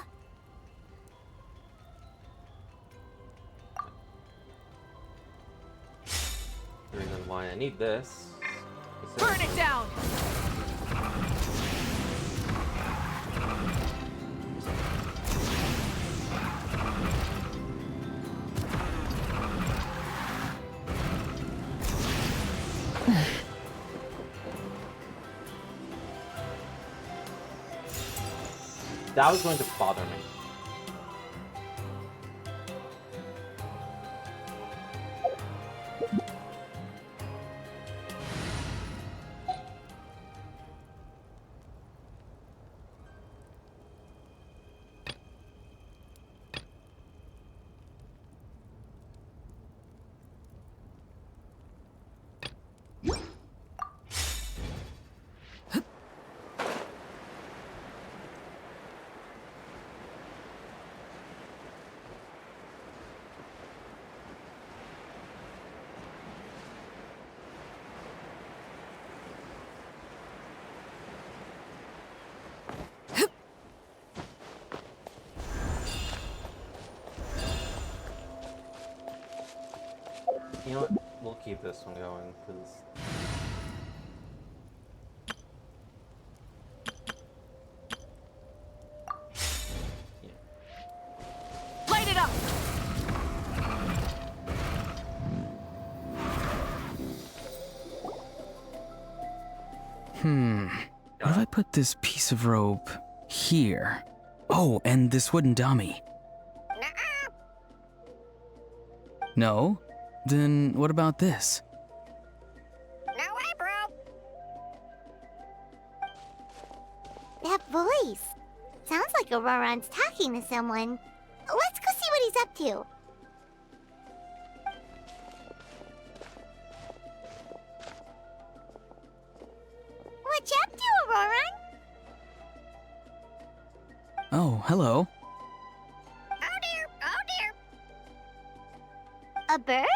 The reason why I need this. Burn it down! That was going to bother me. You know what? We'll keep this one going, because... Light it up! What if I put this piece of rope here? Oh, and this wooden dummy. No? Then what about this? No way, bro. That voice. Sounds like Auroron's talking to someone. Let's go see what he's up to. What you up to, Auroron? Oh, hello. Oh dear, oh dear. A bird?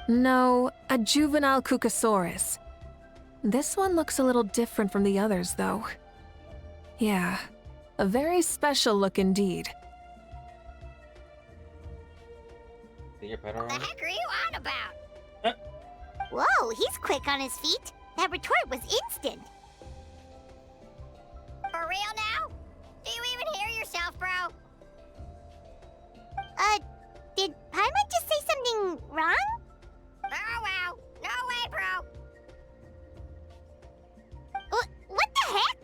No, a juvenile Cucosaurus. This one looks a little different from the others, though. Yeah, a very special look indeed. Is your pet around? The heck are you on about? Whoa, he's quick on his feet. That retort was instant. For real now? Do you even hear yourself, bro? Did Paimon just say something wrong? Oh wow, no way, bro. What the heck?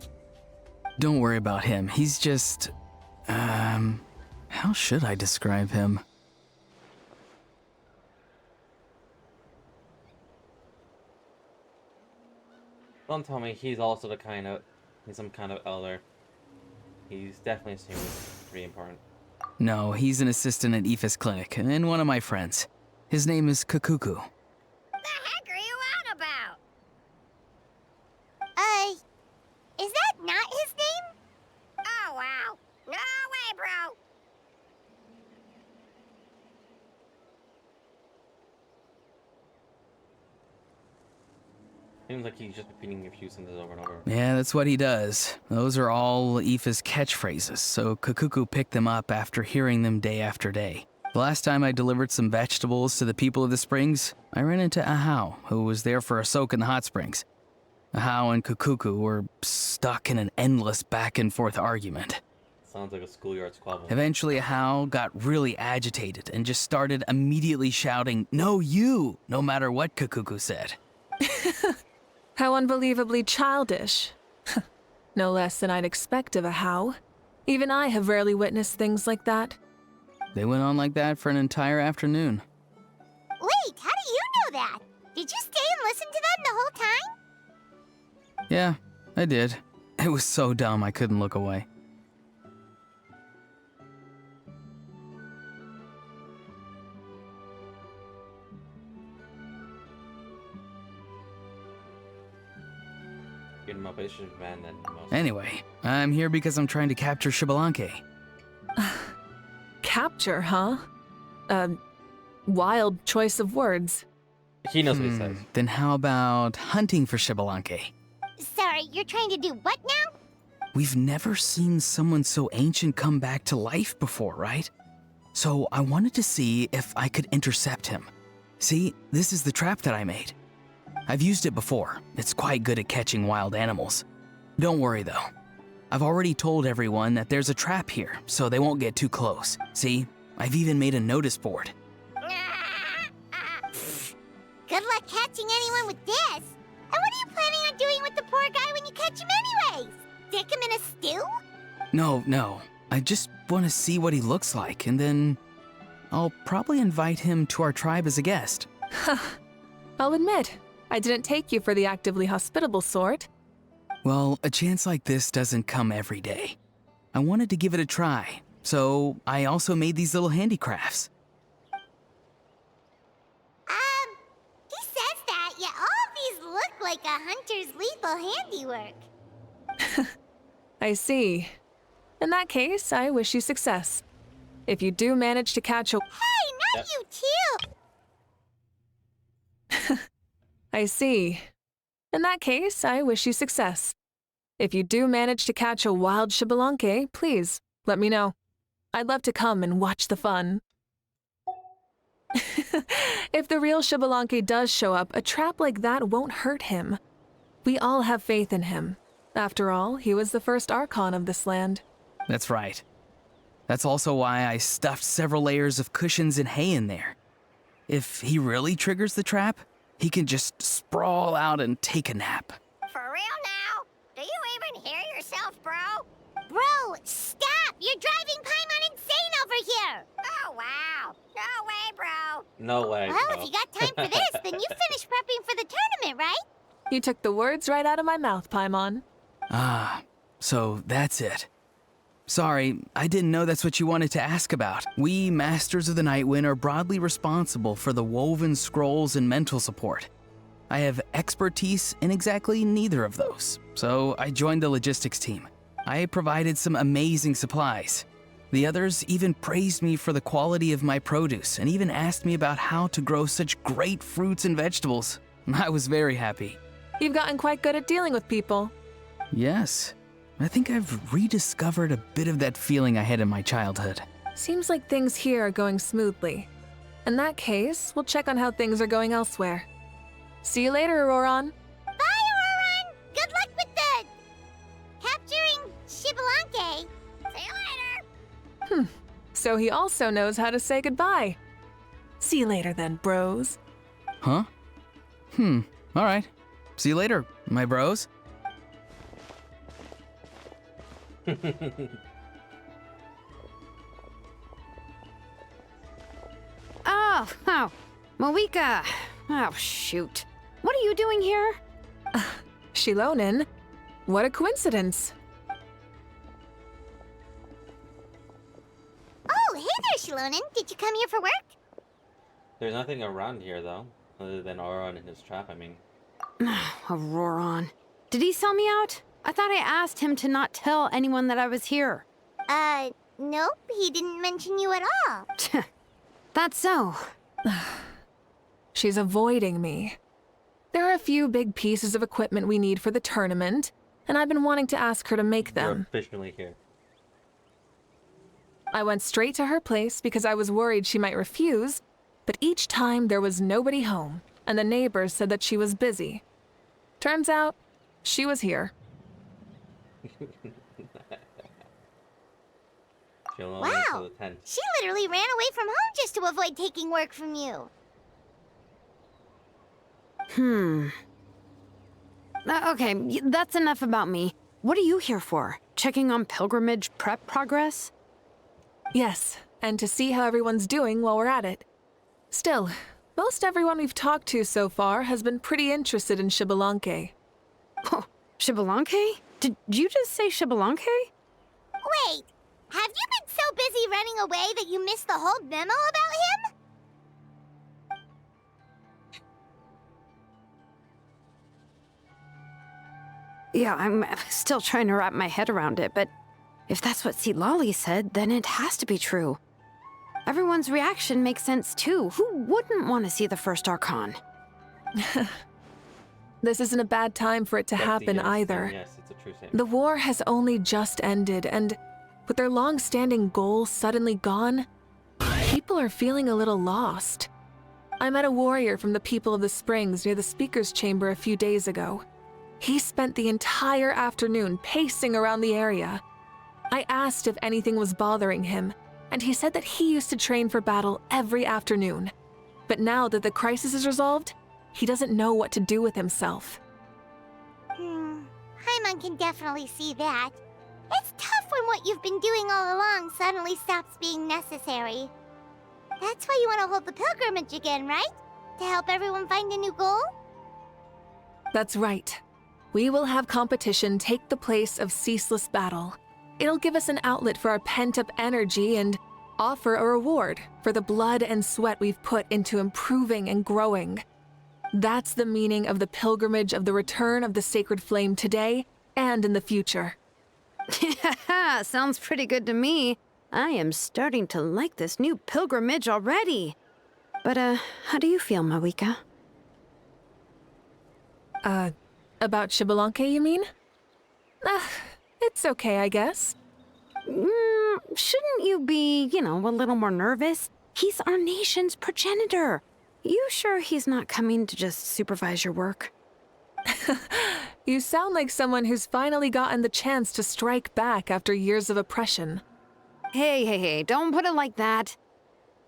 Don't worry about him. He's just... how should I describe him? Don't tell me he's also the kind of... He's some kind of elder. He's definitely assumed to be important. No, he's an assistant at Aoife's clinic, and one of my friends. His name is Kakuku. The heck are you on about? Is that not his name? Oh wow, no way, bro. Seems like he's just repeating a few sentences over and over. Yeah, that's what he does. Those are all Aoife's catchphrases, so Kakuku picked them up after hearing them day after day. The last time I delivered some vegetables to the people of the springs, I ran into Ahau, who was there for a soak in the hot springs. Ahau and Kakuku were stuck in an endless back-and-forth argument. Sounds like a schoolyard squabble. Eventually, Ahau got really agitated and just started immediately shouting, "No, you!" no matter what Kakuku said. How unbelievably childish. No less than I'd expect of a How. Even I have rarely witnessed things like that. They went on like that for an entire afternoon. Wait, how do you know that? Did you stay and listen to them the whole time? Yeah, I did. It was so dumb I couldn't look away. Get him up, I should have banned that most. Anyway, I'm here because I'm trying to capture Xbalanque. Capture, huh? Wild choice of words. He knows what he says. Then how about hunting for Xbalanque? Sorry, you're trying to do what now? We've never seen someone so ancient come back to life before, right? So I wanted to see if I could intercept him. See, this is the trap that I made. I've used it before. It's quite good at catching wild animals. Don't worry though. I've already told everyone that there's a trap here, so they won't get too close. See, I've even made a notice board. Good luck catching anyone with this. And what are you planning on doing with the poor guy when you catch him anyways? Stick him in a stew? No. I just want to see what he looks like, and then I'll probably invite him to our tribe as a guest. I'll admit, I didn't take you for the actively hospitable sort. Well, a chance like this doesn't come every day. I wanted to give it a try, so I also made these little handicrafts. He says that, yet all of these look like a hunter's lethal handiwork. I see. In that case, I wish you success. If you do manage to catch a... Hey, not you too! I see. In that case, I wish you success. If you do manage to catch a wild Xbalanque, please, let me know. I'd love to come and watch the fun. If the real Xbalanque does show up, a trap like that won't hurt him. We all have faith in him. After all, he was the first Archon of this land. That's right. That's also why I stuffed several layers of cushions and hay in there. If he really triggers the trap, he can just sprawl out and take a nap. For real now? Do you even hear yourself, bro? Bro, stop! You're driving Paimon insane over here! Oh, wow. No way, bro. No way. Well, bro. if you got time for this, then you finished prepping for the tournament, right? You took the words right out of my mouth, Paimon. Ah, so that's it. Sorry, I didn't know that's what you wanted to ask about. We Masters of the Nightwind are broadly responsible for the woven scrolls and mental support. I have expertise in exactly neither of those, so I joined the logistics team. I provided some amazing supplies. The others even praised me for the quality of my produce and even asked me about how to grow such great fruits and vegetables. I was very happy. You've gotten quite good at dealing with people. Yes, I think I've rediscovered a bit of that feeling I had in my childhood. Seems like things here are going smoothly. In that case, we'll check on how things are going elsewhere. See you later, Auroron. Bye, Auroron! Good luck with the... capturing Xbalanque. See you later! So he also knows how to say goodbye. See you later then, bros. Huh? All right. See you later, my bros. Oh, Moika. Oh, shoot. What are you doing here? Shilonen? What a coincidence. Oh, hey there, Shilonen. Did you come here for work? There's nothing around here, though, other than Auron and his trap, I mean. Auroron. Did he sell me out? I thought I asked him to not tell anyone that I was here. Nope. He didn't mention you at all. That's so. She's avoiding me. There are a few big pieces of equipment we need for the tournament, and I've been wanting to ask her to make them. You're officially here. I went straight to her place because I was worried she might refuse, but each time there was nobody home, and the neighbors said that she was busy. Turns out, she was here. Wow, she literally ran away from home just to avoid taking work from you. Okay, that's enough about me. What are you here for? Checking on pilgrimage prep progress? Yes, and to see how everyone's doing while we're at it. Still, most everyone we've talked to so far has been pretty interested in Xbalanque. Oh, Xbalanque? Did you just say Xbalanque? Wait, have you been so busy running away that you missed the whole memo about him? Yeah, I'm still trying to wrap my head around it, but if that's what Lolly said, then it has to be true. Everyone's reaction makes sense too. Who wouldn't want to see the first Archon? This isn't a bad time for it to happen either. Yes, it's a true statement. The war has only just ended, and with their long-standing goal suddenly gone, people are feeling a little lost. I met a warrior from the People of the Springs near the Speaker's Chamber a few days ago. He spent the entire afternoon pacing around the area. I asked if anything was bothering him, and he said that he used to train for battle every afternoon. But now that the crisis is resolved, he doesn't know what to do with himself. Paimon can definitely see that. It's tough when what you've been doing all along suddenly stops being necessary. That's why you want to hold the pilgrimage again, right? To help everyone find a new goal? That's right. We will have competition take the place of ceaseless battle. It'll give us an outlet for our pent-up energy and offer a reward for the blood and sweat we've put into improving and growing. That's the meaning of the pilgrimage of the return of the sacred flame today and in the future. Sounds pretty good to me. I am starting to like this new pilgrimage already. But, how do you feel, Moika? About Xbalanque, you mean? It's okay, I guess. Shouldn't you be, a little more nervous? He's our nation's progenitor. You sure he's not coming to just supervise your work? You sound like someone who's finally gotten the chance to strike back after years of oppression. Hey, don't put it like that.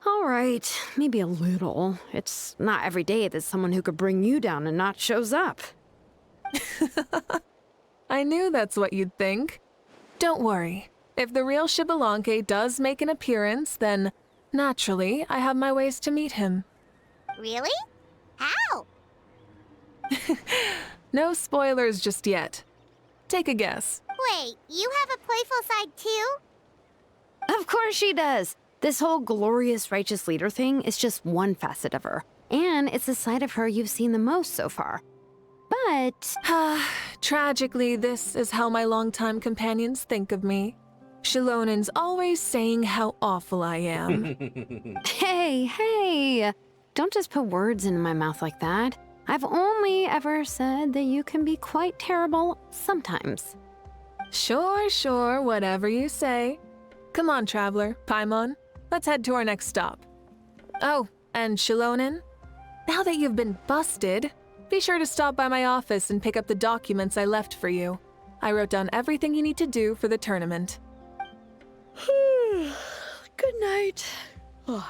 All right, maybe a little. It's not every day that someone who could bring you down a notch shows up. I knew that's what you'd think. Don't worry. If the real Xbalanque does make an appearance, then, naturally, I have my ways to meet him. Really? How? No spoilers just yet. Take a guess. Wait, you have a playful side too? Of course she does. This whole glorious righteous leader thing is just one facet of her. And it's the side of her you've seen the most so far. But... Tragically, this is how my longtime companions think of me. Shilonen's always saying how awful I am. Hey, don't just put words into my mouth like that. I've only ever said that you can be quite terrible sometimes. Sure, whatever you say. Come on, Traveler, Paimon. Let's head to our next stop. Oh, and Shilonen, now that you've been busted, be sure to stop by my office and pick up the documents I left for you. I wrote down everything you need to do for the tournament. Good night. And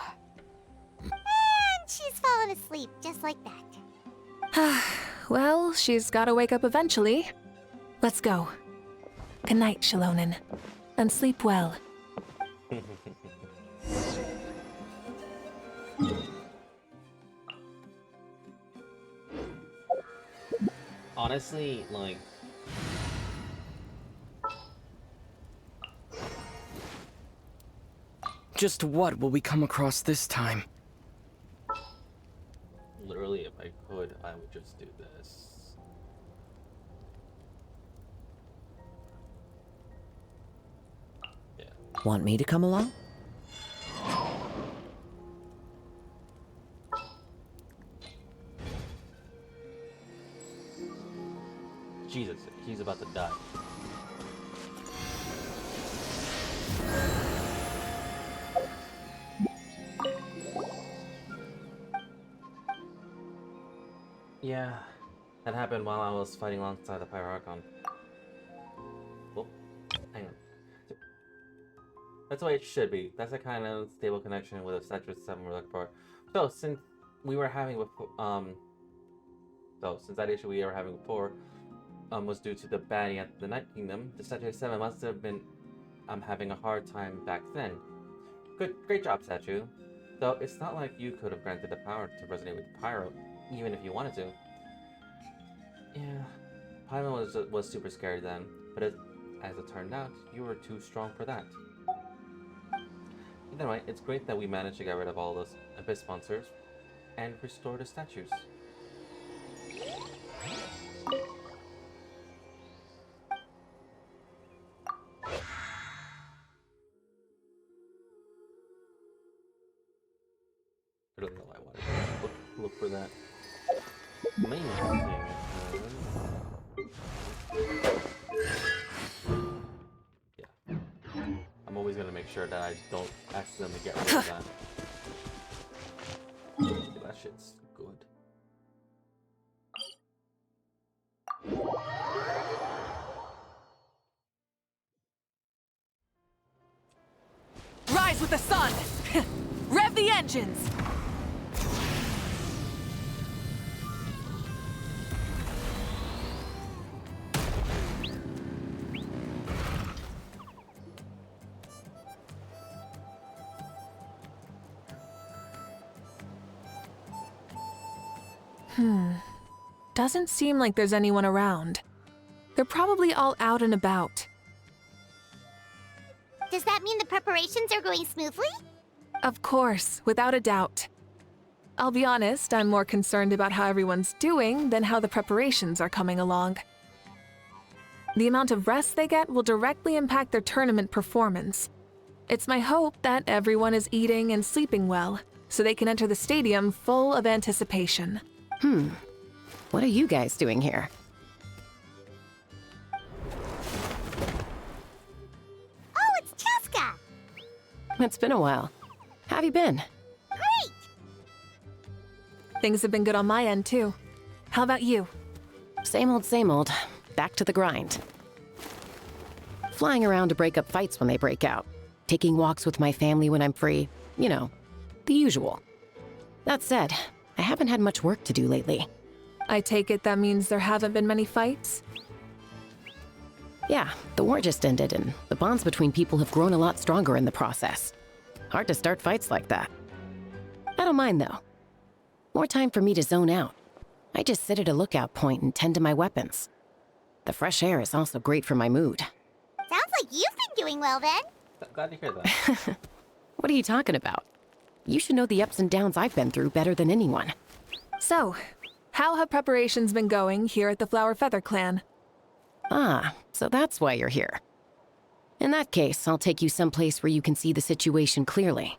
she's fallen asleep just like that. Well, she's gotta wake up eventually. Let's go. Good night, Shilonen. And sleep well. Honestly, like... Just what will we come across this time? Literally, if I could, I would just do this. Yeah. Want me to come along? Jesus, he's about to die. Yeah, that happened while I was fighting alongside the Archon. Oh, hang on. That's the way it should be. That's the kind of stable connection with a Citrus 7 we're looking for. So, since we were having since that issue we were having before was due to the baddie at the Night Kingdom, the Statue 7 must have been having a hard time back then. Great job, Statue. Though it's not like you could have granted the power to resonate with Pyro, even if you wanted to. Yeah, Pyro was super scared then, but as it turned out, you were too strong for that. Either way, it's great that we managed to get rid of all those Abyss monsters and restore the statues. I don't know why I wanted to look for that main thing. Yeah. I'm always gonna make sure that I don't accidentally get rid of that. That shit's good. Rise with the sun! Rev the engines! Doesn't seem like there's anyone around. They're probably all out and about. Does that mean the preparations are going smoothly? Of course, without a doubt. I'll be honest, I'm more concerned about how everyone's doing than how the preparations are coming along. The amount of rest they get will directly impact their tournament performance. It's my hope that everyone is eating and sleeping well, so they can enter the stadium full of anticipation. What are you guys doing here? Oh, it's Cheska! It's been a while. How have you been? Things have been good on my end, too. How about you? Same old, same old. Back to the grind. Flying around to break up fights when they break out. Taking walks with my family when I'm free. You know, the usual. That said, I haven't had much work to do lately. I take it that means there haven't been many fights? Yeah, the war just ended, and the bonds between people have grown a lot stronger in the process. Hard to start fights like that. I don't mind, though. More time for me to zone out. I just sit at a lookout point and tend to my weapons. The fresh air is also great for my mood. Sounds like you've been doing well then. Glad to hear that. What are you talking about? You should know the ups and downs I've been through better than anyone. So, how have preparations been going here at the Flower Feather Clan? Ah, so that's why you're here. In that case, I'll take you someplace where you can see the situation clearly.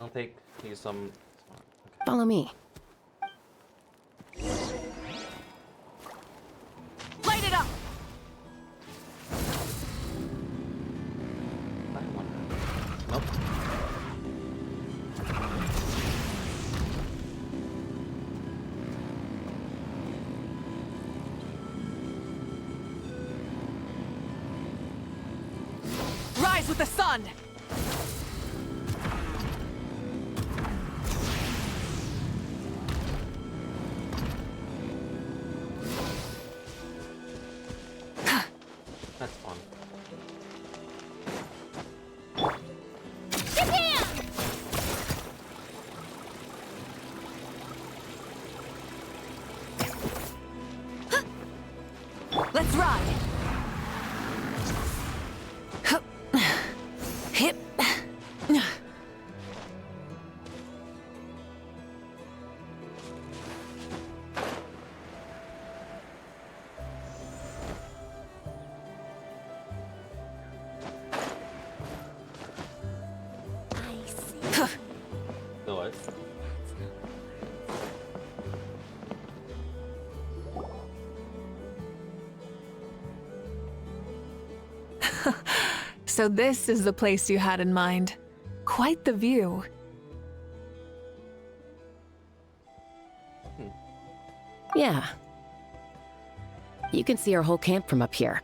I'll take you some. Follow me. Light it up! Nope. Rise with the sun! That's fun. Let's ride! Hip. No worries. So this is the place you had in mind. Quite the view. Yeah. You can see our whole camp from up here.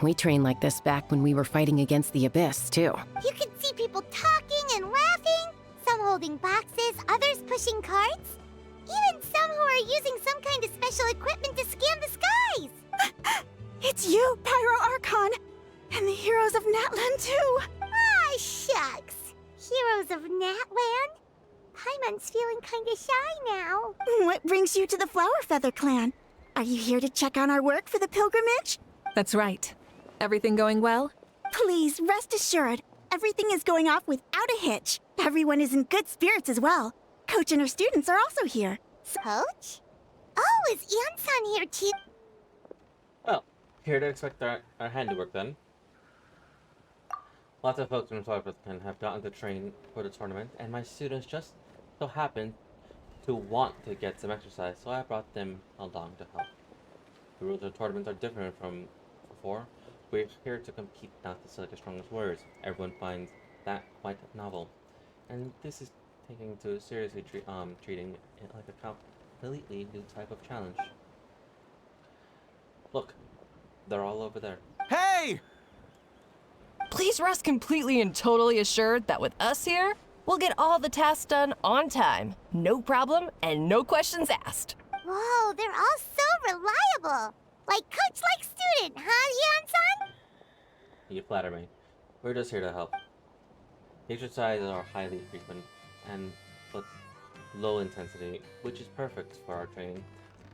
We trained like this back when we were fighting against the Abyss, too. You can see people talking and laughing, some holding boxes, others pushing carts. Even some who are using some kind of special equipment to scan the skies. It's you, Pyro Archon! And the heroes of Natlan, too! Ah, shucks. Heroes of Natlan? Paimon's feeling kinda shy now. What brings you to the Flower Feather Clan? Are you here to check on our work for the pilgrimage? That's right. Everything going well? Please, rest assured, everything is going off without a hitch. Everyone is in good spirits as well. Coach and her students are also here. Coach? Oh, is Ansan here too? Well, here to expect our handiwork then. Lots of folks from Flower Clan have gotten to train for the tournament, and my students just so happen to want to get some exercise, so I brought them along to help. The rules of the tournament are different from before. We're here to compete, not to select the strongest warriors. Everyone finds that quite novel, and this is taking to seriously treating it like a completely new type of challenge. Look, they're all over there. Hey! Please rest completely and totally assured that with us here, we'll get all the tasks done on time. No problem and no questions asked. Whoa, they're all so reliable. Like coach, like student, huh, Hyun-san? You flatter me. We're just here to help. The exercises are highly frequent and but low intensity, which is perfect for our training.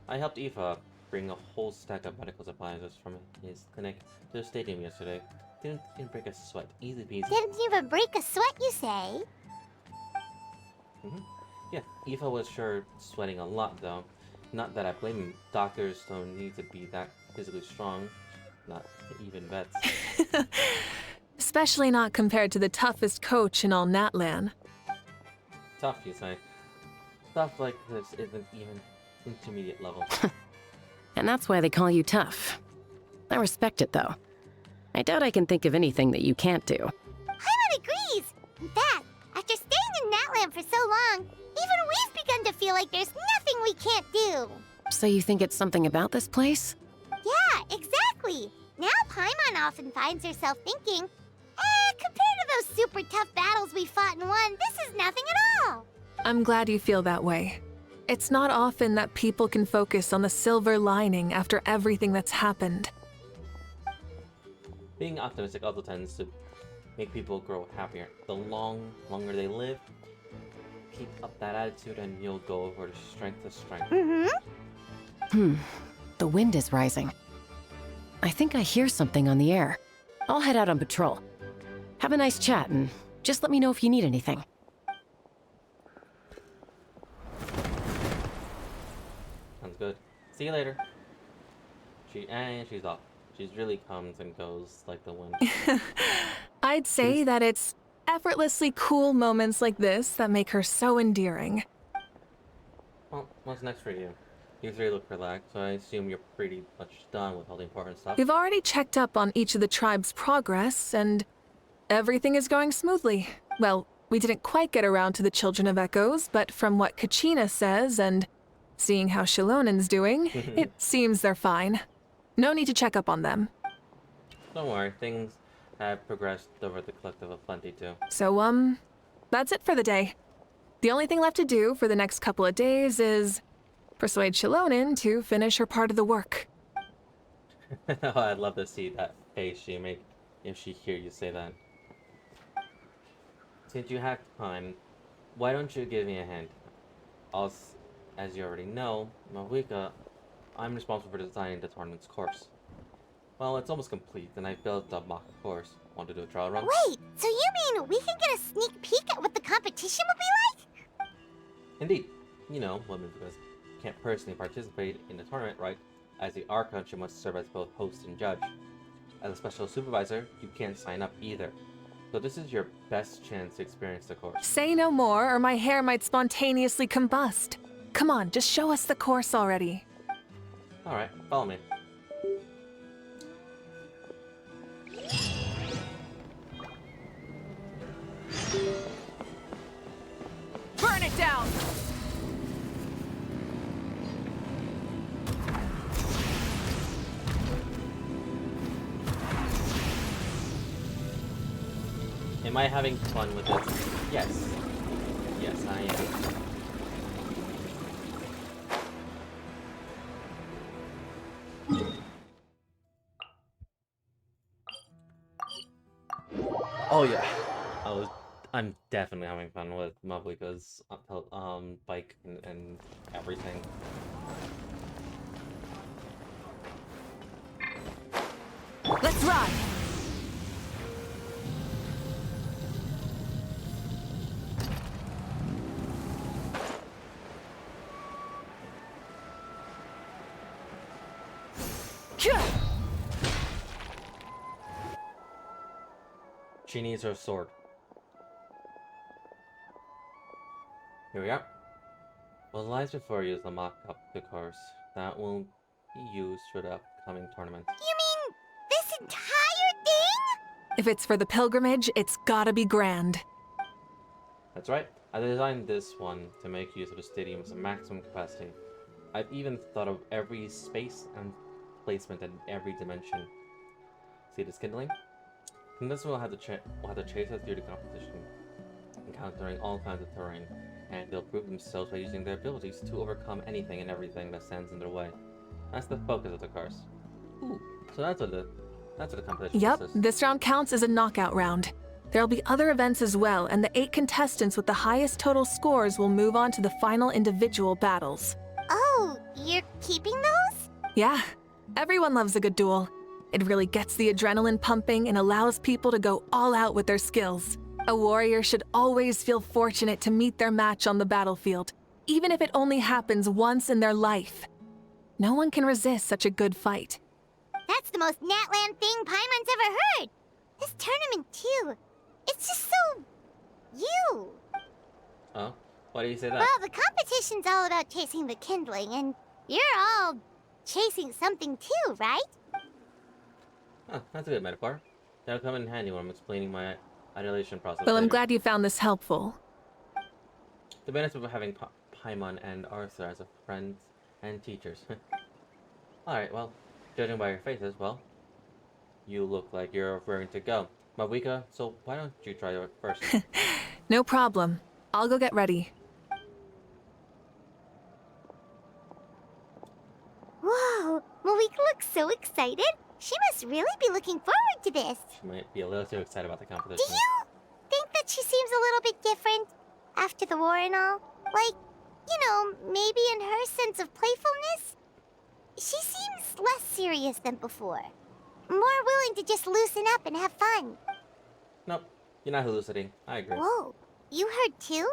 I helped Aoife bring a whole stack of medical supplies from his clinic to the stadium yesterday. Didn't even break a sweat. Easy peasy. Didn't even break a sweat, you say? Yeah, Eva was sure sweating a lot though. Not that I blame him. Doctors don't need to be that physically strong. Not even vets. Especially not compared to the toughest coach in all Natlan. Tough, you say. Stuff like this isn't even intermediate level. And that's why they call you tough. I respect it, though. I doubt I can think of anything that you can't do. Paimon agrees! In fact, after staying in Natlan for so long, even we've begun to feel like there's nothing we can't do. So you think it's something about this place? Yeah, exactly! Now Paimon often finds herself thinking, compared to those super tough battles we fought and won, this is nothing at all! I'm glad you feel that way. It's not often that people can focus on the silver lining after everything that's happened. Being optimistic also tends to make people grow happier. The longer they live, keep up that attitude and you'll go over to strength to strength. The wind is rising. I think I hear something on the air. I'll head out on patrol. Have a nice chat and just let me know if you need anything. Sounds good. See you later. She's off. She really comes and goes like the wind. I'd say that it's effortlessly cool moments like this that make her so endearing. Well, what's next for you? You three look relaxed, so I assume you're pretty much done with all the important stuff. We've already checked up on each of the tribe's progress, and everything is going smoothly. Well, we didn't quite get around to the Children of Echoes, but from what Kachina says and seeing how Shilonen's doing, it seems they're fine. No need to check up on them. Don't worry, things have progressed over the Collective of Plenty too. So, that's it for the day. The only thing left to do for the next couple of days is persuade Shilonen to finish her part of the work. I'd love to see that face she make if she hear you say that. Since you have time, why don't you give me a hand? As you already know, Mawika, I'm responsible for designing the tournament's course. Well, it's almost complete, and I built a mock course. Want to do a trial run? Wait, so you mean we can get a sneak peek at what the competition will be like? Indeed. You know, women can't personally participate in the tournament, right? As the Archon, she must serve as both host and judge. As a special supervisor, you can't sign up either. So this is your best chance to experience the course. Say no more, or my hair might spontaneously combust. Come on, just show us the course already. Alright, follow me. Burn it down! Am I having fun with this? Yes. Yes, I am. Oh yeah. I'm definitely having fun with Mawika's bike and everything. Let's ride! She needs her sword. Here we are. What lies before you is the mock-up of the course that will be used for the upcoming tournament. You mean this entire thing? If it's for the pilgrimage, it's gotta be grand. That's right. I designed this one to make use of the stadium's maximum capacity. I've even thought of every space and placement in every dimension. See this kindling? And this will have to chase us through the competition, encountering all kinds of terrain, and they'll prove themselves by using their abilities to overcome anything and everything that stands in their way. That's the focus of the course. Ooh, so that's what the competition Yep, consists. this round counts as a knockout round. There'll be other events as well, and the 8 contestants with the highest total scores will move on to the final individual battles. Oh, you're keeping those? Yeah, everyone loves a good duel. It really gets the adrenaline pumping and allows people to go all out with their skills. A warrior should always feel fortunate to meet their match on the battlefield, even if it only happens once in their life. No one can resist such a good fight. That's the most Natland thing Paimon's ever heard. This tournament, too. It's just so... you. Oh? Why do you say that? Well, the competition's all about chasing the kindling, and you're all chasing something too, right? Huh, that's a good metaphor. That'll come in handy when I'm explaining my adulation process. Well, I'm later. glad you found this helpful. The benefit of having Paimon and Arthur as a friends and teachers. Alright, well, judging by your faces, well, you look like you're raring to go. Mawika, so why don't you try it first? No problem. I'll go get ready. Whoa, Mawika looks so excited. She must really be looking forward to this. She might be a little too excited about the competition. Do you think that she seems a little bit different after the war and all? Like, you know, maybe in her sense of playfulness? She seems less serious than before. More willing to just loosen up and have fun. Nope, you're not hallucinating. I agree. Whoa, you heard too?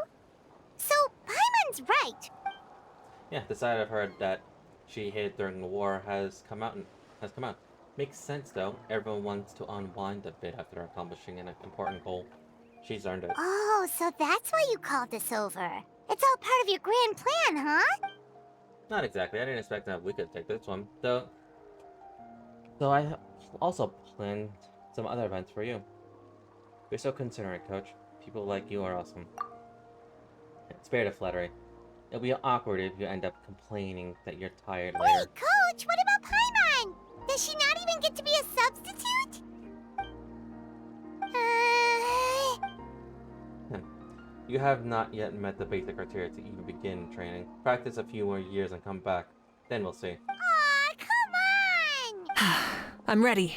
So, Paimon's right. Yeah, the side I've heard that she hid during the war has come out. Makes sense though. Everyone wants to unwind a bit after accomplishing an important goal. She's earned it. Oh, so that's why you called this over. It's all part of your grand plan, huh? Not exactly. I didn't expect that we could take this one. Though I also planned some other events for you. You're so considerate, Coach. People like you are awesome. Spirit of flattery. It'll be awkward if you end up complaining that you're tired later. Wait, Coach, what about Paimon? Does she not even get to be a substitute? You have not yet met the basic criteria to even begin training. Practice a few more years and come back. Then we'll see. Aw, come on! I'm ready.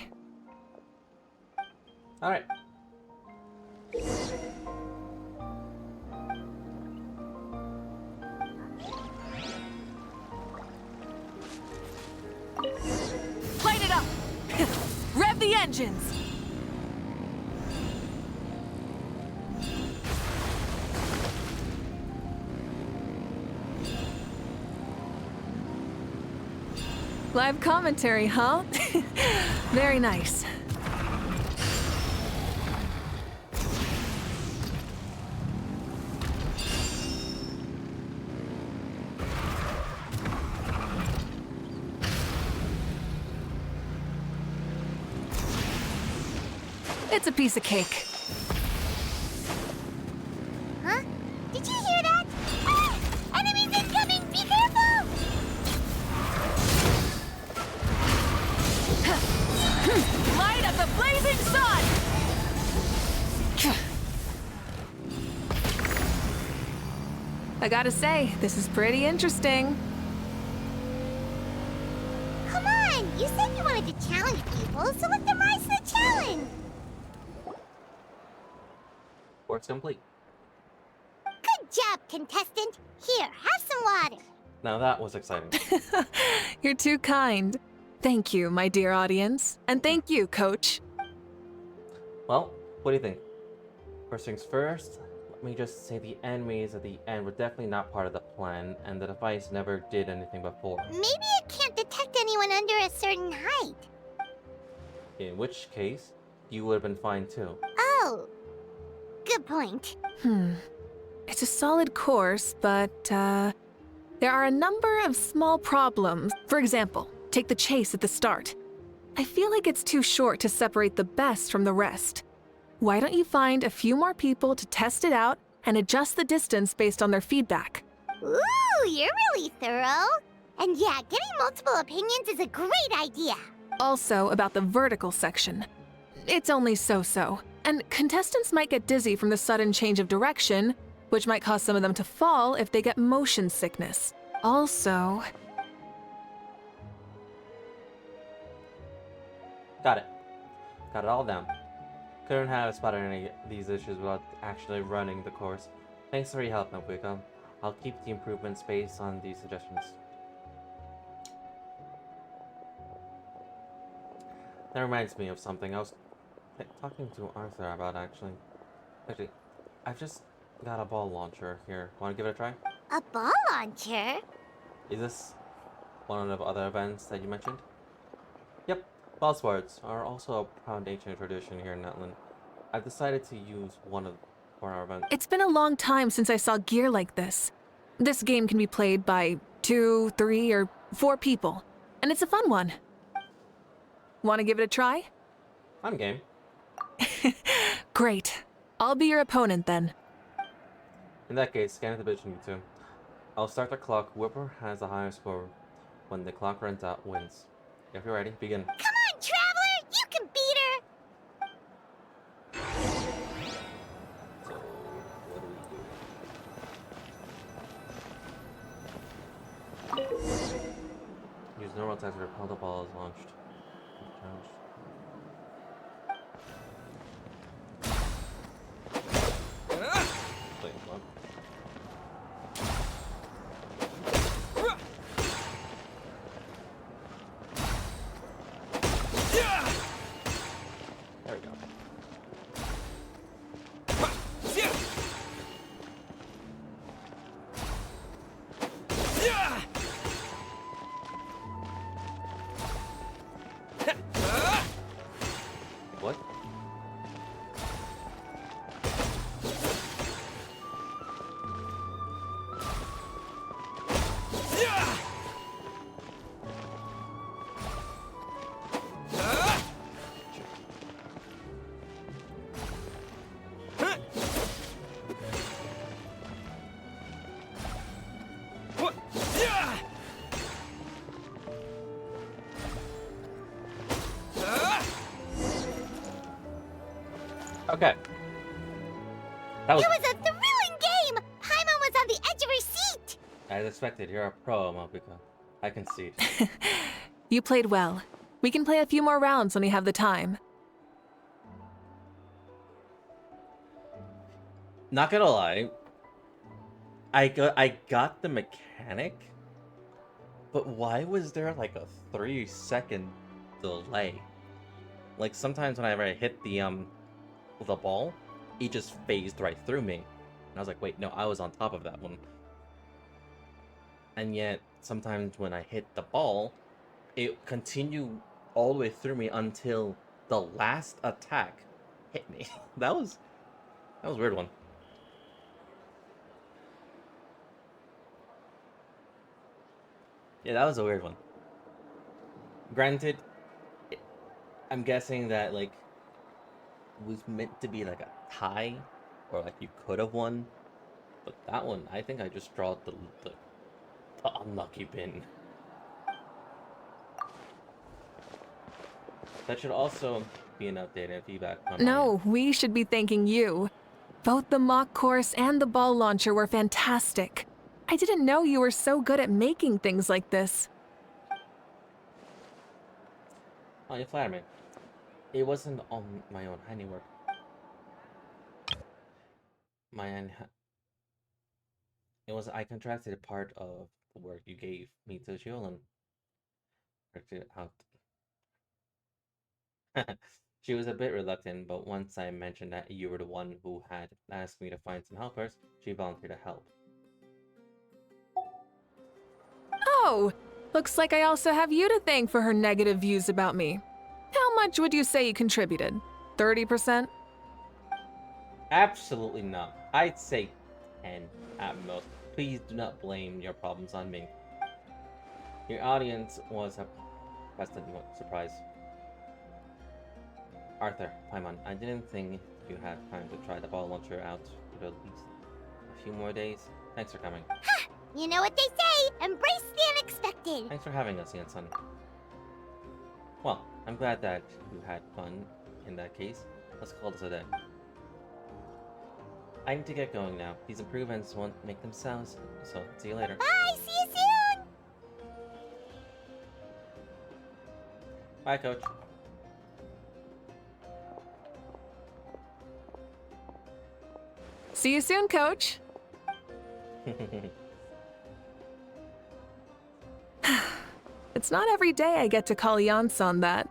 Alright. Light it up! Rev the engines! Live commentary, huh? Very nice. It's a piece of cake. Huh? Did you hear that? Ah! Enemies incoming! Be careful! Light up the blazing sun! I gotta say, this is pretty interesting. Come on! You said you wanted to challenge people, so let them rise to the challenge! Work's complete. Good job, contestant! Here, have some water! Now that was exciting. You're too kind. Thank you, my dear audience. And thank you, Coach. Well, what do you think? First things first, let me just say the enemies at the end were definitely not part of the plan, and the device never did anything before. Maybe it can't detect anyone under a certain height. In which case, you would have been fine too. Oh. Good point. It's a solid course, but, there are a number of small problems. For example, take the chase at the start. I feel like it's too short to separate the best from the rest. Why don't you find a few more people to test it out and adjust the distance based on their feedback? Ooh, you're really thorough. And yeah, getting multiple opinions is a great idea. Also, about the vertical section. It's only so-so, and contestants might get dizzy from the sudden change of direction, which might cause some of them to fall if they get motion sickness. Also... Got it. Got it all down. Couldn't have spotted any of these issues without actually running the course. Thanks for your help, Nobuko. I'll keep the improvements based on these suggestions. That reminds me of something I was talking to Arthur about, actually. Actually, I've just got a ball launcher here. Want to give it a try? A ball launcher? Is this one of the other events that you mentioned? Yep, ball sports are also a proud ancient tradition here in Netland. I've decided to use one for our event. It's been a long time since I saw gear like this. This game can be played by 2, 3, or 4 people, and it's a fun one. Want to give it a try? I'm game. Great. I'll be your opponent then. In that case, scan the vision, you two. I'll start the clock. Whoever has the highest score when the clock runs out wins. If you're ready, begin. Come on, Traveler! You can beat her! So, what do we do? Use normal attacks to repel the ball is launched. Charge. Wait, what? There we go. What? Okay. That was It was a thrilling game! Paimon was on the edge of her seat! as expected. You're a pro, Mopika. I concede. You played well. We can play a few more rounds when we have the time. Not gonna lie, I got the mechanic, but why was there like a 3-second delay? Like sometimes whenever I hit the ball, it just phased right through me. And I was like, wait, no, I was on top of that one. And yet, sometimes when I hit the ball, it continued all the way through me until the last attack hit me. That was a weird one. Yeah, that was a weird one. Granted, I'm guessing that, like, was meant to be like a tie, or like you could have won, but that one, I think I just drawed the unlucky pin. That should also be an update and feedback on No, we should be thanking you. Both the mock course and the ball launcher were fantastic. I didn't know you were so good at making things like this. Oh, you flatter me. It wasn't on my own handiwork. I contracted a part of the work you gave me to Jolyn. Worked it out. She was a bit reluctant, but once I mentioned that you were the one who had asked me to find some helpers, she volunteered to help. Oh, looks like I also have you to thank for her negative views about me. How much would you say you contributed? 30%? Absolutely not. I'd say 10 at most. Please do not blame your problems on me. Your audience was a pleasant surprise. Arthur, Paimon, I didn't think you had time to try the ball launcher out for at least a few more days. Thanks for coming. Ha! You know what they say, embrace the unexpected! Thanks for having us, Yansun. Well, I'm glad that you had fun in that case. Let's call this a day. I need to get going now. These improvements won't make themselves, so see you later. Bye! See you soon! Bye, Coach. See you soon, Coach. It's not every day I get to call Yansan that.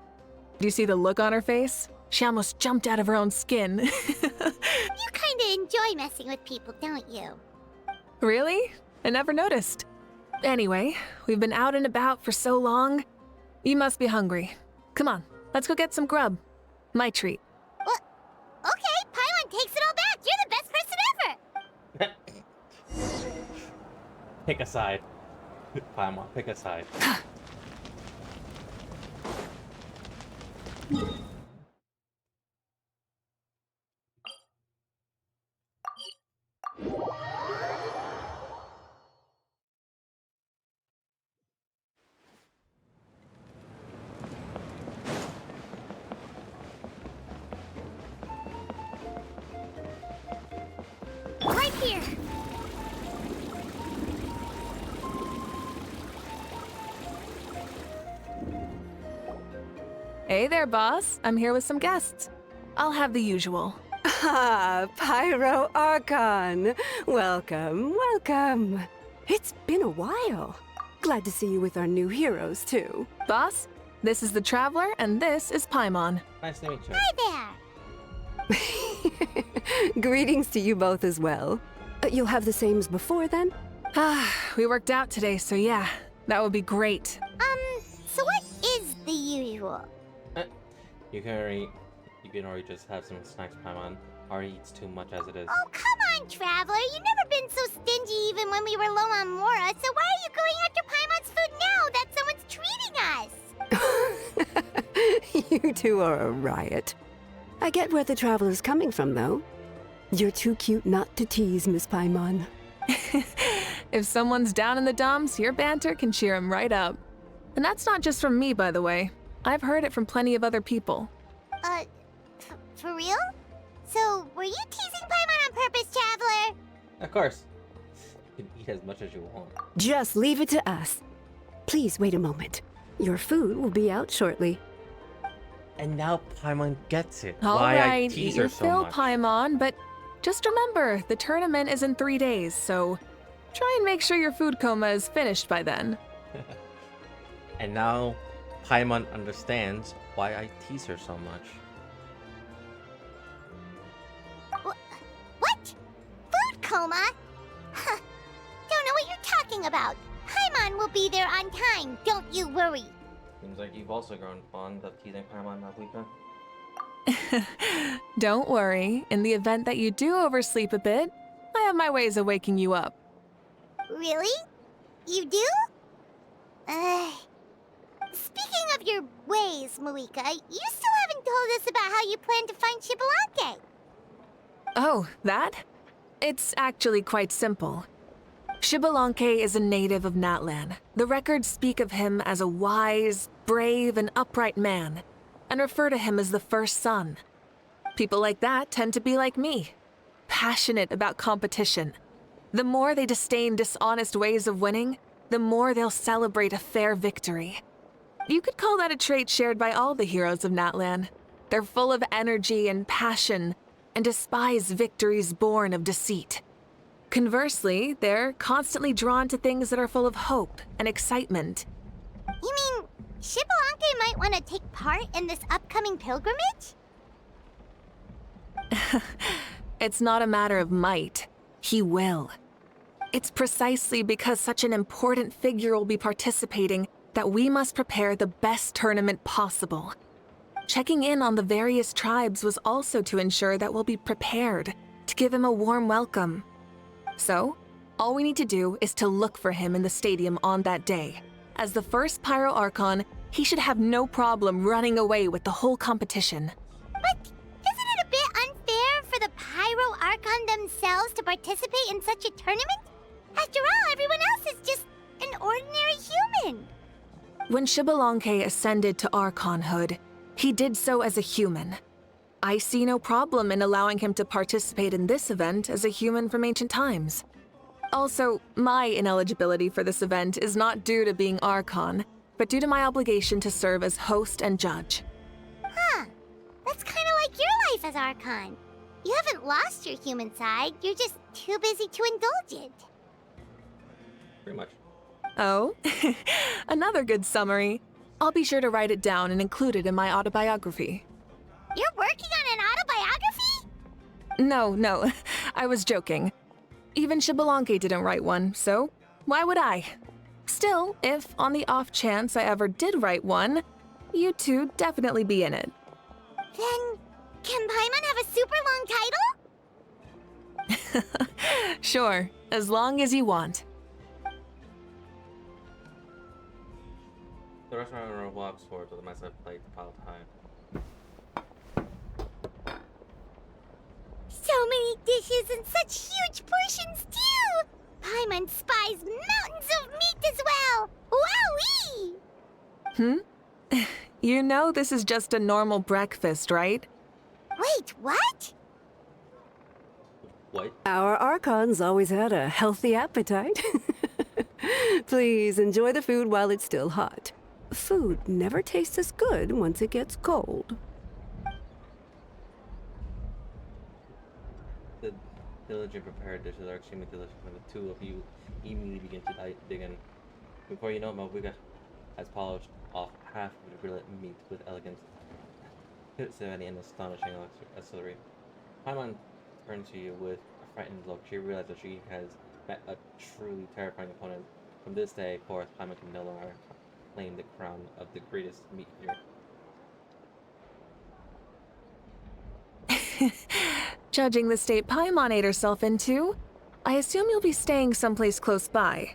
Do you see the look on her face? She almost jumped out of her own skin. You kinda enjoy messing with people, don't you? Really? I never noticed. Anyway, we've been out and about for so long. You must be hungry. Come on, let's go get some grub. My treat. Well, okay, Paimon takes it all back. You're the best person ever. Pick a side. Paimon, pick a side. Right here. Hey there, boss. I'm here with some guests. I'll have the usual. Ah, Pyro Archon. Welcome, welcome. It's been a while. Glad to see you with our new heroes, too. Boss, this is the Traveler, and this is Paimon. Nice to meet you. Hi there. Greetings to you both as well. You'll have the same as before, then? We worked out today, so yeah, that would be great. So what is the usual? You can already just have some snacks, Paimon. Already eats too much as it is. Oh, come on, Traveler. You've never been so stingy even when we were low on Mora, so why are you going after Paimon's food now that someone's treating us? You two are a riot. I get where the Traveler's coming from, though. You're too cute not to tease, Miss Paimon. If someone's down in the dumps, your banter can cheer him right up. And that's not just from me, by the way. I've heard it from plenty of other people. For real? So, were you teasing Paimon on purpose, Traveler? Of course. You can eat as much as you want. Just leave it to us. Please wait a moment. Your food will be out shortly. And now Paimon gets it. All why I right, tease eat your her so fill, much. Paimon, but just remember, the tournament is in 3 days, so try and make sure your food coma is finished by then. And now Paimon understands why I tease her so much. What? Food coma? Huh. Don't know what you're talking about. Paimon will be there on time, don't you worry. Seems like you've also grown fond of teasing Paimon, Malika. Don't worry, in the event that you do oversleep a bit, I have my ways of waking you up. Really? You do? Speaking of your ways, Malika, you still haven't told us about how you plan to find Xbalanque. Oh, that? It's actually quite simple. Xbalanque is a native of Natlan. The records speak of him as a wise, brave, and upright man, and refer to him as the first son. People like that tend to be like me, passionate about competition. The more they disdain dishonest ways of winning, the more they'll celebrate a fair victory. You could call that a trait shared by all the heroes of Natlan. They're full of energy and passion, and despise victories born of deceit. Conversely, they're constantly drawn to things that are full of hope and excitement. You mean Xbalanque might want to take part in this upcoming pilgrimage? It's not a matter of might. He will. It's precisely because such an important figure will be participating that we must prepare the best tournament possible. Checking in on the various tribes was also to ensure that we'll be prepared to give him a warm welcome. So, all we need to do is to look for him in the stadium on that day. As the first Pyro Archon, he should have no problem running away with the whole competition. But isn't it a bit unfair for the Pyro Archon themselves to participate in such a tournament? After all, everyone else is just an ordinary human. When Xbalanque ascended to Archonhood, he did so as a human. I see no problem in allowing him to participate in this event as a human from ancient times. Also, my ineligibility for this event is not due to being Archon, but due to my obligation to serve as host and judge. Huh. That's kind of like your life as Archon. You haven't lost your human side, you're just too busy to indulge it. Pretty much. Oh, another good summary. I'll be sure to write it down and include it in my autobiography. You're working on an autobiography? No, I was joking. Even Xbalanque didn't write one, so why would I? Still, if on the off chance I ever did write one, you two definitely be in it. Then, can Paimon have a super long title? Sure, as long as you want. The restaurant owner walks forward with a massive plate piled high. So many dishes and such huge portions, too! Paimon spies mountains of meat as well! Wowee! You know this is just a normal breakfast, right? Wait, what? What? Our Archon's always had a healthy appetite. Please enjoy the food while it's still hot. Food never tastes as good once it gets cold. The diligent prepared dishes are extremely delicious when the two of you immediately begin to dig in. Before you know it, Malvika has polished off half of the grilled meat with elegance, serenity, and astonishing artillery. Paimon turns to you with a frightened look. She realizes that she has met a truly terrifying opponent. From this day forth, Paimon can no longer claim the crown of the greatest meat eater. Judging the state Paimon ate herself into, I assume you'll be staying someplace close by.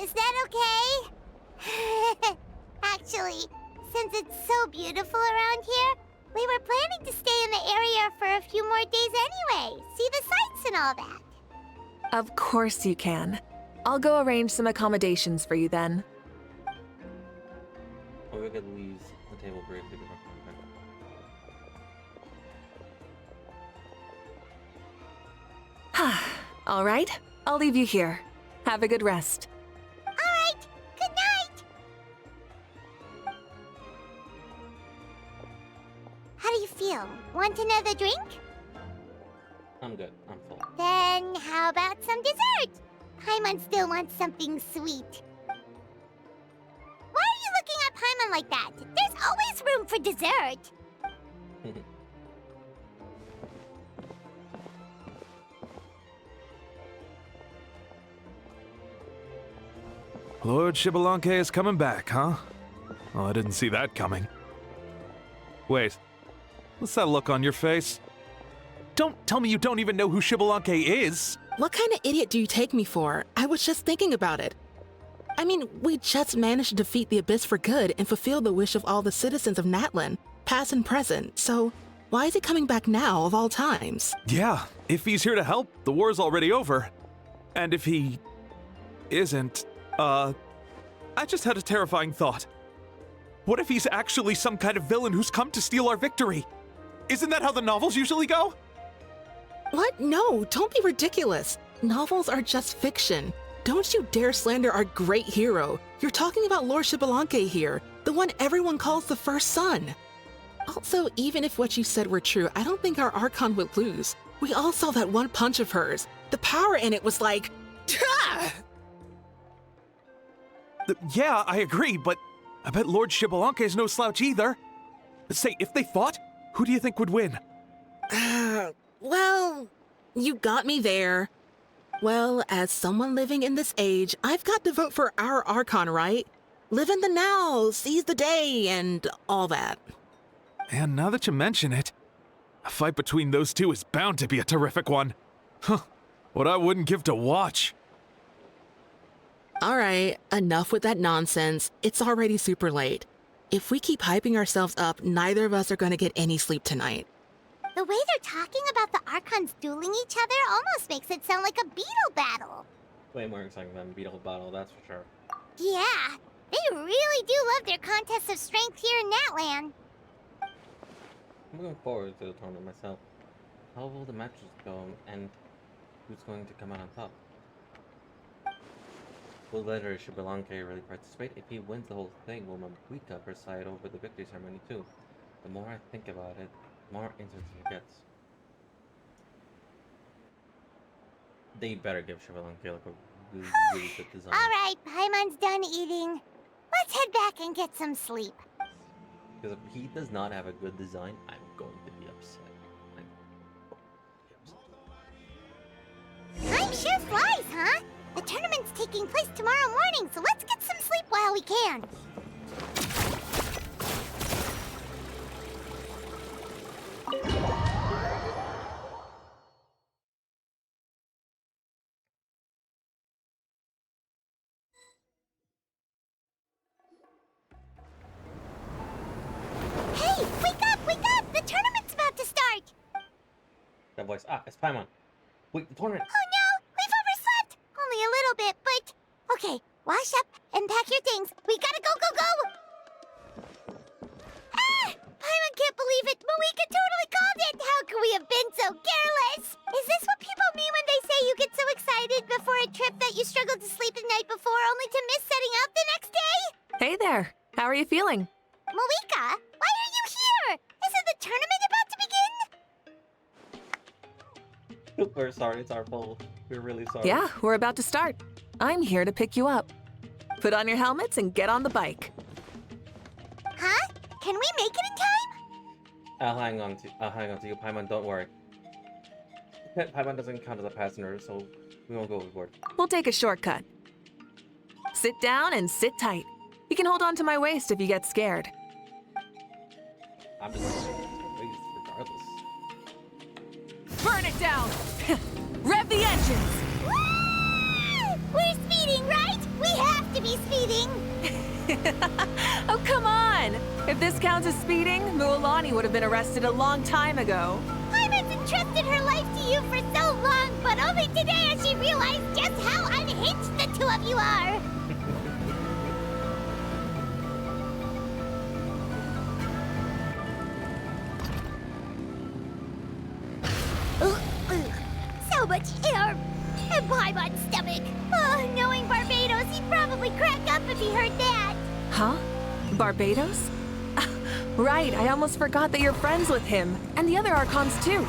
Is that okay? Actually, since it's so beautiful around here, we were planning to stay in the area for a few more days anyway. See the sights and all that. Of course you can. I'll go arrange some accommodations for you then. Malvika leaves the table briefly before coming back. All right, I'll leave you here. Have a good rest. All right, good night. How do you feel? Want another drink? I'm good. I'm full. Then how about some dessert? Paimon still wants something sweet. Why are you looking at Paimon like that? There's always room for dessert. Lord Xbalanque is coming back, huh? Well, I didn't see that coming. Wait, what's that look on your face? Don't tell me you don't even know who Xbalanque is! What kind of idiot do you take me for? I was just thinking about it. I mean, we just managed to defeat the Abyss for good and fulfill the wish of all the citizens of Natlan, past and present, so why is he coming back now of all times? Yeah, if he's here to help, the war's already over. And if he isn't, I just had a terrifying thought. What if he's actually some kind of villain who's come to steal our victory? Isn't that how the novels usually go? What? No, don't be ridiculous. Novels are just fiction. Don't you dare slander our great hero. You're talking about Lord Xbalanque here, the one everyone calls the first son. Also, even if what you said were true, I don't think our Archon would lose. We all saw that one punch of hers. The power in it was like... Tah! Yeah, I agree, but I bet Lord Xbalanque is no slouch either. Say, if they fought, who do you think would win? Well, you got me there. Well, as someone living in this age, I've got to vote for our Archon, right? Live in the now, seize the day, and all that. And now that you mention it, a fight between those two is bound to be a terrific one. Huh, what I wouldn't give to watch. All right, enough with that nonsense. It's already super late. If we keep hyping ourselves up, neither of us are going to get any sleep tonight. The way they're talking about the Archons dueling each other almost makes it sound like a beetle battle. Way more exciting than Beetle Battle, that's for sure. Yeah, they really do love their contests of strength here in Natlan. I'm looking forward to the tournament myself. How will the matches go, and who's going to come out on top? Will later Xbalanque really participate? If he wins the whole thing, will Malvika preside over the victory ceremony too? The more I think about it, the more interesting it gets. They better give Xbalanque like a really good design. Alright, Paimon's done eating. Let's head back and get some sleep. Because if he does not have a good design, I'm going to be upset. Time sure flies, huh? The tournament's taking place tomorrow morning, so let's get some sleep while we can. Hey, wake up, wake up! The tournament's about to start! That voice. Ah, it's Paimon. Wait, the tournament. Oh no, we've overslept! Only a little bit, but... Okay, wash up and pack your things. We gotta go, go, go! Ah! Paimon can't believe it! Moeka totally called it! How could we have been so careless? Is this what people mean when they say you get so excited before a trip that you struggled to sleep the night before only to miss setting out the next day? Hey there. How are you feeling? Moeka, why are you here? Isn't the tournament about to begin? We're sorry, it's our fault. We're really sorry. Yeah, we're about to start. I'm here to pick you up. Put on your helmets and get on the bike. Huh? Can we make it in time? I'll hang on to you, Paimon, don't worry. Paimon doesn't count as a passenger, so we won't go overboard. We'll take a shortcut. Sit down and sit tight. You can hold on to my waist if you get scared. I'm just regardless. Burn it down! Rev the engines! Woo! We're speeding, right? We have to be speeding! Oh, come on! If this counts as speeding, Mualani would have been arrested a long time ago. Paimon's entrusted her life to you for so long, but only today has she realized just how unhinged the two of you are! So much air! And Paimon's stomach! Oh, knowing Barbados, he'd probably crack up if he heard that! Huh? Barbados? Right, I almost forgot that you're friends with him. And the other Archons too.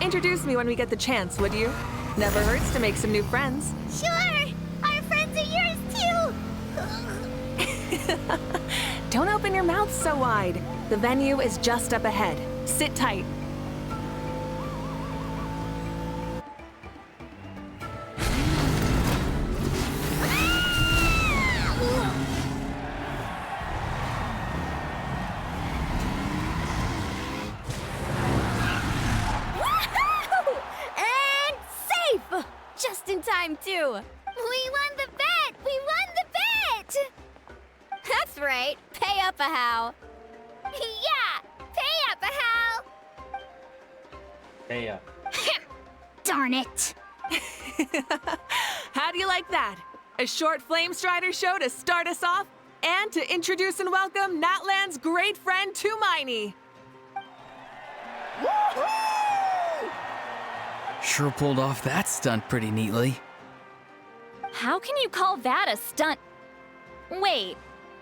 Introduce me when we get the chance, would you? Never hurts to make some new friends. Sure! Our friends are yours too! Don't open your mouth so wide. The venue is just up ahead. Sit tight. Time too. We won the bet! We won the bet! That's right. Pay up a how. Yeah! Pay up a how! Hey, Darn it! How do you like that? A short Flame Strider show to start us off, and to introduce and welcome Natlan's great friend Tumaini. Sure pulled off that stunt pretty neatly. How can you call that a stunt? Wait,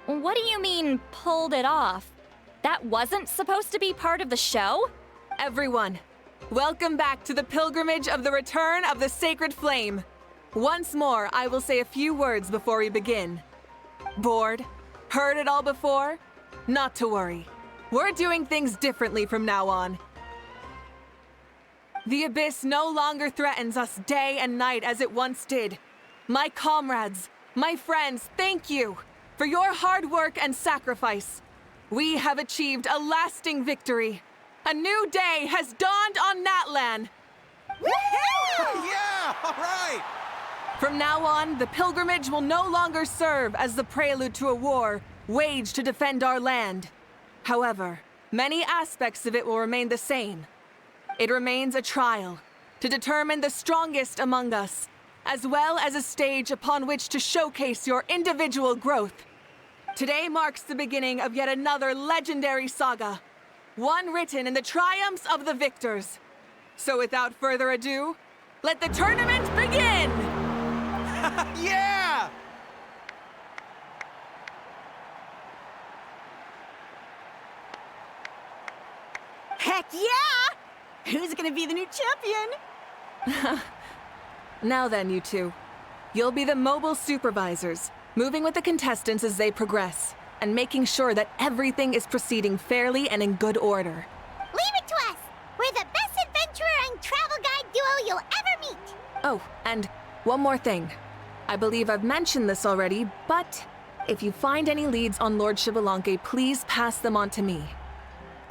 what do you mean, pulled it off? That wasn't supposed to be part of the show? Everyone, welcome back to the pilgrimage of the return of the sacred flame. Once more, I will say a few words before we begin. Bored? Heard it all before? Not to worry. We're doing things differently from now on. The abyss no longer threatens us day and night as it once did. My comrades, my friends, thank you for your hard work and sacrifice. We have achieved a lasting victory. A new day has dawned on Natlan. Yeah, all right! From now on, the pilgrimage will no longer serve as the prelude to a war waged to defend our land. However, many aspects of it will remain the same. It remains a trial to determine the strongest among us, as well as a stage upon which to showcase your individual growth. Today marks the beginning of yet another legendary saga, one written in the triumphs of the victors. So without further ado, let the tournament begin! Yeah! Heck yeah! Who's gonna be the new champion? Now then, you two. You'll be the mobile supervisors, moving with the contestants as they progress, and making sure that everything is proceeding fairly and in good order. Leave it to us! We're the best adventurer and travel guide duo you'll ever meet! Oh, and one more thing. I believe I've mentioned this already, but if you find any leads on Lord Xbalanque, please pass them on to me.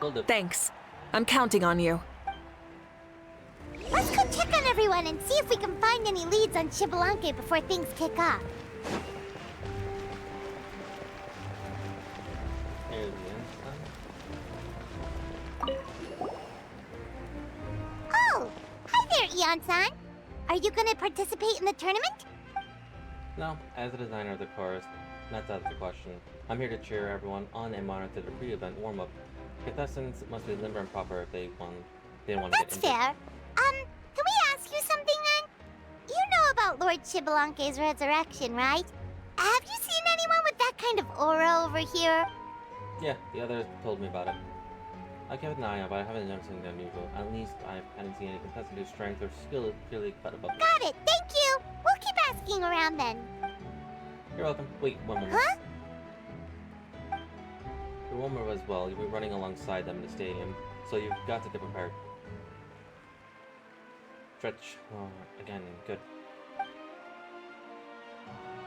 Will do. Thanks. I'm counting on you. Let's go check on everyone and see if we can find any leads on Xbalanque before things kick off. Here's the inside. Oh! Hi there, Eon-san! Are you gonna participate in the tournament? No, as the designer of the course, that's out of the question. I'm here to cheer everyone on and monitor the pre-event warm-up. Contestants must be limber and proper if they want to get That's injured. fair. Can we ask you something then? You know about Lord Xbalanque's resurrection, right? Have you seen anyone with that kind of aura over here? Yeah, the others told me about it. I kept an eye out, but I haven't noticed anything unusual. At least I haven't seen any contestant whose strength or skill is clearly cut above me. Got it, thank you! We'll keep asking around then. You're welcome. Wait, one moment. Huh? The warmer as well. You'll be running alongside them in the stadium, so you've got to get prepared. Stretch. Oh, again, good.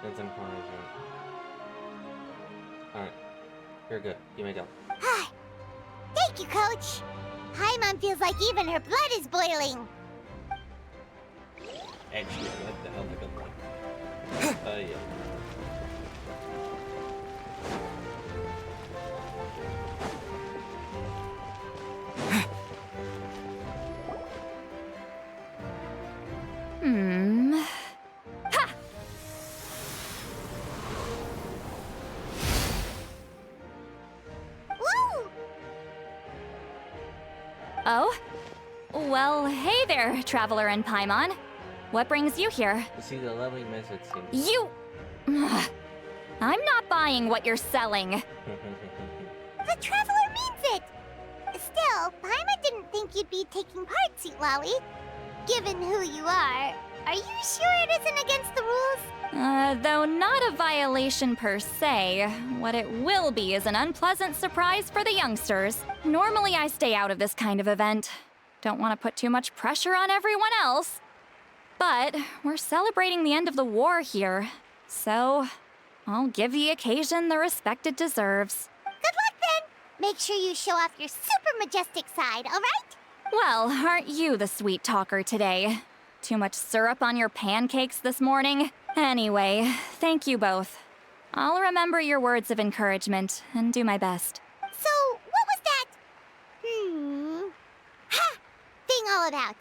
Then some corners. Alright. You're good. You may go. Thank you, Coach. Paimon feels like even her blood is boiling. Actually, what the hell am I going for? Yeah. Ha! Woo! Oh? Well, hey there, Traveler and Paimon. What brings you here? To see the lovely miss, it seems. You... I'm not buying what you're selling. The Traveler means it! Still, Paimon didn't think you'd be taking part, Sweet Lolly. Given who you are you sure it isn't against the rules? Though not a violation per se, what it will be is an unpleasant surprise for the youngsters. Normally I stay out of this kind of event. Don't want to put too much pressure on everyone else. But we're celebrating the end of the war here, so I'll give the occasion the respect it deserves. Good luck then! Make sure you show off your super majestic side, alright? Well, aren't you the sweet talker today? Too much syrup on your pancakes this morning? Anyway, thank you both. I'll remember your words of encouragement and do my best. So, what was that? Ha! Thing all about?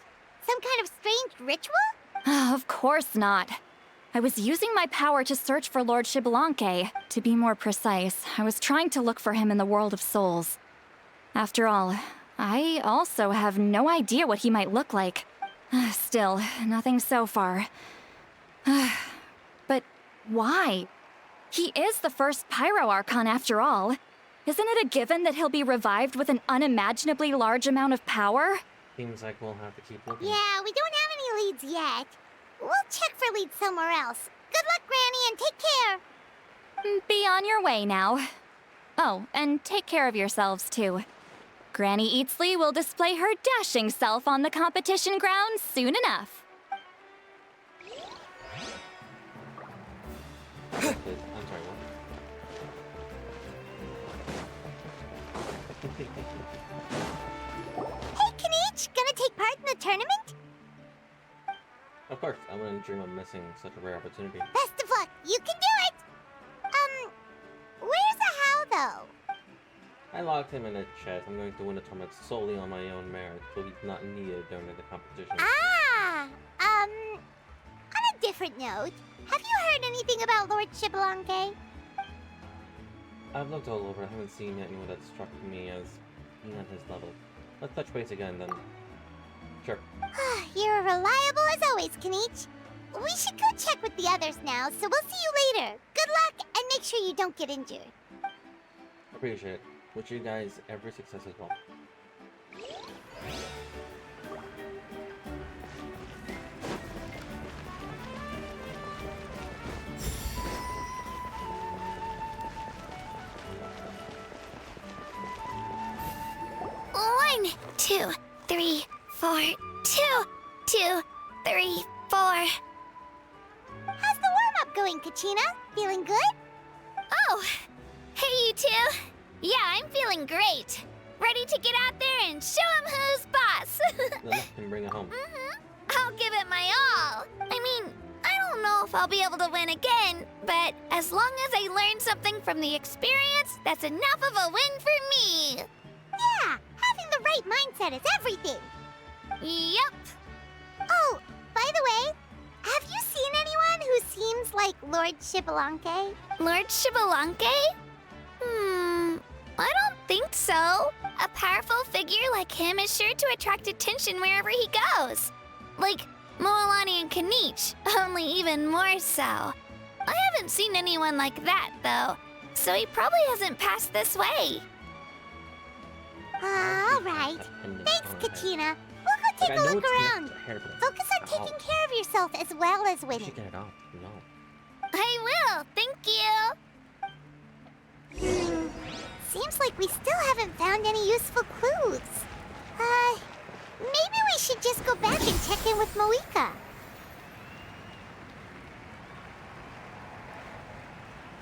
Some kind of strange ritual? Of course not. I was using my power to search for Lord Xbalanque. To be more precise, I was trying to look for him in the world of souls. After all, I also have no idea what he might look like. Still, nothing so far. But why? He is the first Pyro Archon after all. Isn't it a given that he'll be revived with an unimaginably large amount of power? Seems like we'll have to keep looking. Yeah, we don't have any leads yet. We'll check for leads somewhere else. Good luck, Granny, and take care. Be on your way now. Oh, and take care of yourselves too. Granny Eatsley will display her dashing self on the competition grounds soon enough. I'm sorry, what? Hey, Kanichi, gonna take part in the tournament? Of course, I wouldn't dream of missing such a rare opportunity. Best of luck, you can do it! Where's the how, though? I locked him in a chest. I'm going to win the tournament solely on my own merit, so he's not needed during the competition. On a different note, have you heard anything about Lord Xbalanque? I've looked all over. I haven't seen anyone that struck me as being at his level. Let's touch base again, then. Sure. You're reliable as always, Kanichi. We should go check with the others now, so we'll see you later. Good luck, and make sure you don't get injured. Appreciate it. Wish you guys every success as well. 2, 3, 4, 2, 2, 3, 4. How's the warm-up going, Kachina? Feeling good? Oh, hey you two. Yeah, I'm feeling great. Ready to get out there and show 'em who's boss. Then can bring it home. I'll give it my all. I mean, I don't know if I'll be able to win again, but as long as I learn something from the experience, that's enough of a win for me. Yeah, having the right mindset is everything. Yep. Oh, by the way, have you seen anyone who seems like Lord Shibalanke? Lord Shibalanke? I don't think so. A powerful figure like him is sure to attract attention wherever he goes. Like Moalani and Kanich, only even more so. I haven't seen anyone like that, though, so he probably hasn't passed this way. All right. Thanks, Kachina. We'll go take a look around. Focus on taking care of yourself as well as winning. Get it off. No. I will, thank you. Seems like we still haven't found any useful clues. Maybe we should just go back and check in with Moika.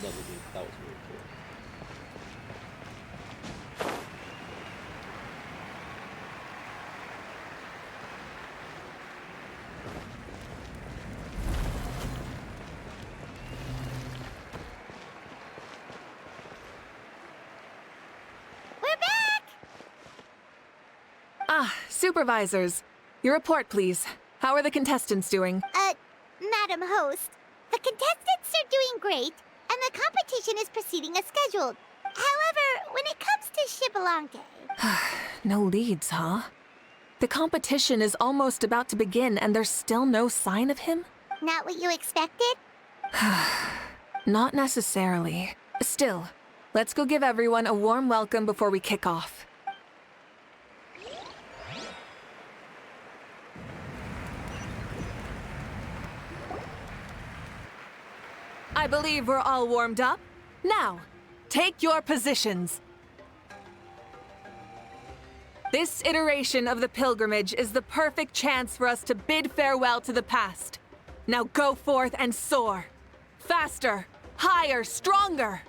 That was weird too. Supervisors, your report, please. How are the contestants doing? Madam Host, the contestants are doing great, and the competition is proceeding as scheduled. However, when it comes to Shibalanke... No leads, huh? The competition is almost about to begin, and there's still no sign of him? Not what you expected? Not necessarily. Still, let's go give everyone a warm welcome before we kick off. I believe we're all warmed up. Now, take your positions. This iteration of the pilgrimage is the perfect chance for us to bid farewell to the past. Now go forth and soar. Faster, higher, stronger.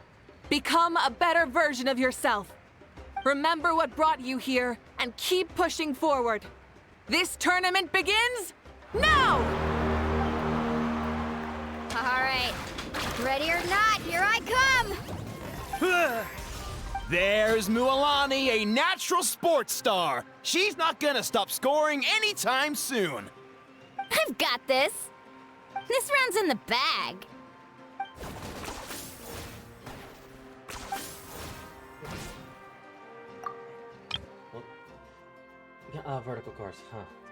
Become a better version of yourself. Remember what brought you here and keep pushing forward. This tournament begins now! All right. Ready or not, here I come! There's Mualani, a natural sports star. She's not gonna stop scoring anytime soon. I've got this. This round's in the bag. Vertical course.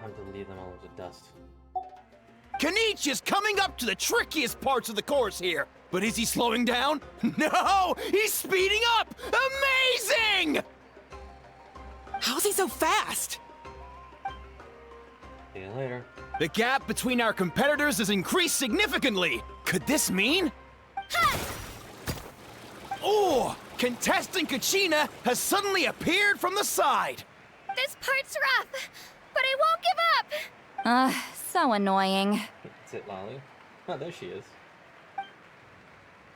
Time to leave them all into dust. Kanich is coming up to the trickiest parts of the course here. But is he slowing down? No! He's speeding up! Amazing! How's he so fast? See you later. The gap between our competitors has increased significantly. Could this mean? Oh! Contestant Kachina has suddenly appeared from the side. This part's rough, but I won't give up. So annoying. That's it, Lolly. Oh, there she is.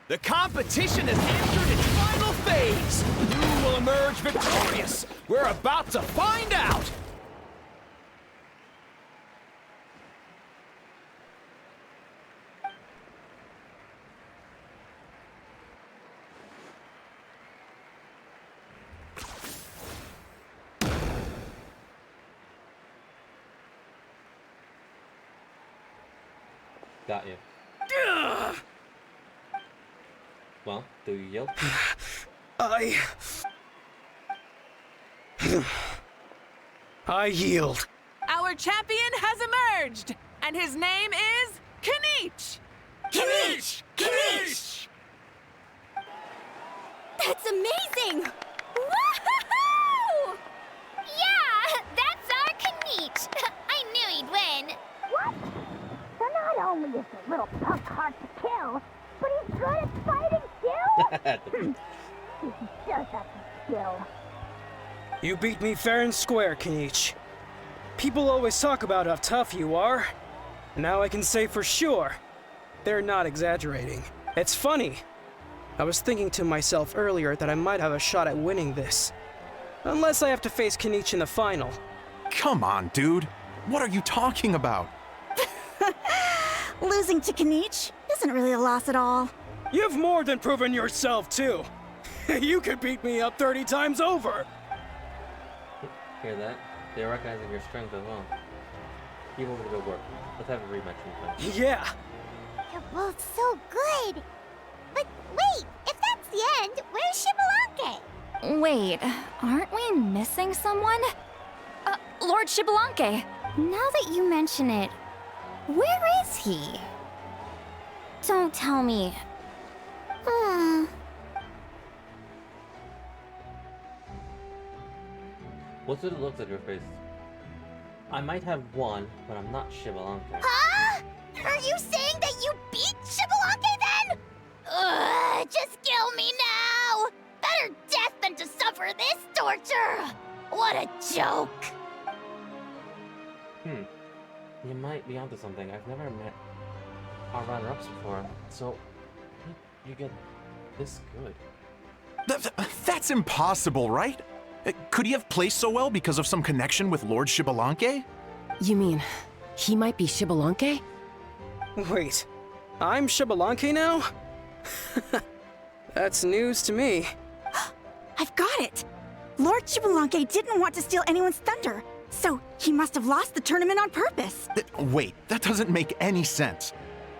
The competition has entered its final phase. Who will emerge victorious? We're about to find out. Got you. Well, do you yield? I yield. Our champion has emerged, and his name is Kanich! Kanich! Kanich! That's amazing! Woohoo! Yeah, that's our Kanich. I knew he'd win. What? So not only is the little punk hard to kill, but he's good at fighting too? He does have some skill. You beat me fair and square, Kenichi. People always talk about how tough you are. Now I can say for sure, they're not exaggerating. It's funny. I was thinking to myself earlier that I might have a shot at winning this. Unless I have to face Kenichi in the final. Come on, dude. What are you talking about? Losing to Kenichi isn't really a loss at all. You've more than proven yourself, too. You could beat me up 30 times over. Hear that? They're recognizing your strength as well. Keep over the good work. Let's have a rematch in Yeah. You're both so good. But wait, if that's the end, where's Shibalanke? Wait, aren't we missing someone? Lord Shibalanke. Now that you mention it, where is he? Don't tell me. What's with the looks at your face? I might have won, but I'm not Shibalanke. Huh? Are you saying that you beat Shibalanke then? Ugh, just kill me now! Better death than to suffer this torture! What a joke! You might be onto something. I've never met our runner-ups before, so you get this good. That's impossible, right? Could he have placed so well because of some connection with Lord Shibalanke? You mean, he might be Shibalanke? Wait, I'm Shibalanke now? That's news to me. I've got it! Lord Shibalanke didn't want to steal anyone's thunder, so he must have lost the tournament on purpose. Wait, that doesn't make any sense.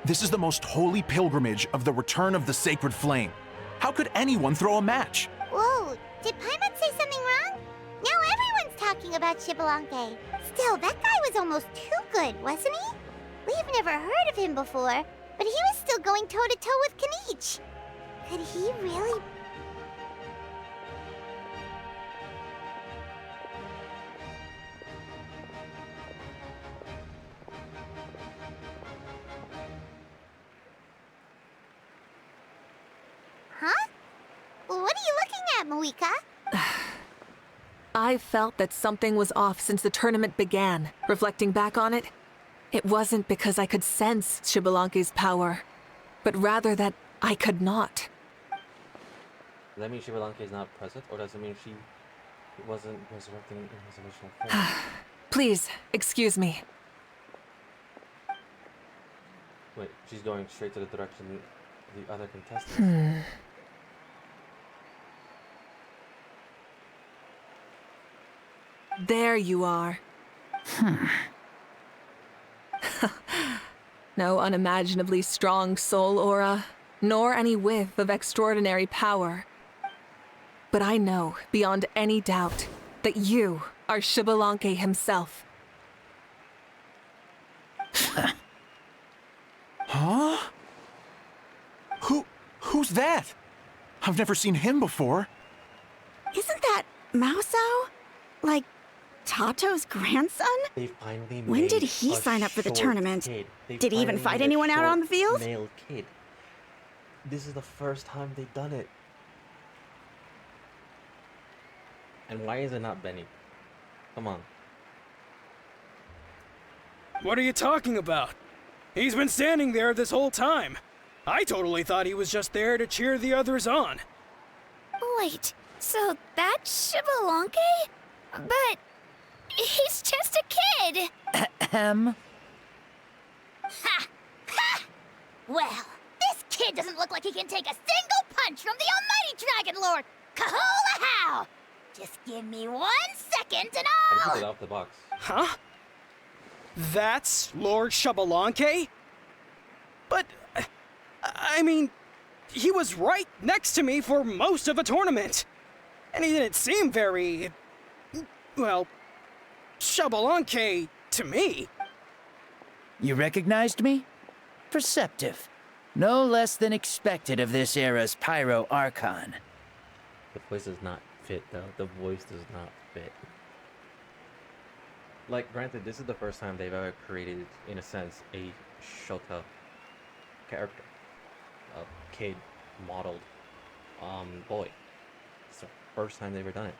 This is the most holy pilgrimage of the return of the sacred flame. How could anyone throw a match? Whoa, did Paimon say something wrong? Now everyone's talking about Shibalanke. Still, that guy was almost too good, wasn't he? We've never heard of him before, but he was still going toe-to-toe with Kenichi. Could he really... Huh? What are you looking at, Moika? I felt that something was off since the tournament began. Reflecting back on it, it wasn't because I could sense Shibalanke's power, but rather that I could not. Does that mean Shibalanke is not present, or does it mean she wasn't resurrecting in his original form? Please, excuse me. Wait, she's going straight to the direction the other contestants. There you are. No unimaginably strong soul aura, nor any whiff of extraordinary power. But I know, beyond any doubt, that you are Shibalanke himself. Huh? Who's that? I've never seen him before. Isn't that Mauso? Like, Tato's grandson? They finally When did made he a sign up for the short tournament? kid. They Did he even finally fight made a anyone out on the short field? Male kid. This is the first time they've done it. And why is it not Benny? Come on. What are you talking about? He's been standing there this whole time. I totally thought he was just there to cheer the others on. Wait, so that's Shibalanke? But he's just a kid. Ha! Ha! Well, this kid doesn't look like he can take a single punch from the almighty Dragon Lord! Kahola how! Just give me 1 second and I I'll... took it off the box. Huh? That's Lord Shibalanke? But, I mean, he was right next to me for most of the tournament. And he didn't seem very, well, Shibalanke to me. You recognized me? Perceptive. No less than expected of this era's Pyro Archon. The voice does not fit, though. The voice does not fit. Like, granted, this is the first time they've ever created, in a sense, a Shota character. A kid modeled boy. It's the first time they've ever done it.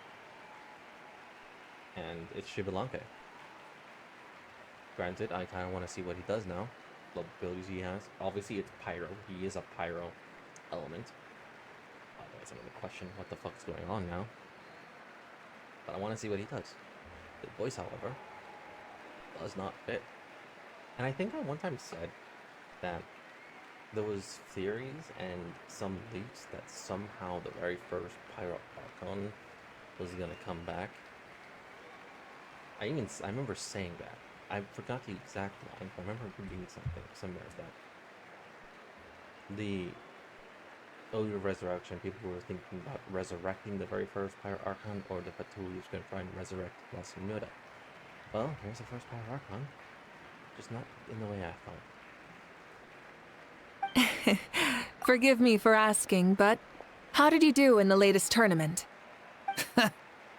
and it's Shibalanke. Granted, I kind of want to see what he does now, what abilities he has. Obviously, it's Pyro. He is a Pyro element. Otherwise, I'm going to question what the fuck's going on now. But I want to see what he does. The voice, however, does not fit. And I think I one time said that there was theories and some leaks that somehow the very first Pyro Archon was gonna come back. I remember saying that. I forgot the exact line, but I remember reading something somewhere that the Ode of Resurrection, people were thinking about resurrecting the very first Pyro Archon, or the Fatui was gonna try and resurrect La Senora. Well, here's the first Pyro Archon. Just not in the way I thought. Forgive me for asking, but how did you do in the latest tournament? I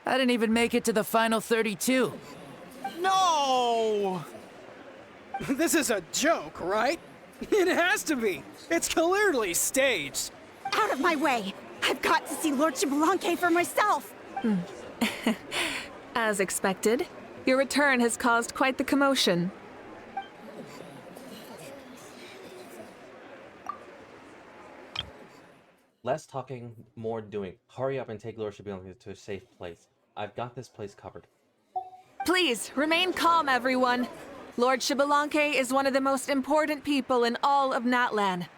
didn't even make it to the final 32. No! This is a joke, right? It has to be. It's clearly staged. Out of my way! I've got to see Lord Shibalanke for myself! As expected, your return has caused quite the commotion. Less talking, more doing. Hurry up and take Lord Shibalanke to a safe place. I've got this place covered. Please, remain calm, everyone. Lord Shibalanke is one of the most important people in all of Natlan.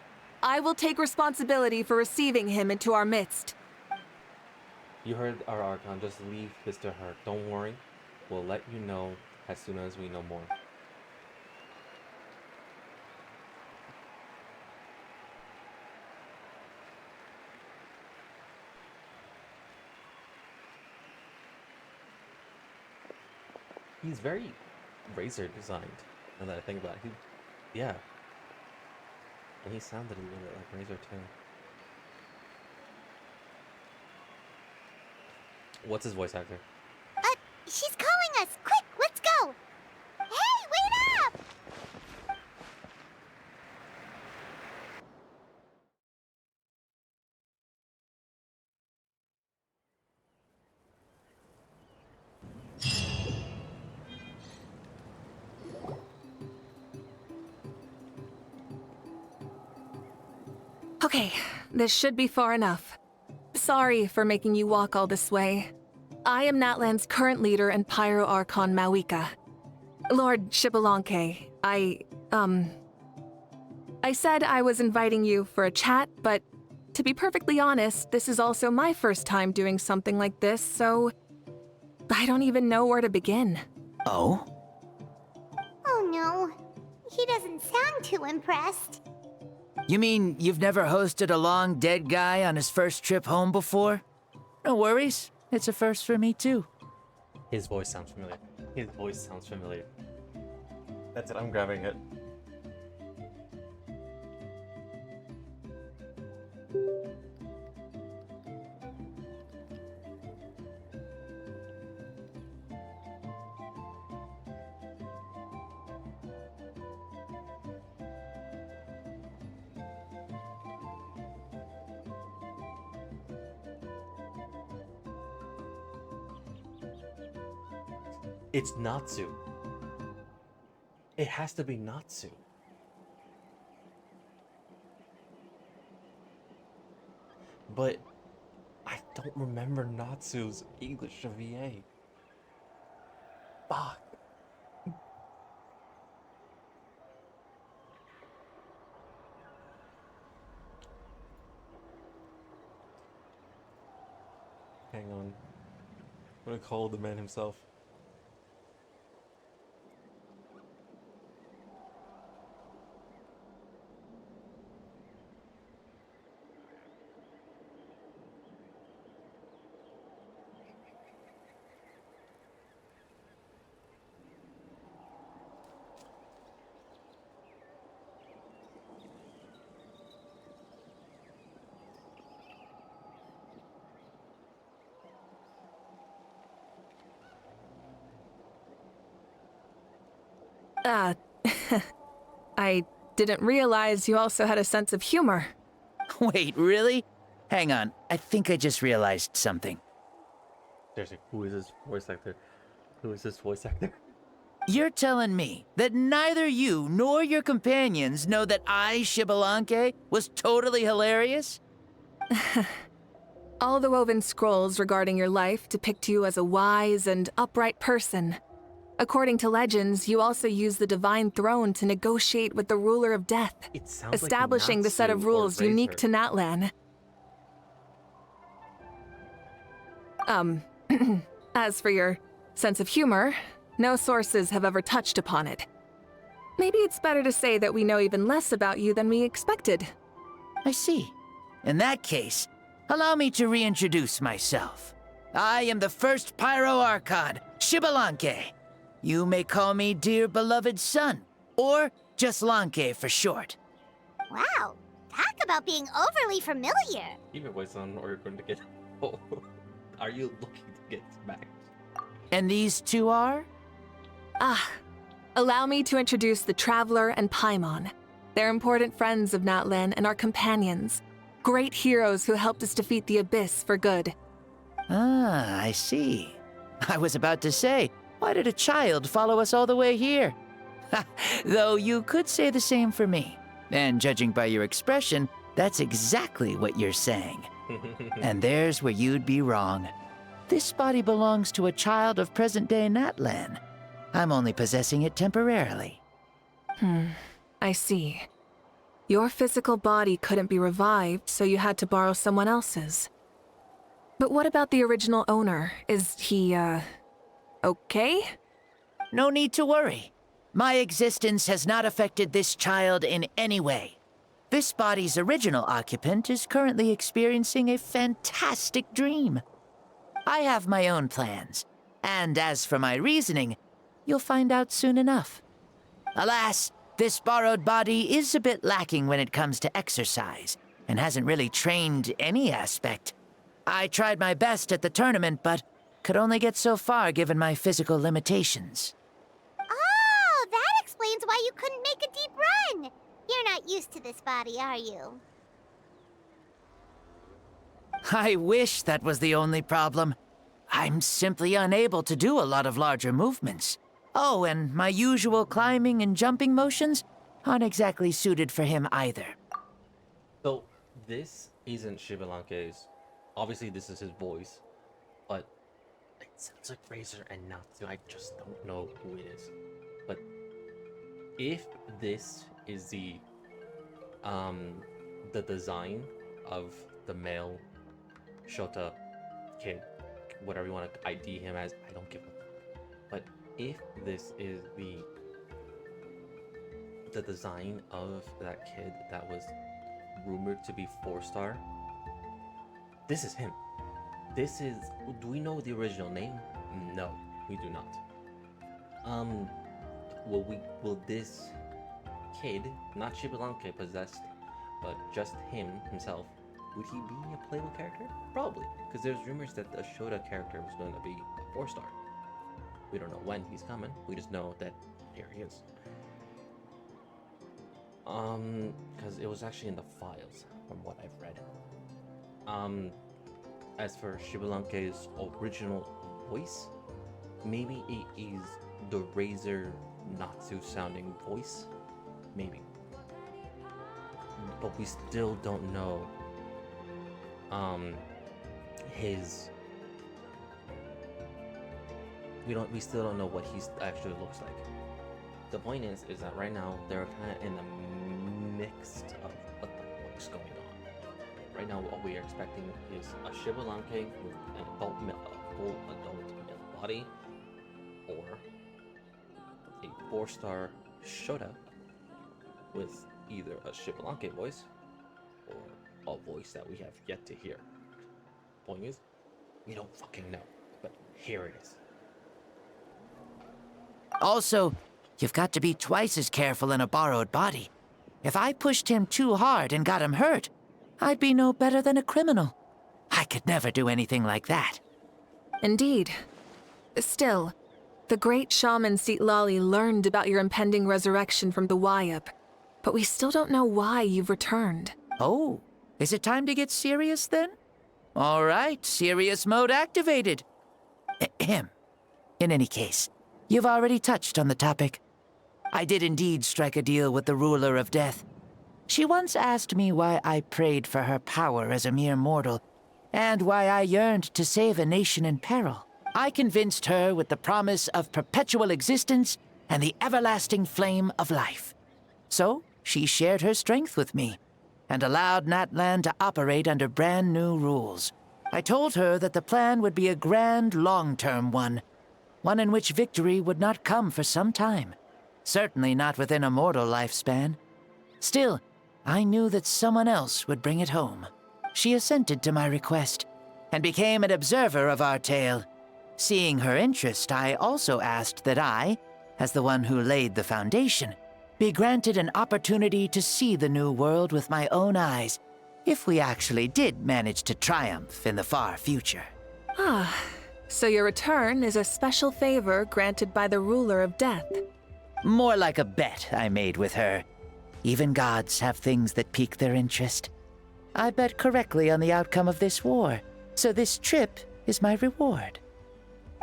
I will take responsibility for receiving him into our midst. You heard our Archon. Just leave this to her. Don't worry. We'll let you know as soon as we know more. He's very Razor designed, now that I think about it. Yeah. And he sounded a little bit like Razor too. What's his voice actor? She's calling us! Quick, let's go! Hey, wait up! Okay, this should be far enough. Sorry for making you walk all this way. I am Natlan's current leader and Pyro Archon Mawika. Lord Shibalanke, I said I was inviting you for a chat, but to be perfectly honest, this is also my first time doing something like this, so I don't even know where to begin. Oh? Oh no. He doesn't sound too impressed. You mean you've never hosted a long dead guy on his first trip home before? No worries. It's a first for me, too. His voice sounds familiar. His voice sounds familiar. That's it, I'm grabbing it. It's Natsu. It has to be Natsu. But I don't remember Natsu's English VA. Fuck. Hang on. I'm gonna call the man himself. I didn't realize you also had a sense of humor. Wait, really? Hang on. I think I just realized something. Seriously, who is this voice actor? Who is this voice actor? You're telling me that neither you nor your companions know that I, Shibalanke, was totally hilarious? All the woven scrolls regarding your life depict you as a wise and upright person. According to legends, you also use the divine throne to negotiate with the ruler of death, establishing the set of rules unique to Natlan. As for your sense of humor, no sources have ever touched upon it. Maybe it's better to say that we know even less about you than we expected. I see. In that case, allow me to reintroduce myself. I am the first Pyro Archon, Shibalanke. You may call me dear beloved son, or just Lanke for short. Wow, talk about being overly familiar. Either way, son, or you're going to get... Oh, are you looking to get smacked? And these two are? Allow me to introduce the Traveler and Paimon. They're important friends of Natlan and our companions. Great heroes who helped us defeat the Abyss for good. Ah, I see. I was about to say, why did a child follow us all the way here? Though you could say the same for me. And judging by your expression, that's exactly what you're saying. And there's where you'd be wrong. This body belongs to a child of present-day Natlan. I'm only possessing it temporarily. I see. Your physical body couldn't be revived, so you had to borrow someone else's. But what about the original owner? Is he, okay? No need to worry. My existence has not affected this child in any way. This body's original occupant is currently experiencing a fantastic dream. I have my own plans, and as for my reasoning, you'll find out soon enough. Alas, this borrowed body is a bit lacking when it comes to exercise, and hasn't really trained any aspect. I tried my best at the tournament, but could only get so far given my physical limitations. Oh, that explains why you couldn't make a deep run. You're not used to this body, are you? I wish that was the only problem. I'm simply unable to do a lot of larger movements. Oh, and my usual climbing and jumping motions aren't exactly suited for him either. So, this isn't Shibalanke's. Obviously, this is his voice, but it sounds like Razor and Natsu. I just don't know who it is. But if this is the design of the male Shota kid, whatever you want to ID him as, I don't give a. But if this is the design of that kid that was rumored to be 4-star, this is him. This is. Do we know the original name? No, we do not. Will this kid, not Shibalanke possessed, but just himself, would he be a playable character? Probably, because there's rumors that the Shota character was going to be a 4-star. We don't know when he's coming. We just know that here he is. Because it was actually in the files from what I've read. As for Shibalanke's original voice, maybe it is the Razor Natsu sounding voice. Maybe. But we still don't know we still don't know what he actually looks like. The point is that right now they're kind of in a mix of what the fuck's going on. Right now, what we are expecting is a Shibalanke with an full adult male body, or a 4-star Shota with either a Shibalanke voice or a voice that we have yet to hear. Point is, we don't fucking know, but here it is. Also, you've got to be twice as careful in a borrowed body. If I pushed him too hard and got him hurt, I'd be no better than a criminal. I could never do anything like that. Indeed. Still, the great shaman Seatlali learned about your impending resurrection from the Wayup, but we still don't know why you've returned. Oh, is it time to get serious then? All right, serious mode activated. Ahem. In any case, you've already touched on the topic. I did indeed strike a deal with the ruler of death. She once asked me why I prayed for her power as a mere mortal, and why I yearned to save a nation in peril. I convinced her with the promise of perpetual existence and the everlasting flame of life. So, she shared her strength with me, and allowed Natlan to operate under brand new rules. I told her that the plan would be a grand, long-term one in which victory would not come for some time. Certainly not within a mortal lifespan. Still, I knew that someone else would bring it home. She assented to my request, and became an observer of our tale. Seeing her interest, I also asked that I, as the one who laid the foundation, be granted an opportunity to see the new world with my own eyes, if we actually did manage to triumph in the far future. Ah, so your return is a special favor granted by the ruler of death. More like a bet I made with her. Even gods have things that pique their interest. I bet correctly on the outcome of this war, so this trip is my reward.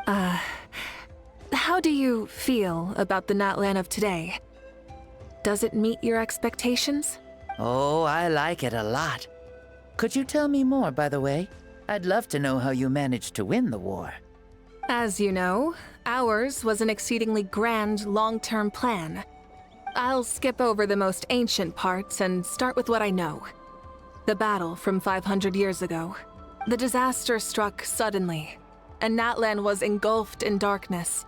How do you feel about the Natlan of today? Does it meet your expectations? Oh, I like it a lot. Could you tell me more, by the way? I'd love to know how you managed to win the war. As you know, ours was an exceedingly grand, long-term plan. I'll skip over the most ancient parts and start with what I know. The battle from 500 years ago. The disaster struck suddenly, and Natlan was engulfed in darkness.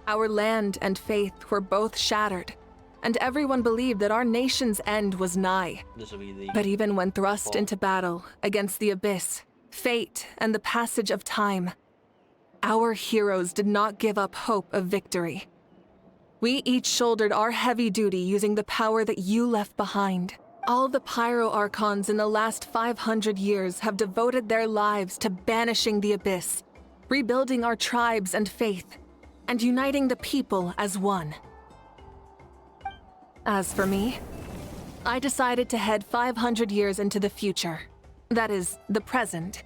Our land and faith were both shattered, and everyone believed that our nation's end was nigh. But even when thrust into battle against the abyss, fate, and the passage of time, our heroes did not give up hope of victory. We each shouldered our heavy duty using the power that you left behind. All the Pyro Archons in the last 500 years have devoted their lives to banishing the abyss, rebuilding our tribes and faith, and uniting the people as one. As for me, I decided to head 500 years into the future, that is, the present,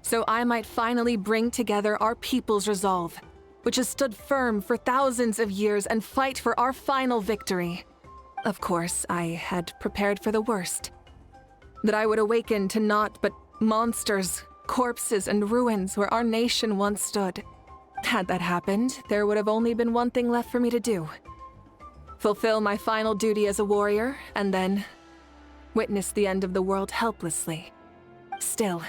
so I might finally bring together our people's resolve, which has stood firm for thousands of years, and fight for our final victory. Of course, I had prepared for the worst. That I would awaken to naught but monsters, corpses, and ruins where our nation once stood. Had that happened, there would have only been one thing left for me to do. Fulfill my final duty as a warrior, and then witness the end of the world helplessly. Still,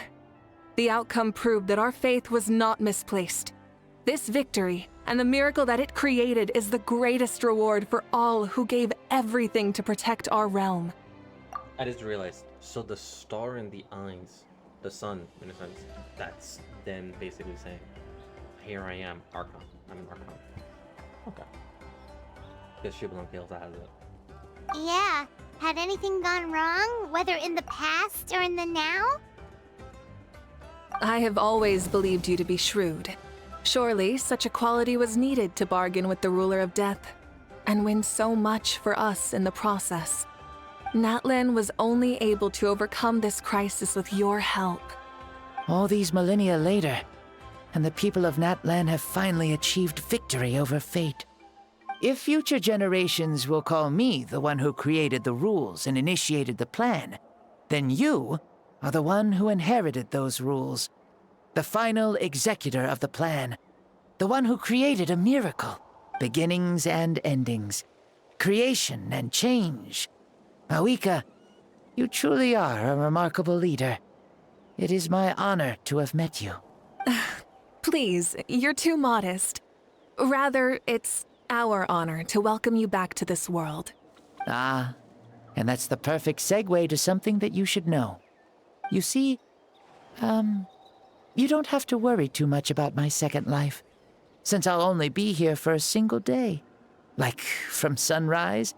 the outcome proved that our faith was not misplaced. This victory, and the miracle that it created, is the greatest reward for all who gave everything to protect our realm. I just realized, so the star in the eyes, the sun, in a sense, that's them basically saying, here I am, Archon. I'm an Archon. Okay. Because Shibboleth also has it. Yeah. Had anything gone wrong, whether in the past or in the now? I have always believed you to be shrewd. Surely, such a quality was needed to bargain with the ruler of death, and win so much for us in the process. Natlan was only able to overcome this crisis with your help. All these millennia later, and the people of Natlan have finally achieved victory over fate. If future generations will call me the one who created the rules and initiated the plan, then you are the one who inherited those rules. The final executor of the plan. The one who created a miracle. Beginnings and endings. Creation and change. Awika, you truly are a remarkable leader. It is my honor to have met you. Please, you're too modest. Rather, it's our honor to welcome you back to this world. Ah, and that's the perfect segue to something that you should know. You see, you don't have to worry too much about my second life, since I'll only be here for a single day. Like, from sunrise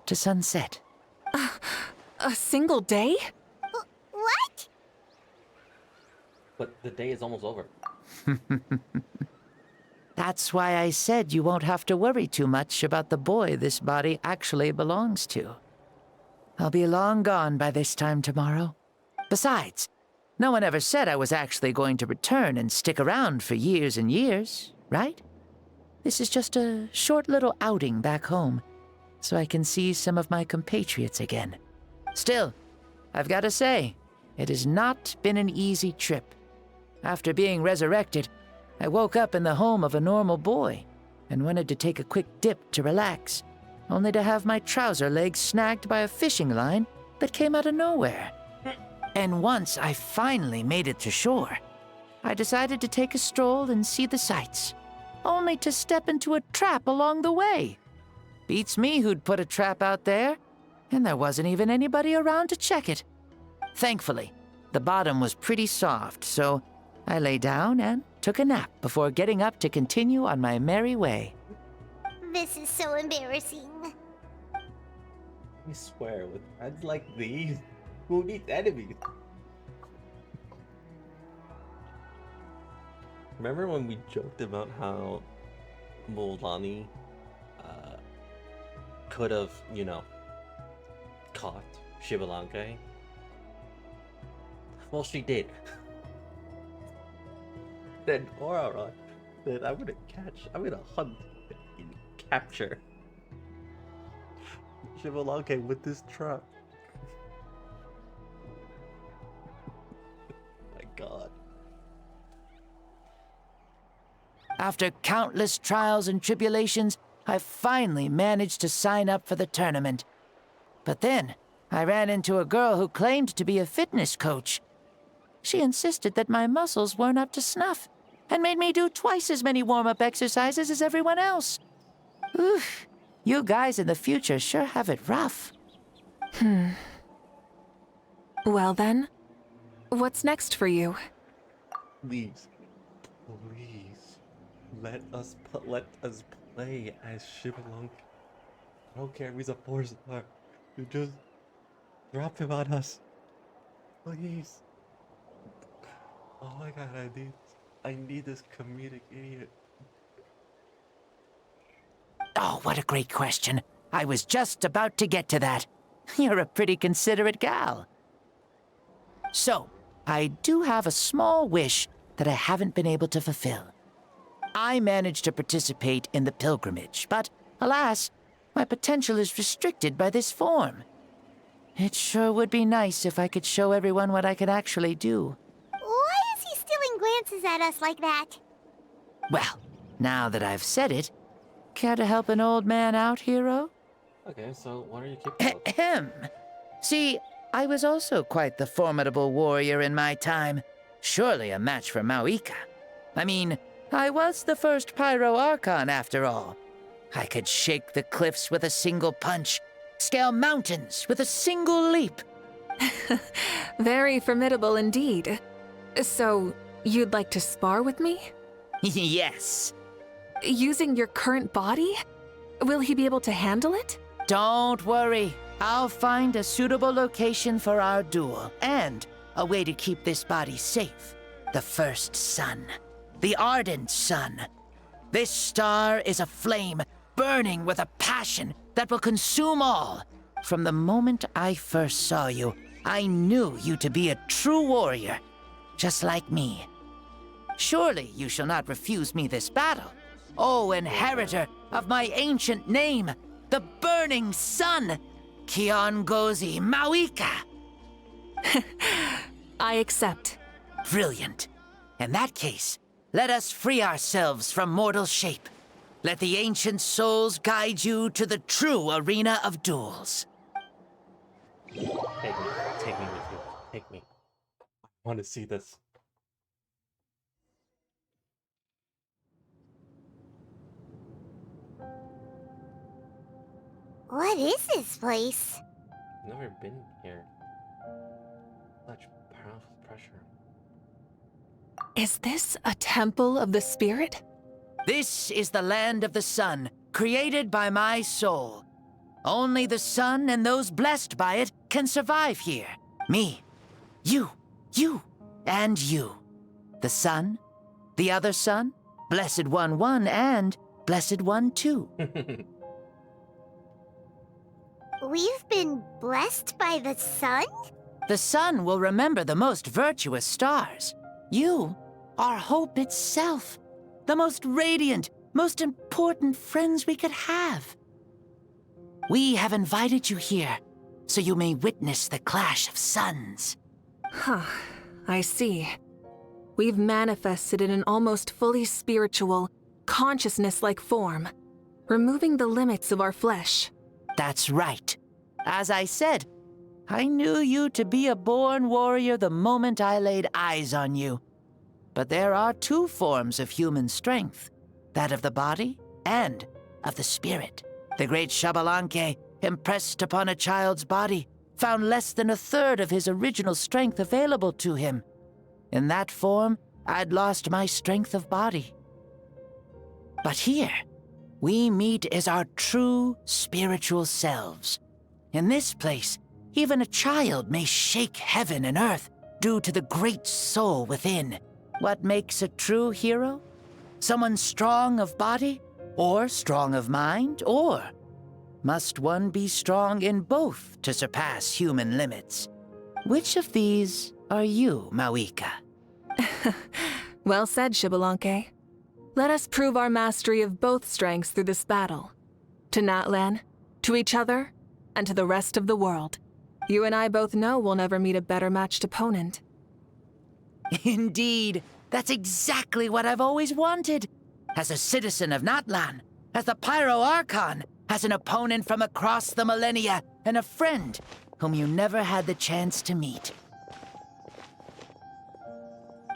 to sunset. A single day? What? But the day is almost over. That's why I said you won't have to worry too much about the boy this body actually belongs to. I'll be long gone by this time tomorrow. Besides, no one ever said I was actually going to return and stick around for years and years, right? This is just a short little outing back home, so I can see some of my compatriots again. Still, I've got to say, it has not been an easy trip. After being resurrected, I woke up in the home of a normal boy and wanted to take a quick dip to relax, only to have my trouser legs snagged by a fishing line that came out of nowhere. And once I finally made it to shore, I decided to take a stroll and see the sights, only to step into a trap along the way. Beats me who'd put a trap out there, and there wasn't even anybody around to check it. Thankfully, the bottom was pretty soft, so I lay down and took a nap before getting up to continue on my merry way. This is so embarrassing. I swear, with friends like these, who needs enemies? Remember when we joked about how Mulan could have, you know, caught Xbalanque? Well, she did. Then Aurora said, I'm gonna hunt and capture Xbalanque with this trap. My god. After countless trials and tribulations, I finally managed to sign up for the tournament. But then, I ran into a girl who claimed to be a fitness coach. She insisted that my muscles weren't up to snuff, and made me do twice as many warm-up exercises as everyone else. Oof, you guys in the future sure have it rough. Well then, what's next for you? Please, let us play as Xbalanque. I don't care if he's a 4-star. You just drop him on us, please. Oh my god, I need this comedic idiot. Oh, what a great question. I was just about to get to that. You're a pretty considerate gal. So, I do have a small wish that I haven't been able to fulfill. I managed to participate in the pilgrimage, but alas, my potential is restricted by this form. It sure would be nice if I could show everyone what I can actually do. Why is he stealing glances at us like that? Well, now that I've said it, care to help an old man out, hero? Okay, so what are you keeping? Ahem. See, I was also quite the formidable warrior in my time. Surely a match for Mauika. I mean, I was the first Pyro Archon after all. I could shake the cliffs with a single punch, scale mountains with a single leap. Very formidable indeed. So, you'd like to spar with me? Yes. Using your current body? Will he be able to handle it? Don't worry. I'll find a suitable location for our duel, and a way to keep this body safe. The first sun. The ardent sun. This star is a flame, burning with a passion that will consume all. From the moment I first saw you, I knew you to be a true warrior, just like me. Surely you shall not refuse me this battle, O inheritor of my ancient name, the Burning Sun, Kiongozi Mauika. I accept. Brilliant. In that case, let us free ourselves from mortal shape. Let the ancient souls guide you to the true arena of duels. Take me with you. Take me. I want to see this. What is this place? Never been here. Such powerful pressure. Is this a temple of the spirit? This is the land of the sun, created by my soul. Only the sun and those blessed by it can survive here. Me, you, and you. The sun, the other sun, Blessed One 1, and Blessed One 2. We've been blessed by the sun? The sun will remember the most virtuous stars. You are hope itself, the most radiant, most important friends we could have. We have invited you here so you may witness the clash of suns. Huh, I see. We've manifested in an almost fully spiritual, consciousness-like form, removing the limits of our flesh. That's right. As I said, I knew you to be a born warrior the moment I laid eyes on you. But there are two forms of human strength, that of the body and of the spirit. The great Xbalanque, impressed upon a child's body, found less than a third of his original strength available to him. In that form, I'd lost my strength of body. But here, we meet as our true spiritual selves. In this place, even a child may shake heaven and earth due to the great soul within. What makes a true hero? Someone strong of body, or strong of mind, or must one be strong in both to surpass human limits? Which of these are you, Mawika? Well said, Xbalanque. Let us prove our mastery of both strengths through this battle. To Natlan, to each other, and to the rest of the world. You and I both know we'll never meet a better matched opponent. Indeed, that's exactly what I've always wanted. As a citizen of Natlan, as the Pyro Archon, as an opponent from across the millennia, and a friend whom you never had the chance to meet.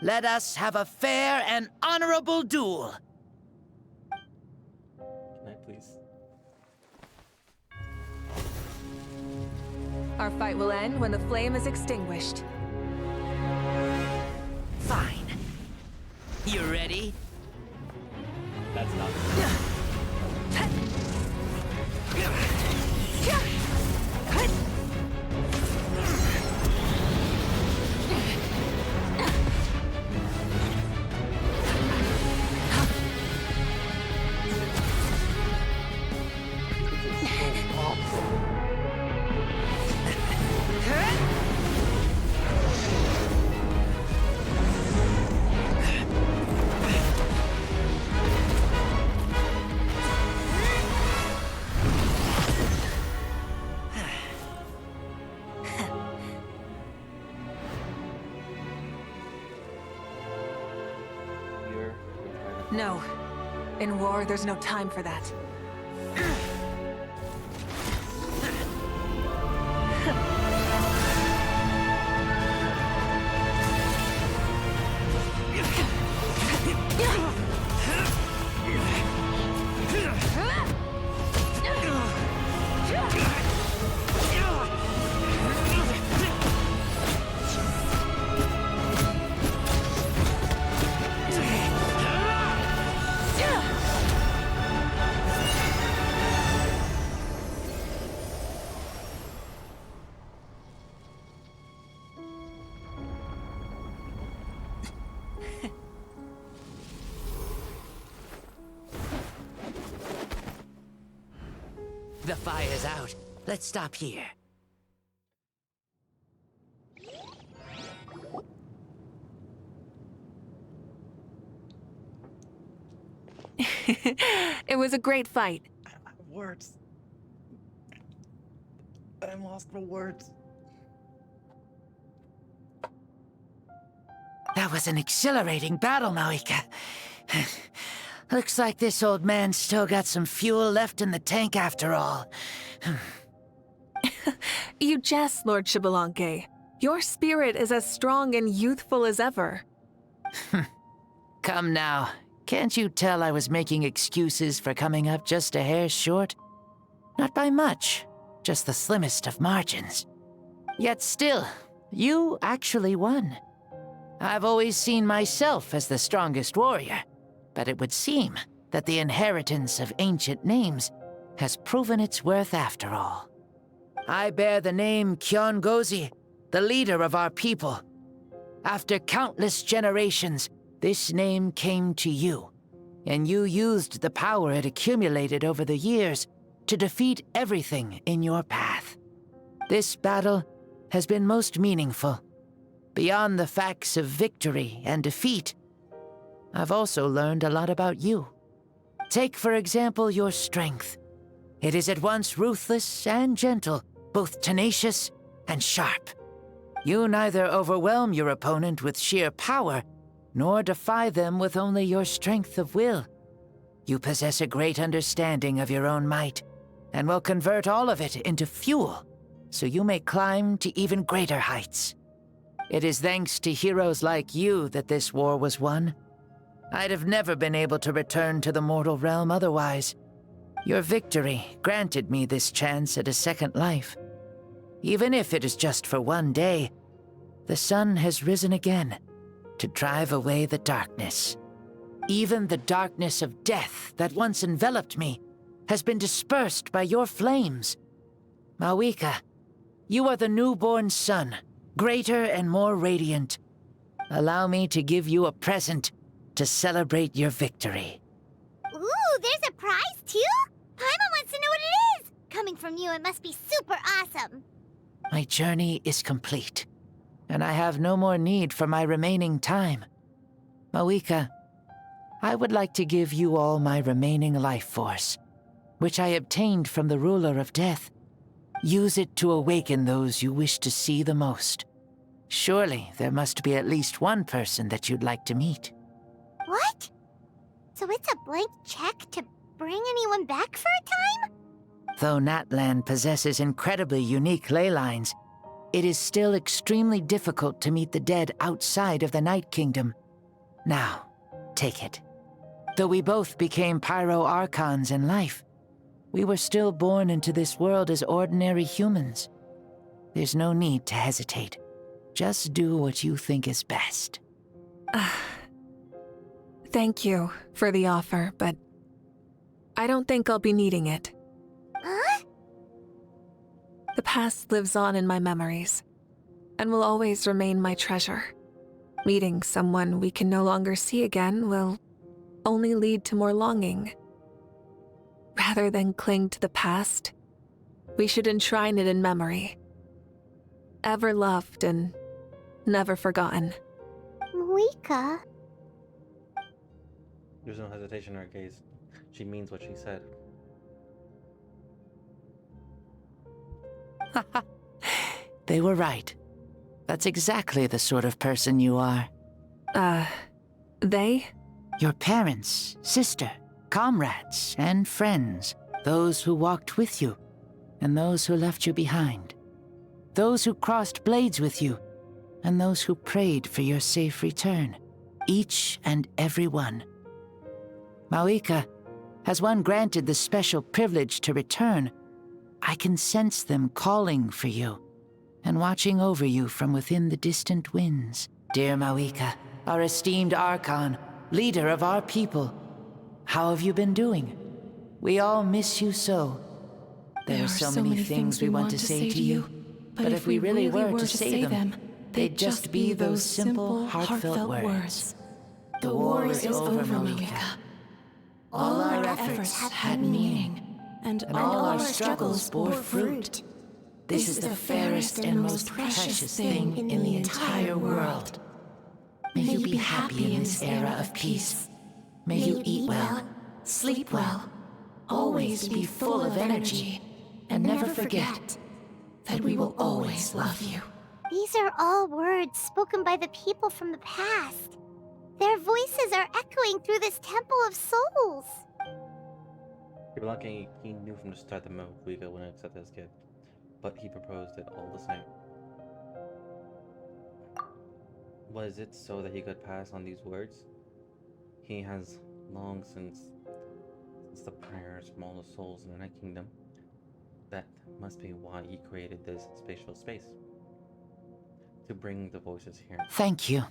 Let us have a fair and honorable duel. Can I please? Our fight will end when the flame is extinguished. Fine. You ready? That's not. No. In war, there's no time for that. The fire's out. Let's stop here. It was a great fight. Words. I'm lost for words. That was an exhilarating battle, Mawika. Looks like this old man's still got some fuel left in the tank after all. You jest, Lord Xbalanque. Your spirit is as strong and youthful as ever. Come now. Can't you tell I was making excuses for coming up just a hair short? Not by much, just the slimmest of margins. Yet still, you actually won. I've always seen myself as the strongest warrior, but it would seem that the inheritance of ancient names has proven its worth after all. I bear the name Kyongozi, the leader of our people. After countless generations, this name came to you, and you used the power it accumulated over the years to defeat everything in your path. This battle has been most meaningful. Beyond the facts of victory and defeat, I've also learned a lot about you. Take, for example, your strength. It is at once ruthless and gentle, both tenacious and sharp. You neither overwhelm your opponent with sheer power, nor defy them with only your strength of will. You possess a great understanding of your own might, and will convert all of it into fuel, so you may climb to even greater heights. It is thanks to heroes like you that this war was won. I'd have never been able to return to the mortal realm otherwise. Your victory granted me this chance at a second life. Even if it is just for one day, the sun has risen again to drive away the darkness. Even the darkness of death that once enveloped me has been dispersed by your flames. Mawika, you are the newborn sun, greater and more radiant. Allow me to give you a present to celebrate your victory. Ooh, there's a prize too? Paimon wants to know what it is! Coming from you, it must be super awesome. My journey is complete, and I have no more need for my remaining time. Mawika, I would like to give you all my remaining life force, which I obtained from the ruler of death. Use it to awaken those you wish to see the most. Surely there must be at least one person that you'd like to meet. What? So it's a blank check to bring anyone back for a time? Though Natlan possesses incredibly unique ley lines, it is still extremely difficult to meet the dead outside of the Night Kingdom. Now, take it. Though we both became Pyro-Archons in life, we were still born into this world as ordinary humans. There's no need to hesitate. Just do what you think is best. Thank you for the offer, but I don't think I'll be needing it. Huh? The past lives on in my memories, and will always remain my treasure. Meeting someone we can no longer see again will only lead to more longing. Rather than cling to the past, we should enshrine it in memory. Ever loved and never forgotten. Mawika. There's no hesitation in her gaze. She means what she said. They were right. That's exactly the sort of person you are. They? Your parents, sister, comrades, and friends. Those who walked with you, and those who left you behind. Those who crossed blades with you, and those who prayed for your safe return. Each and every one. Mawika, has one granted the special privilege to return, I can sense them calling for you, and watching over you from within the distant winds. Dear Mawika, our esteemed Archon, leader of our people, how have you been doing? We all miss you so. There are so many things we want to say to you, but if we really were to say them, they'd just be those simple, heartfelt words. The war is over, Mawika. All our efforts had meaning, and all our struggles bore fruit. This is the fairest and most precious thing in the entire world. May you be happy in this era of peace. May you eat well, sleep well, always be full of energy, and never forget that we will always love you. These are all words spoken by the people from the past. Their voices are echoing through this Temple of Souls. Blanca, he knew from the start that Mawika wouldn't accept his gift, but he proposed it all the same. Was it so that he could pass on these words? He has long since the prior smallest souls in the Night Kingdom. That must be why he created this spatial space. To bring the voices here. Thank you.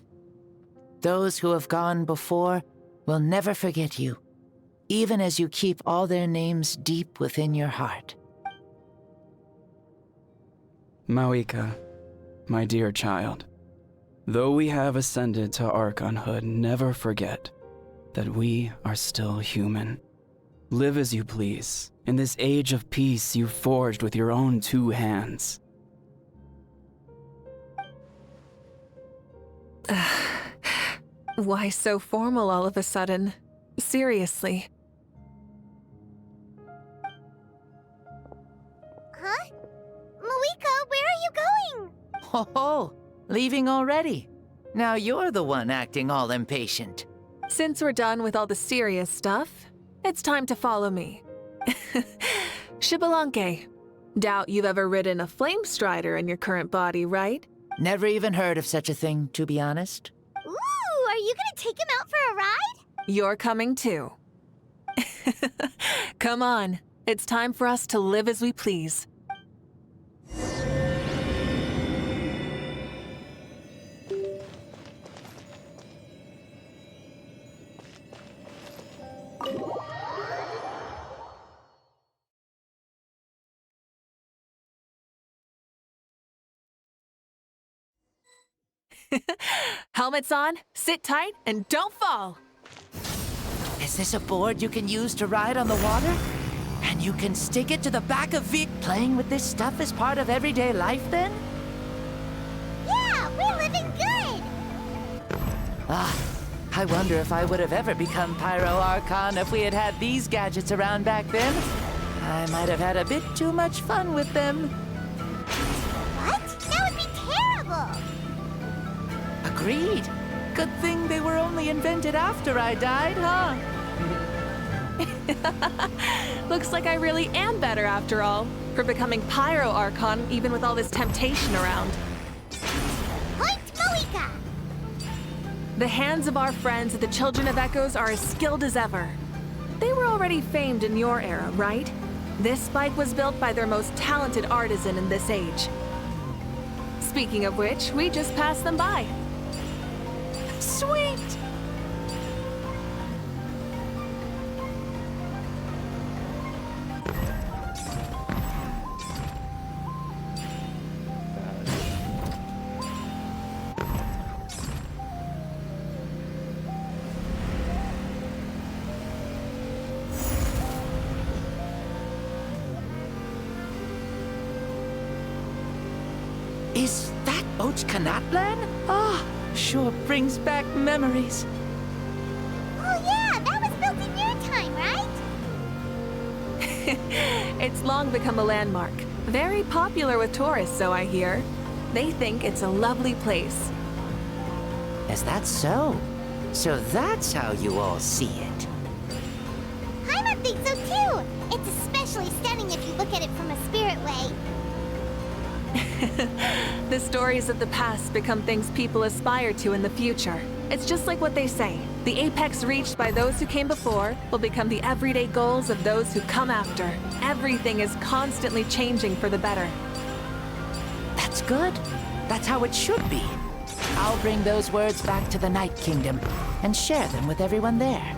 Those who have gone before will never forget you, even as you keep all their names deep within your heart. Mawika, my dear child, though we have ascended to Archonhood, never forget that we are still human. Live as you please, in this age of peace you forged with your own 2 hands. Why so formal all of a sudden? Seriously. Oh, leaving already? Now you're the one acting all impatient. Since we're done with all the serious stuff, it's time to follow me. Xbalanque. Doubt you've ever ridden a flame strider in your current body, right? Never even heard of such a thing, to be honest. Ooh, are you gonna take him out for a ride? You're coming too. Come on, it's time for us to live as we please. Helmets on, sit tight, and don't fall! Is this a board you can use to ride on the water? And you can stick it to the back of it? Playing with this stuff is part of everyday life, then? Yeah, we're living good! Ah, I wonder if I would have ever become Pyro Archon if we had had these gadgets around back then. I might have had a bit too much fun with them. What? That would be terrible! Agreed. Good thing they were only invented after I died, huh? Looks like I really am better after all, for becoming Pyro Archon even with all this temptation around. Point Moika! The hands of our friends at the Children of Echoes are as skilled as ever. They were already famed in your era, right? This spike was built by their most talented artisan in this age. Speaking of which, we just passed them by. Sweet! Is that Ochkanatlan? Ah, sure brings back memories. Oh yeah, that was built in your time, right? It's long become a landmark. Very popular with tourists, so I hear. They think it's a lovely place. Is that so? So that's how you all see it. Paimon thinks so too! It's especially stunning if you look at it from a spirit way. The stories of the past become things people aspire to in the future. It's just like what they say. The apex reached by those who came before will become the everyday goals of those who come after. Everything is constantly changing for the better. That's good. That's how it should be. I'll bring those words back to the Night Kingdom and share them with everyone there.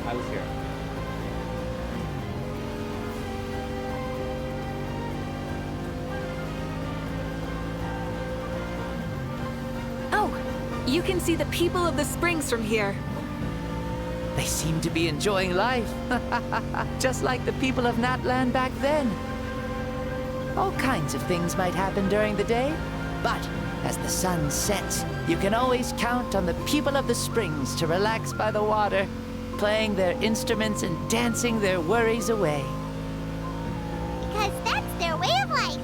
I was here. Oh, you can see the people of the springs from here. They seem to be enjoying life. Just like the people of Natlan back then. All kinds of things might happen during the day, but as the sun sets, you can always count on the people of the springs to relax by the water, playing their instruments and dancing their worries away. Because that's their way of life.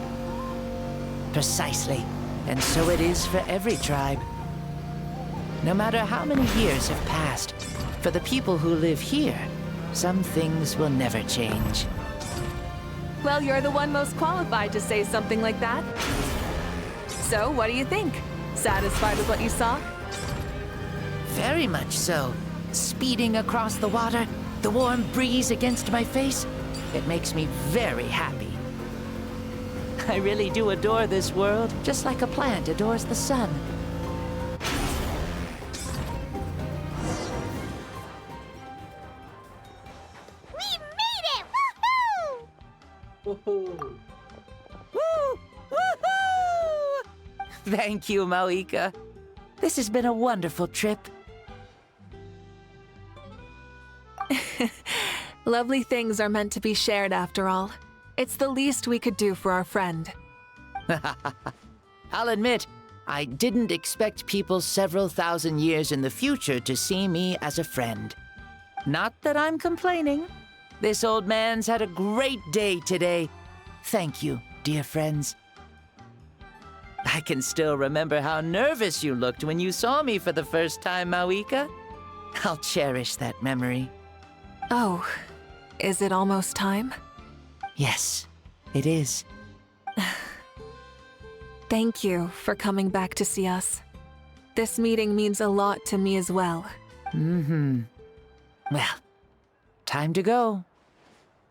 Precisely. And so it is for every tribe. No matter how many years have passed, for the people who live here, some things will never change. Well, you're the one most qualified to say something like that. So, what do you think? Satisfied with what you saw? Very much so. Speeding across the water, the warm breeze against my face, it makes me very happy. I really do adore this world, just like a plant adores the sun. We made it! Woohoo! Woohoo! Woo! Woohoo! Thank you, Moika. This has been a wonderful trip. Lovely things are meant to be shared after all. It's the least we could do for our friend. I'll admit, I didn't expect people several thousand years in the future to see me as a friend. Not that I'm complaining. This old man's had a great day today. Thank you, dear friends. I can still remember how nervous you looked when you saw me for the first time, Mawika. I'll cherish that memory. Oh, is it almost time? Yes, it is. Thank you for coming back to see us. This meeting means a lot to me as well. Mm-hmm. Well, time to go.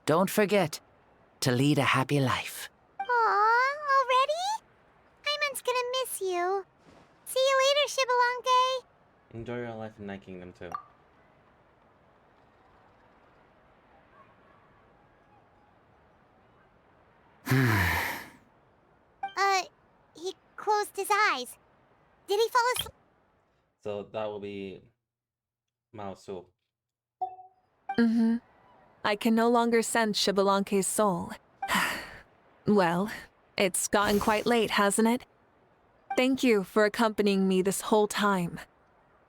Don't forget to lead a happy life. Aw, already? Paimon's gonna miss you. See you later, Shibalonke. Enjoy your life in Night Kingdom too. He closed his eyes. Did he fall asleep? So that will be Mao Su. Mm-hmm. I can no longer sense Shibalonke's soul. Well, it's gotten quite late, hasn't it? Thank you for accompanying me this whole time.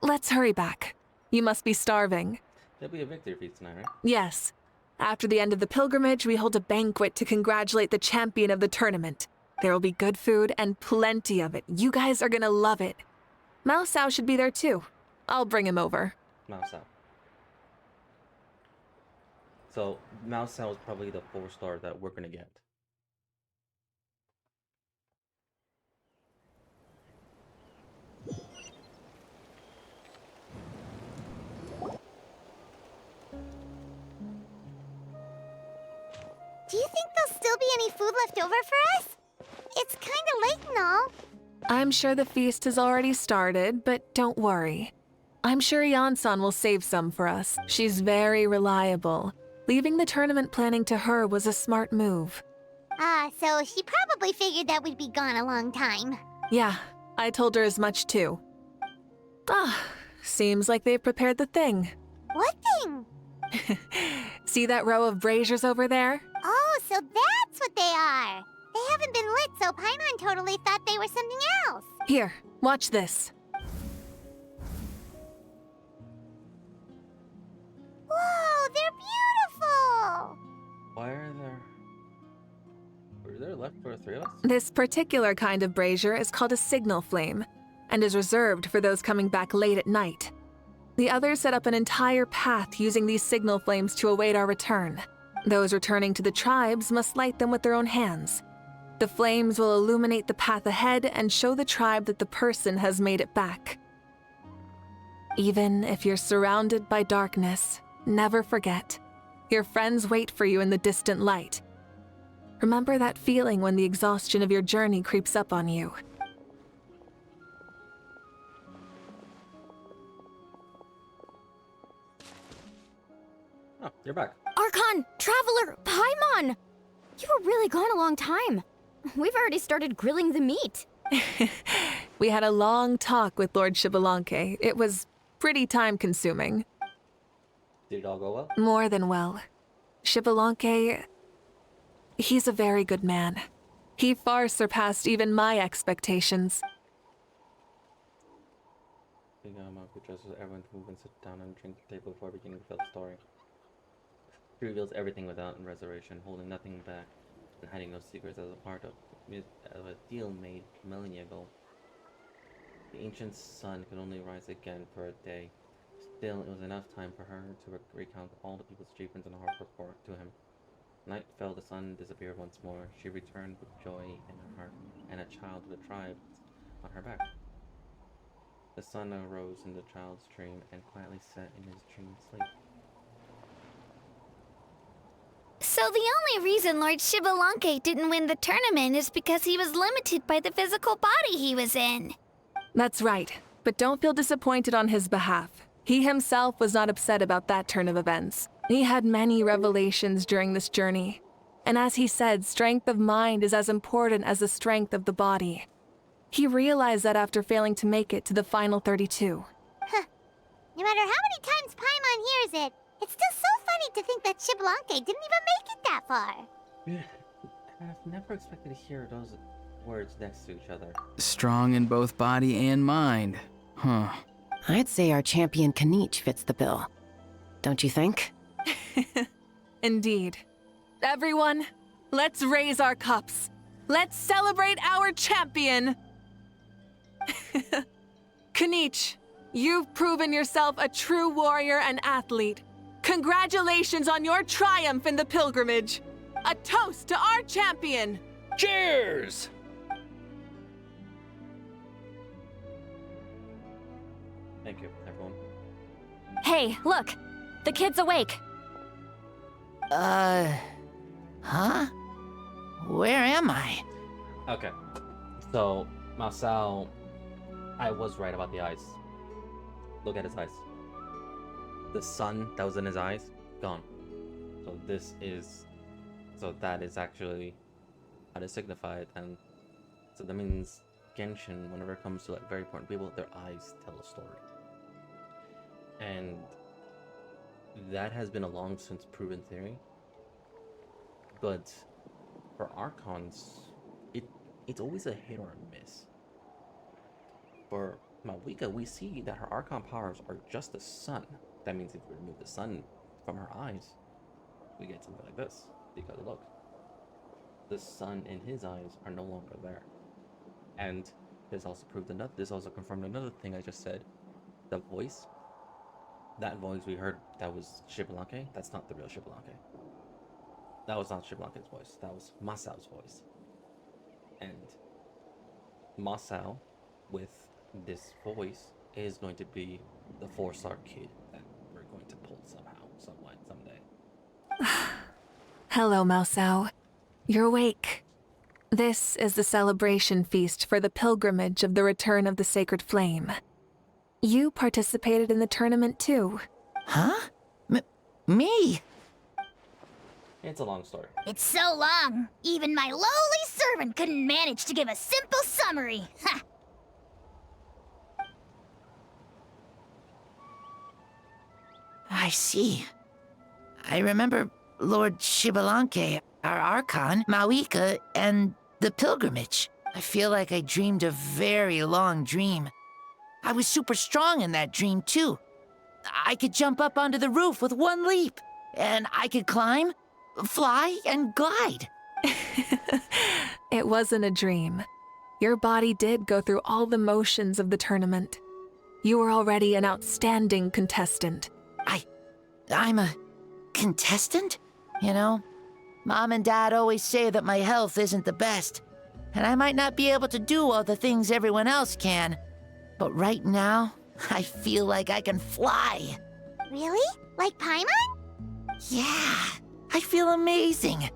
Let's hurry back. You must be starving. There'll be a victory feast tonight, right? Yes. After the end of the pilgrimage, we hold a banquet to congratulate the champion of the tournament. There will be good food and plenty of it. You guys are gonna love it. Mao Sao should be there too. I'll bring him over. Mao Sao. So Mao Sao is probably the 4-star that we're gonna get. Do you think there'll still be any food left over for us? It's kinda late and all. I'm sure the feast has already started, but don't worry. I'm sure Yansan will save some for us. She's very reliable. Leaving the tournament planning to her was a smart move. So she probably figured that we'd be gone a long time. Yeah, I told her as much too. Seems like they've prepared the thing. What thing? See that row of braziers over there? Oh, so that's what they are. They haven't been lit, so Paimon totally thought they were something else. Here, watch this. Whoa, they're beautiful! Why are there... Were there left for 3 of us? This particular kind of brazier is called a signal flame, and is reserved for those coming back late at night. The others set up an entire path using these signal flames to await our return. Those returning to the tribes must light them with their own hands. The flames will illuminate the path ahead and show the tribe that the person has made it back. Even if you're surrounded by darkness, never forget, your friends wait for you in the distant light. Remember that feeling when the exhaustion of your journey creeps up on you. Oh, you're back. Archon! Traveler! Paimon! You were really gone a long time. We've already started grilling the meat. We had a long talk with Lord Shibalonke. It was pretty time-consuming. Did it all go well? More than well. Shibalonke... he's a very good man. He far surpassed even my expectations. Big Mouth addresses everyone to move and sit down and drink the table before beginning to tell the story. He reveals everything without reservation, holding nothing back, and hiding no secrets as a part of a deal made millennia ago. The ancient sun could only rise again for a day. Still, it was enough time for her to recount all the people's achievements and hard work to him. Night fell, the sun disappeared once more. She returned with joy in her heart, and a child of the tribes on her back. The sun arose in the child's dream, and quietly set in his dream sleep. So the only reason Lord Shibalonke didn't win the tournament is because he was limited by the physical body he was in. That's right, but don't feel disappointed on his behalf. He himself was not upset about that turn of events. He had many revelations during this journey. And as he said, strength of mind is as important as the strength of the body. He realized that after failing to make it to the final 32. Huh. No matter how many times Paimon hears it, it's still so funny to think that Shibalonke didn't even make it that far. Yeah, I've never expected to hear those words next to each other. Strong in both body and mind. Huh. I'd say our champion Kanich fits the bill. Don't you think? Indeed. Everyone, let's raise our cups. Let's celebrate our champion! Kanich, you've proven yourself a true warrior and athlete. Congratulations on your triumph in the pilgrimage. A toast to our champion! Cheers! Thank you, everyone. Hey, look! The kid's awake! Huh? Where am I? Okay. So, Masao, I was right about the eyes. Look at his eyes. The sun that was in his eyes, gone. So that is actually how to signify it, and so that means Genshin, whenever it comes to like very important people, their eyes tell a story. And that has been a long since proven theory. But for Archons, it's always a hit or a miss. For Mawika, we see that her Archon powers are just the sun. That means if we remove the sun from her eyes, we get something like this. Because look, the sun in his eyes are no longer there. And this also confirmed another thing I just said. The voice, that voice we heard that was Xbalanque, that's not the real Xbalanque. That was not Xbalanque's voice, that was Masao's voice. And Masao, with this voice, is going to be the 4-star kid that we're going to pull someday. Hello, Masao. You're awake. This is the celebration feast for the pilgrimage of the return of the Sacred Flame. You participated in the tournament too. Huh? Me? It's a long story. It's so long, even my lowly servant couldn't manage to give a simple summary. Ha! I see. I remember Lord Xbalanque, our Archon, Mawika, and the pilgrimage. I feel like I dreamed a very long dream. I was super strong in that dream, too. I could jump up onto the roof with one leap, and I could climb, fly, and glide. It wasn't a dream. Your body did go through all the motions of the tournament. You were already an outstanding contestant. I'm a contestant? You know, Mom and Dad always say that my health isn't the best, and I might not be able to do all the things everyone else can. But right now, I feel like I can fly. Really? Like Paimon? Yeah, I feel amazing.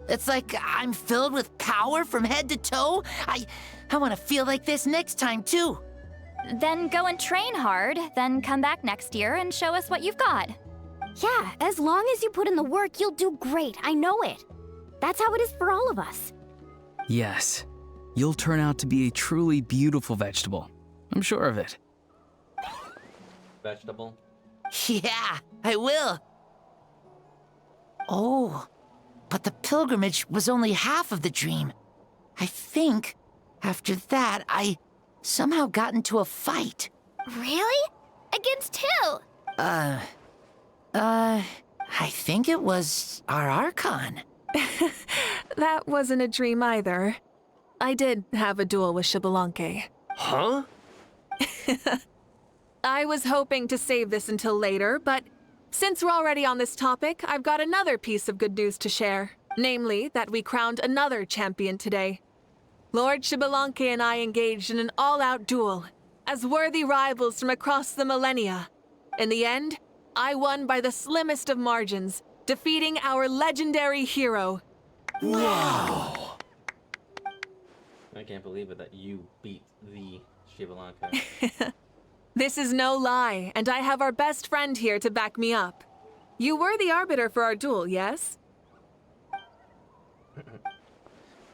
It's like I'm filled with power from head to toe. I want to feel like this next time, too. Then go and train hard, then come back next year and show us what you've got. Yeah, as long as you put in the work, you'll do great. I know it. That's how it is for all of us. Yes. You'll turn out to be a truly beautiful vegetable. I'm sure of it. Vegetable? Yeah, I will. Oh, but the pilgrimage was only half of the dream. I think after that, I somehow got into a fight. Really? Against who? I think it was our Archon. That wasn't a dream either. I did have a duel with Xbalanque. Huh? I was hoping to save this until later, but since we're already on this topic, I've got another piece of good news to share. Namely, that we crowned another champion today. Lord Xbalanque and I engaged in an all-out duel, as worthy rivals from across the millennia. In the end, I won by the slimmest of margins, defeating our legendary hero. Wow! I can't believe it that you beat the Xbalanque. This is no lie, and I have our best friend here to back me up. You were the arbiter for our duel, yes?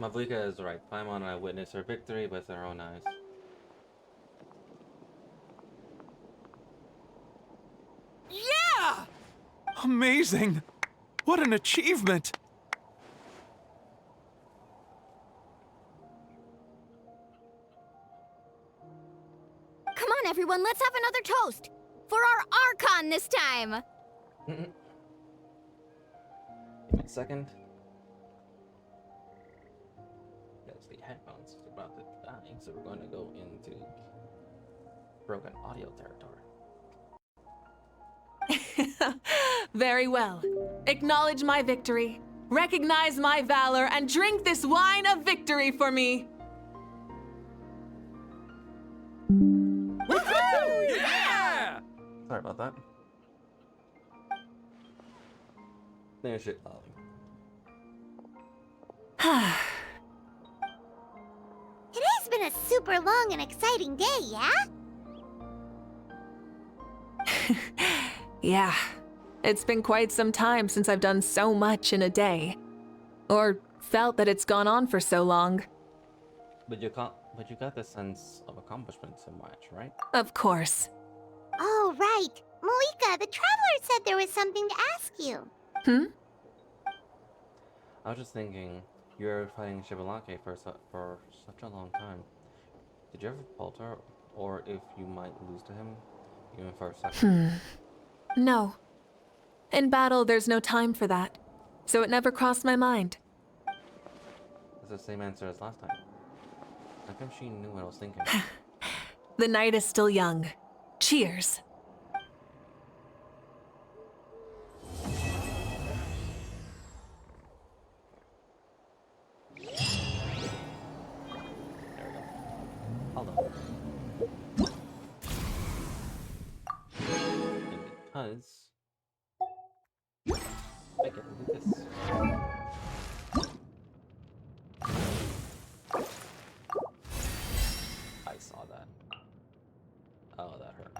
Mavlika is right. Paimon and I witnessed her victory with our own eyes. Yeah! Amazing! What an achievement! on, everyone, let's have another toast! For our Archon this time! Give me a second. Because the headphones is about to die, so we're going to go into broken audio territory. Very well. Acknowledge my victory. Recognize my valor and drink this wine of victory for me. Woohoo! Yeah! Sorry about that. Finish it. Today's been a super long and exciting day, yeah? Yeah. It's been quite some time since I've done so much in a day. Or felt that it's gone on for so long. But you got the sense of accomplishment so much, right? Of course. Oh, right. Moika, the Traveler said there was something to ask you. I was just thinking, you were fighting Shibalake for such a long time. Did you ever falter, or if you might lose to him, even for a second? No. In battle, there's no time for that. So it never crossed my mind. It's the same answer as last time. How come she knew what I was thinking? The night is still young. Cheers. Hold on. And because I get to do this. I saw that. Oh, that hurt.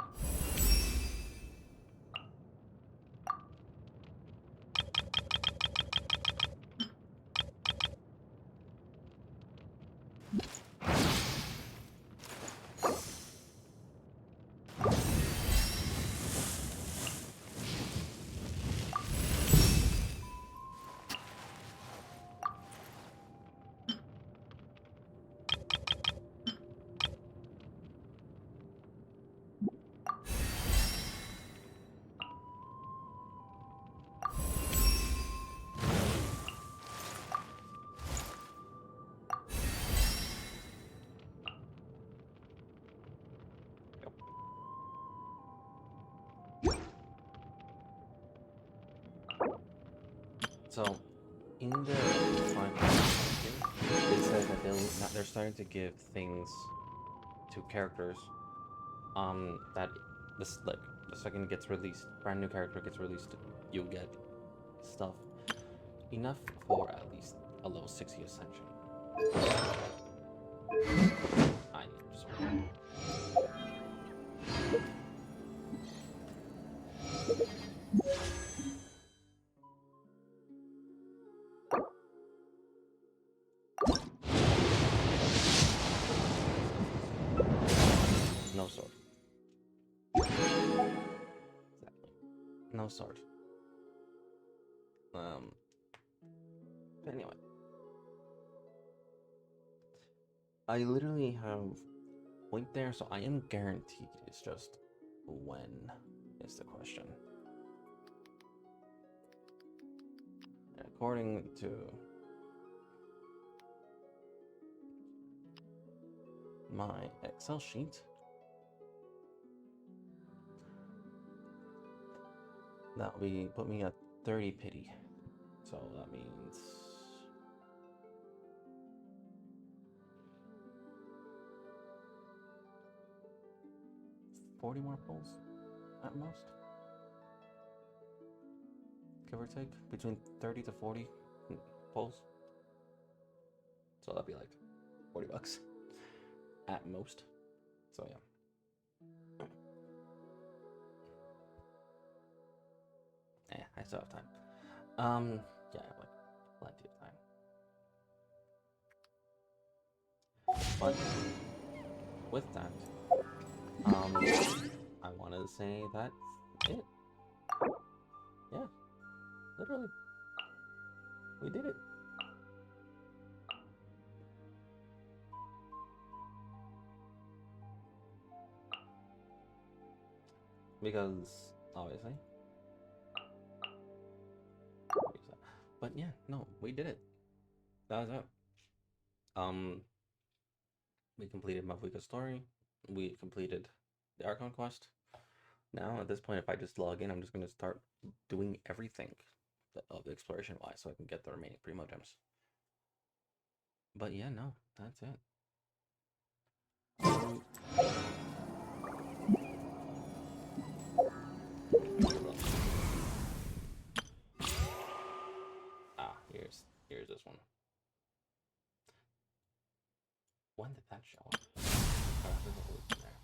So, in the final they said that they're starting to give things to characters. That this like the second it gets released, brand new character gets released, you'll get stuff enough for at least a level 60 ascension. I need to sword. No sword. Exactly. No sword. But anyway. I literally have went there, so I am guaranteed. It's just when is the question. According to my Excel sheet, that will put me at 30 pity. So that means 40 more pulls at most. Give or take between 30 to 40 pulls. So that'd be like 40 bucks at most. So yeah. Yeah, I still have time. Yeah, I have like plenty of time. But with that, I want to say that's it. Yeah, literally, we did it. because obviously. But yeah, no, we did it. That was it. We completed Mavuika's story. We completed the Archon quest. Now, at this point, if I just log in, I'm just going to start doing everything of exploration-wise so I can get the remaining Primogems. But yeah, no, that's it. Here's this one. When did that show up? Oh, there's a loop in there.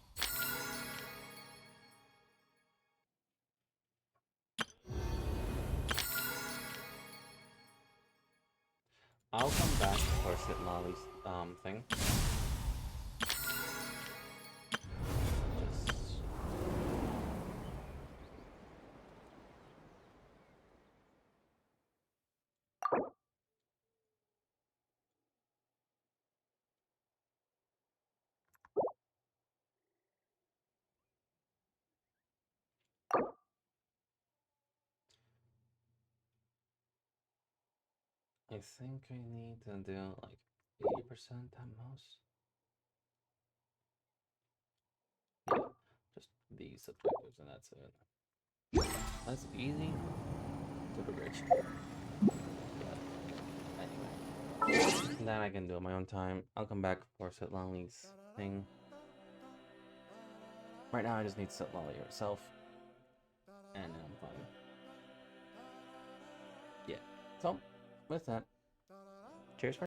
I'll come back for Sit Lolly's thing. I think I need to do like 80% at most. Yeah, just these objectives and that's it. That's easy. Super great. Yeah. Anyway. Then I can do it my own time. I'll come back for Sit Lolly's thing. Right now I just need Sit Lolly herself. And then I'm fine. Yeah. So, with that, cheers for